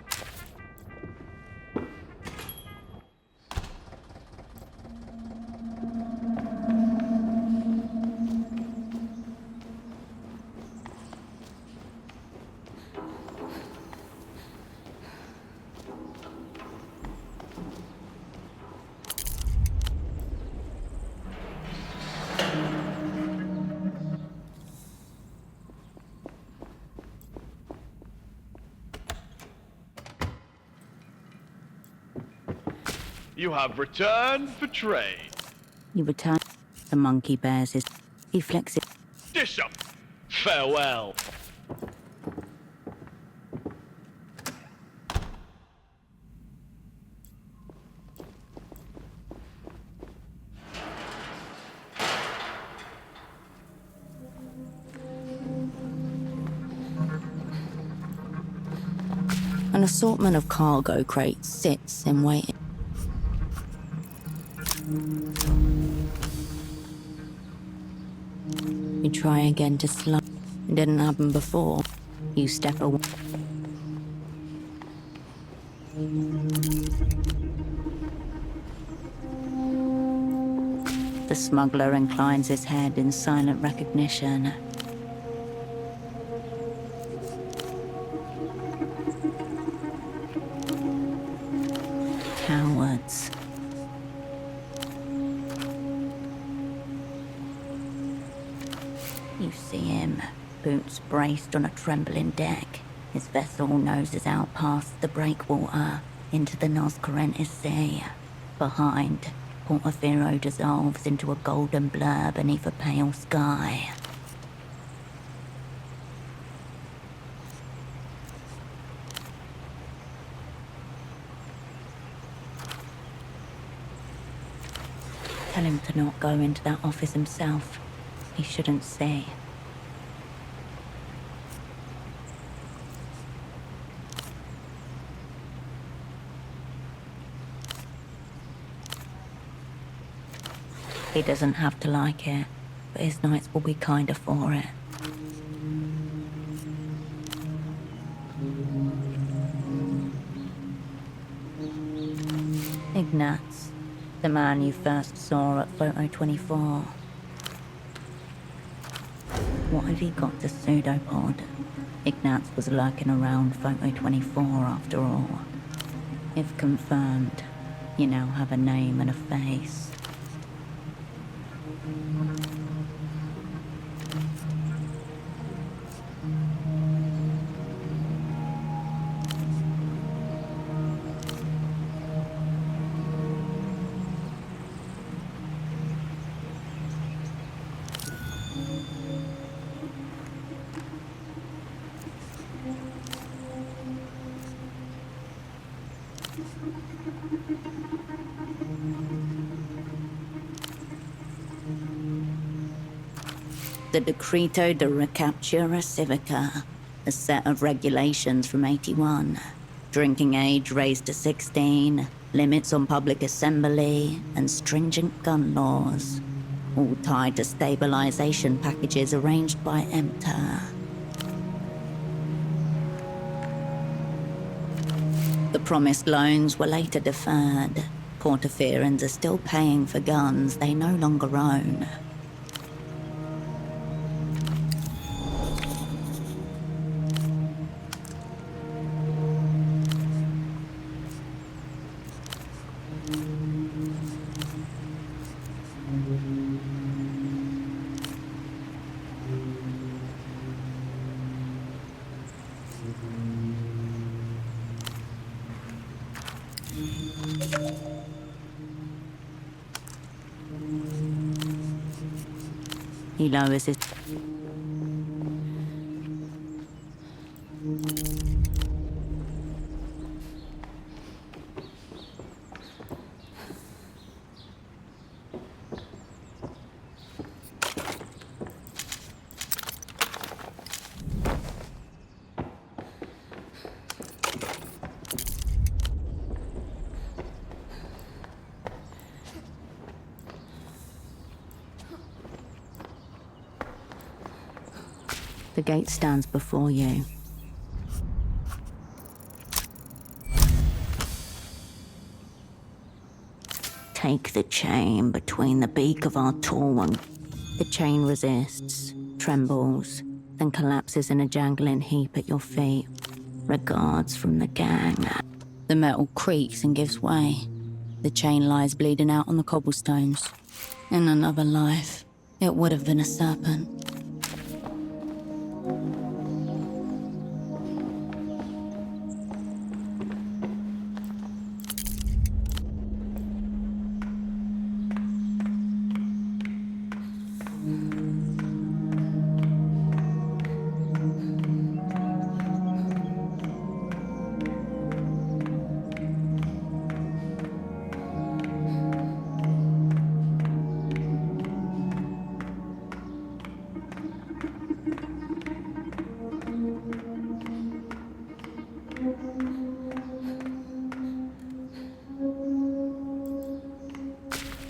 You have returned for trade. You return... The monkey bears his... He flexes... Dish up. Farewell. An assortment of cargo crates sits in waiting. You try again to slow. It didn't happen before. You step away. The smuggler inclines his head in silent recognition. Cowards. You see him, boots braced on a trembling deck. His vessel noses out past the breakwater into the Nos Correntes Sea. Behind, Portofino dissolves into a golden blur beneath a pale sky. Tell him to not go into that office himself. He shouldn't see. He doesn't have to like it, but his nights will be kinder for it. Ignatz, the man you first saw at Photo 24. What have you got to pseudopod? Ignatz was lurking around Photo 24 after all. If confirmed, you now have a name and a face. The Decreto de Recaptura Civica, a set of regulations from 81. Drinking age raised to 16, limits on public assembly, and stringent gun laws. All tied to stabilization packages arranged by EMTA. The promised loans were later deferred. Portafirans are still paying for guns they no longer own. He lowers his... The gate stands before you. Take the chain between the beak of our tall and... The chain resists, trembles, then collapses in a jangling heap at your feet. Regards from the gang. The metal creaks and gives way. The chain lies bleeding out on the cobblestones. In another life, it would have been a serpent.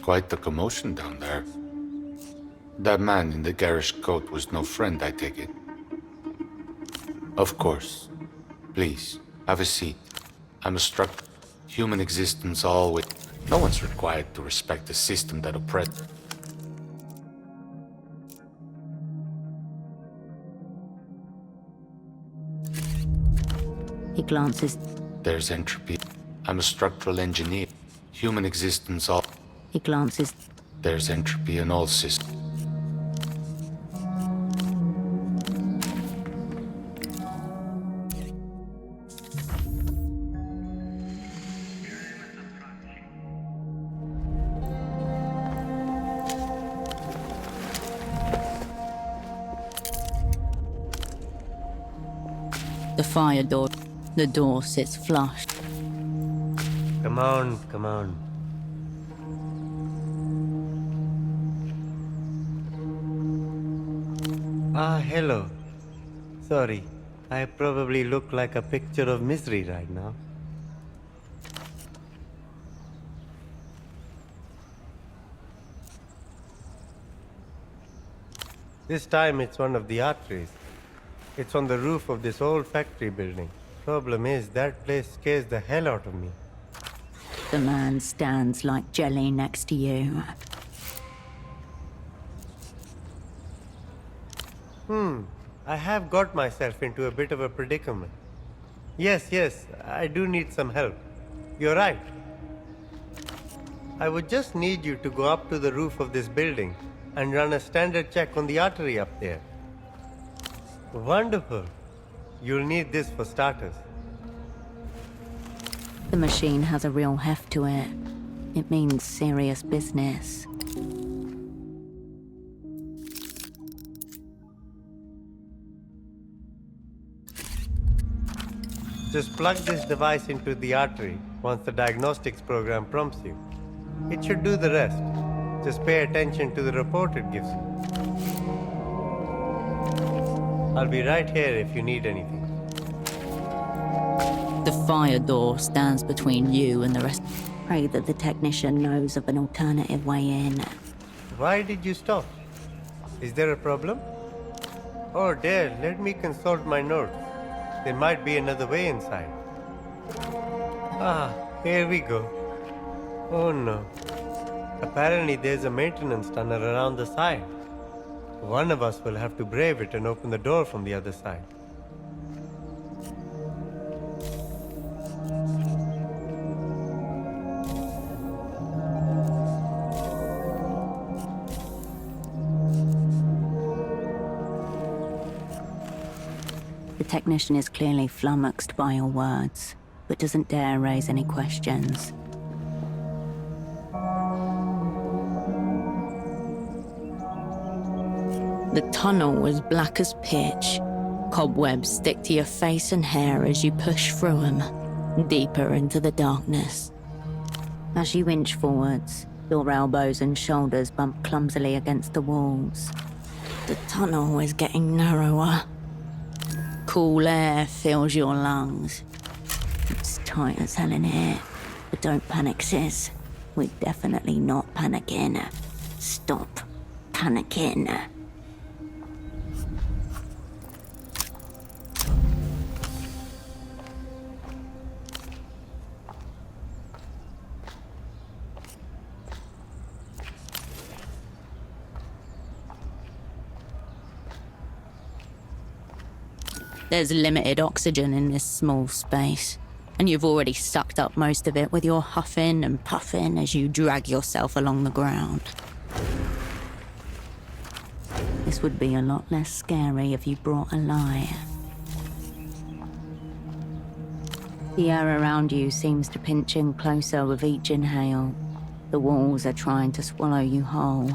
Quite the commotion down there. That man in the garish coat was no friend, I take it. Of course. Please, have a seat. I'm a struck. Human existence always... No one's required to respect the system that oppresses. He glances. There's entropy. I'm a structural engineer. Human existence all... He glances. There's entropy in all systems. The fire door. The door sits flush. Come on, come on. Ah, hello. Sorry, I probably look like a picture of misery right now. This time it's one of the arteries. It's on the roof of this old factory building. Problem is, that place scares the hell out of me. The man stands like jelly next to you. I have got myself into a bit of a predicament. Yes, I do need some help. You're right. I would just need you to go up to the roof of this building and run a standard check on the artery up there. Wonderful. You'll need this for starters. The machine has a real heft to it. It means serious business. Just plug this device into the artery once the diagnostics program prompts you. It should do the rest. Just pay attention to the report it gives you. I'll be right here if you need anything. The fire door stands between you and the rest. Pray that the technician knows of an alternative way in. Why did you stop? Is there a problem? Oh dear, let me consult my notes. There might be another way inside. Ah, here we go. Oh no. Apparently there's a maintenance tunnel around the side. One of us will have to brave it and open the door from the other side. The technician is clearly flummoxed by your words, but doesn't dare raise any questions. The tunnel was black as pitch. Cobwebs stick to your face and hair as you push through them, deeper into the darkness. As you inch forwards, your elbows and shoulders bump clumsily against the walls. The tunnel is getting narrower. Cool air fills your lungs. It's tight as hell in here, but don't panic, sis. We're definitely not panicking. Stop panicking. There's limited oxygen in this small space, and you've already sucked up most of it with your huffing and puffing as you drag yourself along the ground. This would be a lot less scary if you brought a light. The air around you seems to pinch in closer with each inhale. The walls are trying to swallow you whole.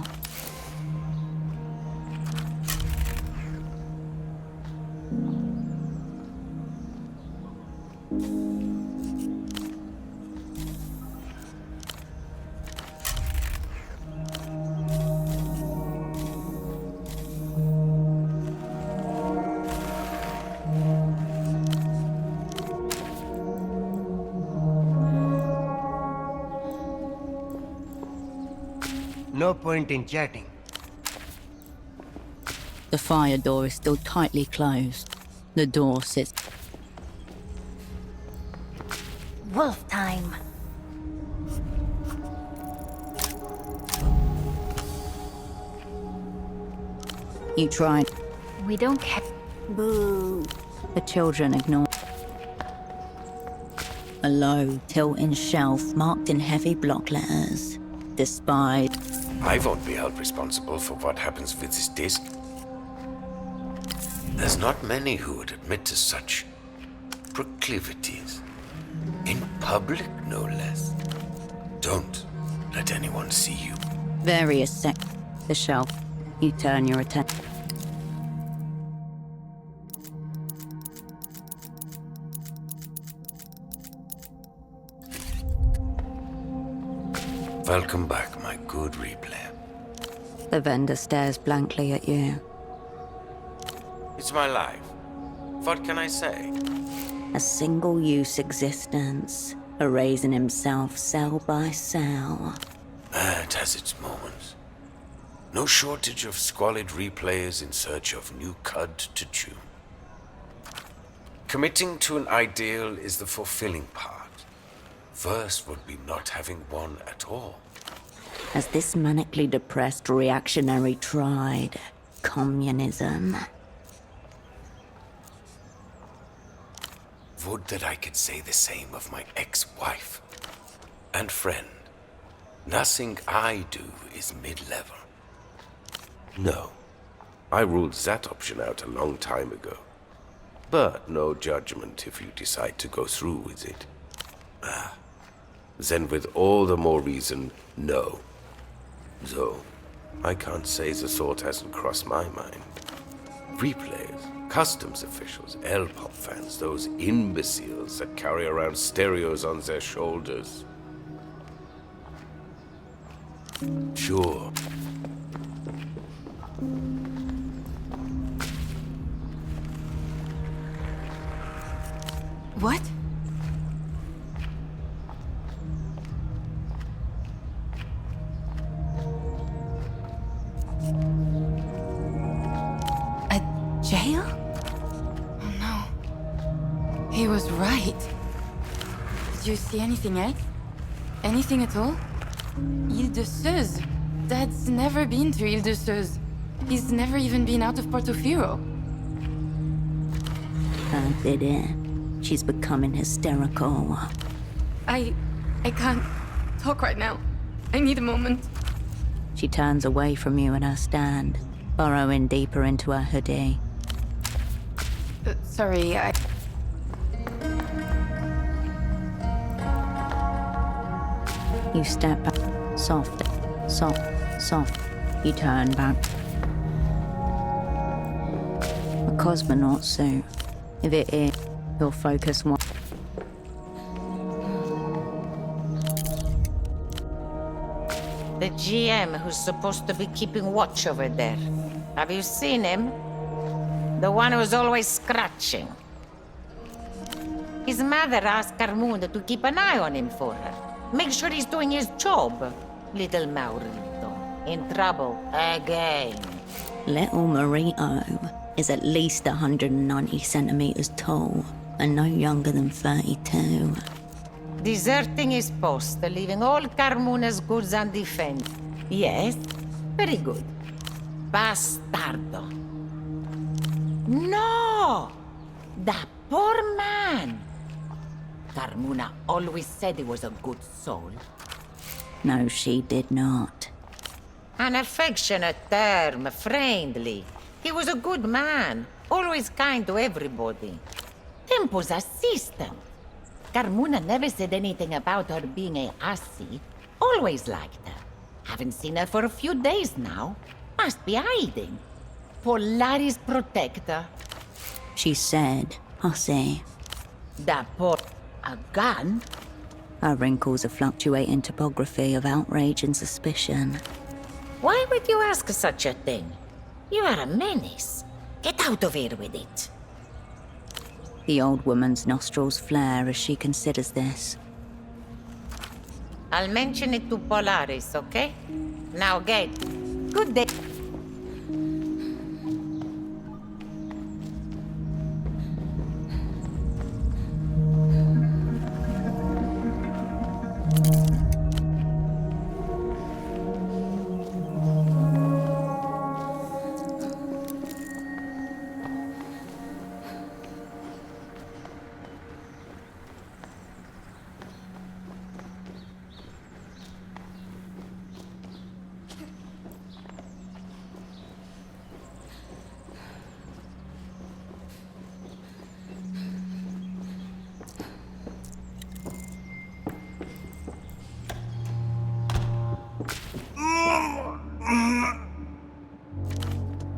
No point in chatting. The fire door is still tightly closed. The door sits. Wolf time. You tried. We don't care. Boo. The children ignore. A low, tilting shelf marked in heavy block letters. Despite. I won't be held responsible for what happens with this disc. There's not many who would admit to such proclivities. In public, no less. Don't let anyone see you. Various the shelf. You turn your attention. Welcome back, my good replayer. The vendor stares blankly at you. It's my life. What can I say? A single-use existence, erasing himself cell by cell. It has its moments. No shortage of squalid replayers in search of new cud to chew. Committing to an ideal is the fulfilling part. Worse would be not having one at all. As this manically depressed reactionary tried communism, Would that I could say the same of my ex-wife and friend. Nothing I do is mid-level. No, I ruled that option out a long time ago. But no judgment if you decide to go through with it. Then with all the more reason, no. Though, I can't say the thought hasn't crossed my mind. Replayers, customs officials, L-pop fans, those imbeciles that carry around stereos on their shoulders. Sure. What? A jail? Oh no. He was right. Did you see anything else? Anything at all? Ile-de-Seuse. Dad's never been to Ile-de-Seuse. He's never even been out of Portofino. Did it? She's becoming hysterical. I can't talk right now. I need a moment. She turns away from you in her stand, burrowing deeper into her hoodie. Sorry, You step back, soft, soft. You turn back. A cosmonaut suit. If it is, you'll focus one. The GM who's supposed to be keeping watch over there. Have you seen him? The one who's always scratching. His mother asked Carmunda to keep an eye on him for her. Make sure he's doing his job. Little Maurito. In trouble again. Little Marito is at least 190 centimeters tall and no younger than 32. Deserting his post, leaving all Carmuna's goods undefended. Yes, very good. Bastardo. No! The poor man! Carmuna always said he was a good soul. No, she did not. An affectionate term, friendly. He was a good man, always kind to everybody. Tempo's assistant. Carmuna never said anything about her being a hussy. Always liked her. Haven't seen her for a few days now. Must be hiding. Polari's protector. She said, hussy. The poor... A gun? Her wrinkles a fluctuating topography of outrage and suspicion. Why would you ask such a thing? You are a menace. Get out of here with it. The old woman's nostrils flare as she considers this. I'll mention it to Polaris, okay? Now get. Good day.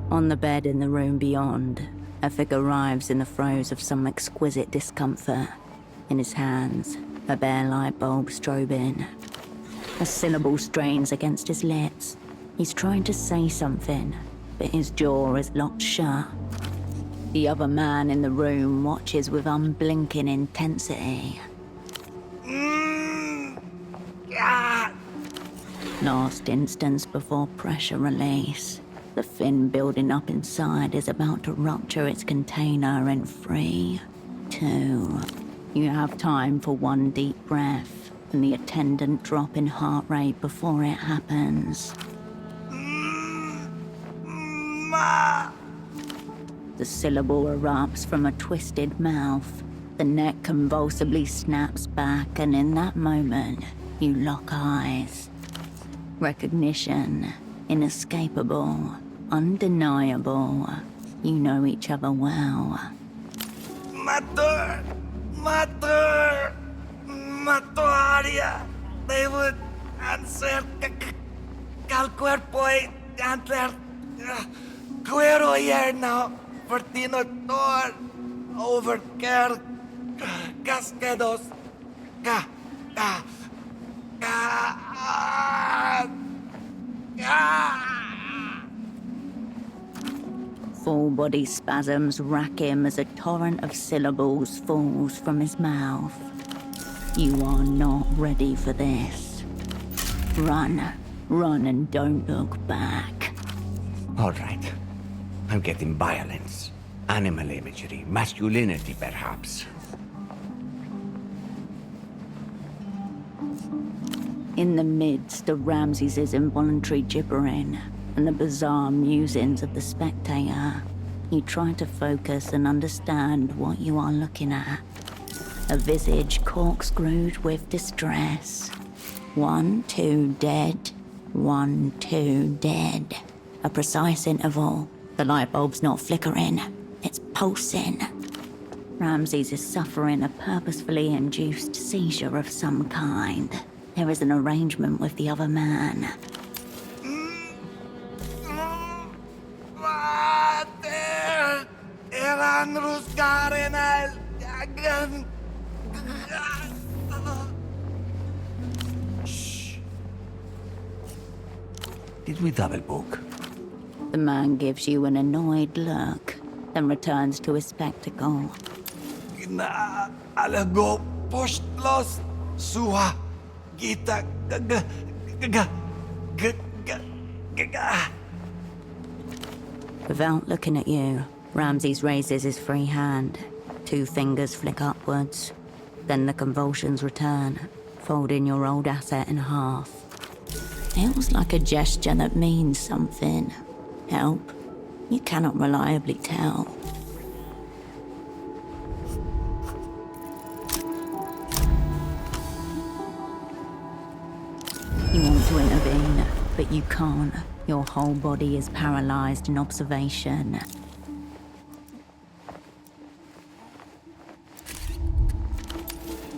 On the bed in the room beyond, a figure writhes in the throes of some exquisite discomfort. In his hands, a bare light bulb strobing. A syllable strains against his lips. He's trying to say something, but his jaw is locked shut. The other man in the room watches with unblinking intensity. Last instance before pressure release. The fin building up inside is about to rupture its container in 3, 2. You have time for one deep breath and the attendant drop in heart rate before it happens. The syllable erupts from a twisted mouth. The neck convulsively snaps back, and in that moment, you lock eyes. Recognition, inescapable, undeniable. You know each other well. Mator! Mator! Matoria! They would answer cal cuerpo y antler. Cuero here now. Fortino tor. Overcare. Casquedos. Ca. Ca. Ca. Full body spasms rack him as a torrent of syllables falls from his mouth. You are not ready for this. Run. Run and don't look back. All right. I'm getting violence. Animal imagery. Masculinity, perhaps. In the midst of Ramses's involuntary gibbering and the bizarre musings of the spectator, you try to focus and understand what you are looking at. A visage corkscrewed with distress. 1, 2, dead. 1, 2, dead. A precise interval. The light bulb's not flickering. It's pulsing. Ramses is suffering a purposefully induced seizure of some kind. There is an arrangement with the other man. Shh. Did we double book? The man gives you an annoyed look, then returns to his spectacle. Na alago postlos suha kita Without looking at you, Ramses raises his free hand. 2 fingers flick upwards. Then the convulsions return, folding your old asset in half. Feels like a gesture that means something. Help? You cannot reliably tell. You want to intervene, but you can't. Your whole body is paralyzed in observation.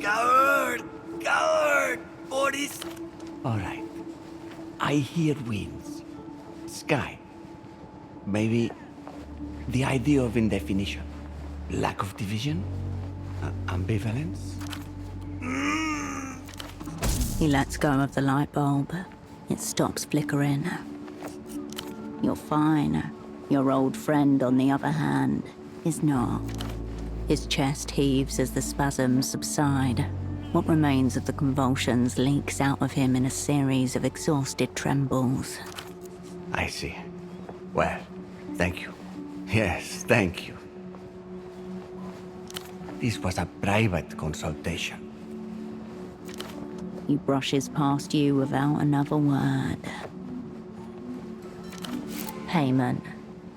Coward! Bodies! All right. I hear winds. Sky. Maybe the idea of indefinition. Lack of division? Ambivalence? He lets go of the light bulb. It stops flickering. You're fine. Your old friend, on the other hand, is not. His chest heaves as the spasms subside. What remains of the convulsions leaks out of him in a series of exhausted trembles. I see. Well, thank you. Yes, thank you. This was a private consultation. He brushes past you without another word. Payment.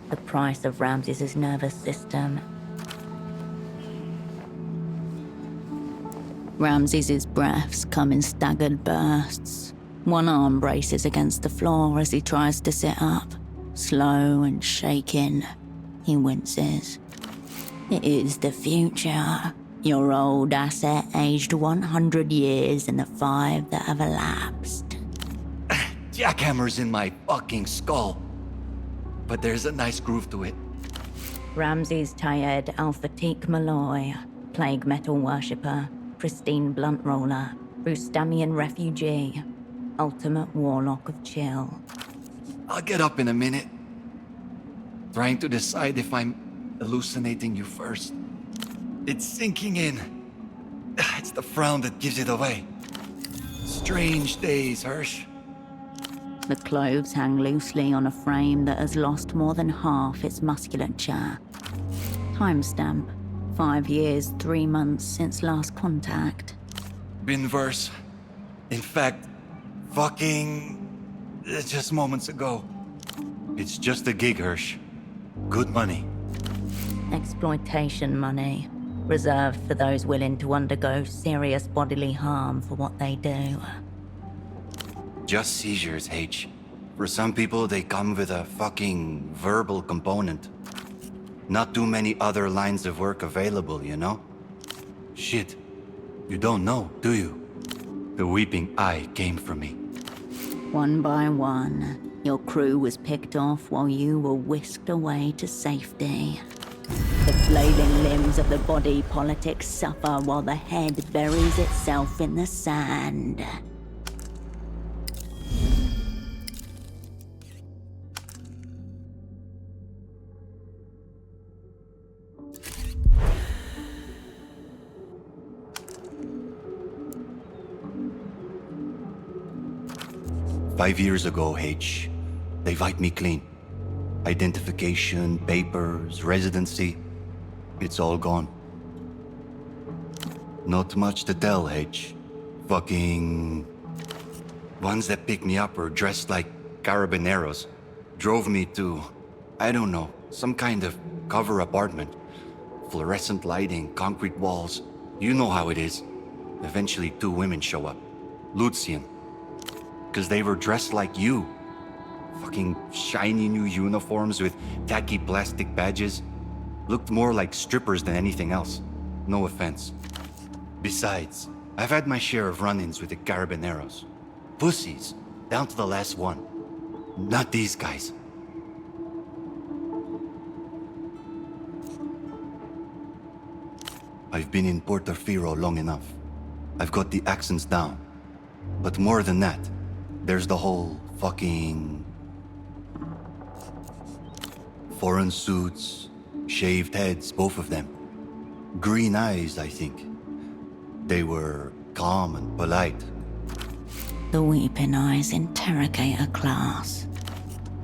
The price of Ramses's nervous system. Ramses's breaths come in staggered bursts. One arm braces against the floor as he tries to sit up. Slow and shaking, he winces. It is the future. Your old asset aged 100 years in the 5 that have elapsed. Jackhammer's in my fucking skull. But there's a nice groove to it. Ramses Tayed Al-Fatik Malloy, plague metal worshipper, pristine blunt roller, Rustamian refugee, ultimate warlock of chill. I'll get up in a minute. Trying to decide if I'm hallucinating you first. It's sinking in. It's the frown that gives it away. Strange days, Hirsch. The clothes hang loosely on a frame that has lost more than half its musculature. Timestamp. 5 years, 3 months since last contact. Been worse. In fact, fucking... just moments ago. It's just a gig, Hirsch. Good money. Exploitation money. reserved for those willing to undergo serious bodily harm for what they do. Just seizures, H. For some people, they come with a fucking verbal component. Not too many other lines of work available, you know? Shit. You don't know, do you? The weeping eye came for me. One by one, your crew was picked off while you were whisked away to safety. The flailing limbs of the body politic suffer while the head buries itself in the sand. "5 years ago, H, they wiped me clean. Identification, papers, residency, it's all gone. Not much to tell, H. Fucking... Ones that picked me up were dressed like carabineros. Drove me to, I don't know, some kind of cover apartment. Fluorescent lighting, concrete walls. You know how it is. Eventually 2 women show up. Lucian. 'Cause they were dressed like you. Fucking shiny new uniforms with tacky plastic badges. Looked more like strippers than anything else. No offense. Besides, I've had my share of run-ins with the carabineros. Pussies, down to the last one. Not these guys. I've been in Portofino long enough. I've got the accents down. But more than that, there's the whole fucking... foreign suits, shaved heads, both of them. Green eyes, I think. They were calm and polite. The weeping eyes interrogator class.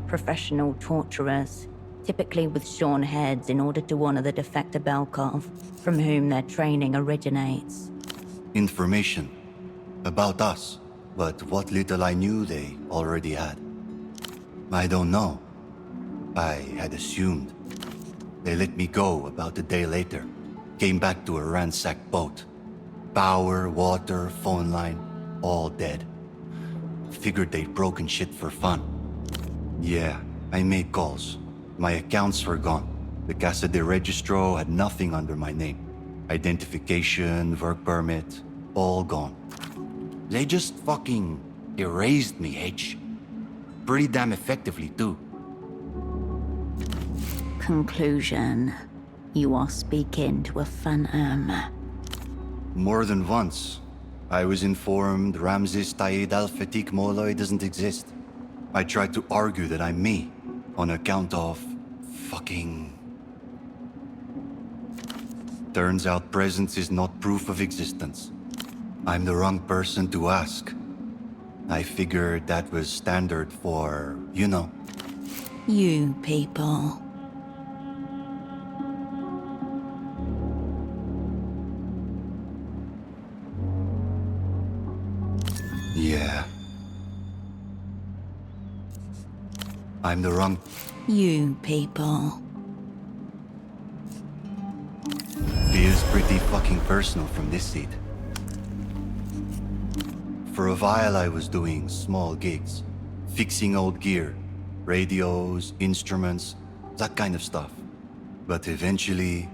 Professional torturers, typically with shorn heads in order to honor the defector Belkov, from whom their training originates. Information about us, but what little I knew they already had. I don't know. I had assumed. They let me go about a day later. Came back to a ransacked boat. Power, water, phone line, all dead. Figured they'd broken shit for fun. Yeah, I made calls. My accounts were gone. The Casa de Registro had nothing under my name. Identification, work permit, all gone. They just fucking erased me, H. Pretty damn effectively, too. Conclusion. You are speaking to a phantom. More than once. I was informed Ramses Taid al-Fatik Molloy doesn't exist. I tried to argue that I'm me, on account of... fucking... Turns out presence is not proof of existence. I'm the wrong person to ask. I figured that was standard for, you know. You people. Yeah. I'm the wrong... You people. Feels pretty fucking personal from this seat. For a while I was doing small gigs. Fixing old gear. Radios, instruments, that kind of stuff. But eventually...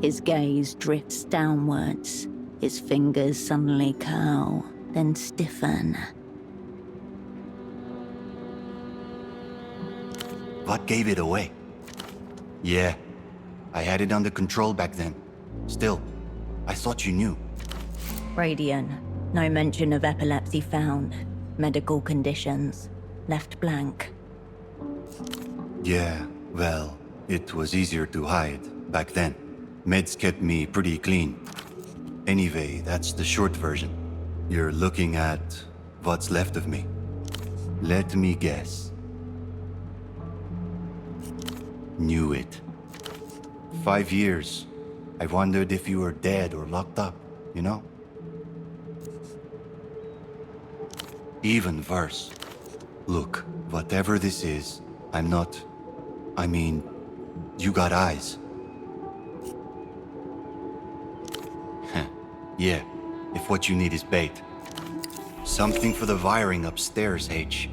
His gaze drifts downwards. His fingers suddenly curl, then stiffen. What gave it away? Yeah, I had it under control back then. Still, I thought you knew. Radiant. No mention of epilepsy found. Medical conditions. Left blank. Yeah, well, it was easier to hide back then. Meds kept me pretty clean. Anyway, that's the short version. You're looking at what's left of me. Let me guess. Knew it. 5 years. I wondered if you were dead or locked up, you know? Even worse. Look, whatever this is, I'm not... I mean, you got eyes. Heh, yeah, if what you need is bait. Something for the wiring upstairs, H.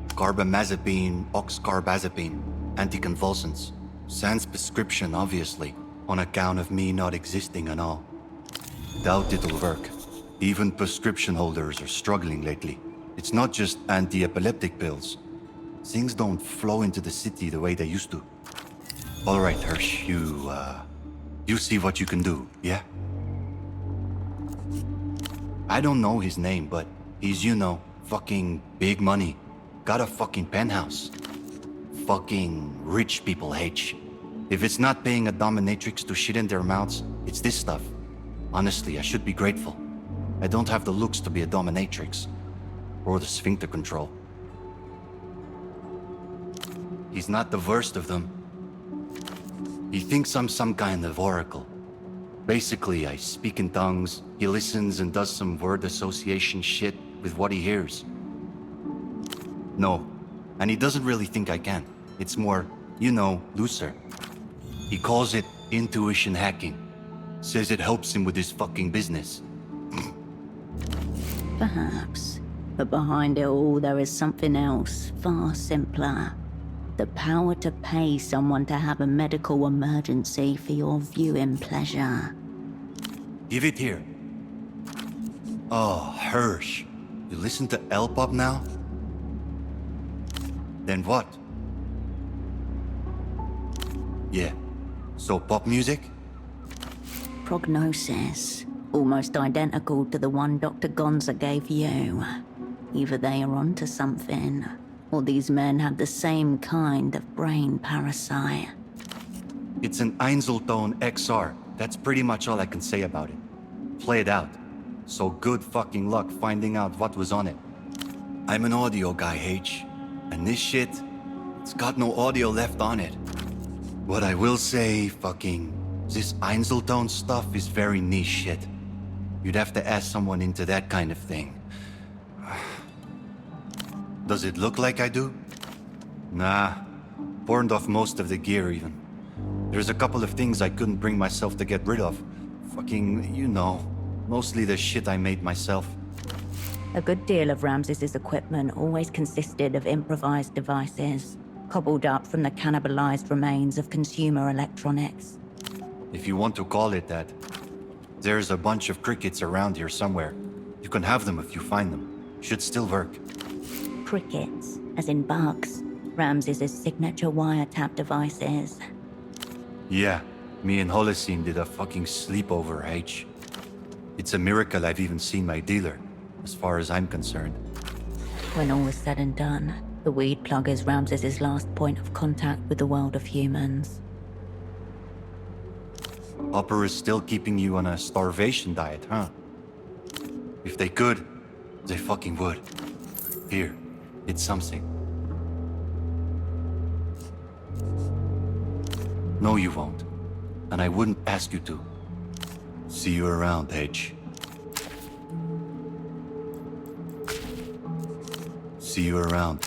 Carbamazepine, oxcarbazepine, anticonvulsants. Sans prescription, obviously, on account of me not existing and all. Doubt it'll work. Even prescription holders are struggling lately. It's not just anti-epileptic pills. Things don't flow into the city the way they used to. All right, Hirsch, you see what you can do, yeah? I don't know his name, but he's, you know, fucking big money. Got a fucking penthouse. Fucking rich people, H. If it's not paying a dominatrix to shit in their mouths, it's this stuff. Honestly, I should be grateful. I don't have the looks to be a dominatrix. Or the sphincter control. He's not the worst of them. He thinks I'm some kind of oracle. Basically, I speak in tongues, he listens and does some word association shit with what he hears. No, and he doesn't really think I can. It's more, you know, looser. He calls it intuition hacking. Says it helps him with his fucking business. Perhaps. But behind it all, there is something else, far simpler. The power to pay someone to have a medical emergency for your viewing pleasure. Give it here. Oh, Hirsch. You listen to L-pop now? Then what? Yeah. So pop music? Prognosis. Almost identical to the one Dr. Gonza gave you. Either they are onto something, or these men have the same kind of brain parasite. It's an Einzelton XR. That's pretty much all I can say about it. Play it out. So good fucking luck finding out what was on it. I'm an audio guy, H. And this shit, it's got no audio left on it. What I will say, this Einzelton stuff is very niche shit. You'd have to ask someone into that kind of thing. Does it look like I do? Nah. Burned off most of the gear, even. There's a couple of things I couldn't bring myself to get rid of. You know. Mostly the shit I made myself. A good deal of Ramses's equipment always consisted of improvised devices, cobbled up from the cannibalized remains of consumer electronics. If you want to call it that. There's a bunch of crickets around here somewhere. You can have them if you find them. Should still work. Crickets, as in bugs. Ramses's signature wiretap devices. Yeah, me and Holocene did a fucking sleepover, H. It's a miracle I've even seen my dealer, as far as I'm concerned. When all is said and done, the weed plug is Ramses's last point of contact with the world of humans. Opera's still keeping you on a starvation diet, huh? If they could, they fucking would. Here, it's something. No, you won't. And I wouldn't ask you to. See you around, H. See you around.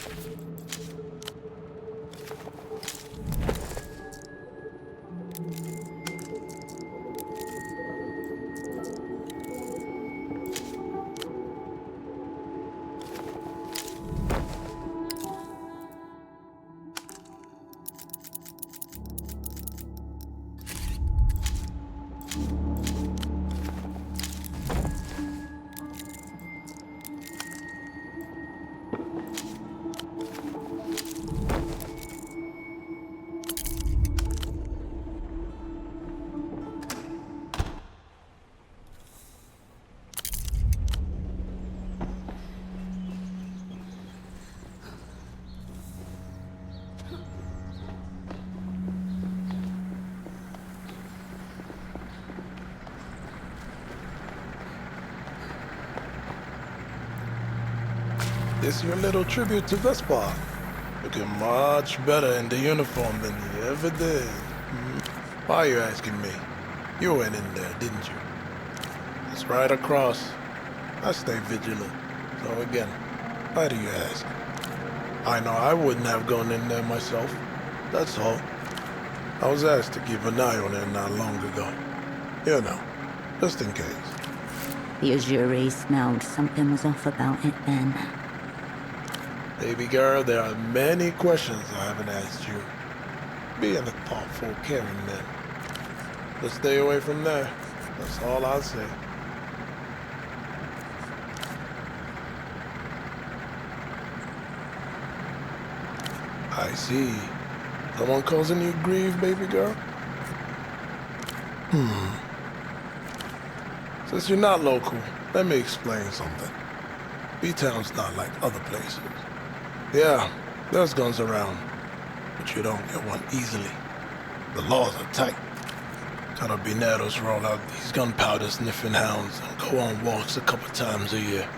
This your little tribute to Vespa. Looking much better in the uniform than you ever did. Why are you asking me? You went in there, didn't you? It's right across. I stay vigilant. So again, Why do you ask? I know I wouldn't have gone in there myself. That's all. I was asked to keep an eye on it not long ago. You know, just in case. The Azuri smelled something was off about it then. Baby girl, there are many questions I haven't asked you. Being a thoughtful, caring man. Just stay away from there. That's all I'll say. I see. Someone causing you grief, baby girl? Since you're not local, let me explain something. B-Town's not like other places. Yeah, there's guns around, but you don't get one easily. The laws are tight. Carabineros roll out these gunpowder sniffing hounds and go on walks a couple times a year.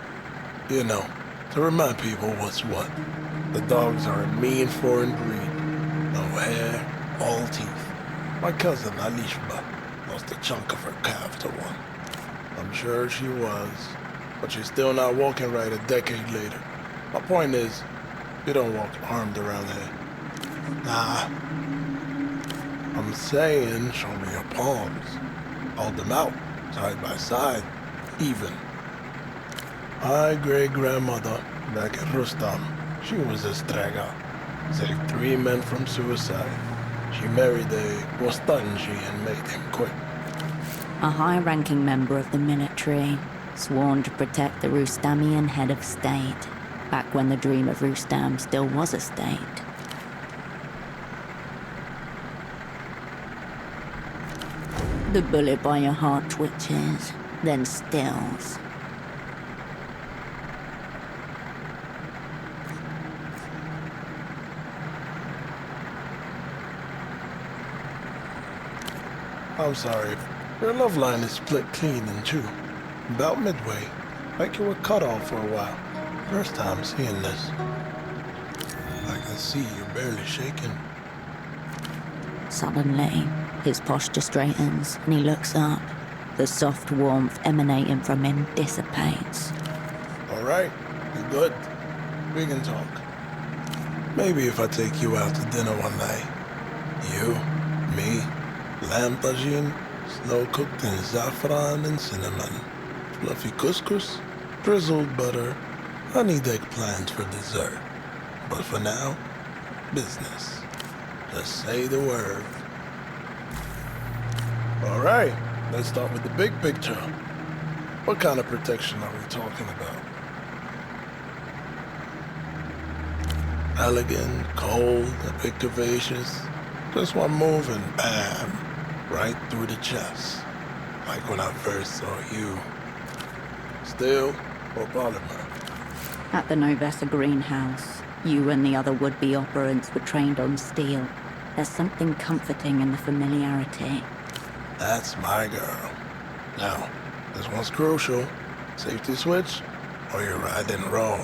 You know, to remind people what's what. The dogs are a mean foreign breed. No hair, all teeth. My cousin, Alishba, lost a chunk of her calf to one. I'm sure she was, but she's still not walking right a decade later. My point is, you don't walk armed around here. Nah. I'm saying, show me your palms. Hold them out, side by side, even. My great-grandmother, back at Rustam, she was a strega. Saved 3 men from suicide. She married a Bostanji and made him quit. A high-ranking member of the military, sworn to protect the Rustamian head of state, back when the dream of Rustam still was a state. The bullet by your heart twitches, then stills. I'm sorry. Your love line is split clean in two. About midway, like you were cut off for a while. First time seeing this. I can see you're barely shaking. Suddenly, his posture straightens and he looks up. The soft warmth emanating from him dissipates. All right, you're good. We can talk. Maybe if I take you out to dinner one night. You, me, lamb tagine, slow cooked in saffron and cinnamon, fluffy couscous, drizzled butter, honeyed eggplant for dessert. But for now, business. Just say the word. All right, let's start with the big picture. What kind of protection are we talking about? Elegant, cold, a bit curvaceous. Just one move and bam, right through the chest. Like when I first saw you. Steel or polymer? At the Novessa greenhouse, you and the other would-be operants were trained on steel. There's something comforting in the familiarity. That's my girl. Now, this one's crucial. Safety switch, or you ride and roll.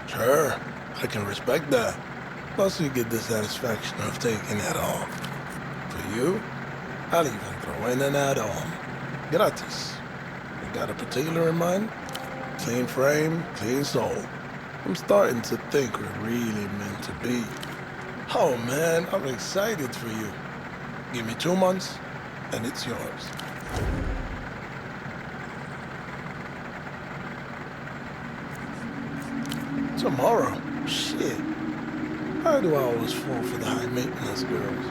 Sure, I can respect that. Plus you get the satisfaction of taking it off. For you, I'll even throw in an add-on. Gratis. You got a particular in mind? Clean frame, clean soul. I'm starting to think we're really meant to be. Oh man, I'm excited for you. Give me 2 months, and it's yours. Tomorrow? Shit. Why do I always fall for the high-maintenance girls?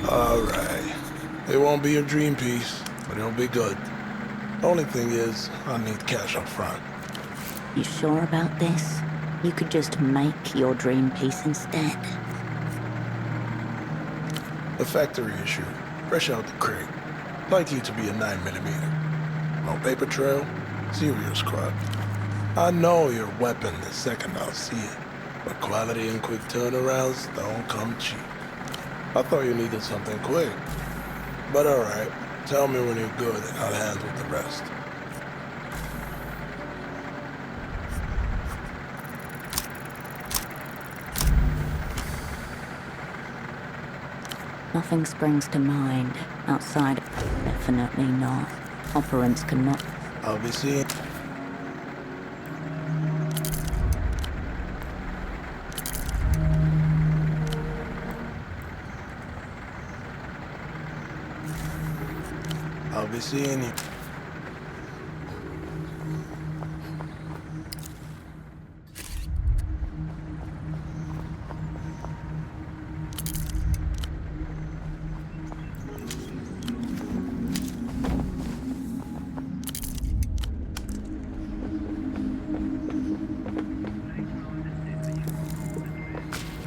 Alright. It won't be a dream piece, but it'll be good. Only thing is, I need cash up front. You sure about this? You could just make your dream piece instead. The factory issue, fresh out the crate. Likely to be a 9mm. No paper trail, serious crap. I know your weapon the second I'll see it, but quality and quick turnarounds don't come cheap. I thought you needed something quick. But alright, tell me when you're good and I'll handle the rest. Nothing springs to mind outside. Definitely not. Operants cannot. I'll be seeing. I'll be seeing you.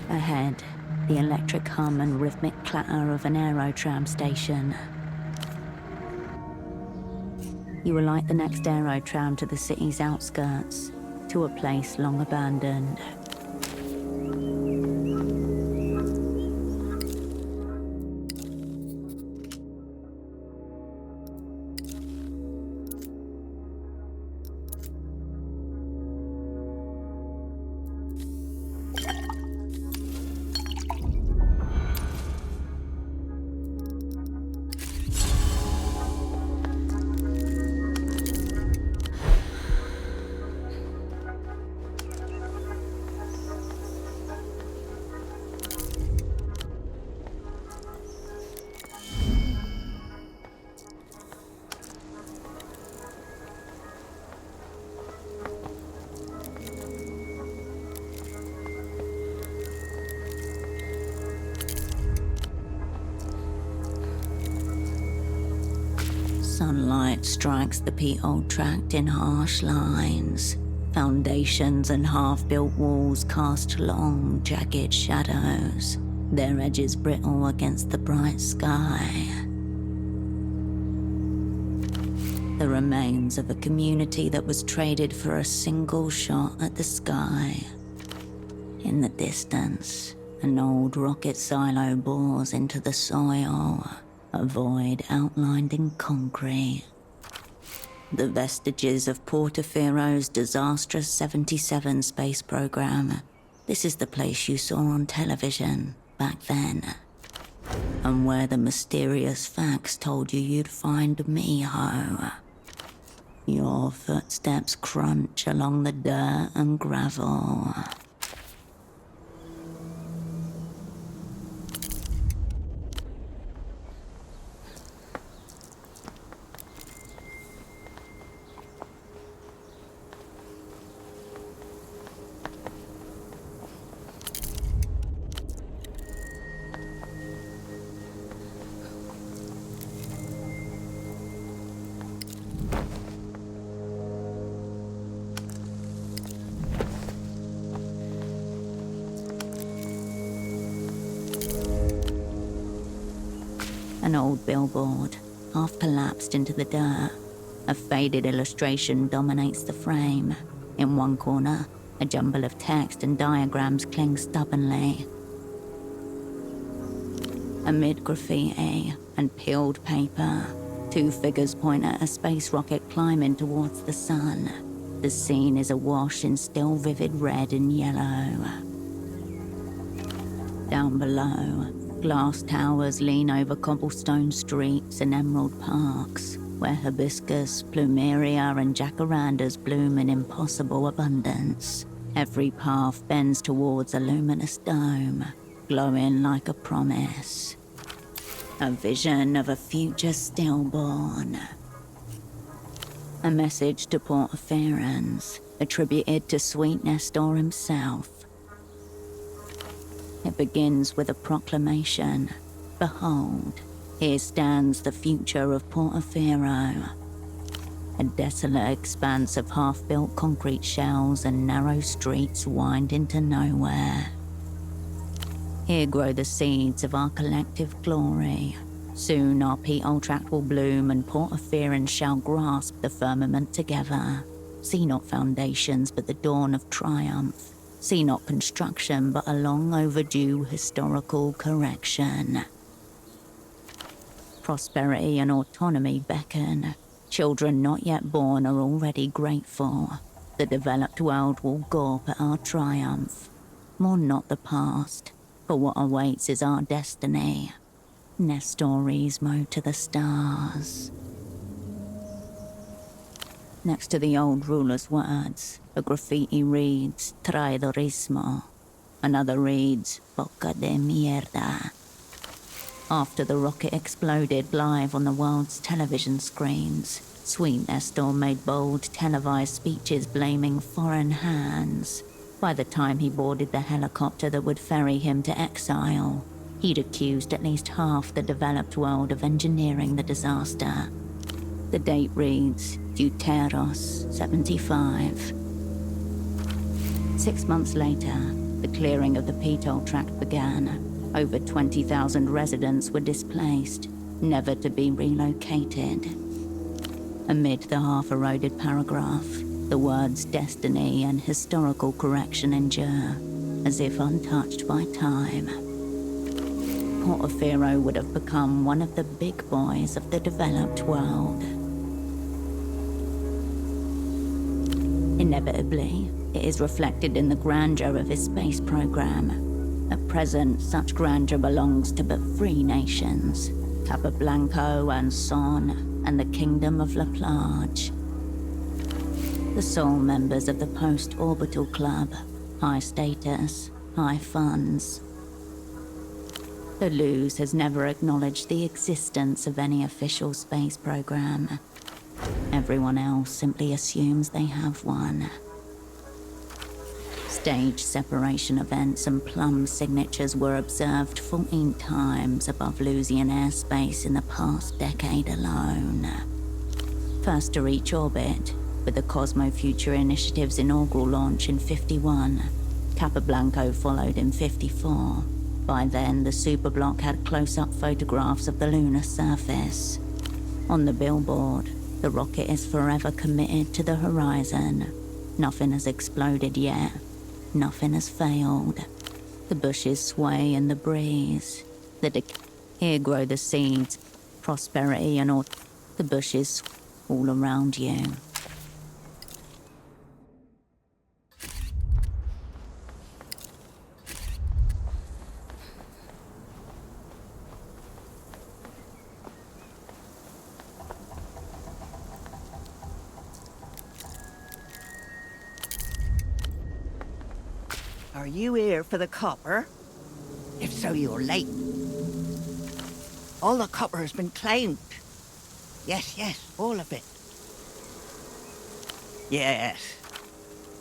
Ahead, the electric hum and rhythmic clatter of an aerotram station. You alight the next aerotram to the city's outskirts, to a place long abandoned. Sunlight strikes the peat-old tract in harsh lines. Foundations and half-built walls cast long, jagged shadows, their edges brittle against the bright sky. The remains of a community that was traded for a single shot at the sky. In the distance, an old rocket silo bores into the soil, a void outlined in concrete. The vestiges of Portafero's disastrous 77 space program. This is the place you saw on television back then. And where the mysterious facts told you you'd find Miho. Your footsteps crunch along the dirt and gravel. An old billboard, half collapsed into the dirt. A faded illustration dominates the frame. In one corner, a jumble of text and diagrams cling stubbornly. Amid graffiti and peeled paper, two figures point at a space rocket climbing towards the sun. The scene is awash in still vivid red and yellow. Down below, glass towers lean over cobblestone streets and emerald parks, where hibiscus, plumeria, and jacarandas bloom in impossible abundance. Every path bends towards a luminous dome, glowing like a promise. A vision of a future stillborn. A message to Portaferans, attributed to Sweet Nestor himself. It begins with a proclamation. Behold, here stands the future of Portafero. A desolate expanse of half-built concrete shells and narrow streets wind into nowhere. Here grow the seeds of our collective glory. Soon our peat-old tract will bloom and Portaferans shall grasp the firmament together. See not foundations, but the dawn of triumph. See not construction, but a long overdue historical correction. Prosperity and autonomy beckon. Children not yet born are already grateful. The developed world will gawp at our triumph. Mourn not the past, for what awaits is our destiny. Nestorismo to the stars. Next to the old ruler's words, a graffiti reads, Traidorismo. Another reads, Boca de mierda. After the rocket exploded live on the world's television screens, Sweet Nestor made bold televised speeches blaming foreign hands. By the time he boarded the helicopter that would ferry him to exile, he'd accused at least half the developed world of engineering the disaster. The date reads Deuteros 75. 6 months later, the clearing of the P-toll tract began. Over 20,000 residents were displaced, never to be relocated. Amid the half-eroded paragraph, the words destiny and historical correction endure, as if untouched by time. Portofino would have become one of the big boys of the developed world. Inevitably, it is reflected in the grandeur of his space program. At present, such grandeur belongs to but 3 nations, Capablanco and Son, and the Kingdom of La Plage. The sole members of the post-orbital club, high status, high funds. The Luz has never acknowledged the existence of any official space program. Everyone else simply assumes they have one. Stage separation events and plumb signatures were observed 14 times above Lusian airspace in the past decade alone. First to reach orbit, with the Cosmo Future Initiative's inaugural launch in 51, Capablanco followed in 54. By then, the superblock had close-up photographs of the lunar surface. On the billboard, the rocket is forever committed to the horizon. Nothing has exploded yet. Nothing has failed. The bushes sway in the breeze. Here grow the seeds, prosperity and all. The bushes all around you. Are you here for the copper? If so, you're late. All the copper has been claimed. Yes, all of it. Yes.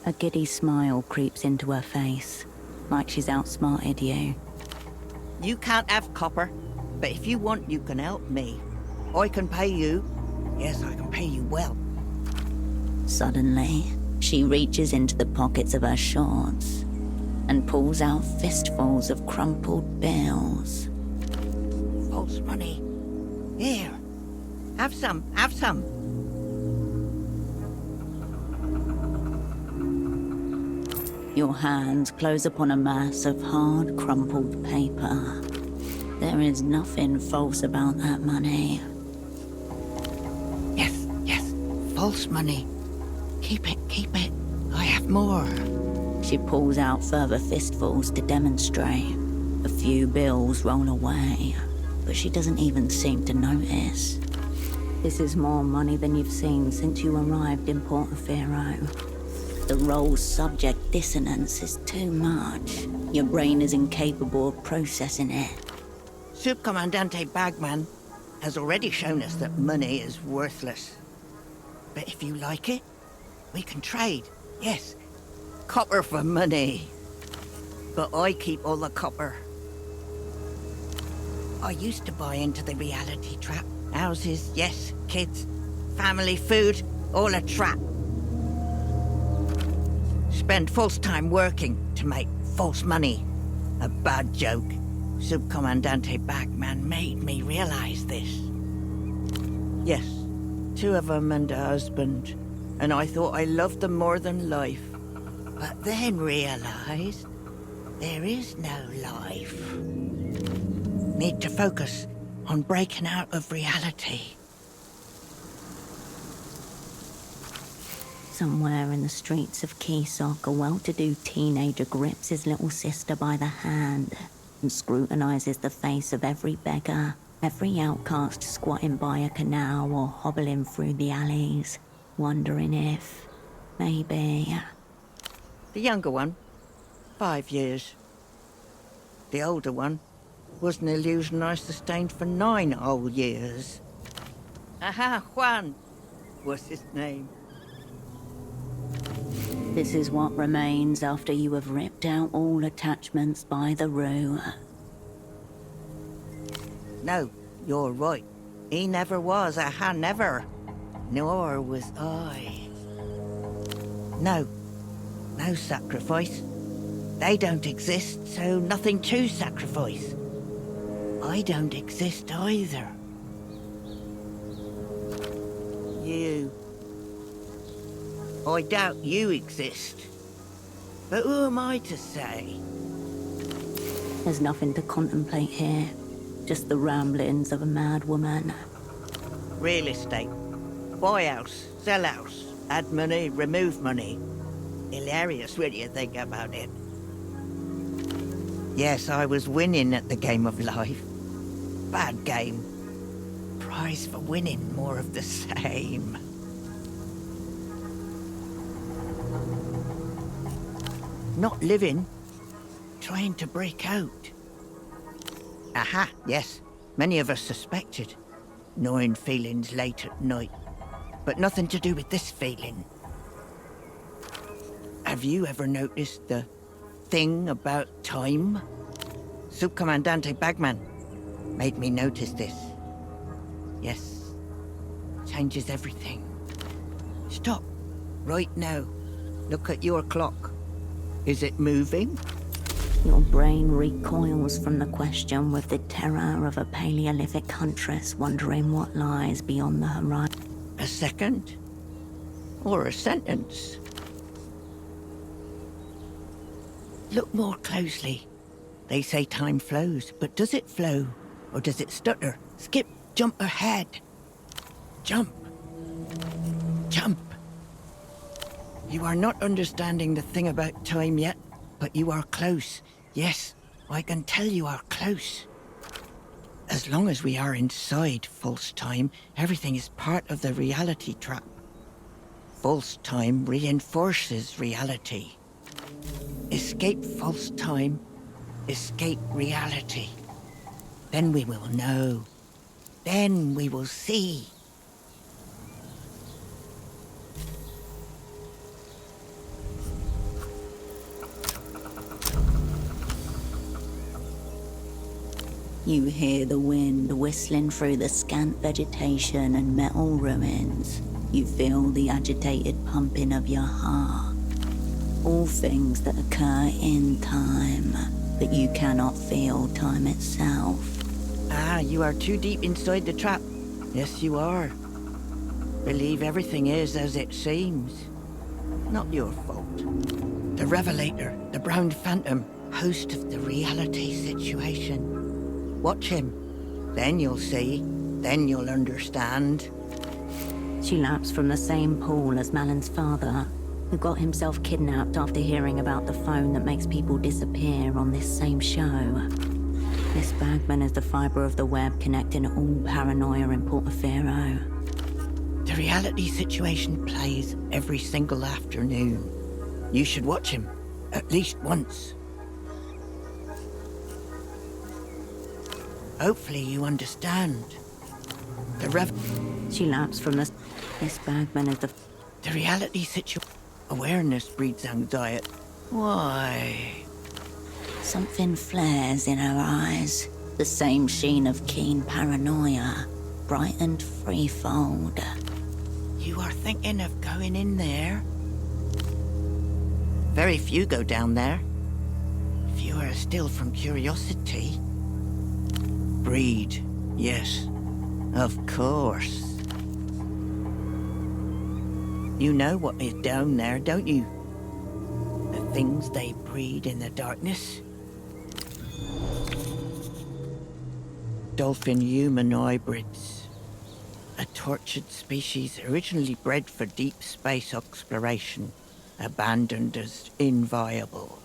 A giddy smile creeps into her face, like she's outsmarted you. You can't have copper, but if you want, you can help me. I can pay you. Yes, I can pay you well. Suddenly, she reaches into the pockets of her shorts and pulls out fistfuls of crumpled bills. False money. Here. Have some, have some. Your hands close upon a mass of hard, crumpled paper. There is nothing false about that money. Yes, false money. Keep it. I have more. She pulls out further fistfuls to demonstrate. A few bills roll away, but she doesn't even seem to notice. This is more money than you've seen since you arrived in Portofino. The roll's subject dissonance is too much. Your brain is incapable of processing it. Subcomandante Bagman has already shown us that money is worthless. But if you like it, we can trade. Yes, copper for money. But I keep all the copper. I used to buy into the reality trap. Houses, yes, kids, family, food, all a trap. Spend false time working to make false money. A bad joke. Subcomandante Bagman made me realize this. Yes, 2 of them and a husband, and I thought I loved them more than life. But then realized there is no life. Need to focus on breaking out of reality. Somewhere in the streets of Keysok, a well-to-do teenager grips his little sister by the hand and scrutinizes the face of every beggar, every outcast squatting by a canal or hobbling through the alleys, wondering if, maybe... The younger one, 5 years. The older one, Was an illusion I sustained for 9 whole years. Aha, Juan was his name. This is what remains after you have ripped out all attachments by the Rue. No, you're right. He never was, aha, never. Nor was I. No. No sacrifice. They don't exist, so nothing to sacrifice. I don't exist either. You. I doubt you exist. But who am I to say? There's nothing to contemplate here. Just the ramblings of a mad woman. Real estate. Buy house, sell house, add money, remove money. Hilarious when you think about it. Yes, I was winning at the game of life. Bad game. Prize for winning, more of the same. Not living, trying to break out. Aha, yes. Many of us suspected. Gnawing feelings late at night. But nothing to do with this feeling. Have you ever noticed the thing about time? Subcomandante Bagman made me notice this. Yes. Changes everything. Stop. Right now. Look at your clock. Is it moving? Your brain recoils from the question with the terror of a Paleolithic huntress wondering what lies beyond the horizon. A second? Or a sentence? Look more closely. They say time flows, but does it flow? Or does it stutter, skip, jump ahead? Jump. Jump. You are not understanding the thing about time yet, but you are close. Yes, I can tell you are close. As long as we are inside false time, everything is part of the reality trap. False time reinforces reality. Escape false time, escape reality. Then we will know. Then we will see. You hear the wind whistling through the scant vegetation and metal ruins. You feel the agitated pumping of your heart. All things that occur in time, but you cannot feel time itself. Ah, you are too deep inside the trap. Yes, you are. Believe everything is as it seems. Not your fault. The Revelator, the Brown Phantom, host of the reality situation. Watch him. Then you'll see. Then you'll understand. She laps from the same pool as Malin's father, who got himself kidnapped after hearing about the phone that makes people disappear on this same show. Miss Bagman is the fibre of the web connecting all paranoia in Portofino. The reality situation plays every single afternoon. You should watch him, at least once. Hopefully you understand. She laps from the... Miss Bagman is the... The reality situation... Awareness breeds anxiety. Why? Something flares in her eyes. The same sheen of keen paranoia, brightened threefold. You are thinking of going in there? Very few go down there. Fewer still from curiosity. Breed, yes, of course. You know what is down there, don't you? The things they breed in the darkness. Dolphin-human hybrids. A tortured species originally bred for deep space exploration, abandoned as inviable.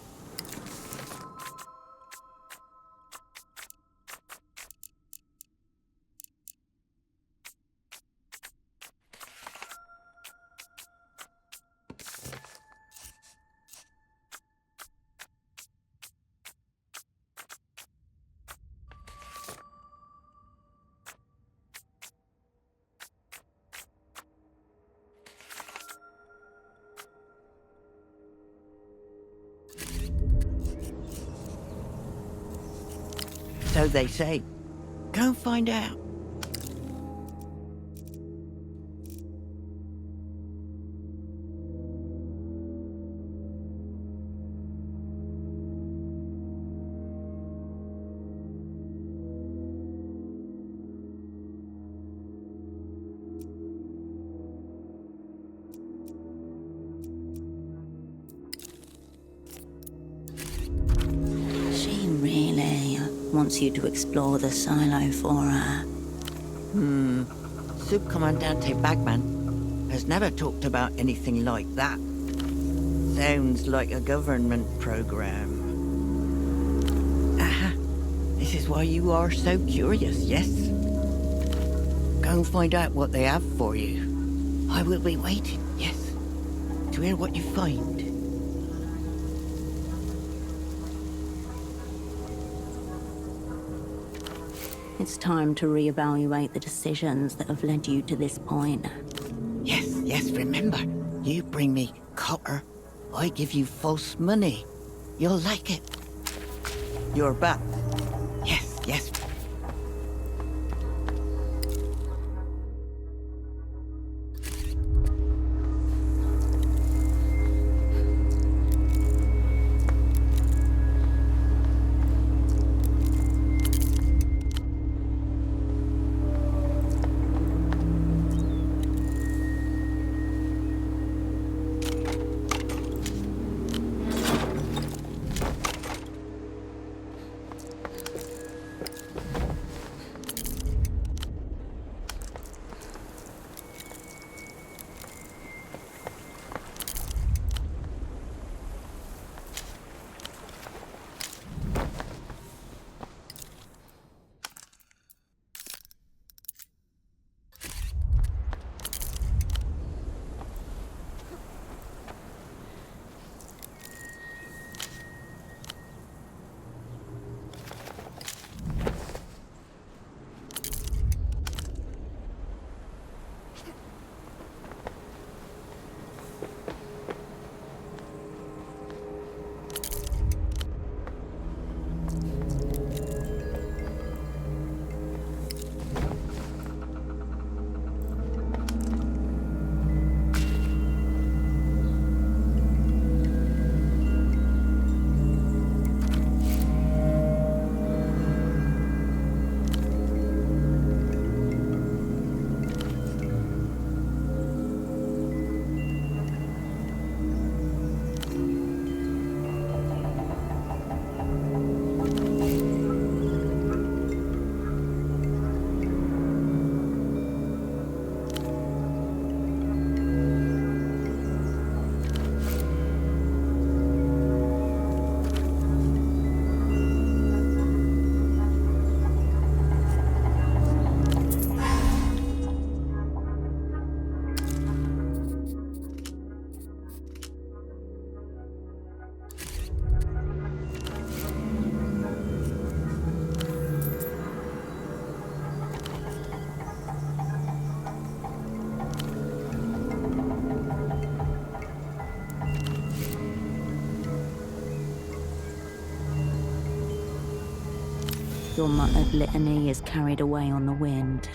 So they say. Go and find out. She really wants you to explore the silo for her. Subcomandante Bagman has never talked about anything like that. Sounds like a government program. Aha! This is why you are so curious, yes? Go and find out what they have for you. I will be waiting, yes, to hear what you find. It's time to reevaluate the decisions that have led you to this point. Yes, remember, you bring me copper, I give you false money. You'll like it. You're back. Yes. Your muttered litany is carried away on the wind.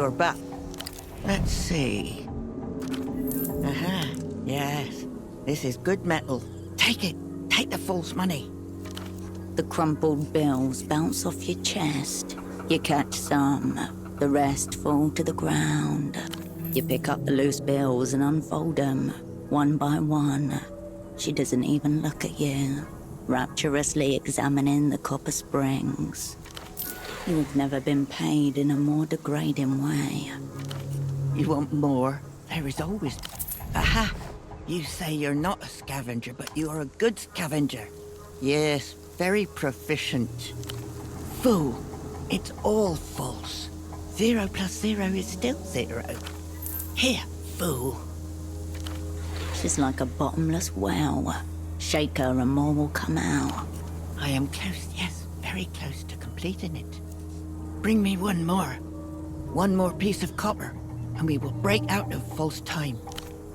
You're back. Let's see. Aha, yes. This is good metal. Take it. Take the false money. The crumpled bills bounce off your chest. You catch some. The rest fall to the ground. You pick up the loose bills and unfold them, one by one. She doesn't even look at you, rapturously examining the copper springs. You have never been paid in a more degrading way. You want more? There is always... Aha! You say you're not a scavenger, but you are a good scavenger. Yes, very proficient. Fool! It's all false. 0 plus 0 is still 0. Here, fool. She's like a bottomless well. Shake her and more will come out. I am close, yes, very close to completing it. Bring me one more. One more piece of copper, and we will break out of false time.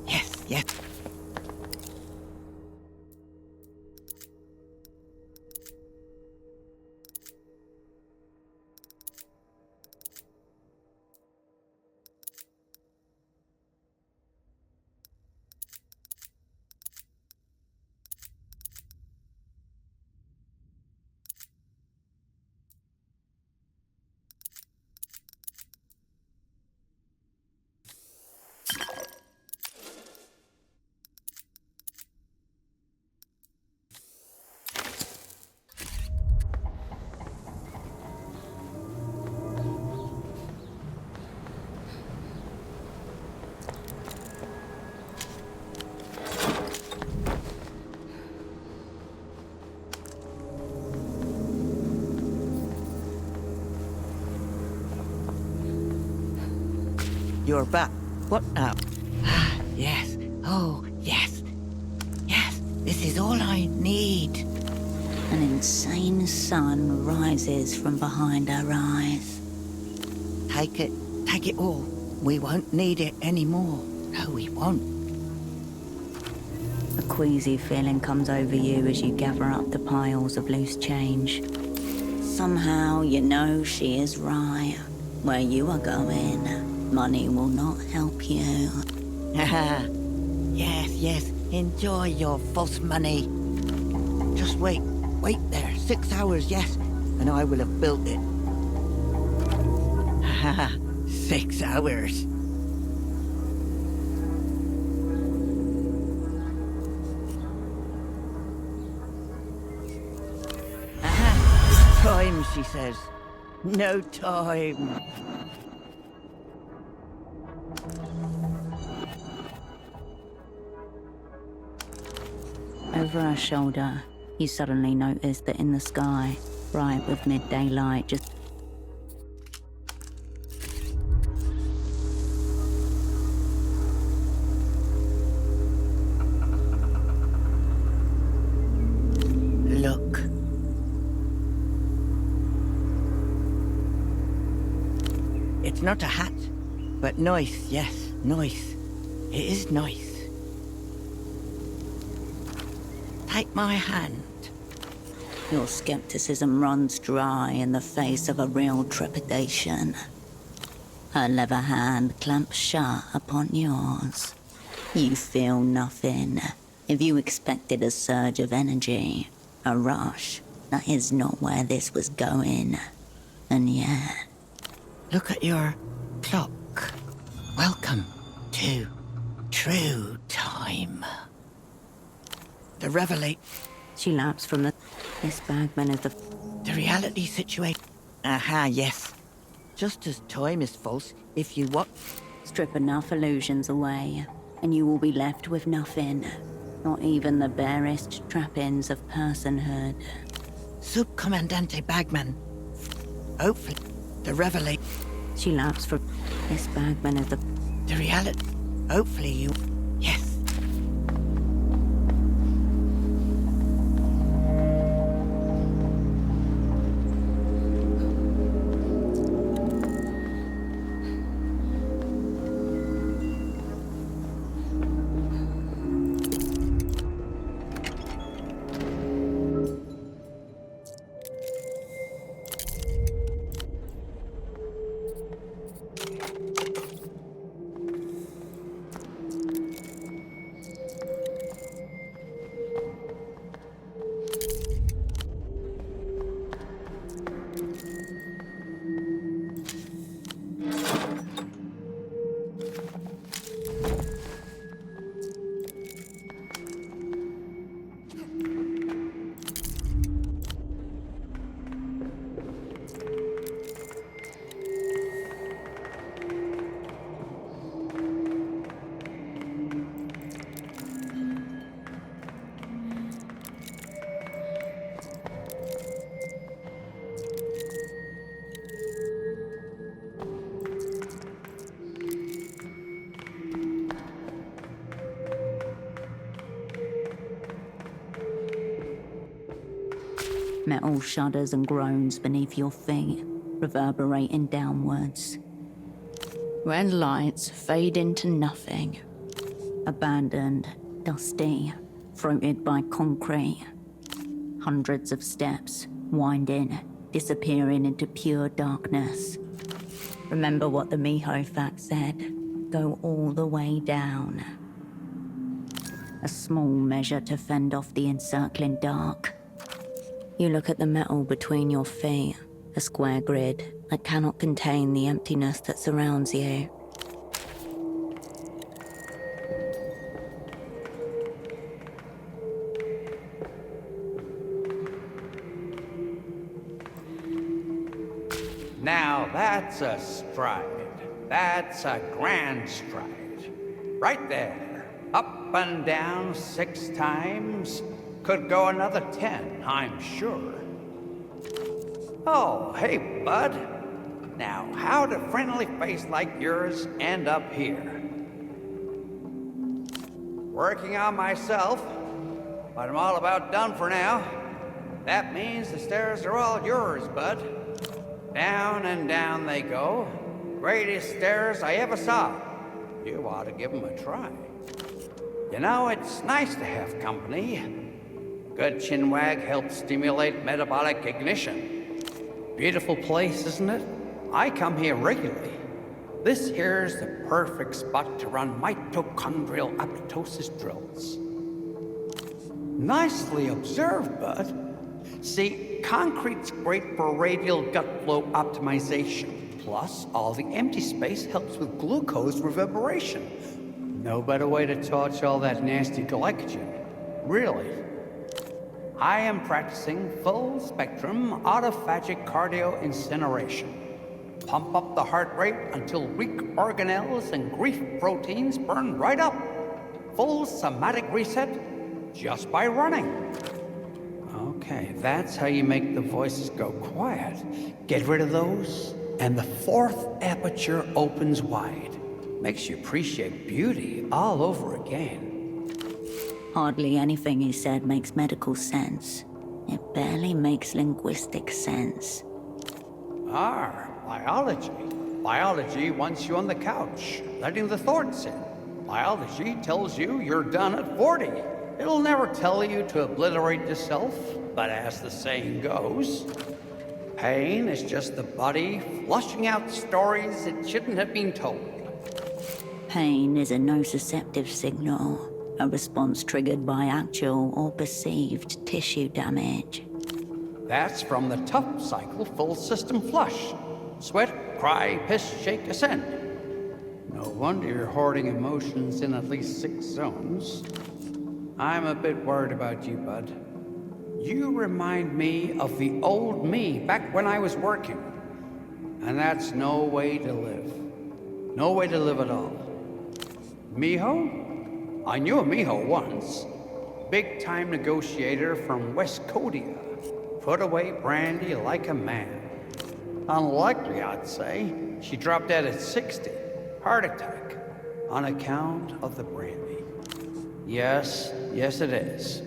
Yes, yes. You're back. What now? Ah, yes. Oh, yes. Yes, this is all I need. An insane sun rises from behind her eyes. Take it all. We won't need it anymore. No, we won't. A queasy feeling comes over you as you gather up the piles of loose change. Somehow you know she is right. Where you are going, money will not help you. Haha. Yes, yes. Enjoy your false money. Just wait. Wait there. 6 hours, yes. And I will have built it. Haha. 6 hours. Aha. Time, she says. No time. Over her shoulder, you suddenly notice that in the sky, bright with midday light, just look. It's not a hat, but nice, yes, nice. It is nice. Take my hand. your skepticism runs dry in the face of a real trepidation. Her leather hand clamps shut upon yours. You feel nothing. If you expected a surge of energy, a rush, that is not where this was going. And yet... Look at your clock. Welcome to true time. The revelate. She laps from the... This bagman is the... The reality situation. Aha, yes. Just as time is false, if you what? Strip enough illusions away, and you will be left with nothing. Not even the barest trappings of personhood. Subcomandante Bagman. Hopefully, the revelate. She laps from... This bagman is the... The reality. Hopefully you... Yes. Metal shudders and groans beneath your feet, reverberating downwards. Red lights fade into nothing. Abandoned, dusty, throated by concrete. Hundreds of steps, winding, disappearing into pure darkness. Remember what the Miho fact said. Go all the way down. A small measure to fend off the encircling dark. You look at the metal between your feet, a square grid that cannot contain the emptiness that surrounds you. Now that's a stride. That's a grand stride. Right there. Up and down 6 times. Could go another 10, I'm sure. Oh, hey, bud. Now, how'd a friendly face like yours end up here? Working on myself, but I'm all about done for now. That means the stairs are all yours, bud. Down and down they go. Greatest stairs I ever saw. You ought to give them a try. You know, it's nice to have company. A good chinwag helps stimulate metabolic ignition. Beautiful place, isn't it? I come here regularly. This here's the perfect spot to run mitochondrial apoptosis drills. Nicely observed, bud. See, concrete's great for radial gut flow optimization. Plus, all the empty space helps with glucose reverberation. No better way to torch all that nasty glycogen. Really. I am practicing full-spectrum autophagic cardio incineration. Pump up the heart rate until weak organelles and grief proteins burn right up. Full somatic reset just by running. Okay, that's how you make the voices go quiet. Get rid of those, and the 4th aperture opens wide. Makes you appreciate beauty all over again. Hardly anything he said makes medical sense. It barely makes linguistic sense. Biology. Biology wants you on the couch, letting the thoughts in. Biology tells you you're done at 40. It'll never tell you to obliterate yourself, but as the saying goes, pain is just the body flushing out stories it shouldn't have been told. Pain is a nociceptive signal, a response triggered by actual or perceived tissue damage. That's from the tough cycle full system flush. Sweat, cry, piss, shake, ascend. No wonder you're hoarding emotions in at least 6 zones. I'm a bit worried about you, bud. You remind me of the old me back when I was working. And that's no way to live. No way to live at all. Miho? I knew a Miho once. Big-time negotiator from West Codia. Put away brandy like a man. Unlikely, I'd say. She dropped dead at 60. Heart attack. On account of the brandy. Yes it is.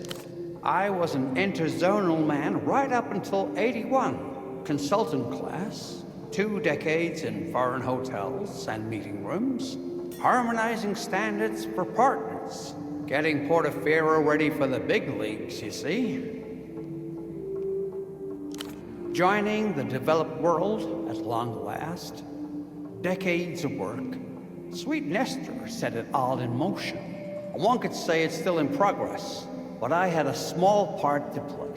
I was an interzonal man right up until 81. Consultant class. 2 decades in foreign hotels and meeting rooms. Harmonizing standards for partners. Getting Portofino ready for the big leagues, you see. Joining the developed world at long last. Decades of work. Sweet Nestor set it all in motion. One could say it's still in progress, but I had a small part to play.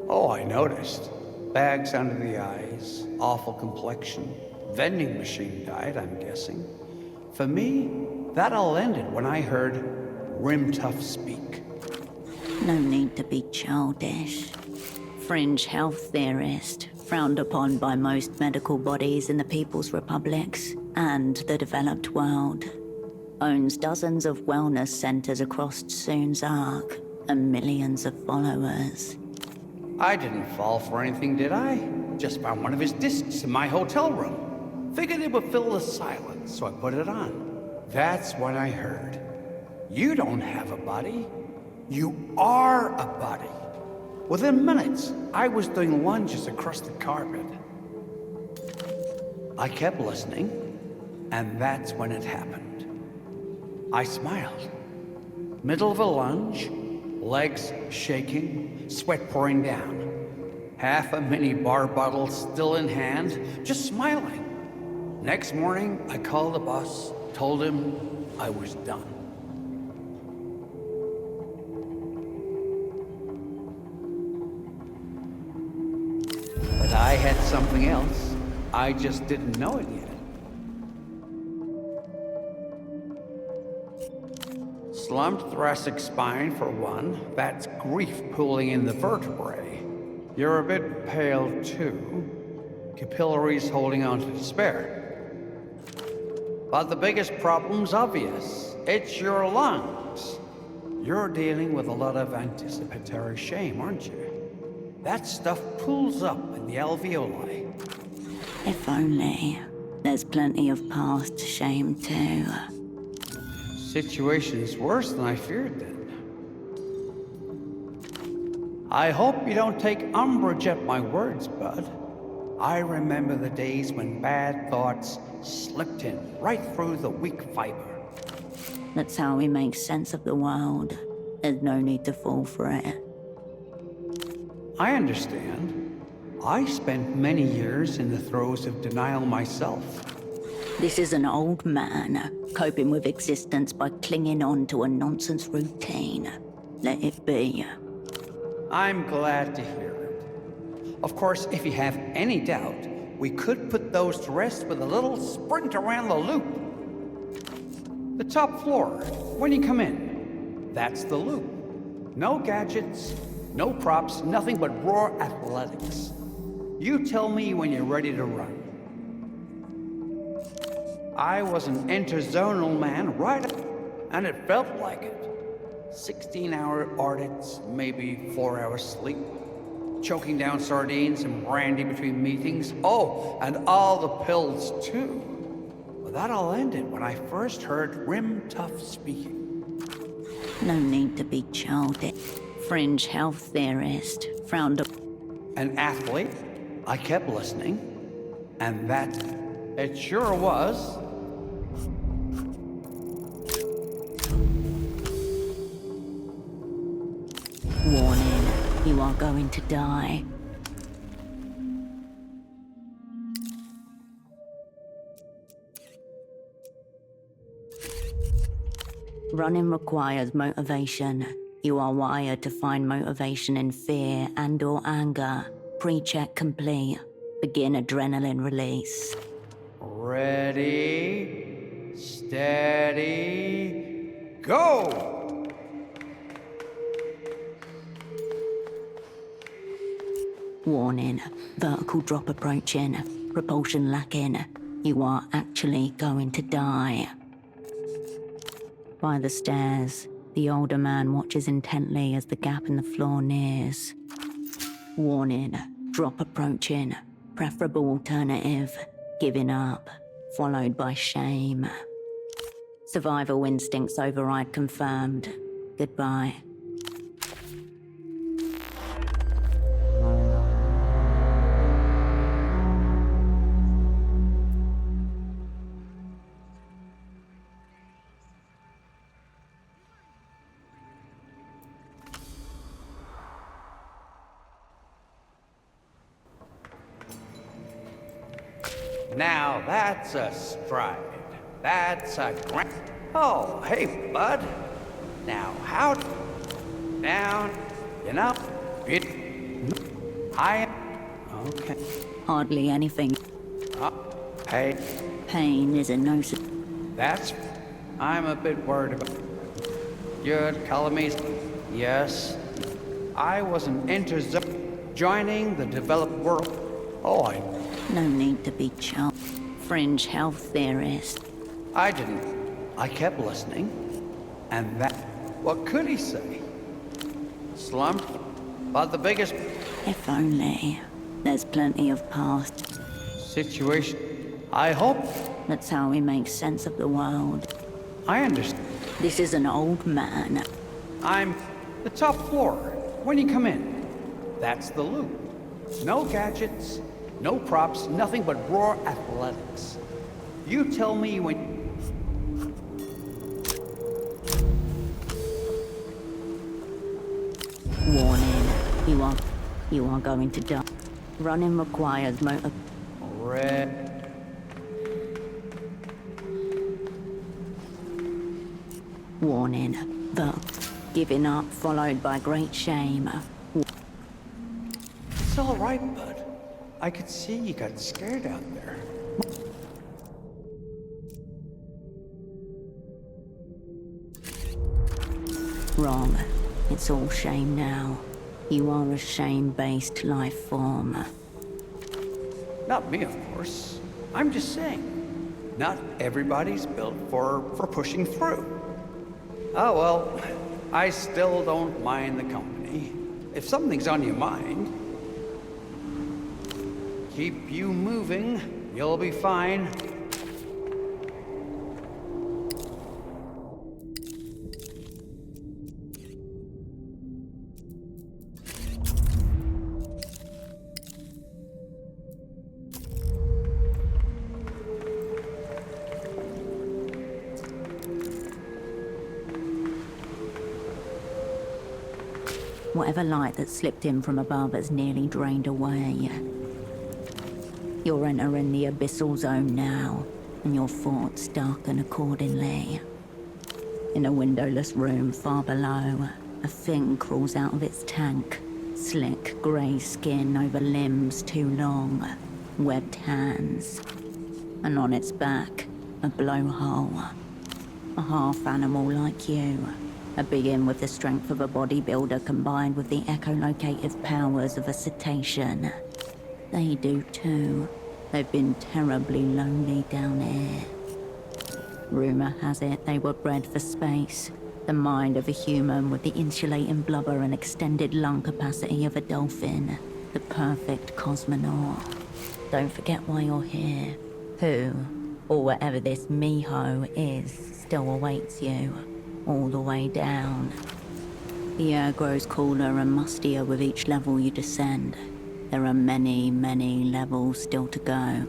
Oh, I noticed. Bags under the eyes, awful complexion, vending machine died, I'm guessing. For me, that all ended when I heard Rimtuff speak. No need to be childish. Fringe health theorist, frowned upon by most medical bodies in the People's Republics and the developed world. Owns dozens of wellness centers across Soon's Ark and millions of followers. I didn't fall for anything, did I? Just found one of his discs in my hotel room. Figured it would fill the silence, so I put it on. That's when I heard. You don't have a body. You are a body. Within minutes, I was doing lunges across the carpet. I kept listening, and that's when it happened. I smiled. Middle of a lunge, legs shaking, sweat pouring down. Half a mini bar bottle still in hand, just smiling. Next morning, I called the boss, told him I was done. But I had something else. I just didn't know it yet. Slumped thoracic spine, for one. That's grief pooling in the vertebrae. You're a bit pale, too. Capillaries holding on to despair. But the biggest problem's obvious. It's your lungs. You're dealing with a lot of anticipatory shame, aren't you? That stuff pools up in the alveoli. If only. There's plenty of past shame, too. Situation's worse than I feared then. I hope you don't take umbrage at my words, bud. I remember the days when bad thoughts slipped in right through the weak fiber. That's how we make sense of the world. There's no need to fall for it. I understand. I spent many years in the throes of denial myself. This is an old man coping with existence by clinging on to a nonsense routine. Let it be. I'm glad to hear it. Of course, if you have any doubt, we could put those to rest with a little sprint around the loop. The top floor, when you come in, that's the loop. No gadgets, no props, nothing but raw athletics. You tell me when you're ready to run. I was an interzonal man right, and it felt like it. 16-hour audits, maybe 4 hours sleep. Choking down sardines and brandy between meetings. Oh, and all the pills, too. Well, that all ended when I first heard Rim Tough speaking. No need to be childish. Fringe health theorist frowned up. An athlete? I kept listening. And that... it sure was. Warning, you are going to die. Running requires motivation. You are wired to find motivation in fear and/or anger. Pre-check complete. Begin adrenaline release. Ready, steady, go! Warning, vertical drop approaching. Propulsion lacking. You are actually going to die. By the stairs, the older man watches intently as the gap in the floor nears. Warning, drop approaching. Preferable alternative, giving up, followed by shame. Survival instincts override confirmed. Goodbye. Now that's a stride. That's a grand... Oh, hey, bud. Now, how... down, you know, it... I... okay. Hardly anything. Hey. Pain is a no... That's... I'm a bit worried about... You'd call me... Yes. I was an interzone... joining the developed world. Oh, I... No need to be chill. Fringe health theorist. I didn't. I kept listening. And that... What could he say? Slumped? But the biggest... If only. There's plenty of past. Situation. I hope... That's how we make sense of the world. I understand. This is an old man. I'm... the top floor. When you come in. That's the loop. No gadgets, no props, nothing but raw athletics. You tell me when... Warning, you are going to die. Running requires motor... Red. Warning, the giving up followed by great shame. It's all right, bud. I could see you got scared out there. Wrong. It's all shame now. You are a shame-based life form. Not me, of course. I'm just saying, not everybody's built for pushing through. Oh well, I still don't mind the company. If something's on your mind, keep you moving, you'll be fine. Whatever light that slipped in from above has nearly drained away. You're entering the abyssal zone now, and your thoughts darken accordingly. In a windowless room far below, a thing crawls out of its tank. Slick grey skin over limbs too long, webbed hands. And on its back, a blowhole. A half animal like you. A being with the strength of a bodybuilder combined with the echolocative powers of a cetacean. They do too. They've been terribly lonely down here. Rumor has it they were bred for space. The mind of a human with the insulating blubber and extended lung capacity of a dolphin. The perfect cosmonaut. Don't forget why you're here. Who, or whatever this Miho is, still awaits you. All the way down. The air grows cooler and mustier with each level you descend. There are many, many levels still to go.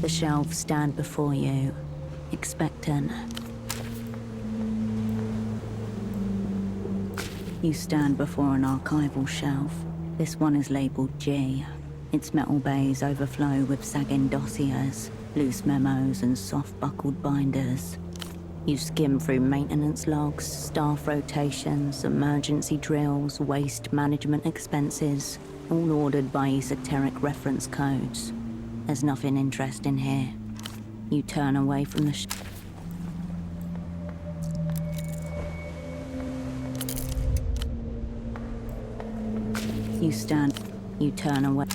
The shelves stand before you, expectant. You stand before an archival shelf. This one is labeled G. Its metal bays overflow with sagging dossiers, loose memos and soft-buckled binders. You skim through maintenance logs, staff rotations, emergency drills, waste management expenses, all ordered by esoteric reference codes. There's nothing interesting here. You turn away from the You turn away.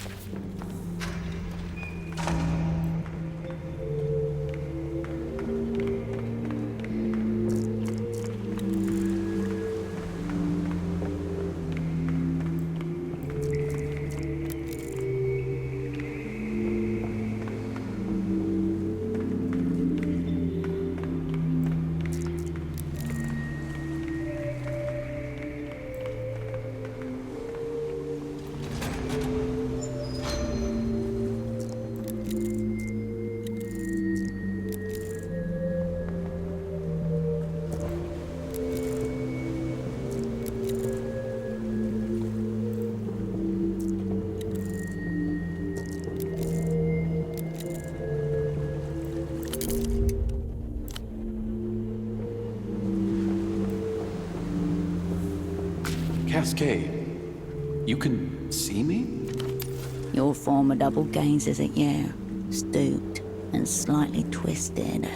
Cascade, you can see me? Your former double gazes at you, stooped and slightly twisted.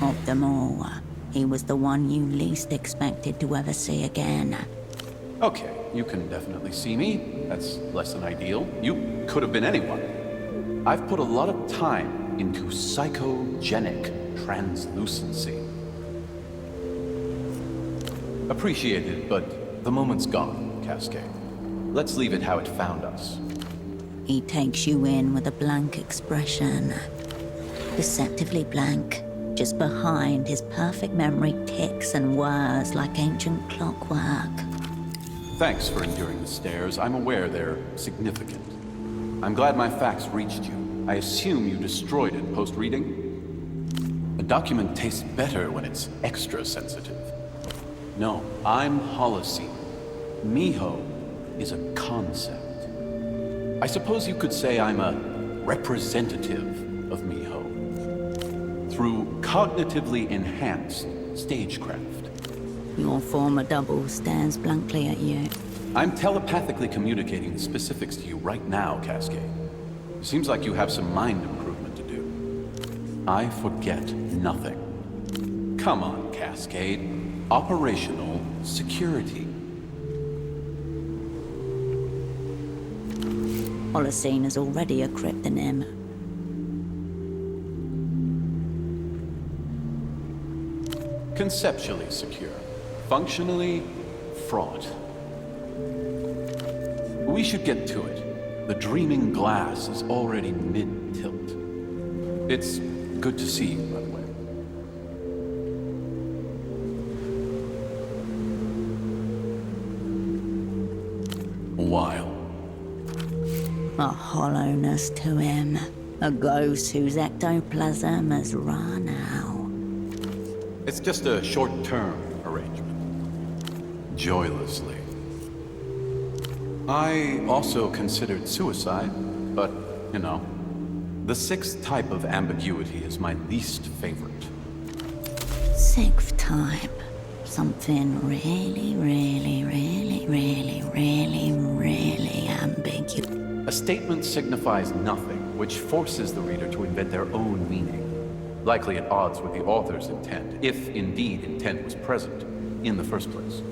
Of them all, he was the one you least expected to ever see again. Okay, you can definitely see me. That's less than ideal. You could have been anyone. I've put a lot of time into psychogenic translucency. Appreciated, but the moment's gone, Cascade. Let's leave it how it found us. He takes you in with a blank expression. Deceptively blank. Just behind his perfect memory ticks and whirs like ancient clockwork. Thanks for enduring the stares. I'm aware they're significant. I'm glad my facts reached you. I assume you destroyed it post-reading? A document tastes better when it's extra sensitive. No, I'm Holocene. Miho is a concept. I suppose you could say I'm a representative of Miho. Through cognitively enhanced stagecraft. Your former double stares blankly at you. I'm telepathically communicating the specifics to you right now, Cascade. It seems like you have some mind improvement to do. I forget nothing. Come on, Cascade. Operational security. Holocene is already a cryptonym. Conceptually secure. Functionally fraught. We should get to it. The dreaming glass is already mid-tilt. It's good to see you, by the way. While. A hollowness to him. A ghost whose ectoplasm has run out. It's just a short-term arrangement. Joylessly. I also considered suicide, but, you know, the sixth type of ambiguity is my least favorite. Sixth type. Something really, really, really, really, really, really ambiguous. A statement signifies nothing, which forces the reader to invent their own meaning. Likely at odds with the author's intent, if indeed intent was present in the first place.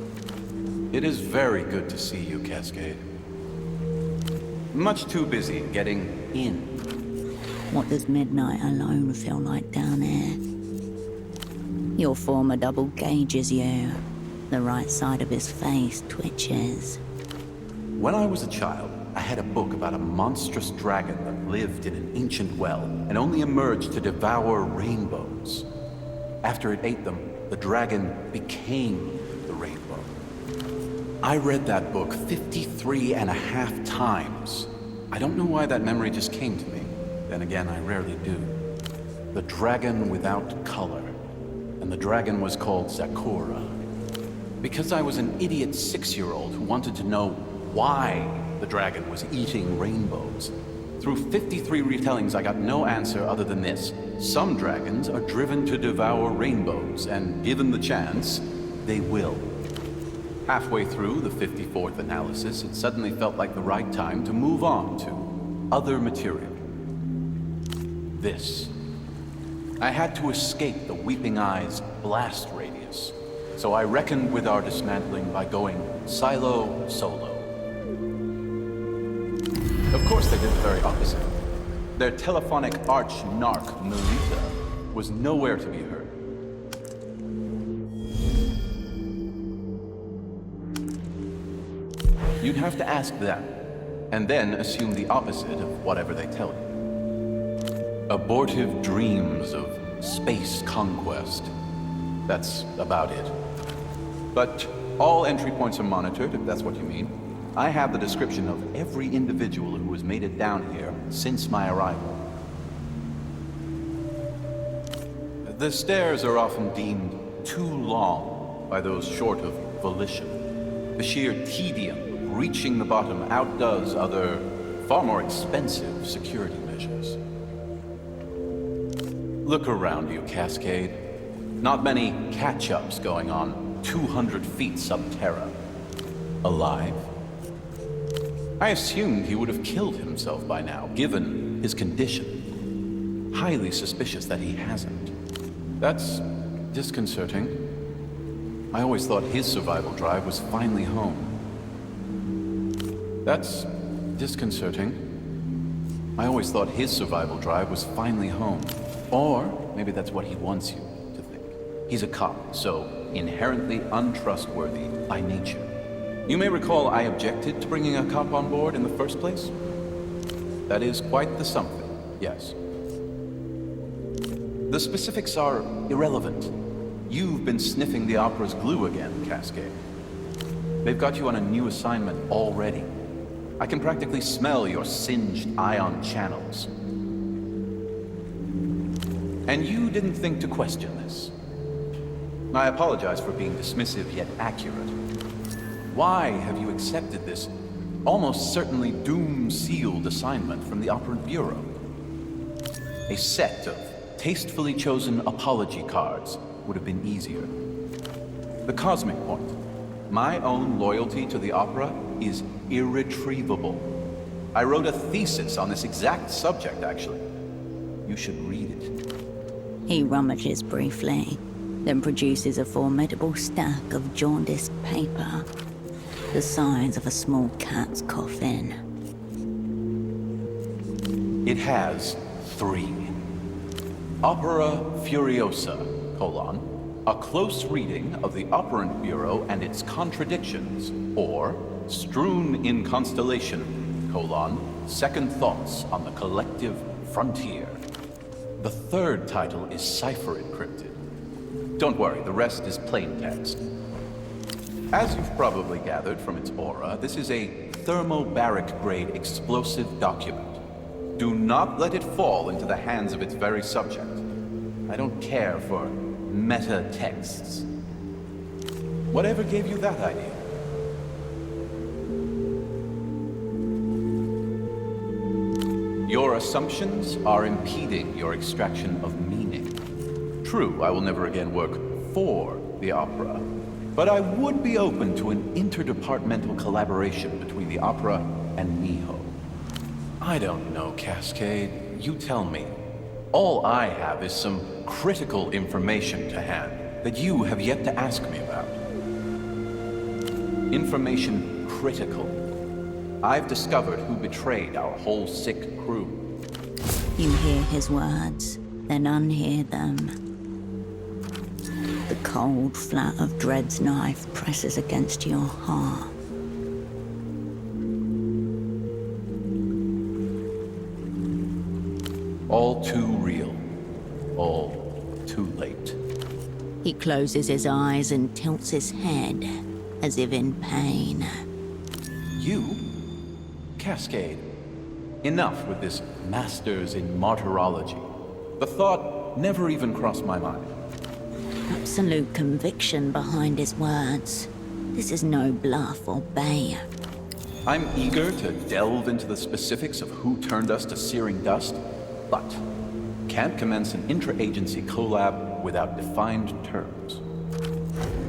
It is very good to see you, Cascade. Much too busy getting in. What does midnight alone feel like down here? Your former double gauges you. The right side of his face twitches. When I was a child, I had a book about a monstrous dragon that lived in an ancient well and only emerged to devour rainbows. After it ate them, the dragon became the rainbow. I read that book 53.5 times. I don't know why that memory just came to me. Then again, I rarely do. The dragon without color. And the dragon was called Sakura. Because I was an idiot 6-year-old who wanted to know why the dragon was eating rainbows. Through 53 retellings, I got no answer other than this. Some dragons are driven to devour rainbows, and given the chance, they will. Halfway through the 54th analysis, it suddenly felt like the right time to move on to other material. This. I had to escape the Weeping Eye's blast radius, so I reckoned with our dismantling by going silo-solo. Of course, they did the very opposite. Their telephonic arch-narc, Narita, was nowhere to be heard. You'd have to ask them, and then assume the opposite of whatever they tell you. Abortive dreams of space conquest. That's about it. But all entry points are monitored, if that's what you mean. I have the description of every individual who has made it down here since my arrival. The stairs are often deemed too long by those short of volition. The sheer tedium of reaching the bottom outdoes other, far more expensive security measures. Look around you, Cascade. Not many catch-ups going on 200 feet sub terra. Alive? I assumed he would have killed himself by now, given his condition. Highly suspicious that he hasn't. That's disconcerting. I always thought his survival drive was finally home. That's disconcerting. I always thought his survival drive was finally home. Or maybe that's what he wants you to think. He's a cop, so inherently untrustworthy by nature. You may recall I objected to bringing a cop on board in the first place. That is quite the something, yes. The specifics are irrelevant. You've been sniffing the opera's glue again, Cascade. They've got you on a new assignment already. I can practically smell your singed ion channels. And you didn't think to question this. I apologize for being dismissive yet accurate. Why have you accepted this almost certainly doom-sealed assignment from the Operant Bureau? A set of tastefully chosen apology cards would have been easier. The cosmic point. My own loyalty to the opera is irretrievable. I wrote a thesis on this exact subject, actually. You should read it. He rummages briefly, then produces a formidable stack of jaundiced paper, the size of a small cat's coffin. It has 3. Opera Furiosa, a close reading of the Operant Bureau and its contradictions, or Strewn in Constellation, Second Thoughts on the Collective Frontier. The third title is cipher encrypted. Don't worry, the rest is plain text. As you've probably gathered from its aura, this is a thermobaric-grade explosive document. Do not let it fall into the hands of its very subject. I don't care for meta-texts. Whatever gave you that idea? Your assumptions are impeding your extraction of meaning. True, I will never again work for the opera, but I would be open to an interdepartmental collaboration between the opera and Miho. I don't know, Cascade. You tell me. All I have is some critical information to hand that you have yet to ask me about. Information critical. I've discovered who betrayed our whole sick crew. You hear his words, then unhear them. The cold flat of Dread's knife presses against your heart. All too real. All too late. He closes his eyes and tilts his head, as if in pain. You? Cascade. Enough with this masters in martyrology. The thought never even crossed my mind. Absolute conviction behind his words. This is no bluff or bait. I'm eager to delve into the specifics of who turned us to searing dust, but can't commence an intra-agency collab without defined terms.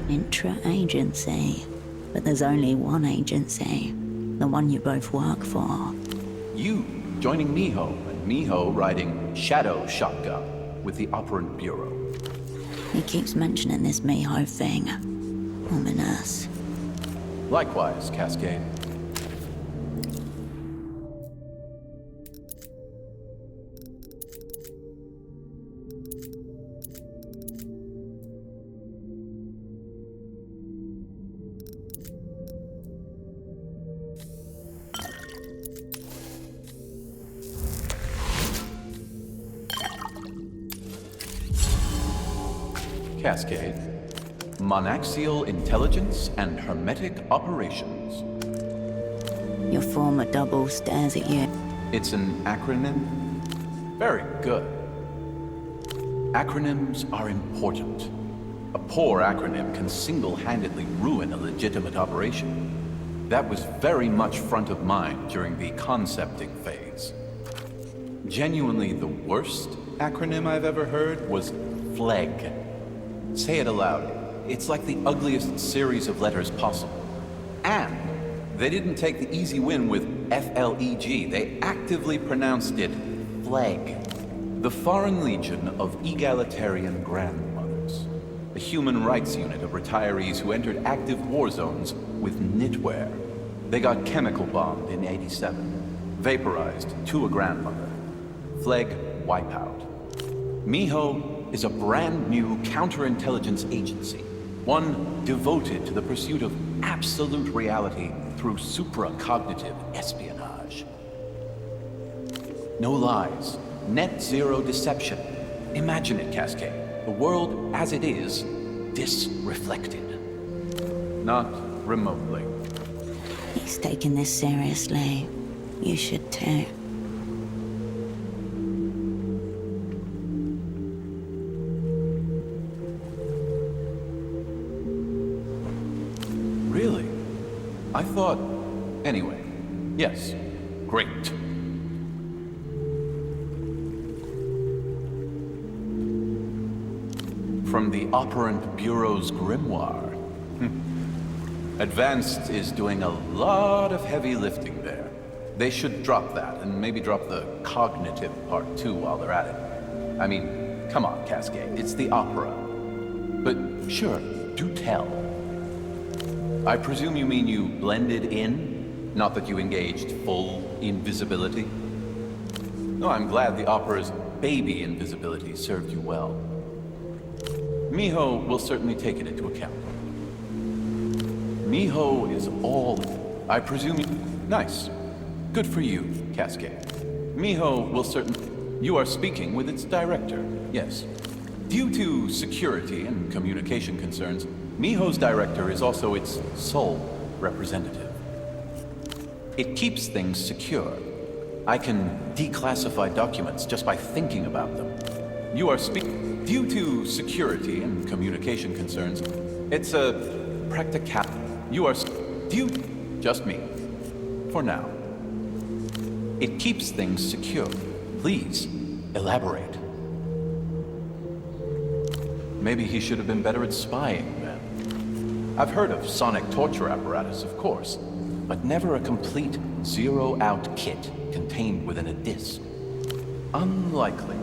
Intra-agency? But there's only one agency. The one you both work for. You joining Miho, and Miho riding shadow shotgun with the Operant Bureau. He keeps mentioning this Miho thing. Ominous. Likewise, Cascade. Cascade. Monaxial Intelligence and Hermetic Operations. Your former double stares at you. It's an acronym? Very good. Acronyms are important. A poor acronym can single-handedly ruin a legitimate operation. That was very much front of mind during the concepting phase. Genuinely the worst acronym I've ever heard was FLEG. Say it aloud. It's like the ugliest series of letters possible. And They didn't take the easy win with FLEG. They actively pronounced it FLEG. The Foreign Legion of Egalitarian Grandmothers. A human rights unit of retirees who entered active war zones with knitwear. They got chemical bombed in '87. Vaporized to a grandmother. FLEG wipeout. Miho is a brand new counterintelligence agency. One devoted to the pursuit of absolute reality through supracognitive espionage. No lies. Net zero deception. Imagine it, Cascade. The world as it is, disreflected. Not remotely. He's taking this seriously. You should too. Really? I thought... Anyway. Yes. Great. From the Operant Bureau's grimoire. Advanced is doing a lot of heavy lifting there. They should drop that, and maybe drop the cognitive part too while they're at it. I mean, come on, Cascade, it's the opera. But sure, do tell. I presume you mean you blended in? Not that you engaged full invisibility? No, I'm glad the opera's baby invisibility served you well. Miho will certainly take it into account. Miho is all... I presume you... Nice. Good for you, Cascade. Miho will certainly... You are speaking with its director, yes. Due to security and communication concerns, Miho's director is also its sole representative. It keeps things secure. I can declassify documents just by thinking about them. You are speaking... Due to security and communication concerns, it's a practical... You are... Due... Just me. For now. It keeps things secure. Please, elaborate. Maybe he should have been better at spying, then. I've heard of sonic torture apparatus, of course, but never a complete zero-out kit contained within a disc. Unlikely.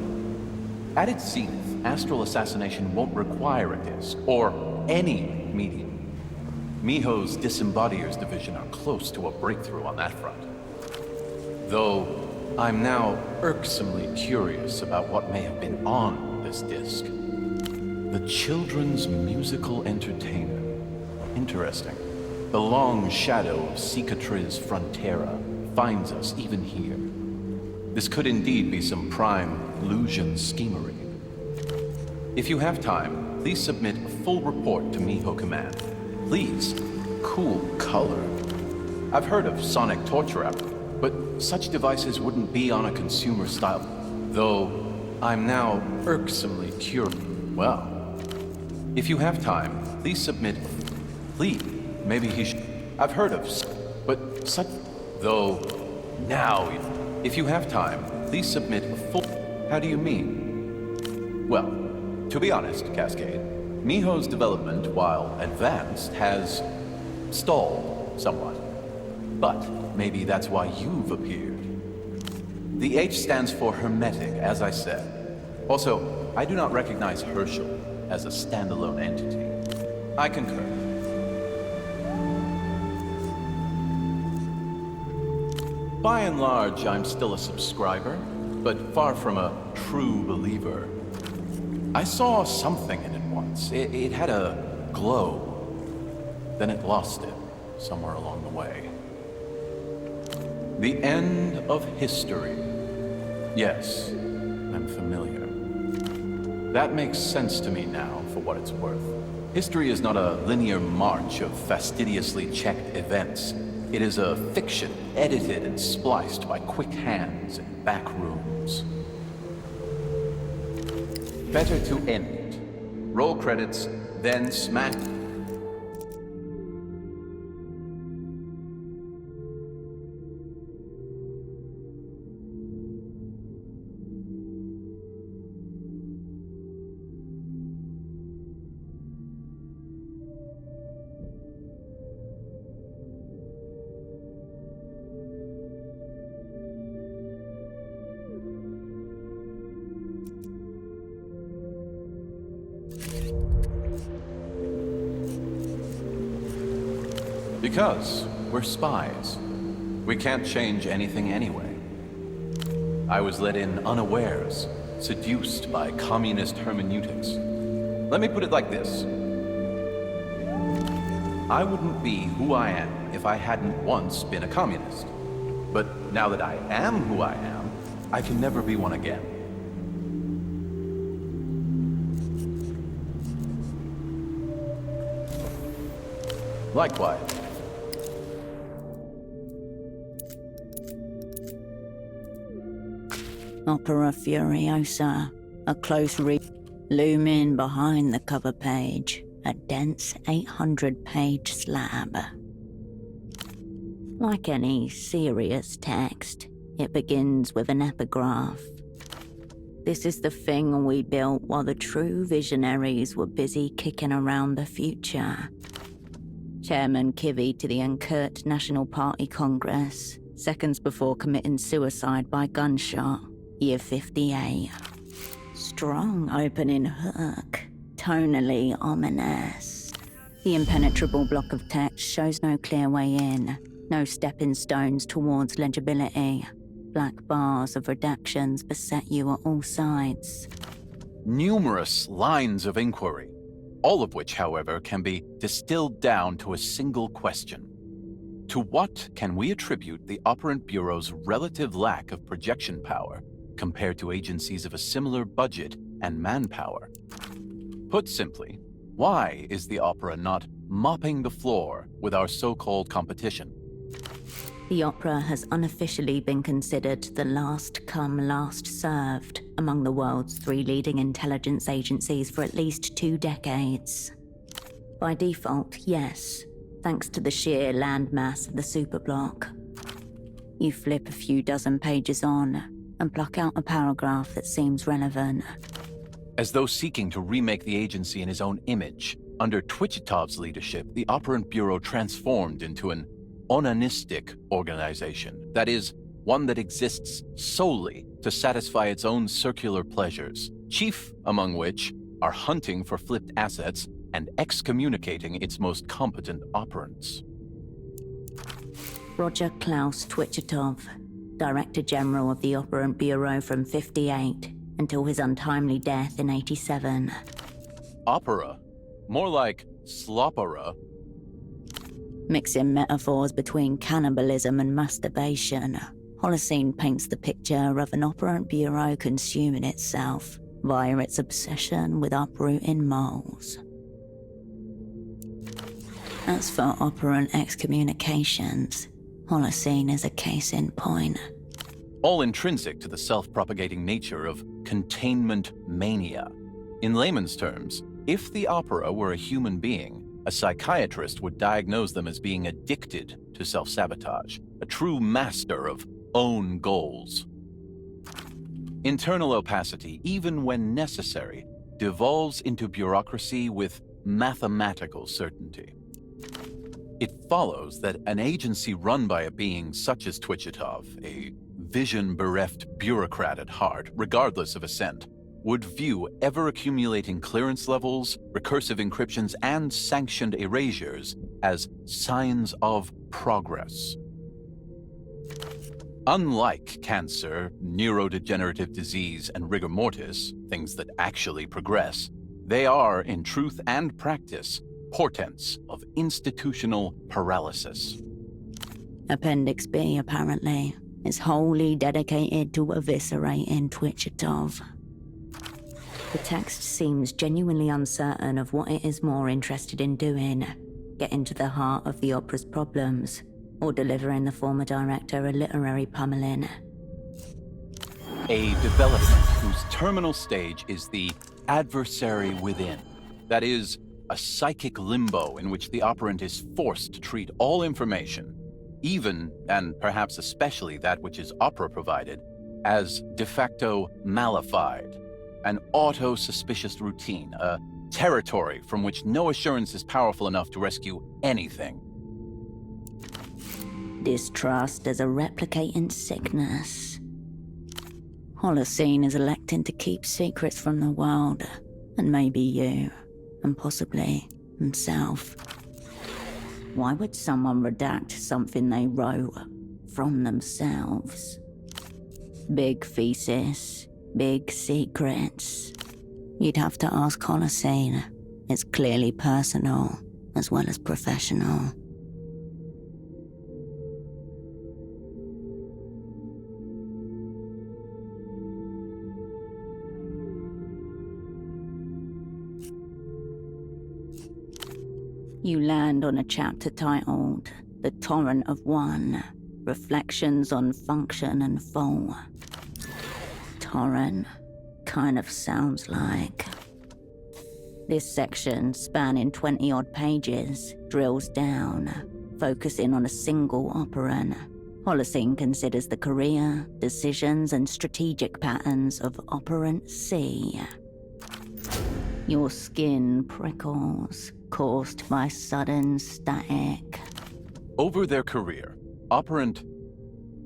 At its zenith, astral assassination won't require a disc, or any medium. Miho's Disembodiers division are close to a breakthrough on that front. Though, I'm now irksomely curious about what may have been on this disc. The children's musical entertainer. Interesting. The long shadow of Cicatriz Frontera finds us even here. This could indeed be some prime illusion schemery. If you have time, please submit a full report to Miho Command. Please, cool color. I've heard of sonic torture apparatus, but such devices wouldn't be on a consumer style. Though, I'm now irksomely curious. Well, if you have time, please submit... Please, maybe he should... I've heard of... But such... Though, now... If you have time, please submit a full... How do you mean? Well, to be honest, Cascade, Miho's development, while advanced, has stalled somewhat. But maybe that's why you've appeared. The H stands for hermetic, as I said. Also, I do not recognize Herschel as a standalone entity. I concur. By and large, I'm still a subscriber, but far from a true believer. I saw something in it once. It had a glow. Then it lost it, somewhere along the way. The end of history. Yes, I'm familiar. That makes sense to me now, for what it's worth. History is not a linear march of fastidiously checked events. It is a fiction, edited and spliced by quick hands in back rooms. Better to end it. Roll credits, then smack... Because we're spies. We can't change anything anyway. I was let in unawares, seduced by communist hermeneutics. Let me put it like this. I wouldn't be who I am if I hadn't once been a communist. But now that I am who I am, I can never be one again. Likewise. Opera Furiosa, a close read. Looming behind the cover page, a dense 800-page slab. Like any serious text, it begins with an epigraph. This is the thing we built while the true visionaries were busy kicking around the future. Chairman Kivy to the Unkurt National Party Congress, seconds before committing suicide by gunshot, year 58. Strong opening hook, tonally ominous. The impenetrable block of text shows no clear way in, no stepping stones towards legibility. Black bars of redactions beset you at all sides. Numerous lines of inquiry, all of which, however, can be distilled down to a single question. To what can we attribute the Operant Bureau's relative lack of projection power compared to agencies of a similar budget and manpower? Put simply, why is the Opera not mopping the floor with our so-called competition? The Opera has unofficially been considered the last come, last served among the world's 3 leading intelligence agencies for at least 2 decades. By default, yes, thanks to the sheer landmass of the superblock. You flip a few dozen pages on and pluck out a paragraph that seems relevant. As though seeking to remake the agency in his own image, under Twichitov's leadership, the Operant Bureau transformed into an onanistic organization. That is, one that exists solely to satisfy its own circular pleasures, chief among which are hunting for flipped assets and excommunicating its most competent operants. Roger Klaus Twichitov, Director General of the Operant Bureau from 58 until his untimely death in 87. Opera? More like slopera. Mixing metaphors between cannibalism and masturbation, Holocene paints the picture of an Operant Bureau consuming itself via its obsession with uprooting moles. As for operant excommunications, Holocene is a case in point. All intrinsic to the self-propagating nature of containment mania. In layman's terms, if the Opera were a human being, a psychiatrist would diagnose them as being addicted to self-sabotage, a true master of own goals. Internal opacity, even when necessary, devolves into bureaucracy with mathematical certainty. It follows that an agency run by a being such as Twichitov, a vision-bereft bureaucrat at heart, regardless of assent, would view ever-accumulating clearance levels, recursive encryptions, and sanctioned erasures as signs of progress. Unlike cancer, neurodegenerative disease, and rigor mortis, things that actually progress, they are, in truth and practice, portents of institutional paralysis. Appendix B, apparently, is wholly dedicated to eviscerating Twichitov. The text seems genuinely uncertain of what it is more interested in doing, getting to the heart of the opera's problems, or delivering the former director a literary pummeling. A development whose terminal stage is the adversary within. That is, a psychic limbo in which the operant is forced to treat all information, even, and perhaps especially that which is opera-provided, as de facto malified, an auto-suspicious routine, a territory from which no assurance is powerful enough to rescue anything. Distrust as a replicating sickness. Holocene is electing to keep secrets from the world, and maybe you, and possibly himself. Why would someone redact something they wrote from themselves? Big thesis, big secrets. You'd have to ask Holocene. It's clearly personal, as well as professional. You land on a chapter titled The Torrent of One, Reflections on Function and Fall. Torrent kind of sounds like... This section, spanning 20-odd pages, drills down, focusing on a single operant. Holocene considers the career, decisions, and strategic patterns of Operant C. Your skin prickles, caused by sudden static. Over their career, Operant,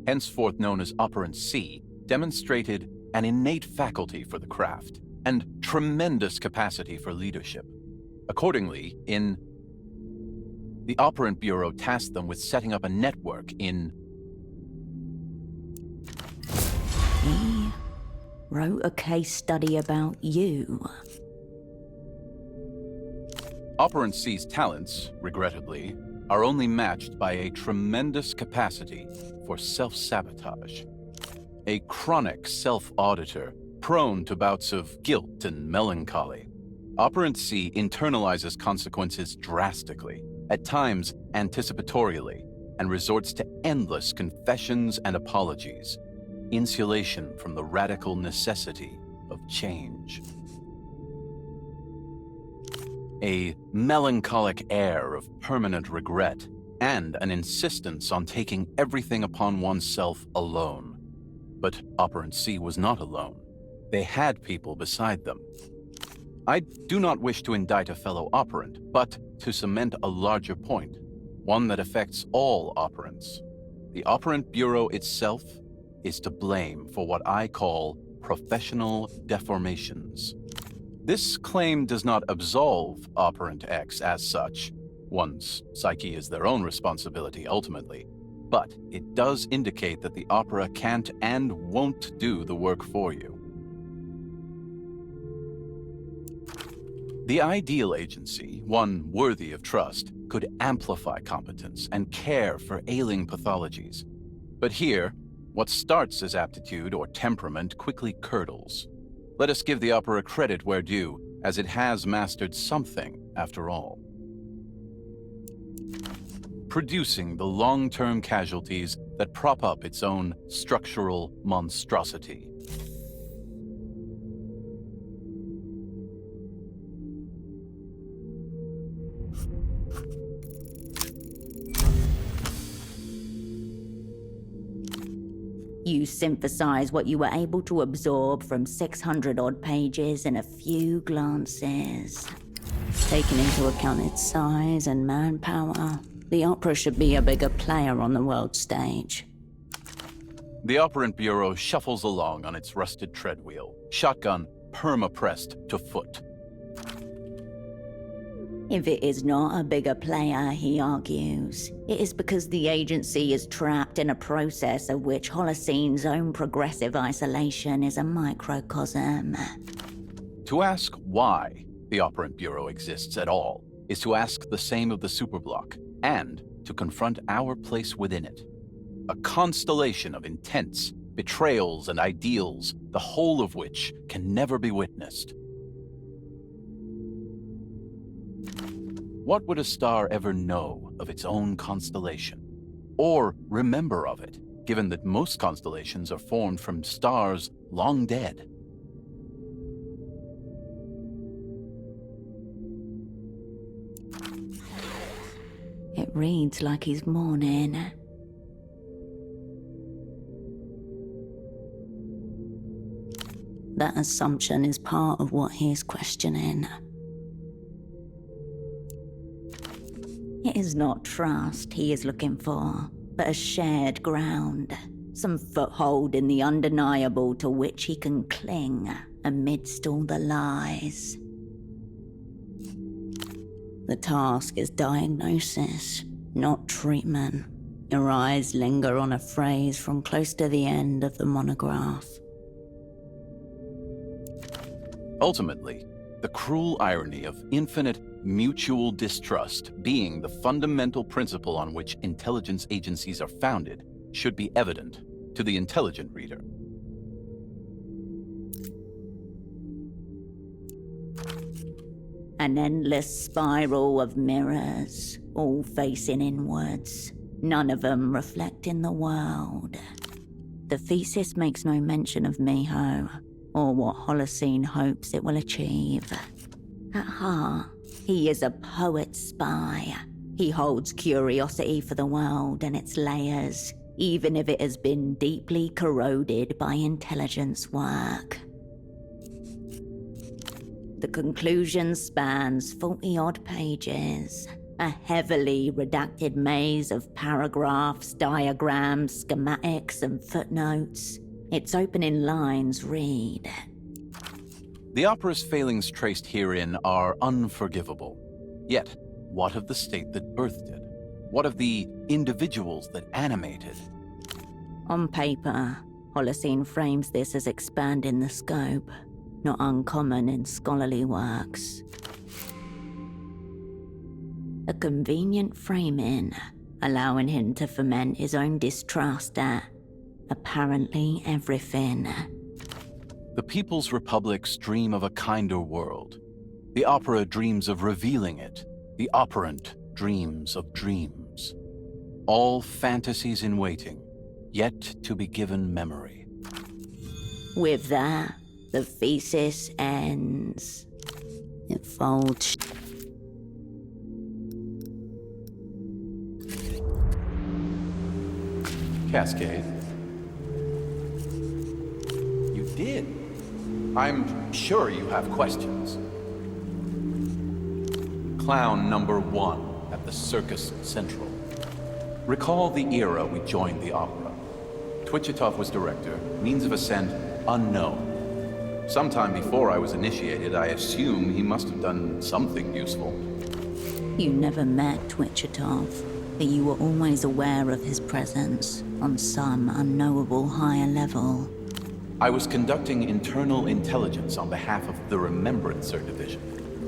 henceforth known as Operant C, demonstrated an innate faculty for the craft and tremendous capacity for leadership. Accordingly, the Operant Bureau tasked them with setting up a network in... He wrote a case study about you. Operant C's talents, regrettably, are only matched by a tremendous capacity for self-sabotage. A chronic self-auditor, prone to bouts of guilt and melancholy. Operant C internalizes consequences drastically, at times anticipatorially, and resorts to endless confessions and apologies. Insulation from the radical necessity of change. A melancholic air of permanent regret, and an insistence on taking everything upon oneself alone. But Operant C was not alone. They had people beside them. I do not wish to indict a fellow operant, but to cement a larger point, one that affects all operants. The Operant Bureau itself is to blame for what I call professional deformations. This claim does not absolve Operant X as such. One's psyche is their own responsibility ultimately, but it does indicate that the opera can't and won't do the work for you. The ideal agency, one worthy of trust, could amplify competence and care for ailing pathologies. But here, what starts as aptitude or temperament quickly curdles. Let us give the opera credit where due, as it has mastered something, after all. Producing the long-term casualties that prop up its own structural monstrosity. You synthesize what you were able to absorb from 600-odd pages in a few glances. Taking into account its size and manpower, the opera should be a bigger player on the world stage. The Operant Bureau shuffles along on its rusted treadwheel, shotgun perma-pressed to foot. If it is not a bigger player, he argues, it is because the agency is trapped in a process of which Holocene's own progressive isolation is a microcosm. To ask why the Operant Bureau exists at all is to ask the same of the Superblock, and to confront our place within it. A constellation of intents, betrayals, and ideals, the whole of which can never be witnessed. What would a star ever know of its own constellation? Or remember of it, given that most constellations are formed from stars long dead? It reads like he's mourning. That assumption is part of what he is questioning. It is not trust he is looking for, but a shared ground, some foothold in the undeniable to which he can cling amidst all the lies. The task is diagnosis, not treatment. Your eyes linger on a phrase from close to the end of the monograph. Ultimately, the cruel irony of infinite mutual distrust being the fundamental principle on which intelligence agencies are founded should be evident to the intelligent reader. An endless spiral of mirrors, all facing inwards, none of them reflecting the world. The thesis makes no mention of Miho, or what Holocene hopes it will achieve. At heart, he is a poet spy. He holds curiosity for the world and its layers, even if it has been deeply corroded by intelligence work. The conclusion spans 40-odd pages, a heavily redacted maze of paragraphs, diagrams, schematics, and footnotes. Its opening lines read, The opera's failings traced herein are unforgivable. Yet, what of the state that birthed it? What of the individuals that animated? On paper, Holocene frames this as expanding the scope, not uncommon in scholarly works. A convenient framing, allowing him to foment his own distrust at apparently everything. The People's Republics dream of a kinder world. The opera dreams of revealing it. The operant dreams of dreams. All fantasies in waiting, yet to be given memory. With that, the thesis ends. It folds. Cascade. You did. I'm sure you have questions. Clown number 1 at the Circus Central. Recall the era we joined the opera. Twitchitov was director, means of ascent unknown. Sometime before I was initiated, I assume he must have done something useful. You never met Twitchitov, but you were always aware of his presence on some unknowable higher level. I was conducting internal intelligence on behalf of the Remembrancer Division,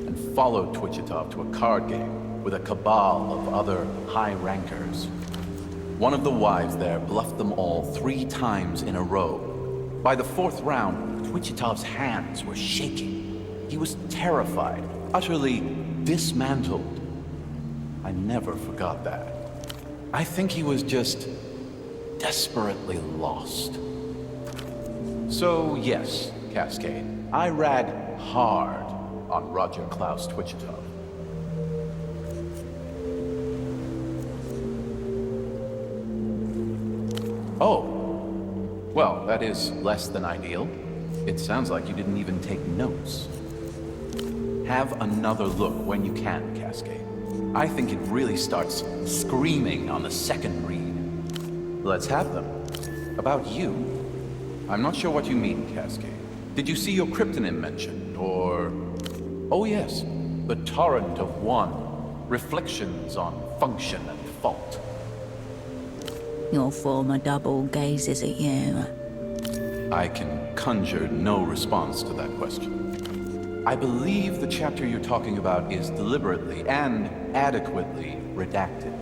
and followed Twitchitov to a card game with a cabal of other high rankers. One of the wives there bluffed them all 3 times in a row. By the 4th round, Twichitov's hands were shaking. He was terrified, utterly dismantled. I never forgot that. I think he was just desperately lost. So yes, Cascade, I rag hard on Roger Klaus Twitchitov. Oh, well, that is less than ideal. It sounds like you didn't even take notes. Have another look when you can, Cascade. I think it really starts screaming on the second read. Let's have them. About you. I'm not sure what you mean, Cascade. Did you see your cryptonym mentioned, or... Oh yes, the Torrent of One. Reflections on function and fault. Your former double gazes at you. I can conjure no response to that question. I believe the chapter you're talking about is deliberately and adequately redacted.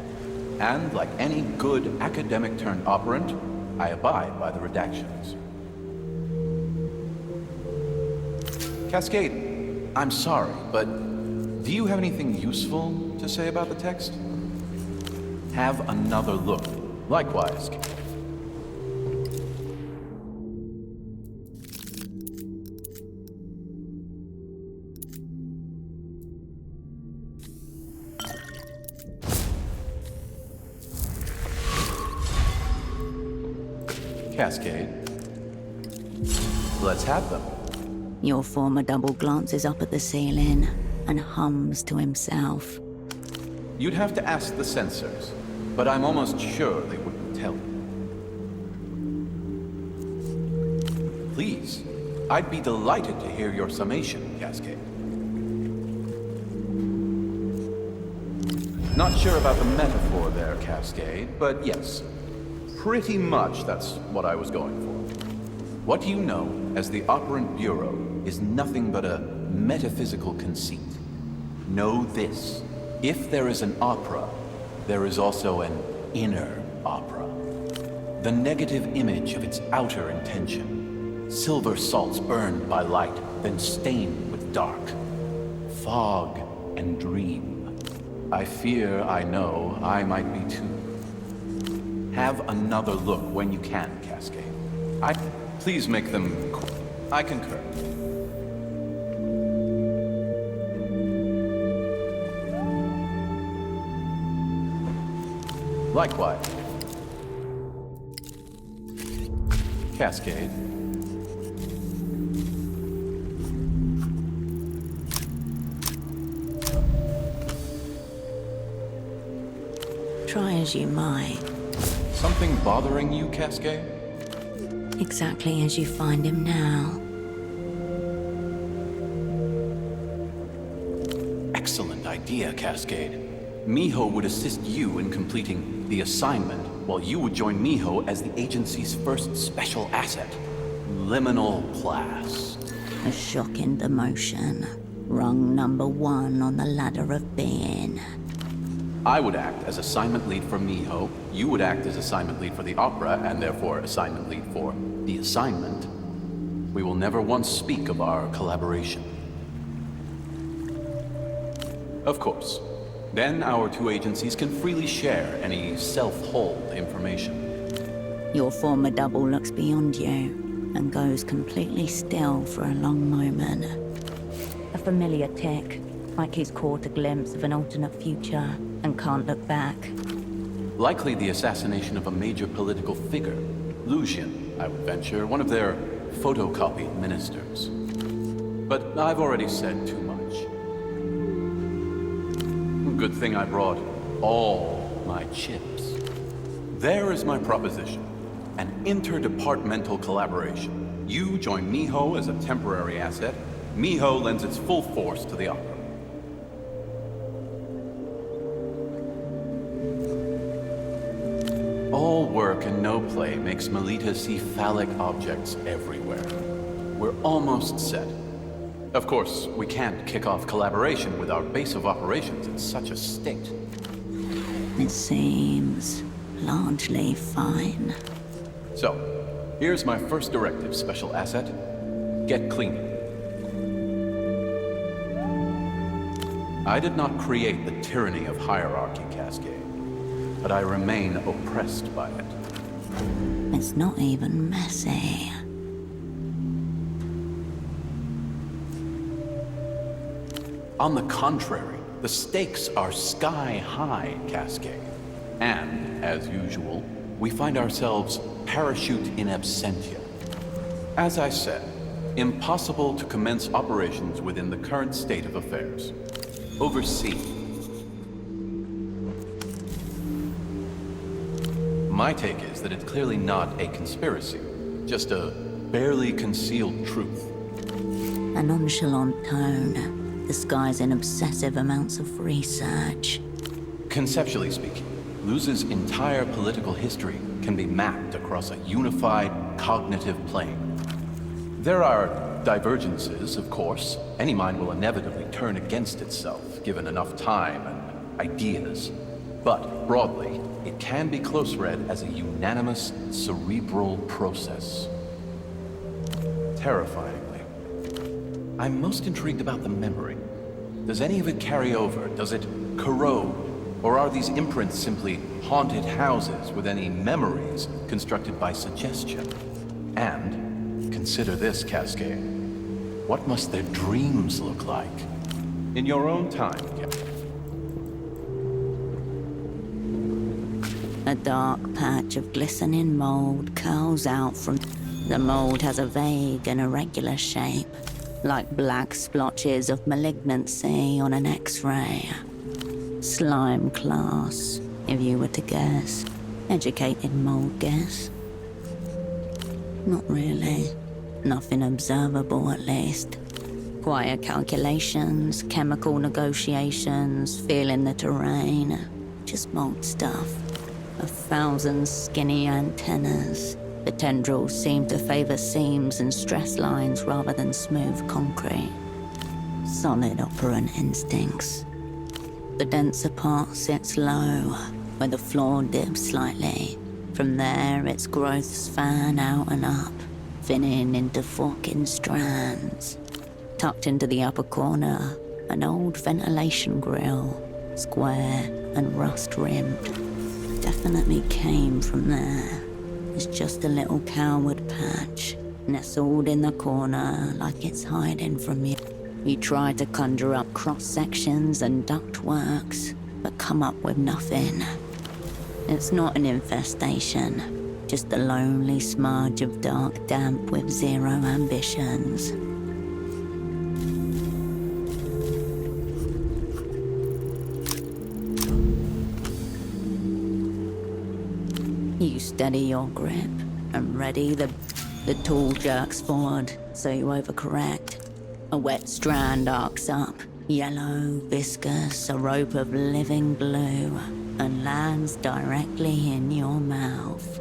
And like any good academic-turned-operant, I abide by the redactions. Cascade, I'm sorry, but do you have anything useful to say about the text? Have another look. Likewise. Cascade. Let's have them. Your former double glances up at the ceiling and hums to himself. You'd have to ask the censors, but I'm almost sure they wouldn't tell you. Please, I'd be delighted to hear your summation, Cascade. Not sure about the metaphor there, Cascade, but yes. Pretty much that's what I was going for. What you know as the Operant Bureau is nothing but a metaphysical conceit. Know this. If there is an opera, there is also an inner opera. The negative image of its outer intention. Silver salts burned by light, then stained with dark. Fog and dream. I fear I know I might be too. Have another look when you can, Cascade. Please make them... I concur. Likewise. Cascade. Try as you might. Something bothering you, Cascade? Exactly as you find him now. Excellent idea, Cascade. Miho would assist you in completing the assignment, while you would join Miho as the agency's first special asset. Liminal class. A shocking demotion. Rung number 1 on the ladder of being. I would act as assignment lead for Miho, you would act as assignment lead for the opera, and therefore assignment lead for the assignment. We will never once speak of our collaboration. Of course. Then our two agencies can freely share any self-hold information. Your former double looks beyond you and goes completely still for a long moment. A familiar tick, like he's caught a glimpse of an alternate future and can't look back. Likely the assassination of a major political figure. Lucian, I would venture, one of their photocopied ministers. But I've already said too much. Good thing I brought all my chips. There is my proposition. An interdepartmental collaboration. You join Miho as a temporary asset. Miho lends its full force to the opera. All work and no play makes Melita see phallic objects everywhere. We're almost set. Of course, we can't kick off collaboration with our base of operations in such a state. It seems largely fine. So, here's my first directive, Special Asset. Get cleaning. I did not create the tyranny of hierarchy, Cascade, but I remain oppressed by it. It's not even messy. On the contrary, the stakes are sky high, Cascade. And, as usual, we find ourselves parachute in absentia. As I said, impossible to commence operations within the current state of affairs. Oversee. My take is that it's clearly not a conspiracy, just a barely concealed truth. A nonchalant tone, disguising obsessive amounts of research. Conceptually speaking, Luz's entire political history can be mapped across a unified cognitive plane. There are divergences, of course. Any mind will inevitably turn against itself, given enough time and ideas. But, broadly, it can be close-read as a unanimous cerebral process. Terrifyingly. I'm most intrigued about the memory. Does any of it carry over? Does it corrode? Or are these imprints simply haunted houses with any memories constructed by suggestion? And, consider this, Cascade. What must their dreams look like? In your own time, Captain. A dark patch of glistening mold curls out from... The mold has a vague and irregular shape, like black splotches of malignancy on an X-ray. Slime class, if you were to guess. Educated mold guess. Not really. Nothing observable, at least. Quiet calculations, chemical negotiations, feeling the terrain. Just mold stuff. 1,000 skinny antennas. The tendrils seem to favor seams and stress lines rather than smooth concrete. Solid operant instincts. The denser part sits low, where the floor dips slightly. From there, its growths fan out and up, thinning into forking strands. Tucked into the upper corner, an old ventilation grill, square and rust-rimmed. Definitely came from there. It's just a little coward patch, nestled in the corner like it's hiding from you. You try to conjure up cross-sections and ductworks, but come up with nothing. It's not an infestation, just a lonely smudge of dark damp with zero ambitions. You steady your grip and ready the tool jerks forward, so you overcorrect. A wet strand arcs up, yellow, viscous, a rope of living glue, and lands directly in your mouth.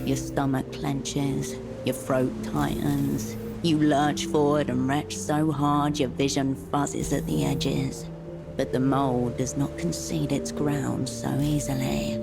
Your stomach clenches, your throat tightens. You lurch forward and retch so hard your vision fuzzes at the edges. But the mold does not concede its ground so easily.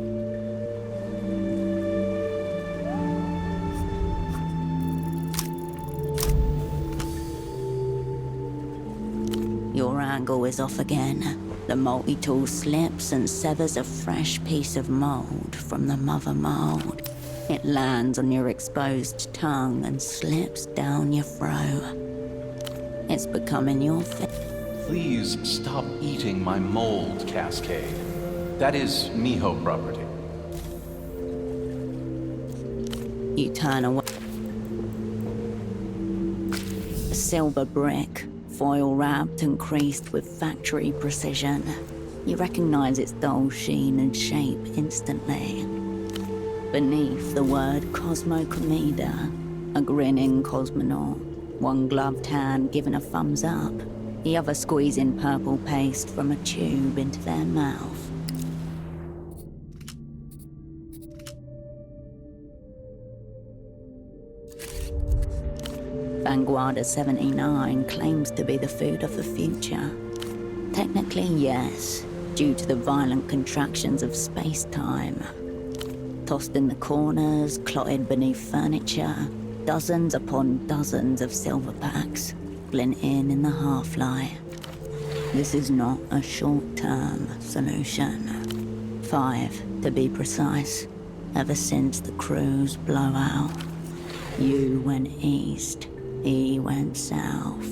Your angle is off again. The multi-tool slips and severs a fresh piece of mold from the mother mold. It lands on your exposed tongue and slips down your throat. It's becoming your Please stop eating my mold, Cascade. That is Miho property. You turn away. A silver brick, foil wrapped and creased with factory precision. You recognize its dull sheen and shape instantly. Beneath the word Cosmo Comida, a grinning cosmonaut, one gloved hand giving a thumbs up, the other squeezing purple paste from a tube into their mouth. Vanguardia 79 claims to be the food of the future. Technically, yes, due to the violent contractions of space-time. Tossed in the corners, clotted beneath furniture, dozens upon dozens of silver packs, glinting in the half-light. This is not a short-term solution. 5, to be precise, ever since the crew's blowout. You went east, he went south.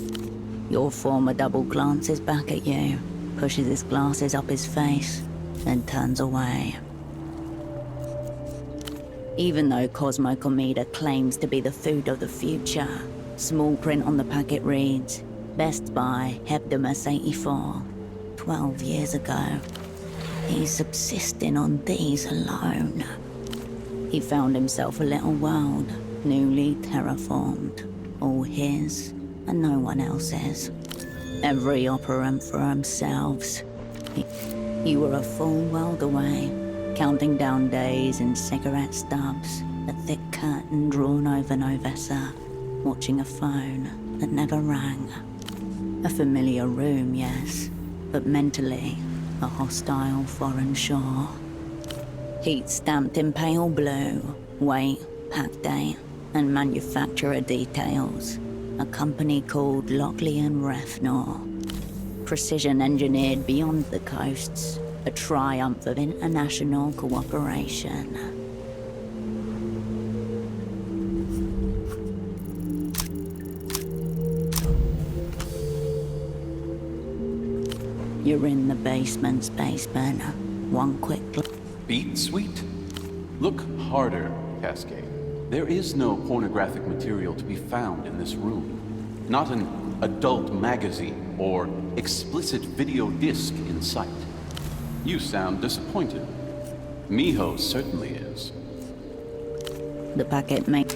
Your former double glances back at you, pushes his glasses up his face, then turns away. Even though Cosmo Comida claims to be the food of the future, small print on the packet reads, Best by Hebdomus 84, 12 years ago. He's subsisting on these alone. He found himself a little world, newly terraformed, all his and no one else's. Every operant for themselves. You were a full world away, counting down days in cigarette stubs, a thick curtain drawn over Novessa, watching a phone that never rang. A familiar room, yes, but mentally, a hostile foreign shore. Heat stamped in pale blue, weight, pack date, and manufacturer details. A company called Lockley & Refnor. Precision engineered beyond the coasts, a triumph of international cooperation. You're in the basement's basement. One quick Beat sweet? Look harder, Cascade. There is no pornographic material to be found in this room. Not an adult magazine or explicit video disc in sight. You sound disappointed. Miho certainly is. The packet may...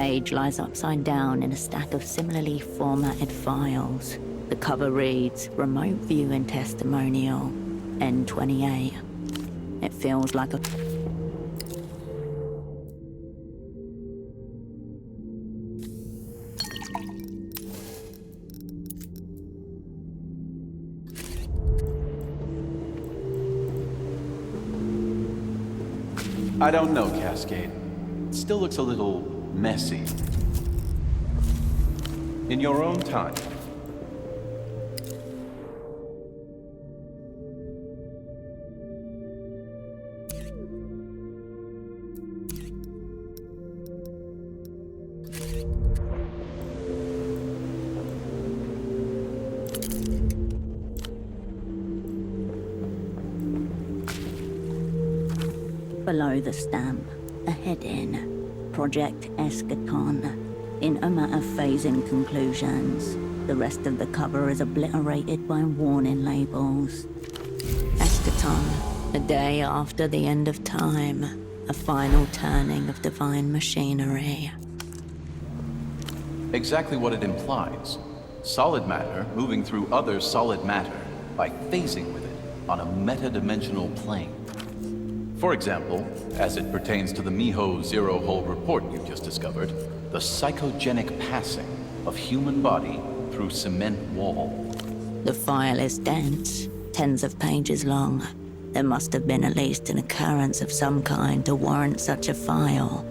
page lies upside down in a stack of similarly formatted files. The cover reads, Remote Viewing Testimonial, N28. It feels like a... I don't know, Cascade. It still looks a little messy. In your own time. Below the stamp, a heading, Project Eschaton. In a matter phasing conclusions, the rest of the cover is obliterated by warning labels. Eschaton, a day after the end of time, a final turning of divine machinery. Exactly what it implies. Solid matter moving through other solid matter by phasing with it on a meta-dimensional plane. For example, as it pertains to the Miho zero-hole report you've just discovered, the psychogenic passing of human body through cement wall. The file is dense, tens of pages long. There must have been at least an occurrence of some kind to warrant such a file.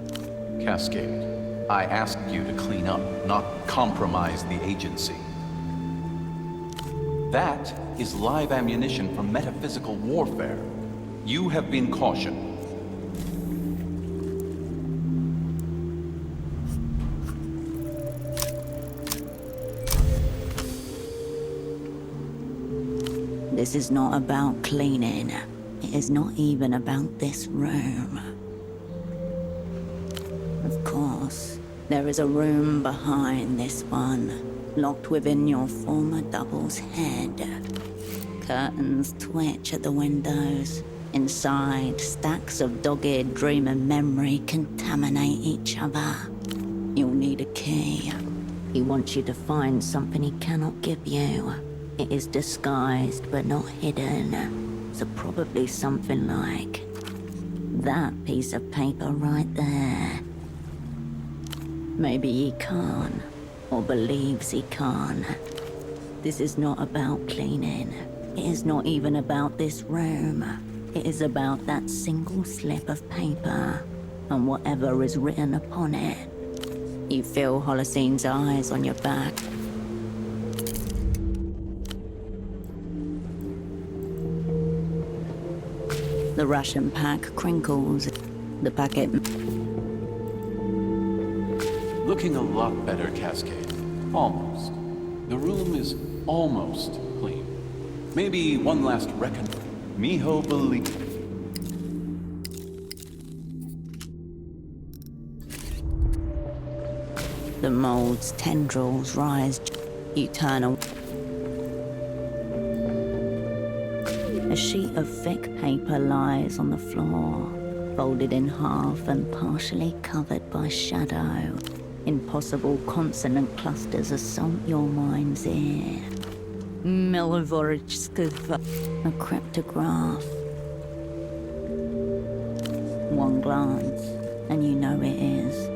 Cascade, I asked you to clean up, not compromise the agency. That is live ammunition for metaphysical warfare. You have been cautioned. This is not about cleaning. It is not even about this room. Of course, there is a room behind this one, locked within your former double's head. Curtains twitch at the windows. Inside, stacks of dogged dream and memory contaminate each other. You'll need a key. He wants you to find something he cannot give you. It is disguised but not hidden. So probably something like that piece of paper right there. Maybe he can't, or believes he can't. This is not about cleaning. It is not even about this room. It is about that single slip of paper, and whatever is written upon it. You feel Holocene's eyes on your back. The ration pack crinkles. The packet... Looking a lot better, Cascade. Almost. The room is almost clean. Maybe one last reckon. Miho believe. The mold's tendrils rise. You turn away. A sheet of thick paper lies on the floor, folded in half and partially covered by shadow. Impossible consonant clusters assault your mind's ear. Milvorchskova, a cryptograph. One glance, and you know it is.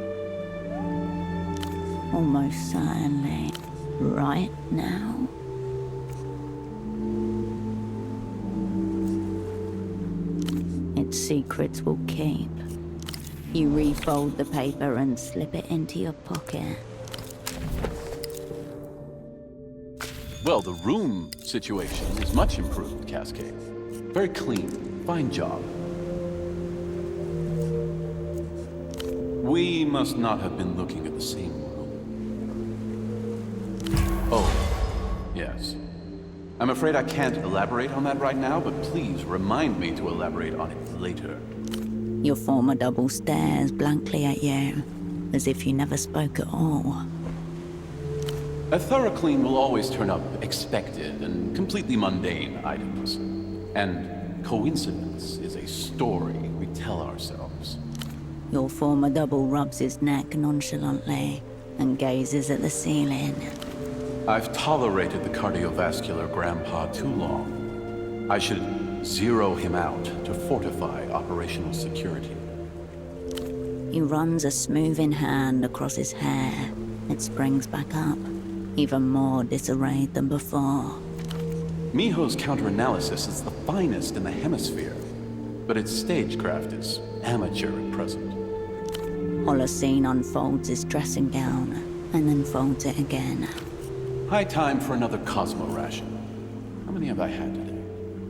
Almost certainly. Right now? Its secrets will keep. You refold the paper and slip it into your pocket. Well, the room situation is much improved, Cascade. Very clean. Fine job. We must not have been looking at the same room. Oh, yes. I'm afraid I can't elaborate on that right now, but please remind me to elaborate on it later. Your former double stares blankly at you, as if you never spoke at all. A thorough clean will always turn up expected and completely mundane items. And coincidence is a story we tell ourselves. Your former double rubs his neck nonchalantly and gazes at the ceiling. I've tolerated the cardiovascular grandpa too long. I should zero him out to fortify operational security. He runs a smoothing hand across his hair. It springs back up, even more disarrayed than before. Miho's counter-analysis is the finest in the hemisphere, but its stagecraft is amateur at present. Holocene unfolds his dressing gown and then folds it again. High time for another Cosmo ration. How many have I had today?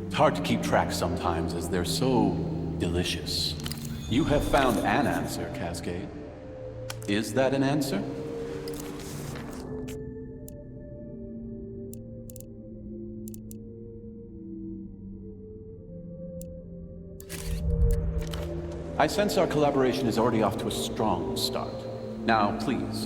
It's hard to keep track sometimes as they're so delicious. You have found an answer, Cascade. Is that an answer? I sense our collaboration is already off to a strong start. Now, please,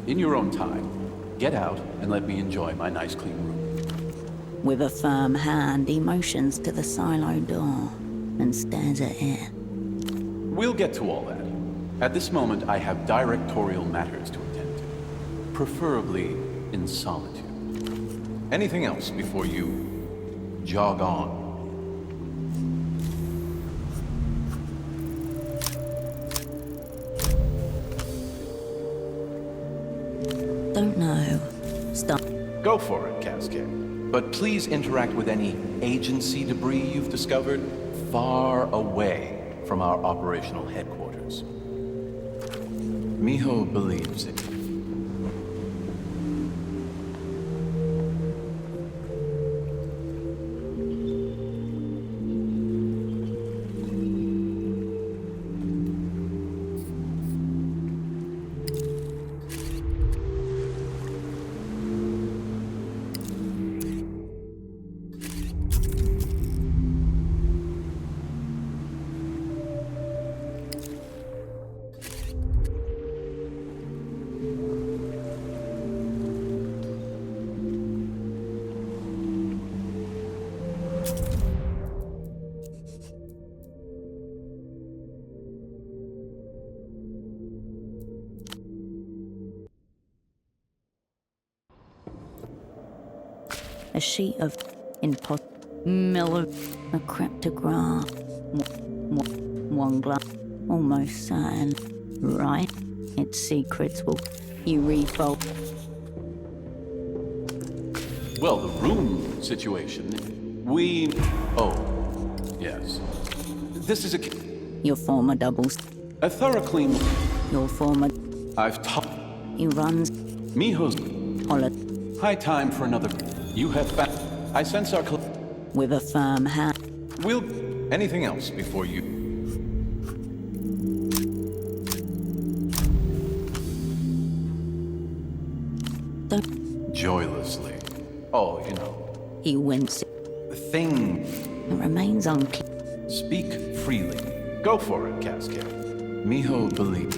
in your own time, get out and let me enjoy my nice clean room. With a firm hand, he motions to the silo door and stares at it. We'll get to all that. At this moment, I have directorial matters to attend to, preferably in solitude. Anything else before you jog on? Don't know. Stop. Go for it, Cascade. But please interact with any agency debris you've discovered far away from our operational headquarters. Miho believes it. A sheet of a cryptograph. One glass, almost certain. Right? Its secrets will. You refold. Well, the room situation. Oh, yes. This is Your former doubles. a thorough clean. Your former. I've taught. He runs. Miho's. High time for another. You have found. I sense our. With a firm hand. Will. Anything else before you? Joylessly. Oh, you know. He winces. The thing. It remains unclear. Speak freely. Go for it, Cascade. Miho believes.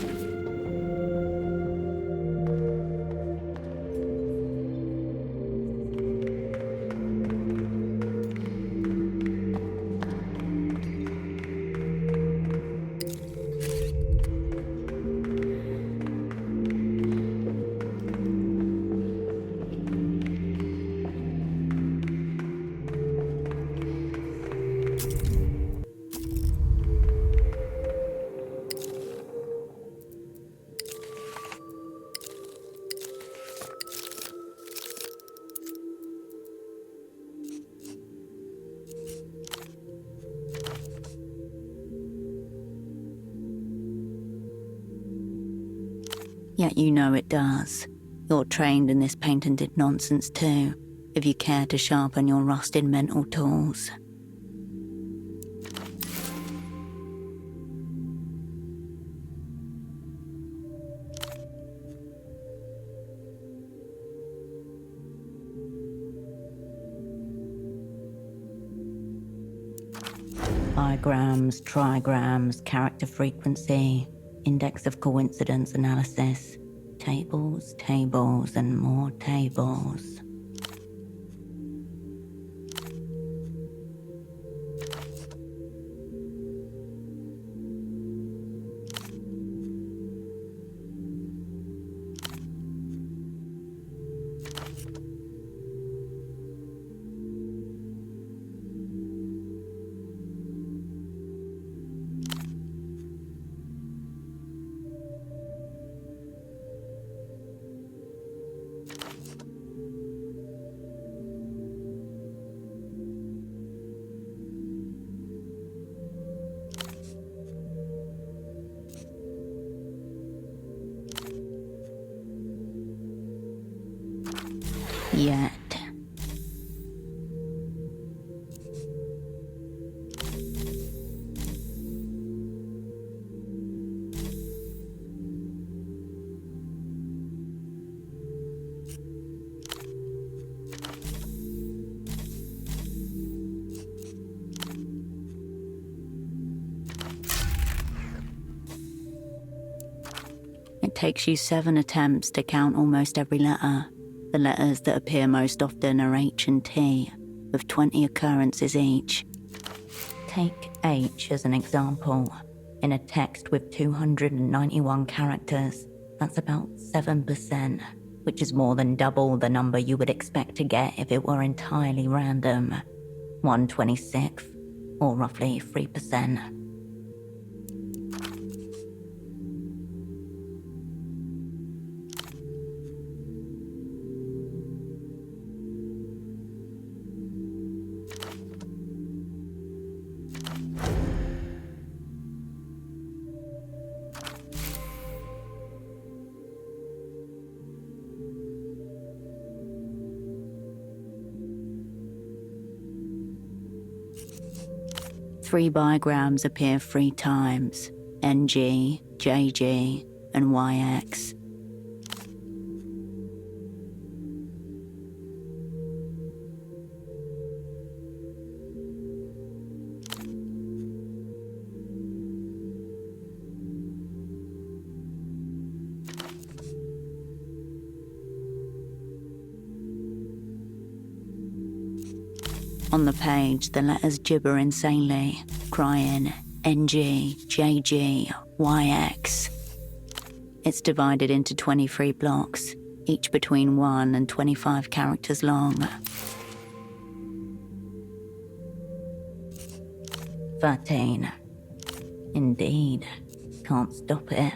Yet you know it does. You're trained in this patented nonsense too, if you care to sharpen your rusted mental tools. Bigrams, trigrams, character frequency, index of coincidence analysis, tables, tables, and more tables. Yet. It takes you 7 attempts to count almost every letter. The letters that appear most often are H and T, with 20 occurrences each. Take H as an example. In a text with 291 characters, that's about 7%, which is more than double the number you would expect to get if it were entirely random. 1/26th, or roughly 3%. Three bigrams appear 3 times: NG, JG, and YX. On the page, the letters gibber insanely, crying NG, JG, YX. It's divided into 23 blocks, each between 1 and 25 characters long. 13. Indeed. Can't stop it.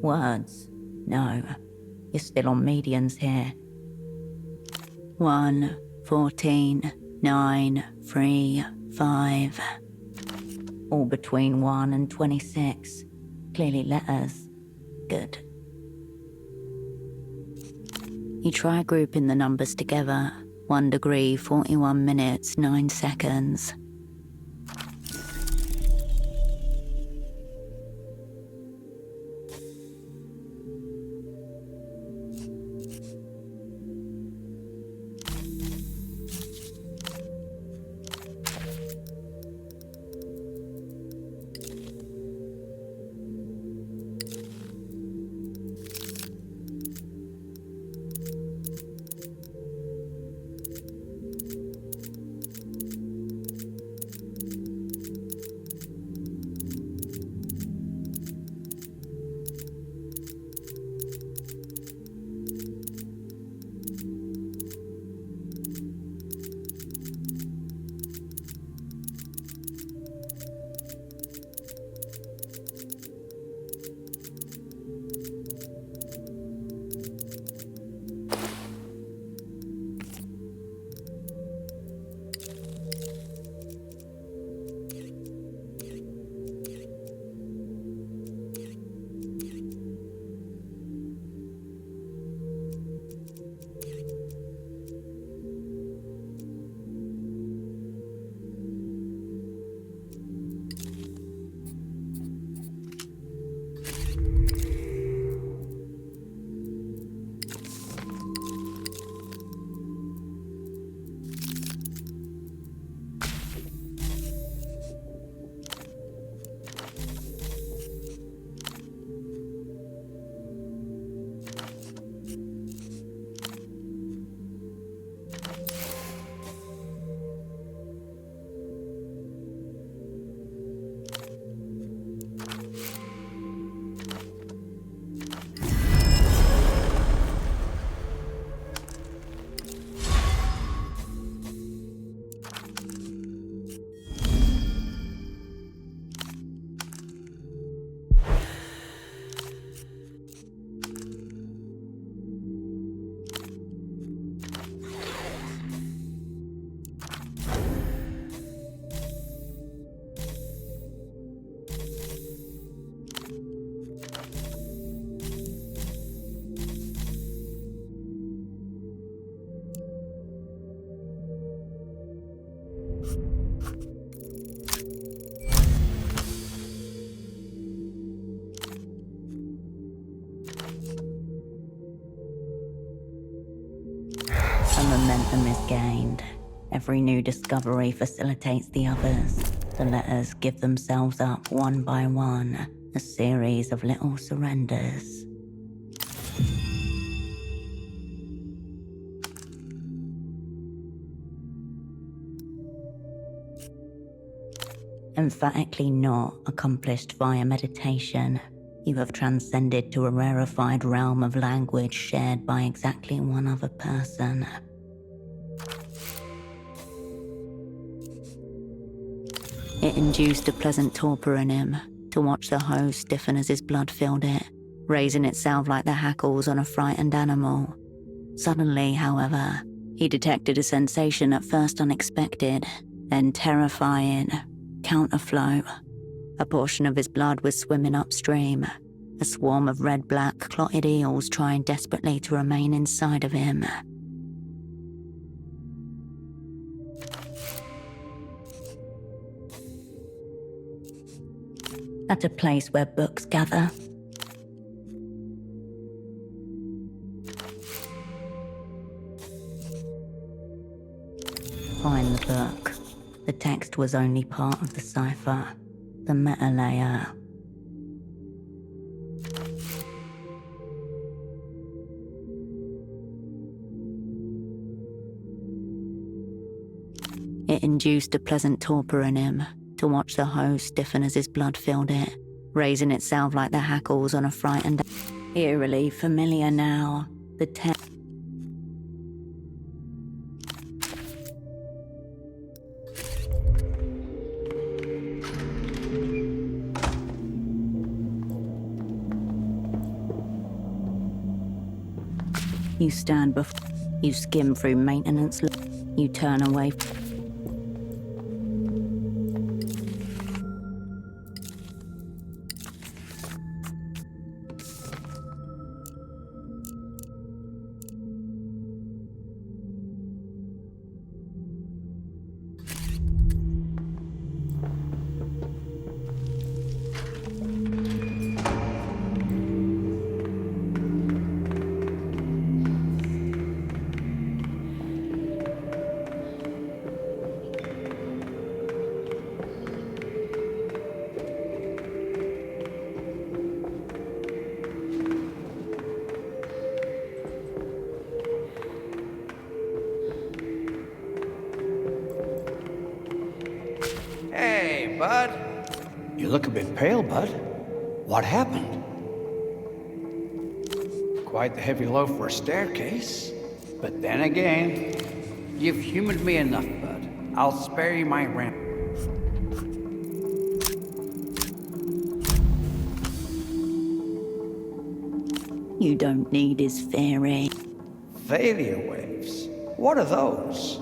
Words. No. You're still on medians here. 1, 14, 9, 3, 5. All between 1 and 26. Clearly letters. Good. You try grouping the numbers together. 1 degree, 41 minutes, 9 seconds. and momentum is gained. Every new discovery facilitates the others. The letters give themselves up one by one, a series of little surrenders. Emphatically not accomplished via meditation. You have transcended to a rarefied realm of language shared by exactly one other person. It induced a pleasant torpor in him to watch the hose stiffen as his blood filled it, raising itself like the hackles on a frightened animal. Suddenly, however, he detected a sensation at first unexpected, then terrifying. Counterflow. A portion of his blood was swimming upstream, a swarm of red-black clotted eels trying desperately to remain inside of him. At a place where books gather. Find the book. The text was only part of the cipher, the meta layer. It induced a pleasant torpor in him to watch the hose stiffen as his blood filled it, raising itself like the hackles on a frightened... Eerily familiar now, the text... You stand before... You skim through maintenance... You turn away... Hey, bud. You look a bit pale, bud. What happened? Quite the heavy load for a staircase. But then again, you've humored me enough, bud. I'll spare you my rant. You don't need his fairy. Failure waves? What are those?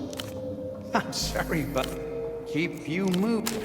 I'm sorry, but keep you moving.